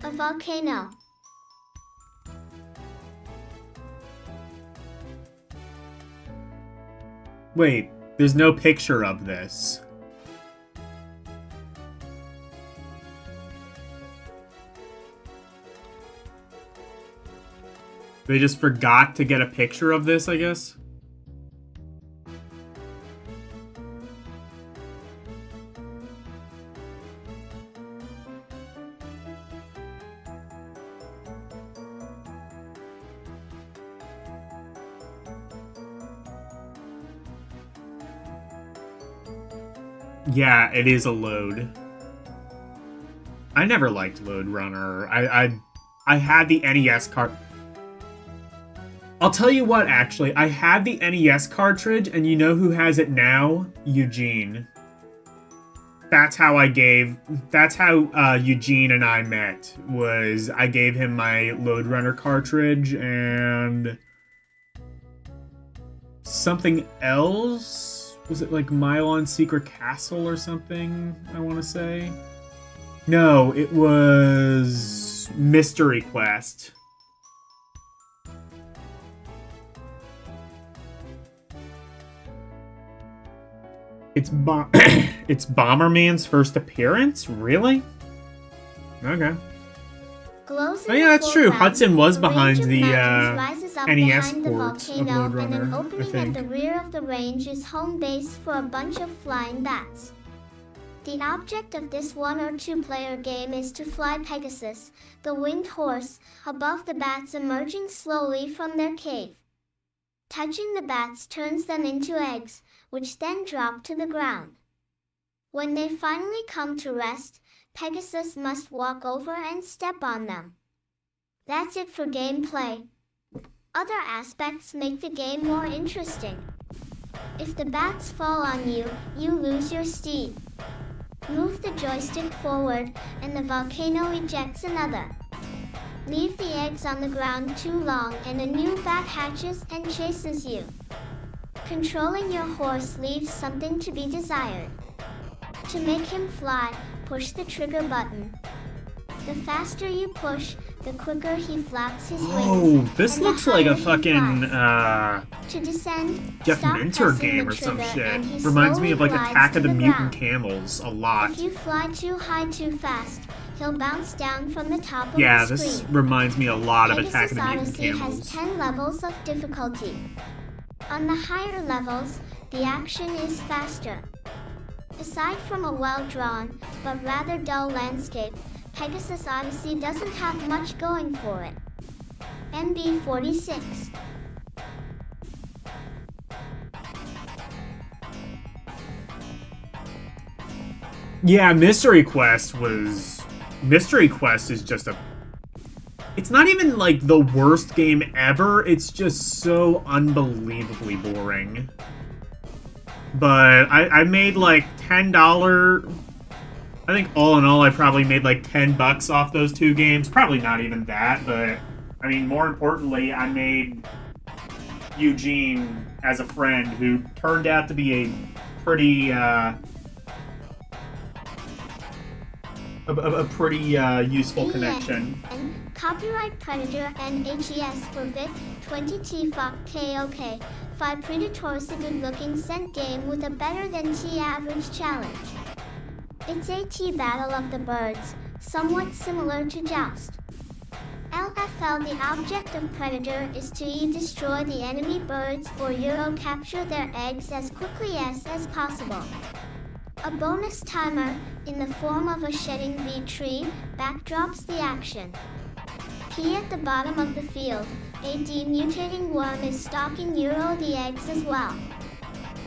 A volcano. Wait, there's no picture of this. They just forgot to get a picture of this, I guess? Yeah, it is a load. I never liked Load Runner. I had the NES card. I'll tell you what, actually, I had the NES cartridge, and you know who has it now? Eugene. That's how Eugene and I met, was I gave him my Load Runner cartridge, and something else? Was it like Milon Secret Castle or something, I want to say? No, it was Mystery Quest. It's it's Bomberman's first appearance? Really? Okay. Oh yeah, that's true. Hudson was behind the NES port of Load Runner, and an I opening at think. the rear of the range is home base for a bunch of flying bats. The object of this 1 or 2 player game is to fly Pegasus, the winged horse, above the bats emerging slowly from their cave. Touching the bats turns them into eggs, which then drop to the ground. When they finally come to rest, Pegasus must walk over and step on them. That's it for gameplay. Other aspects make the game more interesting. If the bats fall on you, you lose your steed. Move the joystick forward, and the volcano ejects another. Leave the eggs on the ground too long and a new bat hatches and chases you. Controlling your horse leaves something to be desired. To make him fly, push the trigger button. The faster you push, the quicker he flaps his wings. Oh, this and the looks like higher a he fucking, flies. To descend, Jeff stop Minter pressing game the or some trigger shit. and he Reminds me slowly of like glides Attack to of the the Mutant ground. Camels a lot. If you fly too high too fast, he'll bounce down from the top of Yeah, the this screen. reminds me a lot of Attack Pegasus of the Mutant Odyssey has Camels. 10 levels of difficulty. On the higher levels, the action is faster. Aside from a well-drawn, but rather dull landscape, Pegasus Odyssey doesn't have much going for it. MB46. Yeah, Mystery Quest is just a... It's not even like the worst game ever, it's just so unbelievably boring. But I made like $10... I think all in all I probably made like $10 off those 2 games. Probably not even that, but I mean, more importantly, I made Eugene as a friend who turned out to be a pretty useful connection. And Copyright Predator and HES for VIC 20T FOC KOK 5 Predator's a good-looking scent game with a better than T average challenge. It's a T battle of the birds, somewhat similar to Joust. LFL the object of Predator is to destroy the enemy birds or capture their eggs as quickly as possible. A bonus timer, in the form of a shedding bee tree, backdrops the action. P at the bottom of the field, a demutating worm is stalking the eggs as well.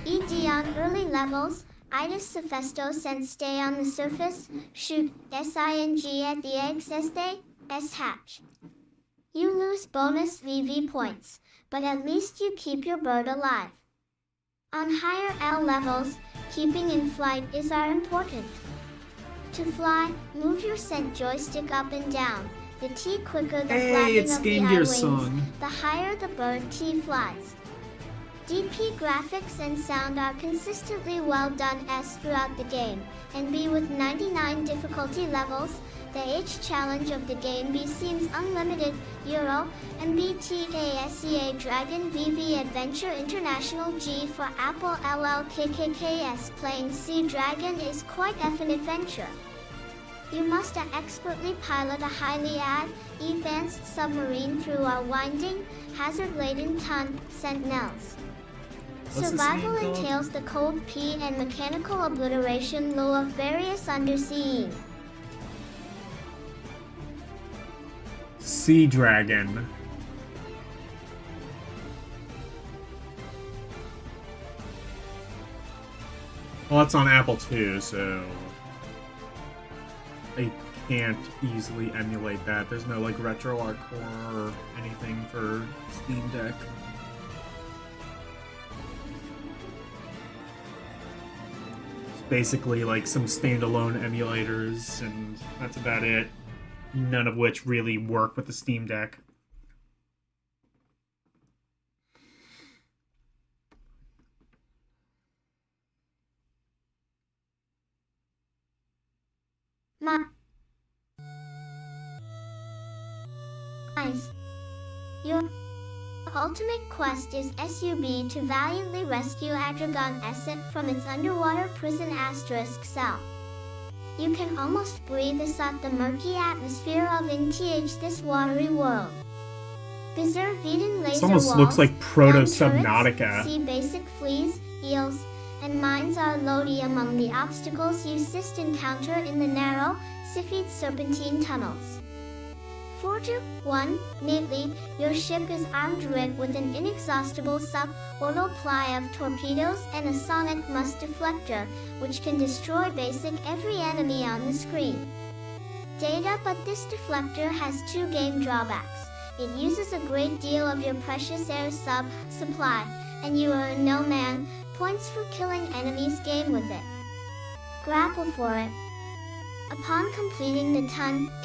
ED on early levels, Itis Cephestos and stay on the surface, shoot SING at the eggs as they hatch. You lose bonus VV points, but at least you keep your bird alive. On higher L levels, keeping in flight is important. To fly, move your scent joystick up and down. The T quicker the flapping of the eye wings, the higher the bird T flies. DP graphics and sound are consistently well done S throughout the game, and B with 99 difficulty levels, the H challenge of the game B seems unlimited, Euro, and BTASEA Dragon VV Adventure International G for Apple LLKKKS playing Sea Dragon is quite an adventure. You must expertly pilot a highly advanced submarine through our winding, hazard-laden sentinels. Survival entails the cold P and mechanical obliteration low of various underseeing. Sea Dragon. Well, it's on Apple too, so I can't easily emulate that. There's no like RetroArch or anything for Steam Deck. It's basically like some standalone emulators, and that's about it. None of which really work with the Steam Deck. Your ultimate quest is SUB to valiantly rescue Adragon Esset from its underwater prison cell. You can almost breathe aside the murky atmosphere of this watery world. Bizarre Veden laser This almost walls, looks like Proto land turrets, Subnautica. sea basic fleas, eels, and mines are loaded among the obstacles you encounter in the narrow, Siphid serpentine tunnels. Forger 1, neatly, your ship is armed with an inexhaustible sub-orbital supply of torpedoes and a sonic must deflector, which can destroy every enemy on the screen. Data, but this deflector has two game drawbacks. It uses a great deal of your precious air supply, and you earn no man points for killing enemies game with it. Grapple for it. Upon completing the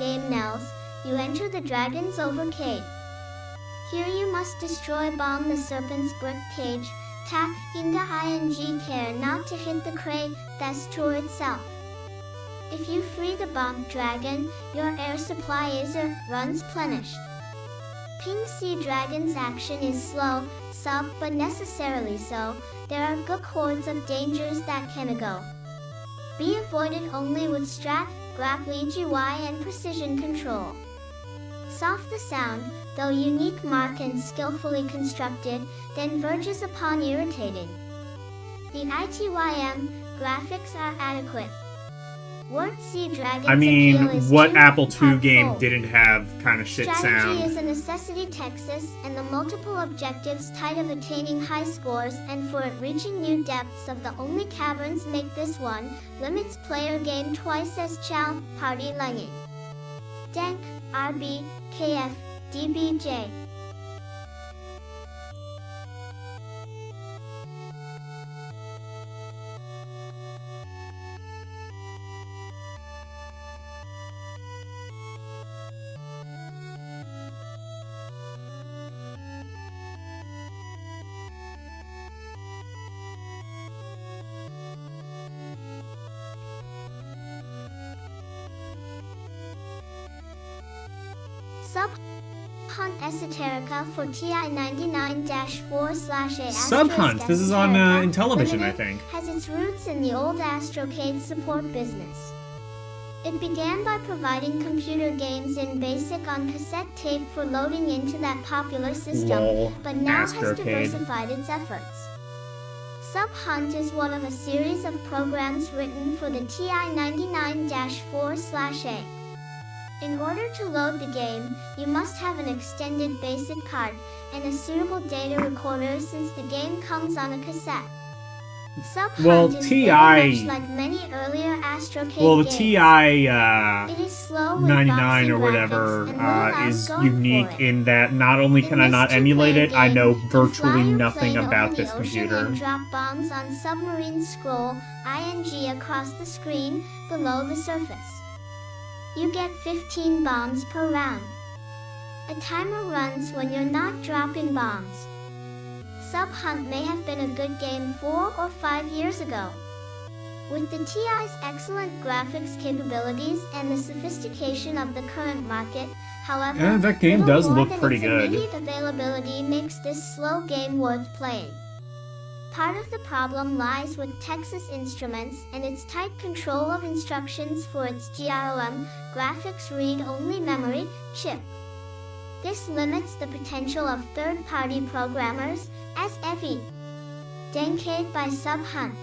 game Nels, you enter the Dragon's Over Cave. Here you must bomb the serpent's brick cage, tap into ing care not to hit the that's tour itself. If you free the bombed dragon, your air supply runs plenished. Ping Sea Dragon's action is slow, but necessarily so. There are good hordes of dangers that can go. Be avoided only with strat, grappling GUI and precision control. Soft the sound, though unique mark and skillfully constructed, then verges upon irritating. The ITYM graphics are adequate. Word Sea Dragon's I mean, appeal is what too Apple II game powerful. didn't have kind of shit Strategy sound? is a necessity Texas, and the multiple objectives tied of attaining high scores and for it reaching new depths of the only caverns make this one, limits player game twice as chow, party langing. Dank, RB, KF, DBJ. Sub-Hunt Esoterica for TI-99-4/A Sub-Hunt. This is on Intellivision, I think. Has its roots in the old Astrocade support business. It began by providing computer games in BASIC on cassette tape for loading into that popular system, Lol. but now Astrocade. has diversified its efforts. Sub-Hunt is one of a series of programs written for the TI-99-4/A. In order to load the game, you must have an extended BASIC card and a suitable data recorder since the game comes on a cassette. Sub-Hunt is very much like many earlier Astrocade the games. TI It is slow with 99 or boxy whatever graphics and little is else going unique for it. in that not only can I In not this emulate it, two-player I know game, you virtually fly your nothing plane about over this the ocean computer. and drop bombs on submarine scroll ing across the screen below the surface. You get 15 bombs per round. A timer runs when you're not dropping bombs. Sub-Hunt may have been a good game 4 or 5 years ago. With the TI's excellent graphics capabilities and the sophistication of the current market, however, Yeah, that game little does more look than pretty its good. immediate availability makes this slow game worth playing. Part of the problem lies with Texas Instruments and its tight control of instructions for its GROM, graphics read-only memory, chip. This limits the potential of third-party programmers, as Effie. Dencade by Sub-Hunt.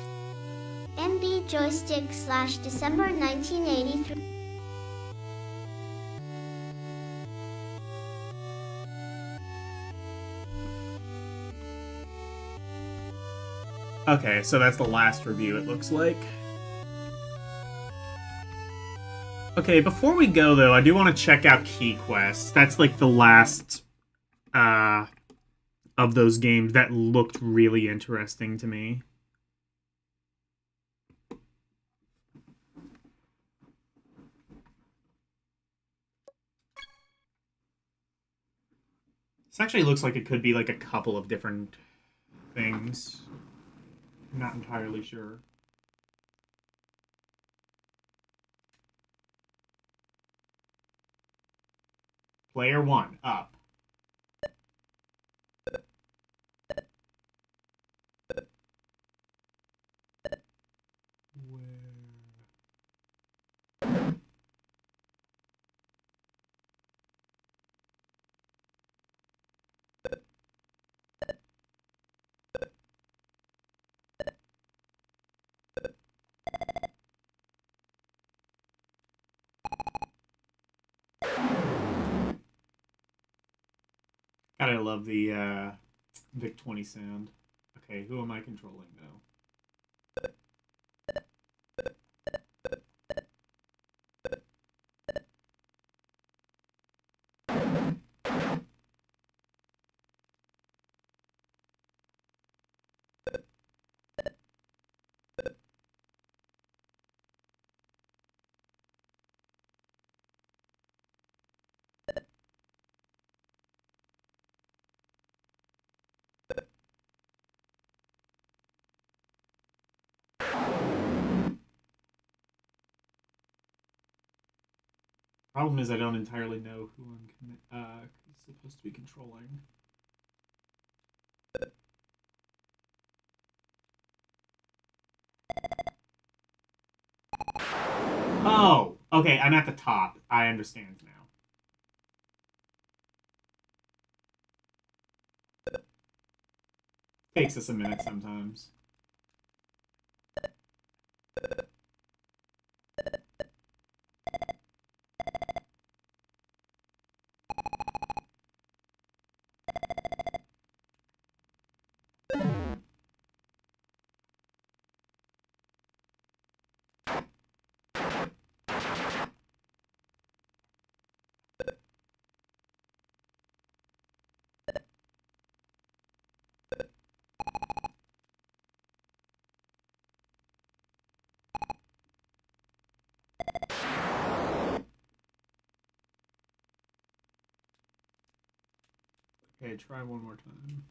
MB Joystik / December 1983. Okay, so that's the last review, it looks like. Okay, before we go, though, I do want to check out Key Quest. That's, like, the last of those games that looked really interesting to me. This actually looks like it could be, like, a couple of different things. I'm not entirely sure. Player 1, up. God, I love the VIC-20 sound. Okay, who am I controlling now? Problem is I don't entirely know who I'm supposed to be controlling. Oh, okay, I'm at the top. I understand now. Takes us a minute sometimes. Okay, try one more time.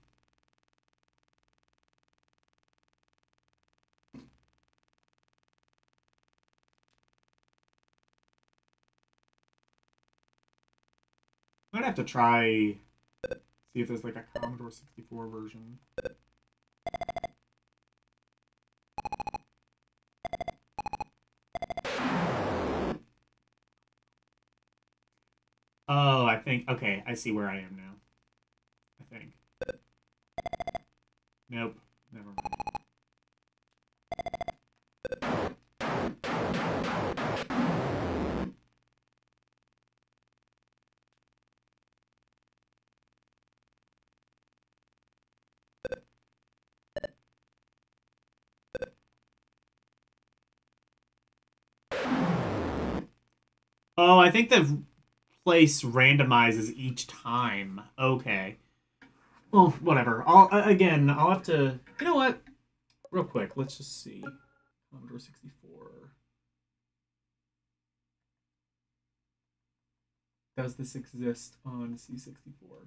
to try, see if there's like a Commodore 64 version. Oh, I think, okay, I see where I am now. I think. Nope, never mind. Oh, I think the place randomizes each time. Okay. Well, whatever. I'll have to. You know what? Real quick, let's just see. Commodore 64. Does this exist on C64?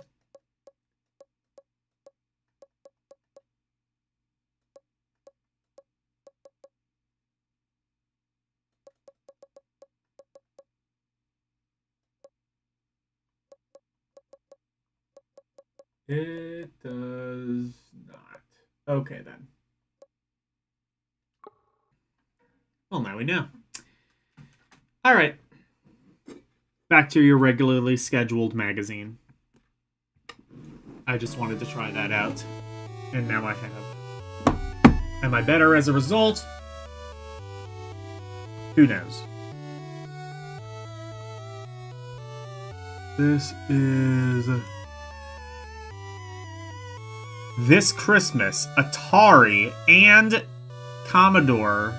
It does not. Okay, then. Well, now we know. All right. Back to your regularly scheduled magazine. I just wanted to try that out. And now I have. Am I better as a result? Who knows? This is... This Christmas, Atari and Commodore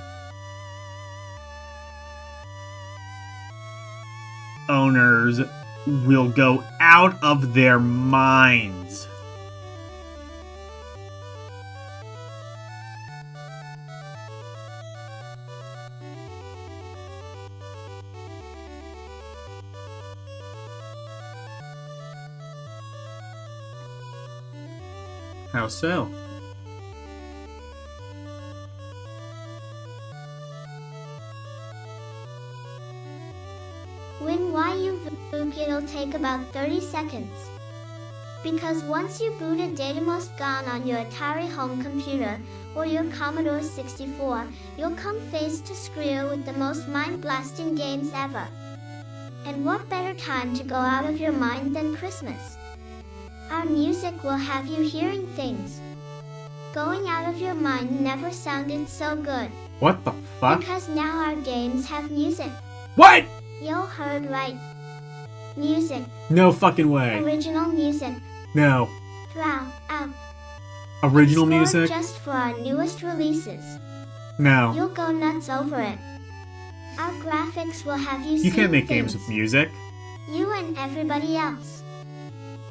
owners will go out of their minds. How so? When you boot, it'll take about 30 seconds. Because once you boot a Datamust GAN on your Atari home computer or your Commodore 64, you'll come face to screen with the most mind-blasting games ever. And what better time to go out of your mind than Christmas? Our music will have you hearing things. Going out of your mind never sounded so good. What the fuck? Because now our games have music. What? You heard right. Music. No fucking way. Original music. No. Throughout. Original music? Just for our newest releases. No. You'll go nuts over it. Our graphics will have you You can't make things. games with music. You and everybody else.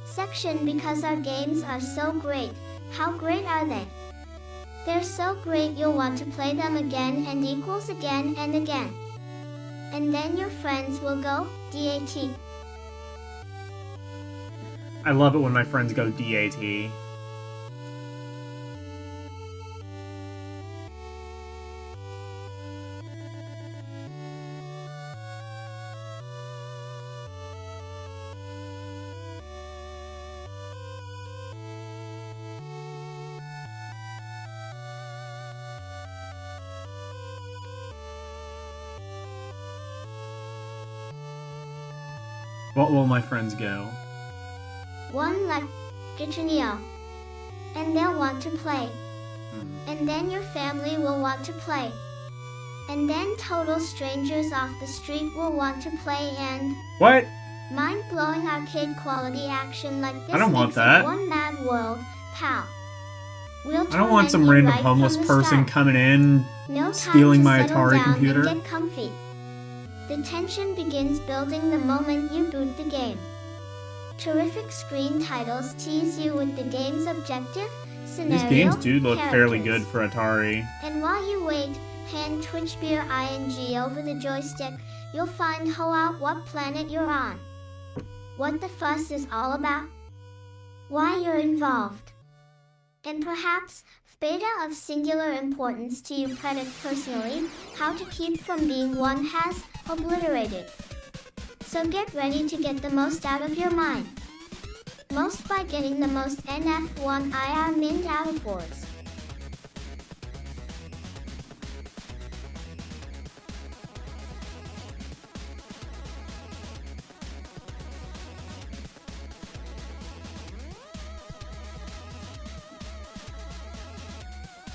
Section because our games are so great. How great are they? They're so great you'll want to play them again and equals again and again. And then your friends will go, DAT. I love it when my friends go DAT. What will my friends go? One like Gitchenio. And they'll want to play. And then your family will want to play. And then total strangers off the street will want to play and... What? Mind-blowing arcade quality action like this I don't want makes it that. one mad world, pal. We'll I don't want some torment you random right homeless from the person start. coming in, No time stealing to my settle Atari down computer. And get comfy. The tension begins building the moment you boot the game. Terrific screen titles tease you with the game's objective, scenario, These games do look fairly good characters. for Atari. And while you wait, hand twitch beer ing over the joystick, you'll find out what planet you're on. What the fuss is all about. Why you're involved. And perhaps, beta of singular importance to you credit personally, how to keep from being one has obliterated. So get ready to get the most out of your mind. most by getting the most NF1 IR mint out of wars.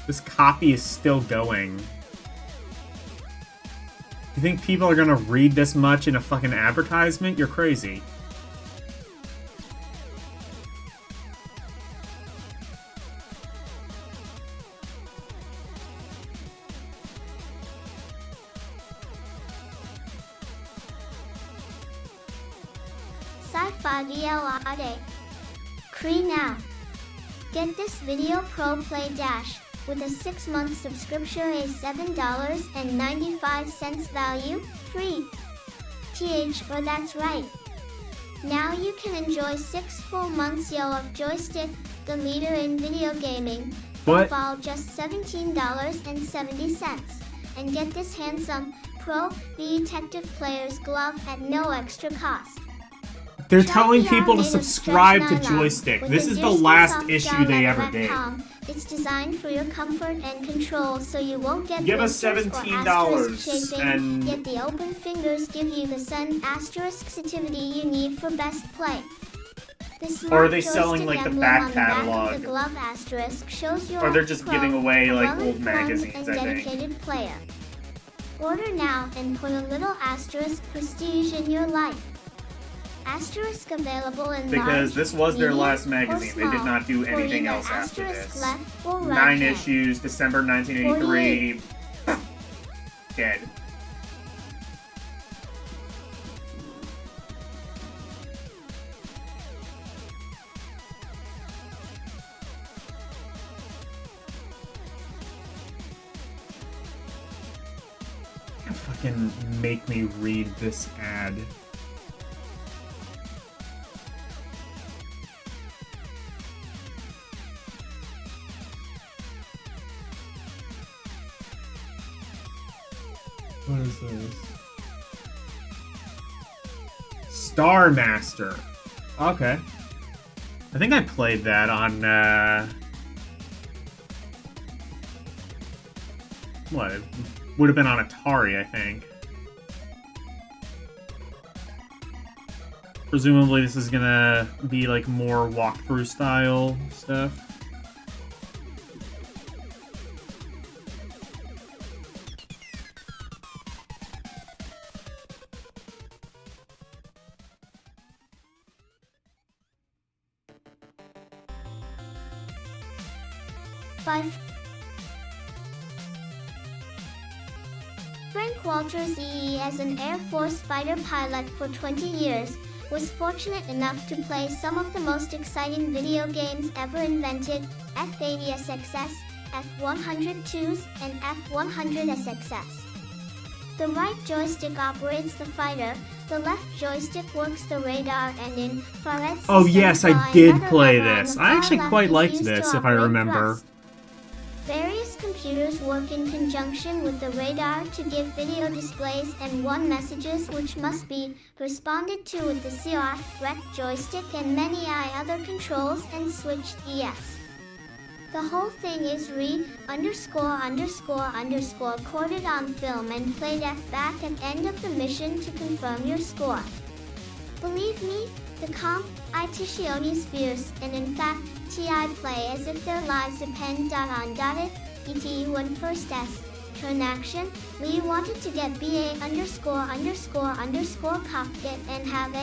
This copy is still going. You think people are gonna read this much in a fucking advertisement? You're crazy. Sci-fi VLRD. Cree now. Get this Video Pro Play Dash with a 6-month subscription, a $7.95 value, free. Or that's right. Now you can enjoy 6 full months of Joystik, the leader in video gaming, What? for just $17.70. And get this handsome Pro the Detective Player's glove at no extra cost. They're telling people to subscribe to Joystik. This is the last issue they ever did. It's designed for your comfort and control, so you won't get Give us $17 and yet the open fingers give you the sun sensitivity you need for best play. Or are they selling like the back catalog? The glove shows your Or they're just giving away like old magazines, and I think. dedicated player. Order now and put a little prestige in your life. Available in Because this was their medium, last magazine. They did not do anything else after this. 9 issues, December 1983. Dead. Fucking make me read this ad. What is this? Star Master. Okay. I think I played that on, what? It would have been on Atari, I think. Presumably this is gonna be, like, more walkthrough style stuff. Frank Walters EE, as an Air Force fighter pilot for 20 years, was fortunate enough to play some of the most exciting video games ever invented: F-80SXS, F-102s, and F-100SXS. The right joystick operates the fighter, the left joystick works the radar and infrared system. Oh yes, I while did another play lever on this. the I far actually left quite is liked used to this, if I operate remember. thrust. Various computers work in conjunction with the radar to give video displays and messages which must be responded to with the CR, rec joystick and many other controls and switched ES. The whole thing is recorded on film and played back at end of the mission to confirm your score. Believe me, the competition is fierce, and in fact, TI play as if their lives depend on it. ETU won first S. Turn action, Lee wanted to get BA___ cockpit and have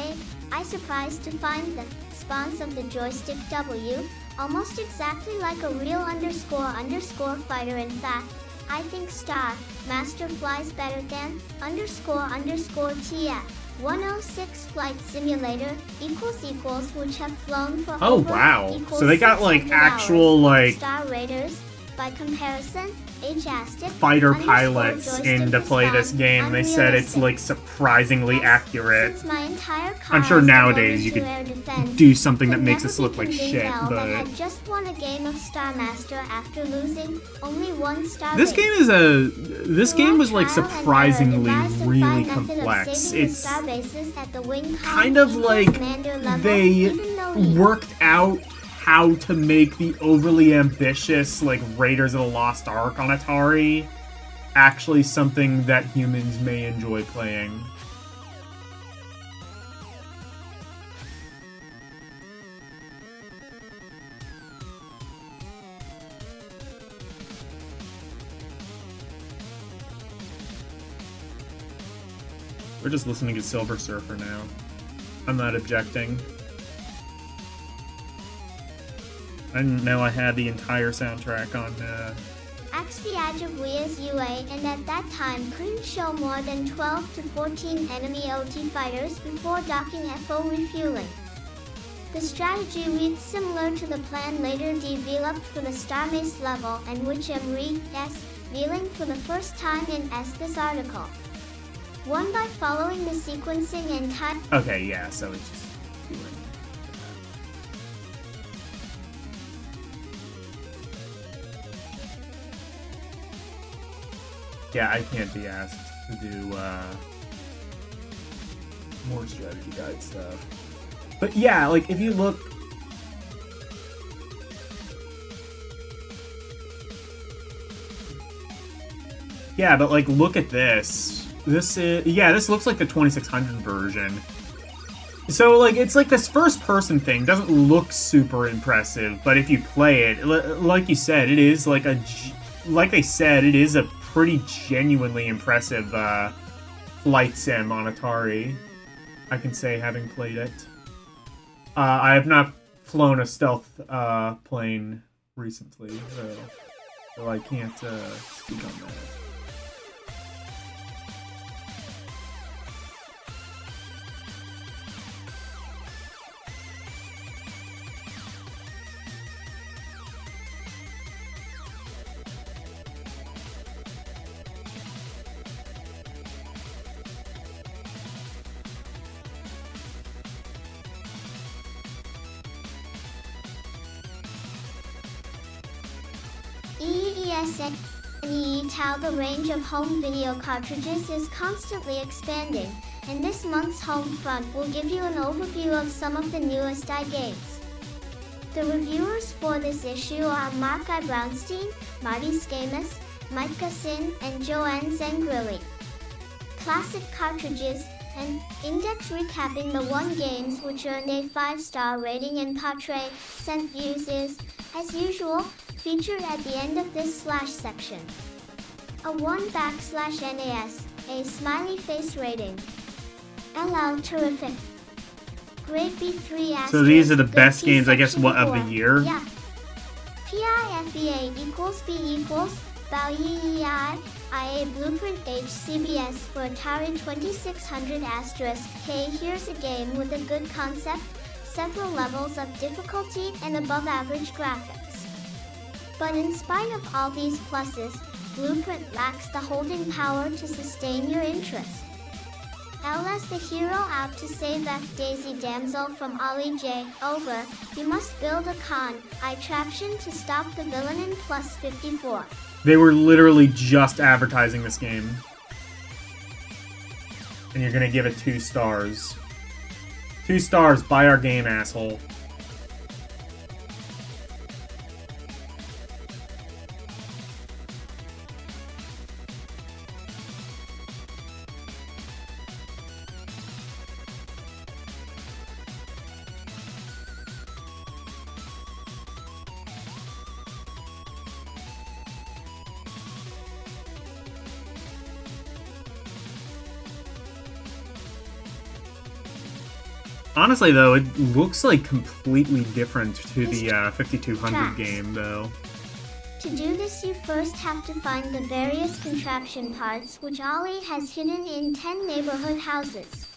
I surprised to find the response of the joystick W, almost exactly like a real ___ fighter. In fact, I think Star Master flies better than ___ TF. 106 Flight Simulator == which have flown for Oh over wow. So they got like 600 actual hours. like Star Raiders. By comparison, fighter pilots in to play this game. They said it's like surprisingly accurate. I'm sure nowadays you could do something that makes this look like shit, but had just won a game of Star Master after losing only one star. this game is this game was like surprisingly really complex. It's kind of like they worked out how to make the overly ambitious, like, Raiders of the Lost Ark on Atari actually something that humans may enjoy playing. We're just listening to Silver Surfer now. I'm not objecting. I didn't know I had the entire soundtrack on, Axe the Edge of Wea's UA, and at that time couldn't show more than 12 to 14 enemy OT fighters before docking FO refueling. The strategy reads similar to the plan later developed for the Star Mace level, and which I'm revealing for the first time in this article. One by following the sequencing and time. Okay, yeah, so it's just doing. Yeah, I can't be asked to do more strategy guide stuff. But yeah, like if you look, yeah, but like look at this. This is, yeah, this looks like the 2600 version. So like it's like this first person thing doesn't look super impressive, but if you play it, like you said, it is like like they said, it is a pretty genuinely impressive flight sim on Atari. I can say, having played it. I have not flown a stealth plane recently, so I can't speak on that. How the range of home video cartridges is constantly expanding, and this month's home front will give you an overview of some of the newest games. The reviewers for this issue are Mark I. Brownstein, Marty Skamus, Mike Gassin, and Joanne Zangrilli. Classic cartridges, an index recapping the one games which earned a 5-star rating and portray sent views is, as usual, featured at the end of this slash section. A 1/NAS, a smiley face rating. LL terrific. Grade B3 So these are the best games, I guess, what, of the year? Yeah. PIFEA equals B equals BAUYEI IA Blueprint HCBS for Atari 2600 *K. Here's a game with a good concept, several levels of difficulty, and above average graphics. But in spite of all these pluses, Blueprint lacks the holding power to sustain your interest. As the hero out to save Daisy Damsel from Ollie J. Over, you must build a contraption to stop the villain in plus 54. They were literally just advertising this game. And you're gonna give it 2 stars. 2 stars, buy our game, asshole. Honestly, though, it looks like completely different to the 5200 game, though. To do this, you first have to find the various contraption parts which Ollie has hidden in 10 neighborhood houses.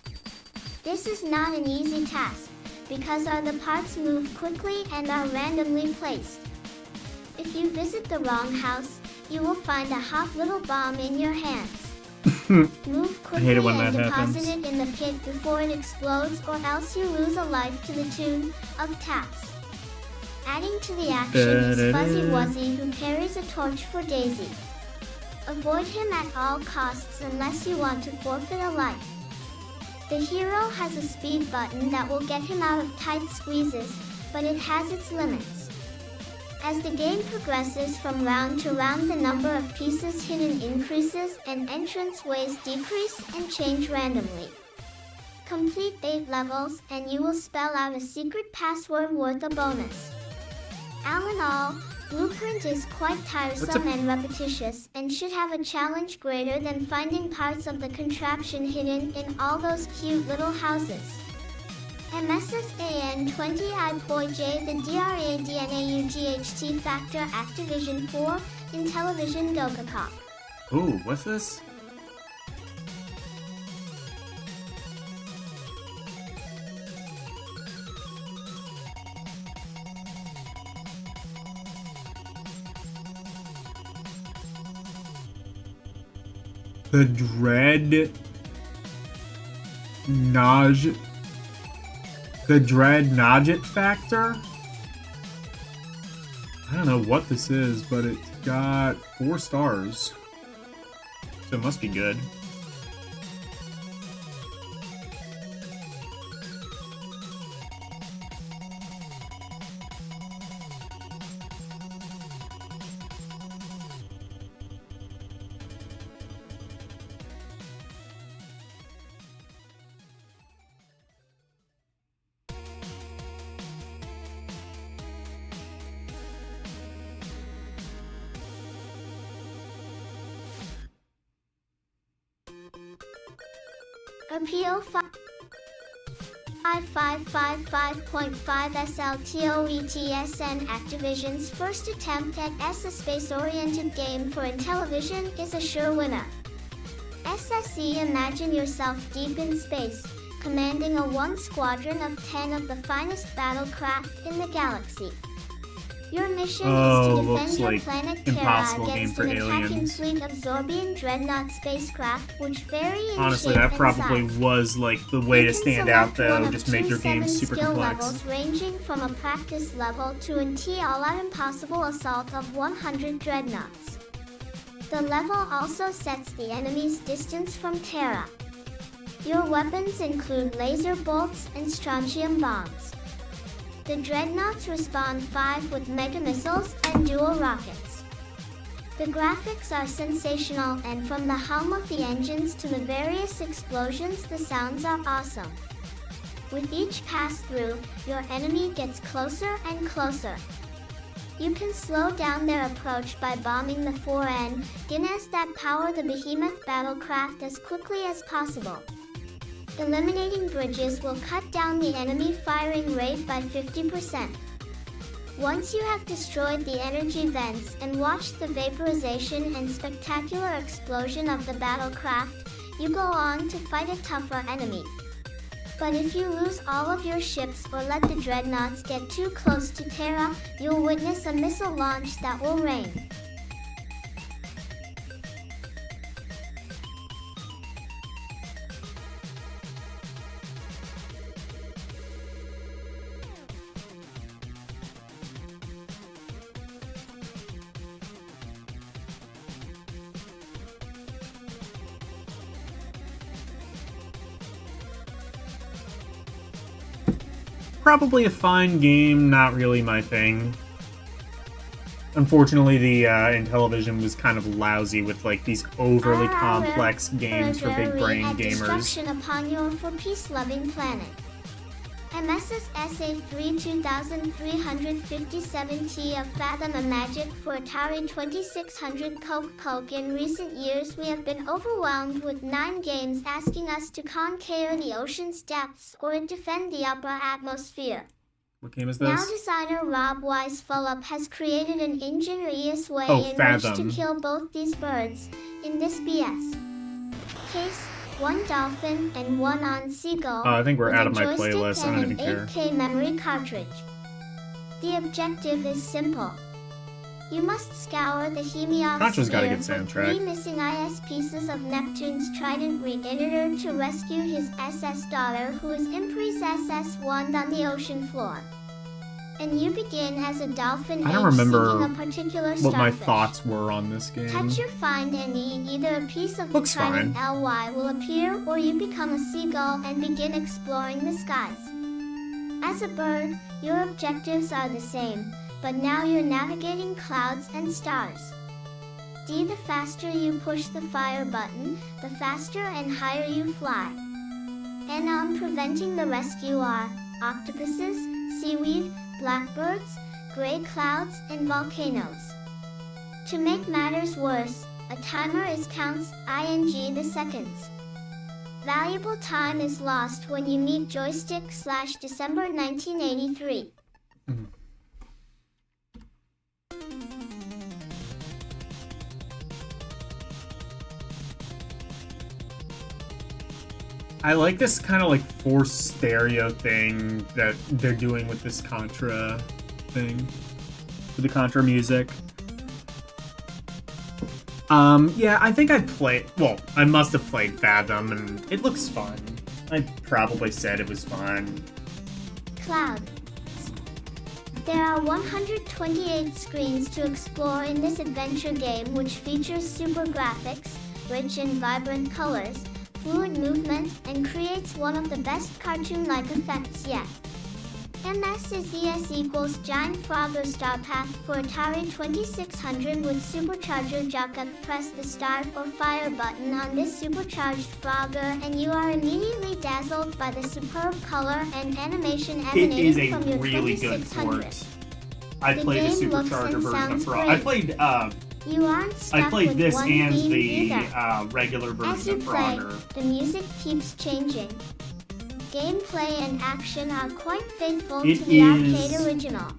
This is not an easy task, because the parts move quickly and are randomly placed. If you visit the wrong house, you will find a hot little bomb in your hands. Move quickly and deposit it in the pit before it explodes, or else you lose a life to the tune of taps. Adding to the action is Fuzzy Wuzzy, who carries a torch for Daisy. Avoid him at all costs unless you want to forfeit a life. The hero has a speed button that will get him out of tight squeezes, but it has its limits. As the game progresses from round to round, the number of pieces hidden increases and entrance ways decrease and change randomly. Complete 8 levels and you will spell out a secret password worth a bonus. All in all, Blueprint is quite tiresome and repetitious and should have a challenge greater than finding parts of the contraption hidden in all those cute little houses. MSSAN20I.J the DRADNAUGHT Factor Activision 4 Intellivision Gokakok. Ooh, what's this? The Dread Nodget Factor? I don't know what this is, but it's got 4 stars. So it must be good. Appeal 5555.5 SLTOETSN Activision's first attempt at a space-oriented game for Intellivision is a sure winner. SSE, imagine yourself deep in space, commanding a one squadron of 10 of the finest battlecraft in the galaxy. Your mission is to defend your planet Terra against an attacking fleet of Zorbian dreadnought spacecraft, which vary in Honestly, shape that and probably size. was like the way to stand out, though. Just make your game super skill complex. levels ranging from a practice level to an all-out impossible assault of 100 dreadnoughts. The level also sets the enemy's distance from Terra. Your weapons include laser bolts and strontium bombs. The dreadnoughts respawn 5 with mega missiles and dual rockets. The graphics are sensational, and from the hum of the engines to the various explosions, the sounds are awesome. With each pass-through, your enemy gets closer and closer. You can slow down their approach by bombing the 4N Guinness that power the behemoth battlecraft as quickly as possible. Eliminating bridges will cut down the enemy firing rate by 50%. Once you have destroyed the energy vents and watched the vaporization and spectacular explosion of the battlecraft, you go on to fight a tougher enemy. But if you lose all of your ships or let the dreadnoughts get too close to Terra, you'll witness a missile launch that will rain. Probably a fine game, not really my thing. Unfortunately, the Intellivision was kind of lousy with like these overly complex games for big brain gamers. Destruction upon your for peace-loving planet. MSS SA3 2357T of Fathom a Magic for Atari 2600 Coke. In recent years, we have been overwhelmed with 9 games asking us to conquer the ocean's depths or defend the upper atmosphere. What game is this? Now designer Rob Weisfullop has created an ingenious way in Fathom. which to kill both these birds in this BS case. 1 dolphin and 1 on seagull. I think we're with out a of my joystick playlist. I don't and even an care. 8K memory cartridge. The objective is simple. You must scour the Concho's got a good Heliosphere for soundtrack. 3 missing IS pieces of Neptune's Trident Re-Editor to rescue his SS daughter, who is Impri's SS1 on the ocean floor. and you begin as a dolphin I don't egg remember seeking a particular what my starfish. thoughts were on this game. Touch your find and either a piece of Looks the trident LY will appear or you become a seagull and begin exploring the skies. As a bird, your objectives are the same, but now you're navigating clouds and stars. The faster you push the fire button, the faster and higher you fly. And on preventing the rescue are octopuses, seaweed, blackbirds, gray clouds, and volcanoes. To make matters worse, a timer is counts ing the seconds. Valuable time is lost when you meet Joystik / December 1983. I like this kind of like forced stereo thing that they're doing with this Contra thing, with the Contra music. Yeah, I think I must have played Fathom, and it looks fun. I probably said it was fun. Cloud. There are 128 screens to explore in this adventure game, which features super graphics, rich and vibrant colors, fluid movement, and creates one of the best cartoon-like effects yet. MS is ES equals Giant Frogger Star Path for Atari 2600 with Supercharger Jockup. Press the start or fire button on this supercharged Frogger and you are immediately dazzled by the superb color and animation It is emanating a from your really good 2600. port. I The played a game looks supercharger and version of sounds Frog. great. You aren't stuck I played with this one and theme the either. regular As you version of play, Frogger. the music keeps changing. Gameplay and action are quite faithful It to the arcade is original.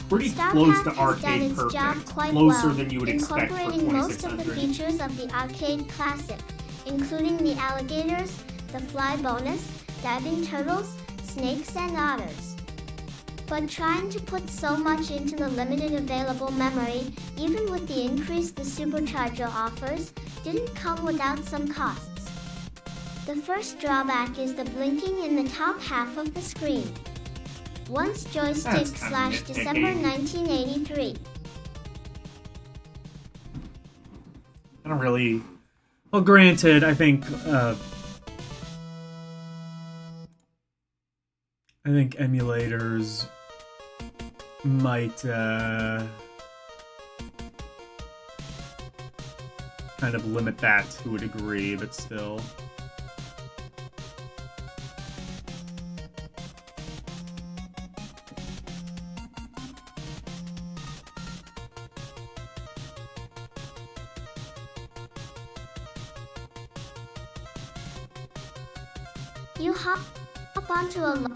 Pretty Star close Path to has done arcade its job perfect. quite Closer well, than you would expect for incorporating most of the 2600. features of the arcade classic, including the alligators, the fly bonus, diving turtles, snakes and otters. But trying to put so much into the limited available memory, even with the increase the supercharger offers, didn't come without some costs. The first drawback is the blinking in the top half of the screen. Once Joystik That's kinda / December nitpicky. 1983. I don't really. Well, granted, I think emulators might kind of limit that to a degree, but still. You hop onto a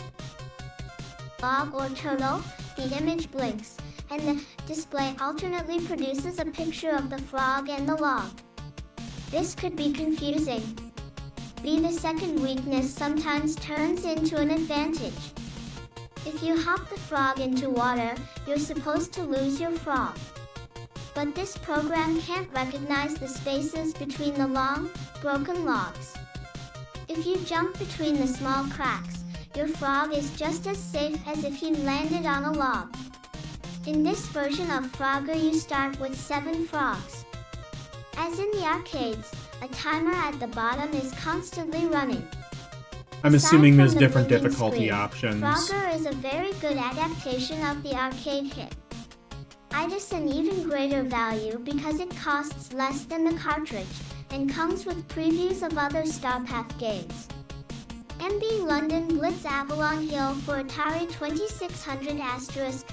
log or turtle, the image blinks, and the display alternately produces a picture of the frog and the log. This could be confusing. The second weakness sometimes turns into an advantage. If you hop the frog into water, you're supposed to lose your frog. But this program can't recognize the spaces between the long, broken logs. If you jump between the small cracks, your frog is just as safe as if you landed on a log. In this version of Frogger you start with 7 frogs. As in the arcades, a timer at the bottom is constantly running. I'm Aside assuming from there's the different blinking difficulty screen, options. Frogger is a very good adaptation of the arcade hit. It is an even greater value because it costs less than the cartridge and comes with previews of other Starpath games. MB London Blitz Avalon Hill for Atari 2600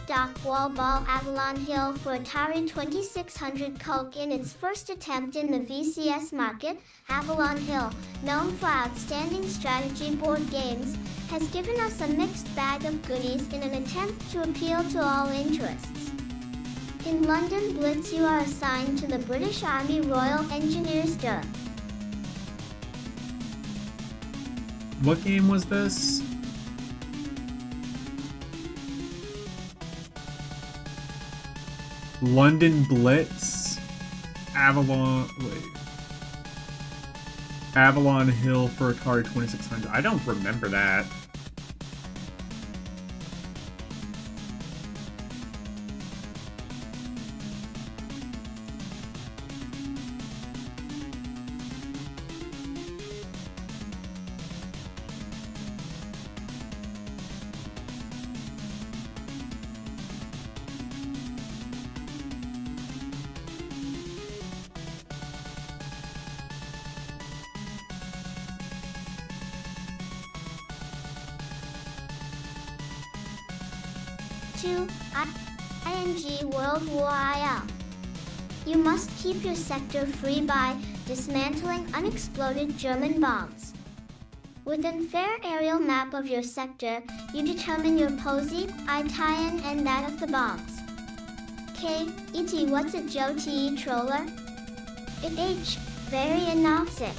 * Dock Wall Ball Avalon Hill for Atari 2600 Coke in its first attempt in the VCS market, Avalon Hill, known for outstanding strategy board games, has given us a mixed bag of goodies in an attempt to appeal to all interests. In London Blitz you are assigned to the British Army Royal Engineers DER. What game was this? London Blitz? Avalon Hill for Atari 2600. I don't remember that. 2. ING World War IL. You must keep your sector free by dismantling unexploded German bombs. With a fair aerial map of your sector, you determine your posy, ITIAN, and that of the bombs. K. E.T. What's a JOTE troller? It H. Very anoxic.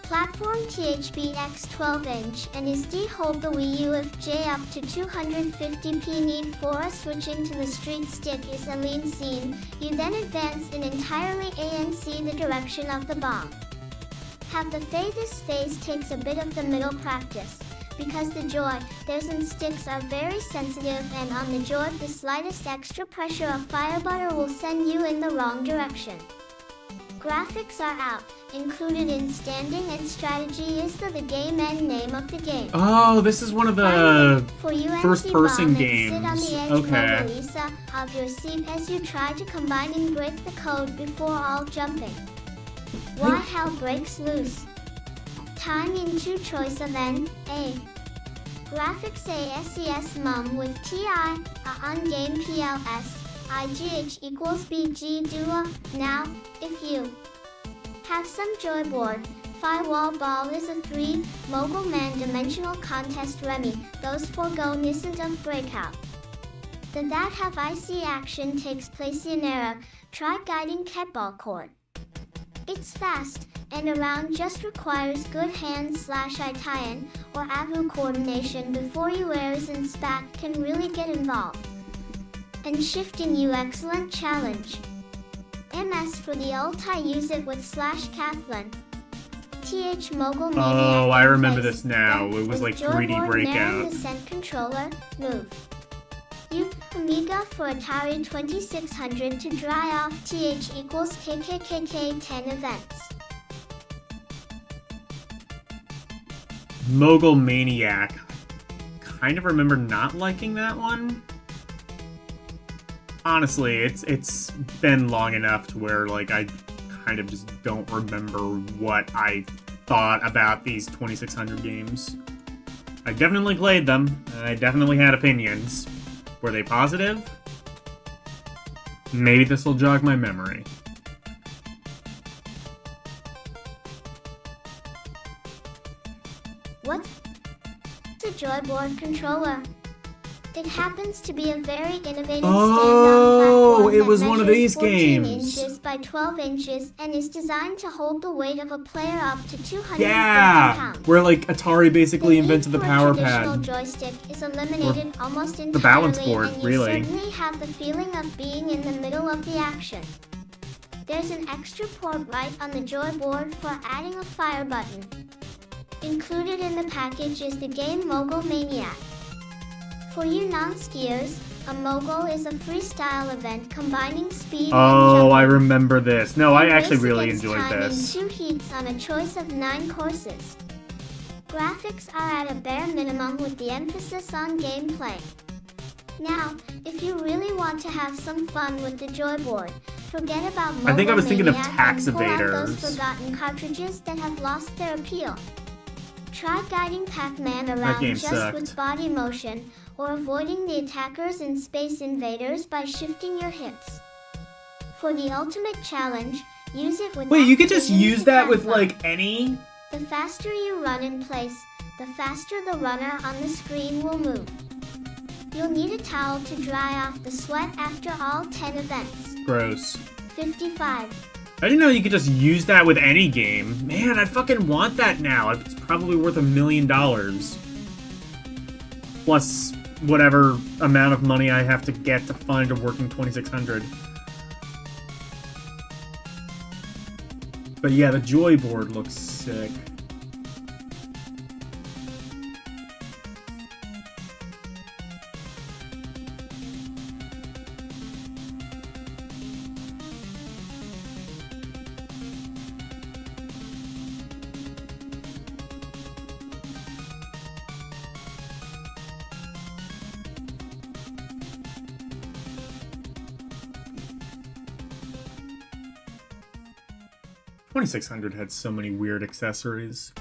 Platform THBX 12-inch and is D hold the Wii U if J up to 250p need for a switching to the street stick is a lean scene, you then advance in entirely ANC the direction of the bomb. Have the Fey this phase takes a bit of the middle practice, because the joy, theirs and sticks are very sensitive and on the joy the slightest extra pressure of fire butter will send you in the wrong direction. Graphics are out. Included in standing and strategy is the game and name of the game. Oh, this is one of the first-person games. Sit on the edge okay. Of your seat as you try to combine and break the code before all jumping. Why hell breaks loose? Time in 2 choice of N, A. Graphics A SES mum with TI, on game PLS, IGH equals BG Dua. Now, if you have some joy board, Firewall Ball is a 3, Mogul Man Dimensional Contest Remy, those forego nisant of Breakout. The That Have IC action takes place in era, try guiding Ketball Court. It's fast, and around just requires good hand/ITIAN or AVU coordination before you errors and spat can really get involved. And shifting you excellent challenge. MS for the ult I use it with /Kathleen. TH Mogul Maniac. Oh, I remember this now. It was like 3D Breakout. Descent controller, move. U Amiga for Atari 2600 to dry off TH equals KKKK 10 events. Mogul Maniac. Kind of remember not liking that one. Honestly, it's been long enough to where like I kind of just don't remember what I thought about these 2600 games. I definitely played them, and I definitely had opinions. Were they positive? Maybe this will jog my memory. What's a joyboard controller? It happens to be a very innovative stand-up platform it was that one of measures these 14 games. inches by 12 inches and is designed to hold the weight of a player up to 250 Yeah, pounds. where like Atari basically invented the power traditional pad. Joystick is eliminated almost entirely, the balance board, and you really. suddenly have the feeling of being in the middle of the action. There's an extra port right on the joy board for adding a fire button. Included in the package is the game Mogul Maniac. For you non-skiers, a mogul is a freestyle event combining speed and jumping. I remember this. No, I actually Race really against enjoyed time this. in 2 heats on a choice of 9 courses. Graphics are at a bare minimum with the emphasis on gameplay. Now, if you really want to have some fun with the joyboard, forget about Mogul I think I was thinking of Maniac Tax and pull out those Evaders. forgotten cartridges that have lost their appeal. Try guiding Pac-Man That around game just sucked. with body motion, or avoiding the attackers and space invaders by shifting your hips. For the ultimate challenge, use it with Wait, you could just Activision use that with Decathlon. like any? The faster you run in place, the faster the runner on the screen will move. You'll need a towel to dry off the sweat after all 10 events. Gross. 55. I didn't know you could just use that with any game. Man, I fucking want that now. It's probably worth $1 million. Plus whatever amount of money I have to get to find a working 2600. But yeah, the Joy board looks sick. $2,600 had so many weird accessories.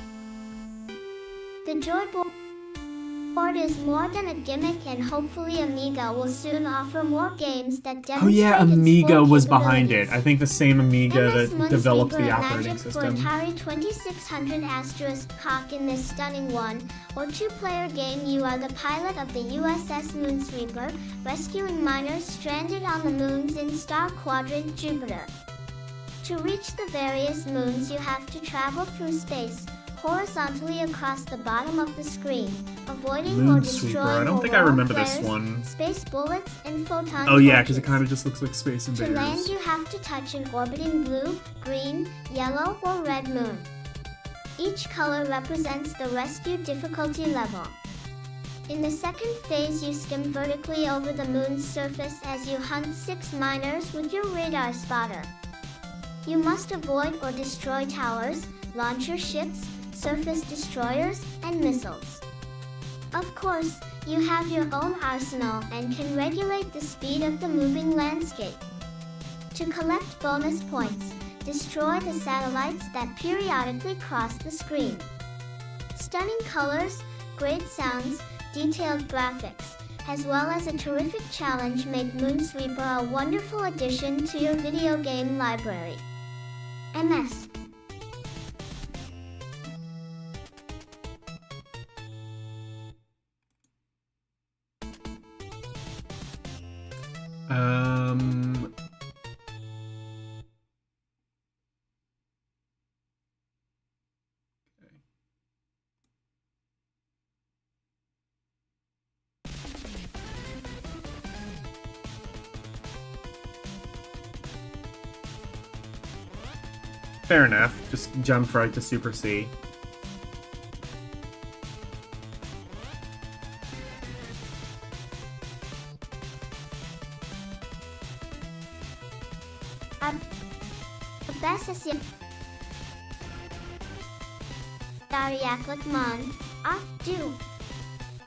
The joy board mode is more than a gimmick, and hopefully Amiga will soon offer more games that demonstrate Oh yeah, its Amiga full was behind it. capabilities. I think the same Amiga MS that developed the Minesweeper operating Magic for system. Atari 2600 * cock in this stunning 1 or 2-player game. You are the pilot of the USS Moonsweeper, rescuing miners stranded on the moons in Star Quadrant Jupiter. To reach the various moons, you have to travel through space, horizontally across the bottom of the screen, avoiding or Moonsweeper. destroying I don't think I aurora remember this flares, one. space bullets, and photon Oh yeah, because it torches. kind of just looks like Space To Invaders. land, you have to touch an orbiting blue, green, yellow, or red moon. Each color represents the rescue difficulty level. In the second phase, you skim vertically over the moon's surface as you hunt 6 miners with your radar spotter. You must avoid or destroy towers, launcher ships, surface destroyers, and missiles. Of course, you have your own arsenal and can regulate the speed of the moving landscape. To collect bonus points, destroy the satellites that periodically cross the screen. Stunning colors, great sounds, detailed graphics, as well as a terrific challenge make Moonsweeper a wonderful addition to your video game library. MS. Fair enough. Just jumped right to Super C. Dariaklikman, do.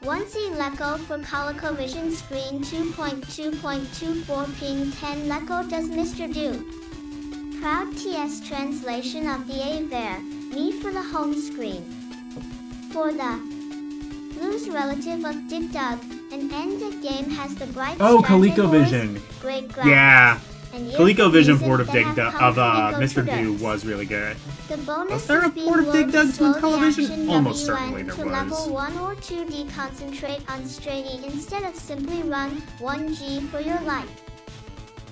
1C Leco for ColecoVision Screen 2.2.24 ping 10 Leco does Mr. Do. Proud TS translation of the A there, me for the home screen. For the blues relative of Dig Dug, an end game has the bright ColecoVision. Great graphics. Yeah. And ColecoVision port of that Dig have Dug come of from Mr. Eco Do Products. was really good. The bonus Was there a is being port of Dig loaded Dug to slow the television? action Almost WN certainly there to was. level 1 or 2D. Concentrate on straightening instead of simply run 1G for your life.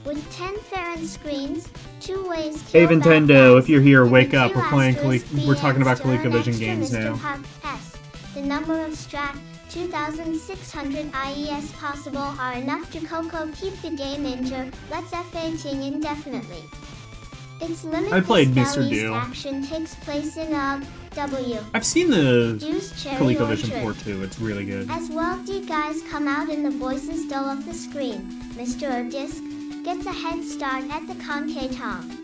With 10 Farron screens, 2 ways Hey kill bad Nintendo, guys, if you're here, and wake the up. Q We're playing asterisk we're talking about BX to earn ColecoVision extra games Mr. now. Park S. The number of Strat 2600 IES possible are enough to Coco keep the game inter. Let's F18 indefinitely. Its limitless I played Mr. Belize Do. action takes place in a W. I've seen the Juice Cherry ColecoVision Orchard. port too. It's really good. As well, D guys come out in the voices dull of the screen. Mr. Disc gets a head start at the Concatong.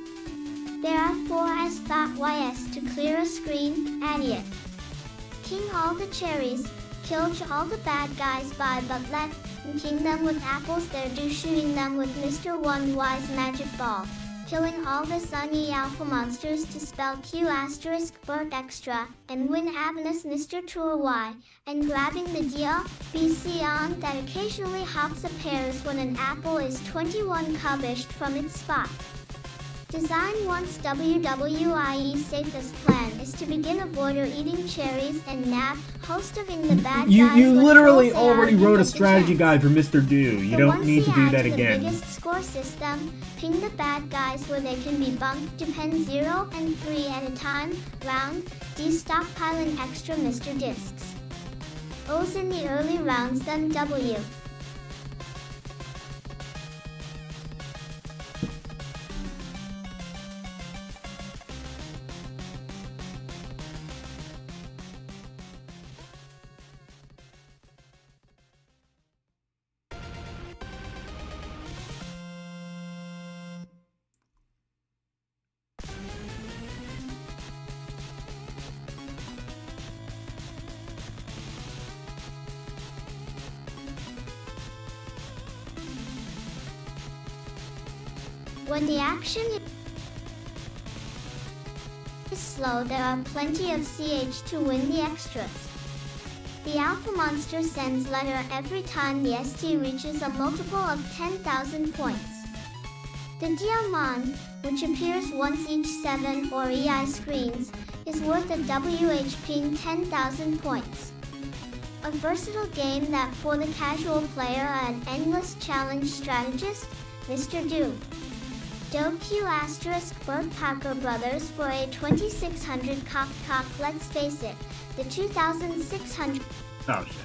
There are 4 S thought YS to clear a screen, idiot. King all the cherries, kill all the bad guys by but let, and king them with apples there do shooting them with Mr. One Wise Magic Ball. Killing all the Sunny Alpha monsters to spell Q asterisk Burt Extra, and win Avenus Mr. Tour Y, and grabbing the deal, BC on that occasionally hops appears when an apple is 21 cubished from its spot. Design once WWE safest plan is to begin avoider eating cherries and nap, host of In the Bad You Guys you when literally trolls AR already give wrote a us the strategy chance. guide for Mr. Do. You The don't ones need to you do add that to the again. biggest score system, ping the bad guys where they can be bunked, depend 0 and 3 at a time, round, D stockpiling extra Mr. Discs. O's in the early rounds then W. When the action is slow, there are plenty of CH to win the extras. The alpha monster sends letter every time the ST reaches a multiple of 10,000 points. The Diamond, which appears once each 7 or EI screens, is worth a WHP 10,000 points. A versatile game that for the casual player an endless challenge strategist, Mr. Do. Q asterisk Burt Parker Brothers for a 2600 cock. Let's face it, the 2600. Oh shit.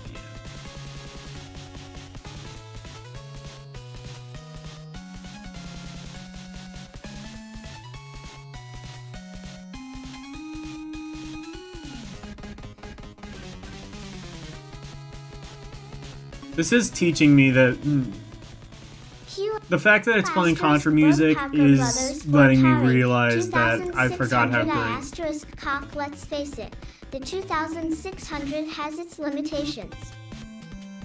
This is teaching me that the fact that it's playing Contra music is letting me realize that I forgot how great. Cock, let's face it, the 2600 has its limitations.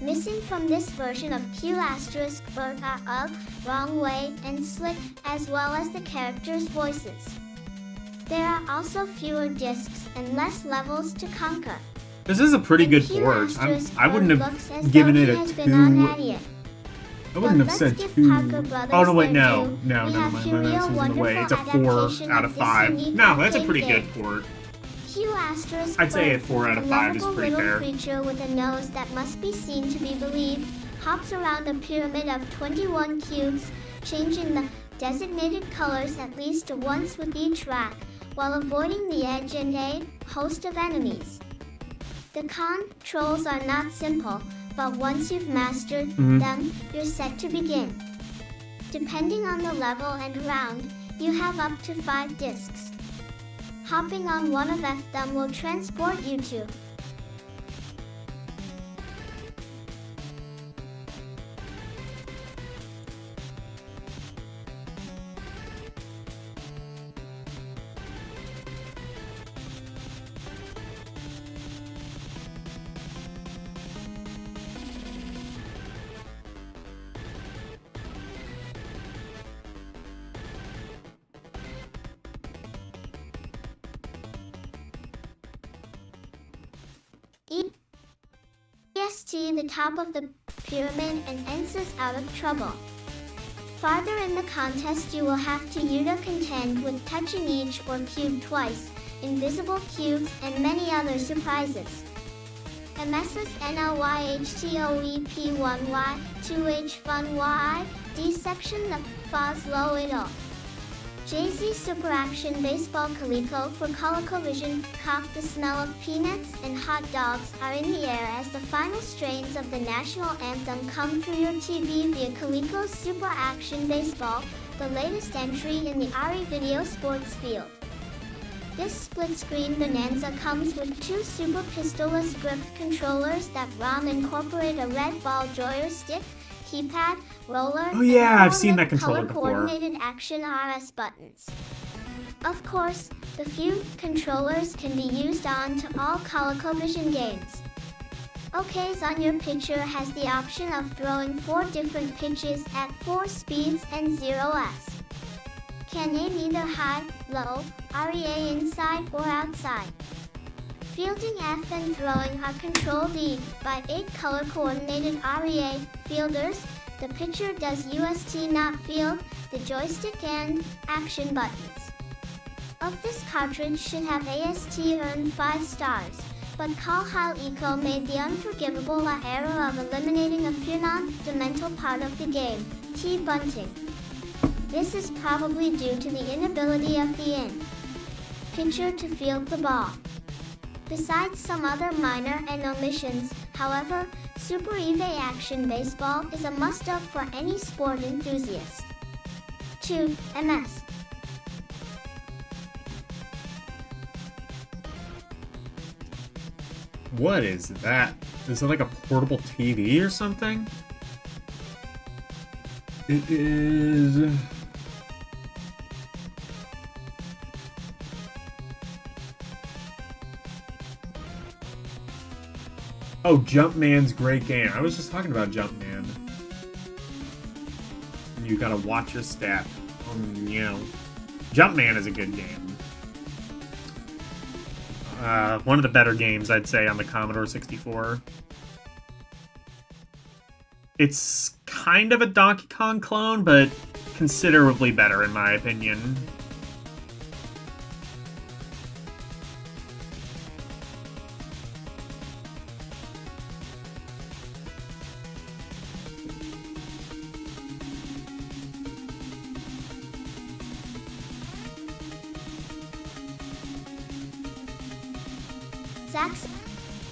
Missing from this version of Q asterisk Burt are Wrong Way and Slick, as well as the characters' voices. There are also fewer discs and less levels to conquer. This is a pretty good port. I wouldn't have given it a 2. I wouldn't have said 2. Oh no, wait, no, never mind. My mouse is in the way. It's a 4 out of 5. No, that's a pretty good port. I'd say a 4 out of 5 is pretty fair. Creature with a nose that must be seen to be believed hops around a pyramid of 21 cubes, changing the designated colors at least once with each rack, while avoiding the edge and a host of enemies. The controls are not simple, but once you've mastered them, you're set to begin. Depending on the level and round, you have up to 5 discs. Hopping on one of them will transport you to EST, the top of the pyramid, and ends us out of trouble. Farther in the contest, you will have to either contend with touching each or cube twice, invisible cubes, and many other surprises. MSS NLYHTOEP1Y 2H Fun Y D section the Faz Low Idol. Jay-Z Super Action Baseball Coleco for ColecoVision Cock. The smell of peanuts and hot dogs are in the air as the final strains of the national anthem come through your TV via Coleco Super Action Baseball, the latest entry in the ARI Video Sports field. This split-screen bonanza comes with 2 super pistol-less grip controllers that ROM incorporate a red ball joystick, keypad, roller, oh yeah, I've seen that controller before. Color-coordinated action RS buttons. Of course, the few controllers can be used on to all ColecoVision games. OK's on your pitcher has the option of throwing 4 different pitches at 4 speeds and 0s. Can aim either high, low, REA inside or outside. Fielding F and throwing are controlled by 8 color-coordinated REA fielders. The pitcher does UST not field, the joystick and action buttons. Of this cartridge should have AST earned 5 stars, but Kalhal Eco made the unforgivable error of eliminating a fundamental part of the game, T-bunting. This is probably due to the inability of the pitcher to field the ball. Besides some other minor omissions, however, Super EVE Action Baseball is a must-have for any sport enthusiast. 2. MS. What is that? Is it like a portable TV or something? It is... Oh, Jumpman's great game. I was just talking about Jumpman. You gotta watch your step. Oh, no. Jumpman is a good game. One of the better games, I'd say, on the Commodore 64. It's kind of a Donkey Kong clone, but considerably better, in my opinion. Zax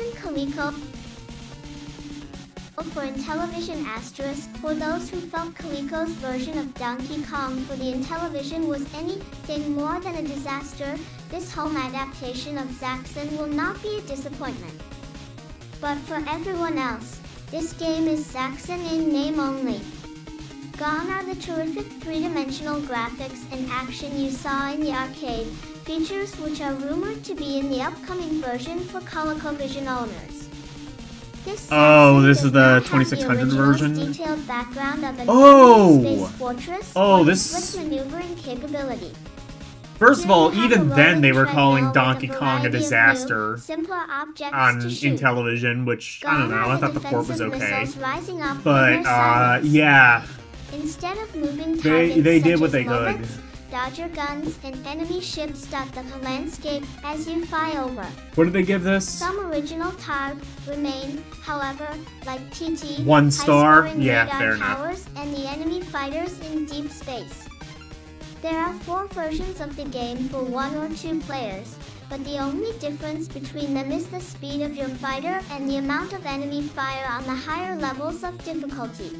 and Coleco for Intellivision asterisk. For those who felt Coleco's version of Donkey Kong for the Intellivision was anything more than a disaster, this home adaptation of Zaxxon will not be a disappointment. But for everyone else, this game is Zaxxon in name only. Gone are the terrific three-dimensional graphics and action you saw in the arcade, features which are rumored to be in the upcoming version for ColecoVision owners. This is the 2600 version? Detailed background of an space fortress this with maneuvering capability. First of all, even then they were calling Donkey Kong a disaster on Intellivision, which, I don't know, I thought the port was okay. But, yeah. Instead of moving targets they did such what as they could. bullets, Dodger guns, and enemy ships dot the landscape as you fly over. What did they give this? Some original TARG remain, however, like TT, 1 star? high-scoring Yeah, radar fair enough. towers, and the enemy fighters in deep space. There are 4 versions of the game for 1 or 2 players, but the only difference between them is the speed of your fighter and the amount of enemy fire on the higher levels of difficulty.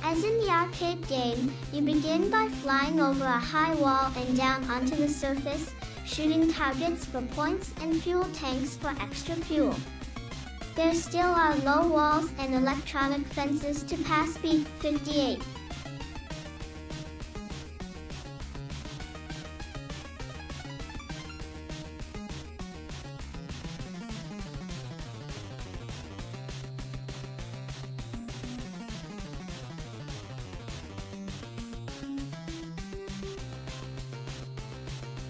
As in the arcade game, you begin by flying over a high wall and down onto the surface, shooting targets for points and fuel tanks for extra fuel. There still are low walls and electronic fences to pass B-58.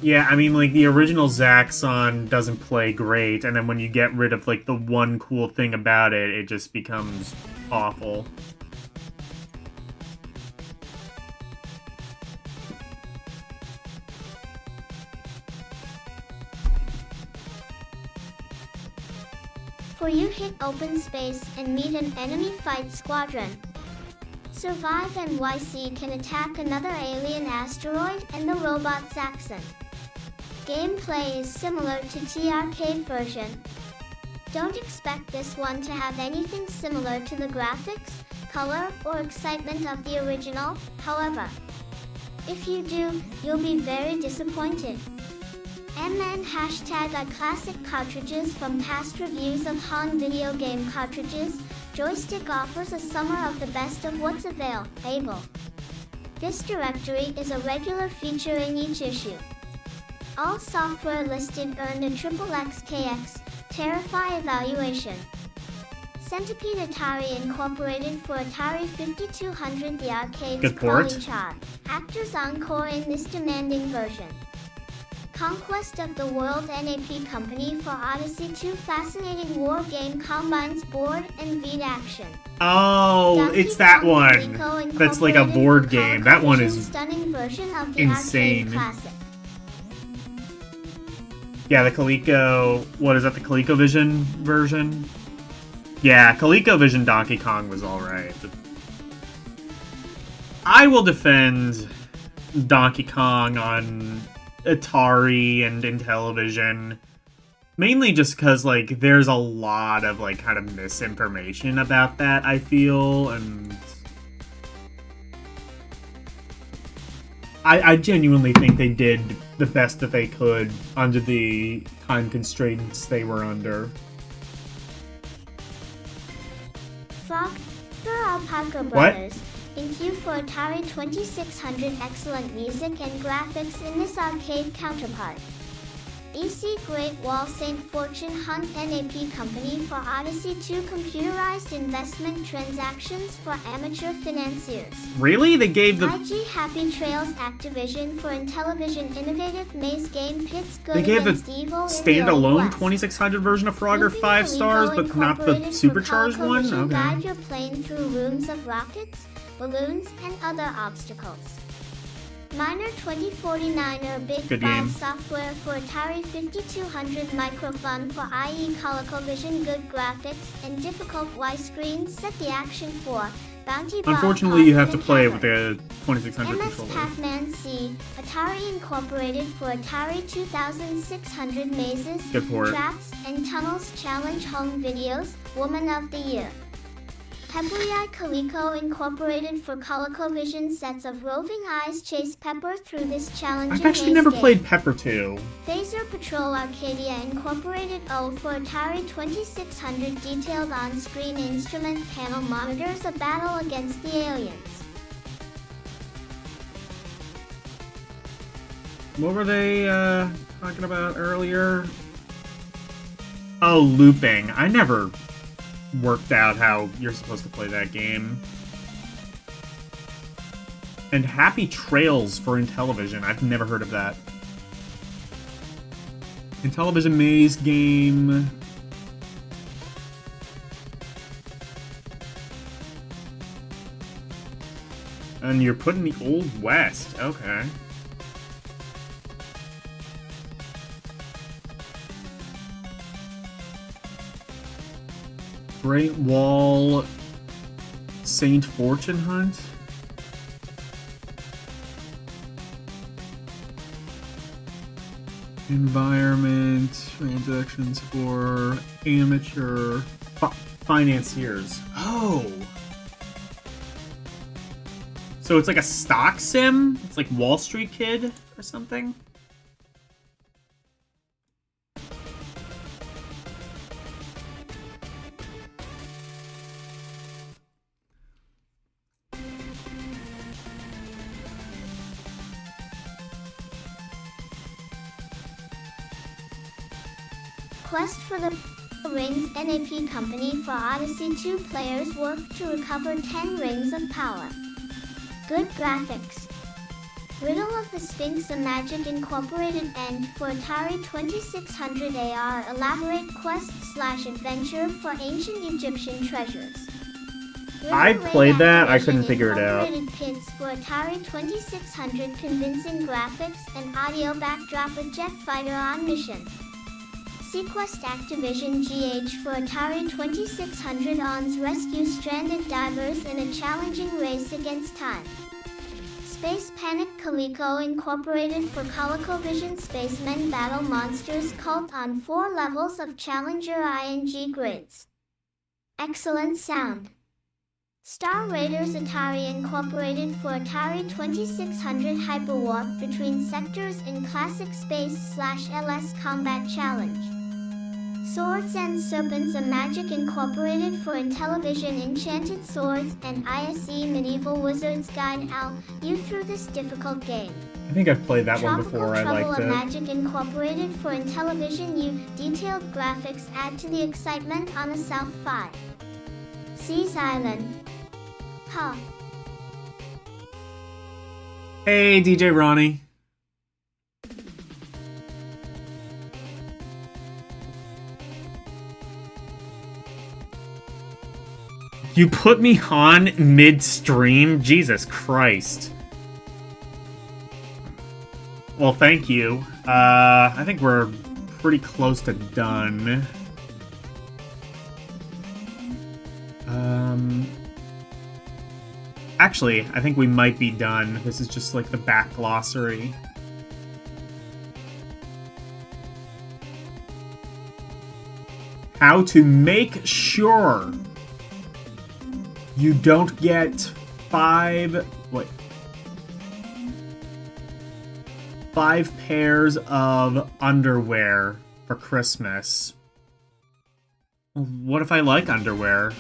Yeah, I mean, like, the original Zaxxon doesn't play great, and then when you get rid of, like, the one cool thing about it, it just becomes awful. For you hit open space and meet an enemy fight squadron. Survive NYC can attack another alien asteroid and the robot Zaxxon. Gameplay is similar to the arcade version. Don't expect this one to have anything similar to the graphics, color, or excitement of the original, however. If you do, you'll be very disappointed. MN hashtag classic cartridges from past reviews of Han video game cartridges. Joystik offers a summer of the best of what's available. This directory is a regular feature in each issue. All software listed earned a XXXKX Terrify evaluation. Centipede Atari Incorporated for Atari 5200, the arcade's Good port. calling chart. Actors encore in this demanding version. Conquest of the World NAP Company for Odyssey 2 fascinating war game combines board and beat action. Oh, Donkey it's that Kong one. Coleco That's like a Incorporated board for game. That one is stunning version of the insane. arcade classic. Yeah, the Coleco... What is that, the ColecoVision version? Yeah, ColecoVision Donkey Kong was alright. I will defend Donkey Kong on Atari and Intellivision, mainly just because, like, there's a lot of, like, kind of misinformation about that, I feel, and I genuinely think they did the best that they could under the time constraints they were under. Frog Alpaca Brothers. Thank you for Atari 2600 excellent music and graphics in this arcade counterpart. EC Great Wall St. Fortune Hunt NAP Company for Odyssey 2 computerized investment transactions for amateur financiers. Really? They gave the... IG Happy Trails Activision for Intellivision innovative maze game pits good They gave the against evil in the Old standalone West. 2600 version of Frogger Looping 5 stars, Coleco but not the Incorporated for supercharged one? ColecoVision guide Okay. your plane through rooms of rockets, balloons, and other obstacles. Miner 2049er Big Good File game. software for Atari 5200 microphone for IE ColecoVision good graphics and difficult widescreens set the action for Bounty Bob Unfortunately, you have to Hoffman play Hammer. with the 2600 MS controller. Pac-Man C, Atari Incorporated for Atari 2600 mazes, Good port. traps, and tunnels challenge home videos, Woman of the Year. Peppery-Eye Coleco Incorporated for ColecoVision sets of roving eyes chase Pepper through this challenging I've actually maze never game. played Pepper 2. Phaser Patrol Arcadia Incorporated O for Atari 2600 detailed on-screen instrument panel monitors a battle against the aliens. What were they talking about earlier? Oh, looping. I never worked out how you're supposed to play that game. And Happy Trails for Intellivision. I've never heard of that. Intellivision maze game. And you're put in the Old West. Okay. Great Wall Saint Fortune Hunt? Environment, transactions for amateur financiers. Oh! So it's like a stock sim? It's like Wall Street Kid or something? Quest for the Rings NAP Company for Odyssey 2 players work to recover 10 Rings of Power. Good graphics. Riddle of the Sphinx a Magic Incorporated End for Atari 2600 AR elaborate quest/adventure for ancient Egyptian treasures. I River played Raid that, I Activision couldn't figure it out. Incorporated Pits for Atari 2600 convincing graphics and audio backdrop a jet fighter on mission. Sequest Activision GH for Atari 2600 ONS rescue stranded divers in a challenging race against time. Space Panic Coleco Incorporated for ColecoVision Spacemen battle monsters cult on 4 levels of Challenger ING grids. Excellent sound. Star Raiders Atari Incorporated for Atari 2600 Hyperwarp between sectors in Classic Space/LS Combat Challenge. Swords and Serpents a Magic Incorporated for Intellivision Enchanted Swords and ISE Medieval Wizard's Guide Al you through this difficult game. I think I've played that one Tropical before. I Trouble liked a it. Magic Incorporated for Intellivision U detailed graphics add to the excitement on a South 5 Seas Island. Huh. Hey, DJ Ronnie. You put me on mid-stream? Jesus Christ. Well, thank you. I think we're pretty close to done. Actually, I think we might be done. This is just like the back glossary. How to make sure you don't get five pairs of underwear for Christmas. Well, what if I like underwear?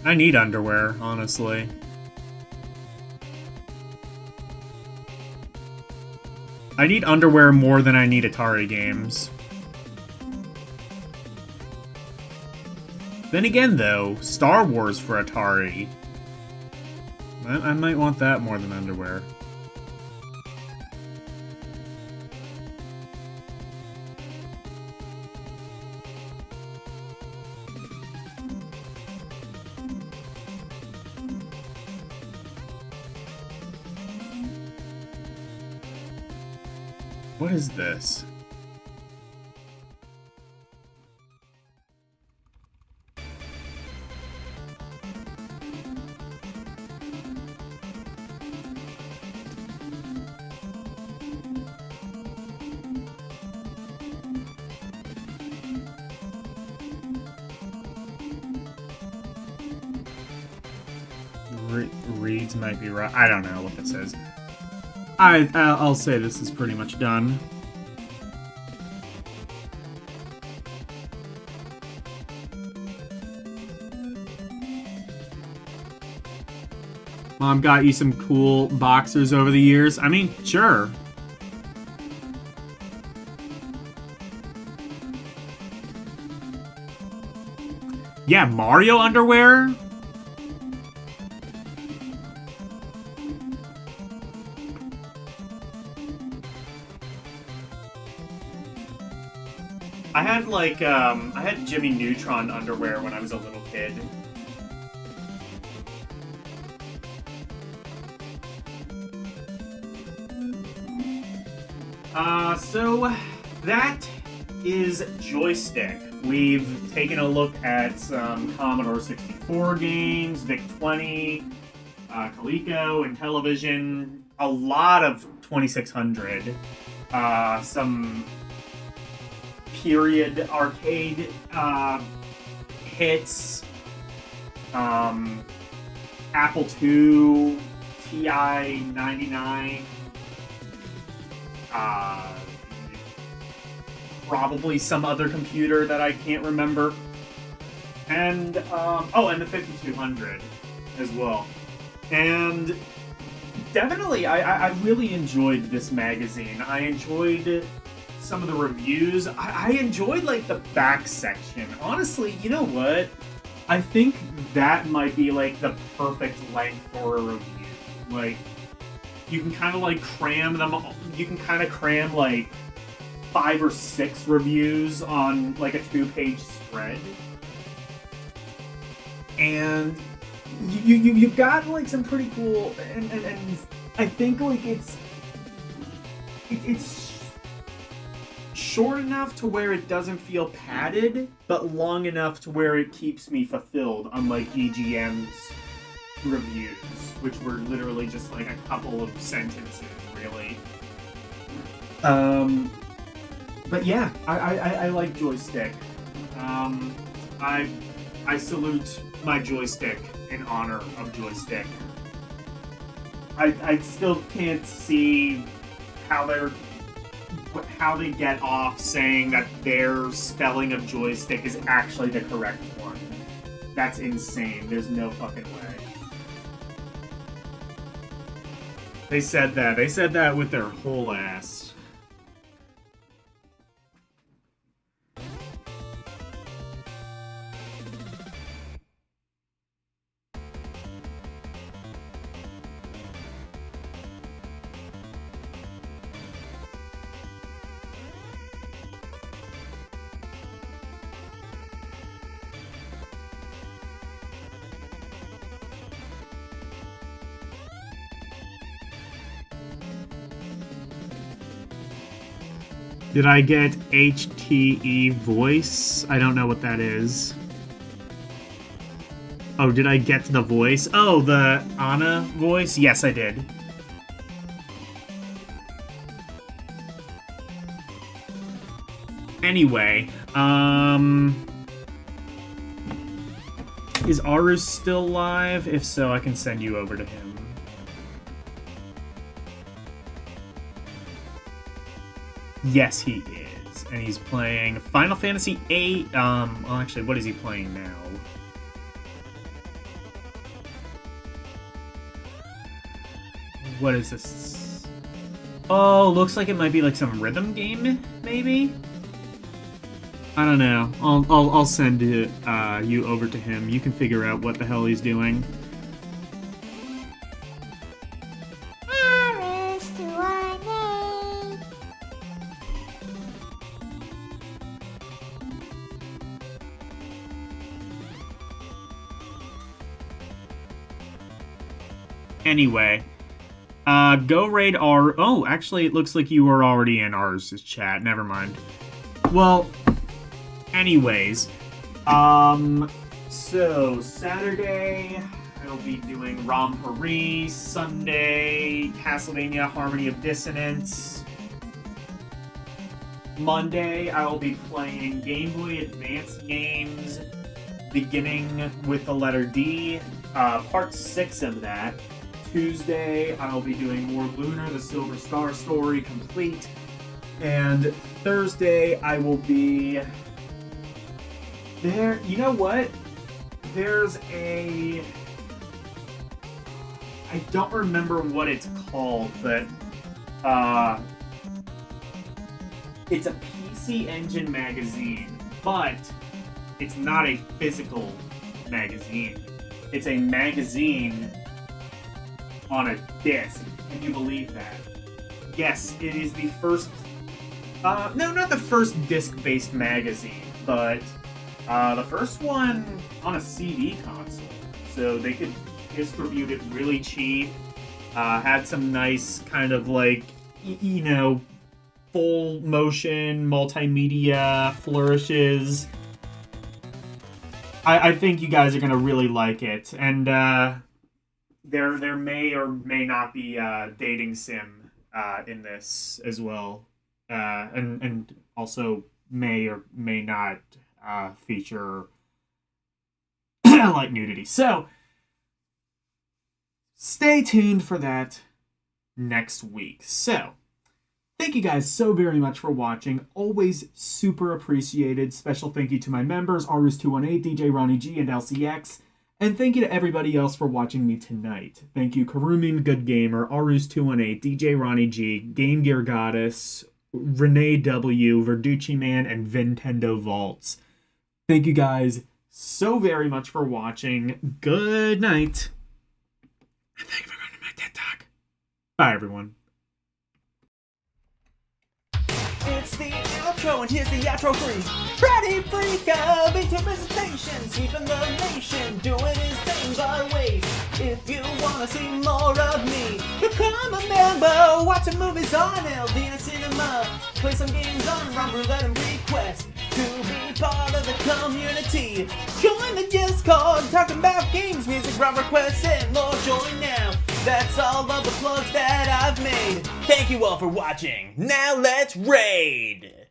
I need underwear, honestly. I need underwear more than I need Atari games. Then again, though, Star Wars for Atari. I might want that more than underwear. What is this? Reads might be right. I don't know what this is. I'll say this is pretty much done. Mom got you some cool boxers over the years. I mean, sure. Yeah, Mario underwear? I had like I had Jimmy Neutron underwear when I was a little kid. So that is Joystik. We've taken a look at some Commodore 64 games, VIC-20, Coleco, and television. A lot of 2600. Some period arcade hits. Apple II, TI-99. Probably some other computer that I can't remember. And, and the 5200 as well. And definitely, I really enjoyed this magazine. I enjoyed some of the reviews. I enjoyed, like, the back section. Honestly, you know what? I think that might be, like, the perfect length for a review. Like, you can kind of, like, cram them. You can kind of cram, like, 5 or 6 reviews on, like, a 2-page spread. And you got, like, some pretty cool, and I think, like, it's short enough to where it doesn't feel padded, but long enough to where it keeps me fulfilled, unlike EGM's reviews, which were literally just, like, a couple of sentences, really. But yeah, I like Joystik. I salute my joystick in honor of Joystik. I still can't see how they get off saying that their spelling of joystick is actually the correct one. That's insane. There's no fucking way. They said that. They said that with their whole ass. Did I get HTE voice? I don't know what that is. Oh, did I get the voice? Oh, the Anna voice? Yes, I did. Anyway, is Arus still live? If so, I can send you over to him. Yes, he is. And he's playing Final Fantasy VIII. Well, actually, what is he playing now? What is this? Oh, looks like it might be like some rhythm game, maybe? I don't know. I'll send it, you over to him. You can figure out what the hell he's doing. Anyway, go raid our... Oh, actually, it looks like you were already in ours' chat. Never mind. Well, anyways, so Saturday, I'll be doing Rom Paris. Sunday, Castlevania Harmony of Dissonance. Monday, I will be playing Game Boy Advance games, beginning with the letter D, part 6 of that. Tuesday, I'll be doing more Lunar, the Silver Star story, complete. And Thursday, I will be... There, you know what? There's a... I don't remember what it's called, but... It's a PC Engine magazine, but it's not a physical magazine. It's a magazine on a disc. Can you believe that? Yes, it is the first... no, not the first disc-based magazine, but the first one on a CD console. So they could distribute it really cheap. Had some nice kind of like, you know, full motion multimedia flourishes. I think you guys are gonna really like it, and there may or may not be dating sim in this as well, and also may or may not feature light nudity. So stay tuned for that next week. So thank you guys so very much for watching. Always super appreciated. Special thank you to my members, Arus218, DJ Ronnie G, and LCX. And thank you to everybody else for watching me tonight. Thank you, Karumi Good Gamer, Arus218, DJ Ronnie G, Game Gear Goddess, Renee W, Verducci Man, and Nintendo Vaults. Thank you guys so very much for watching. Good night. And thank you for going to my TED Talk. Bye, everyone. It's the outro, and here's the outro freeze. Ready, freak of into presentation, sweeping the nation, doing his thing our way. If you wanna see more of me, become a member. Watching movies on LDM Cinema, play some games on Rum Roulette and Request. To be part of the community, join the Discord, talking about games, music, rock requests, and more. Join now. That's all of the plugs that I've made. Thank you all for watching. Now let's raid!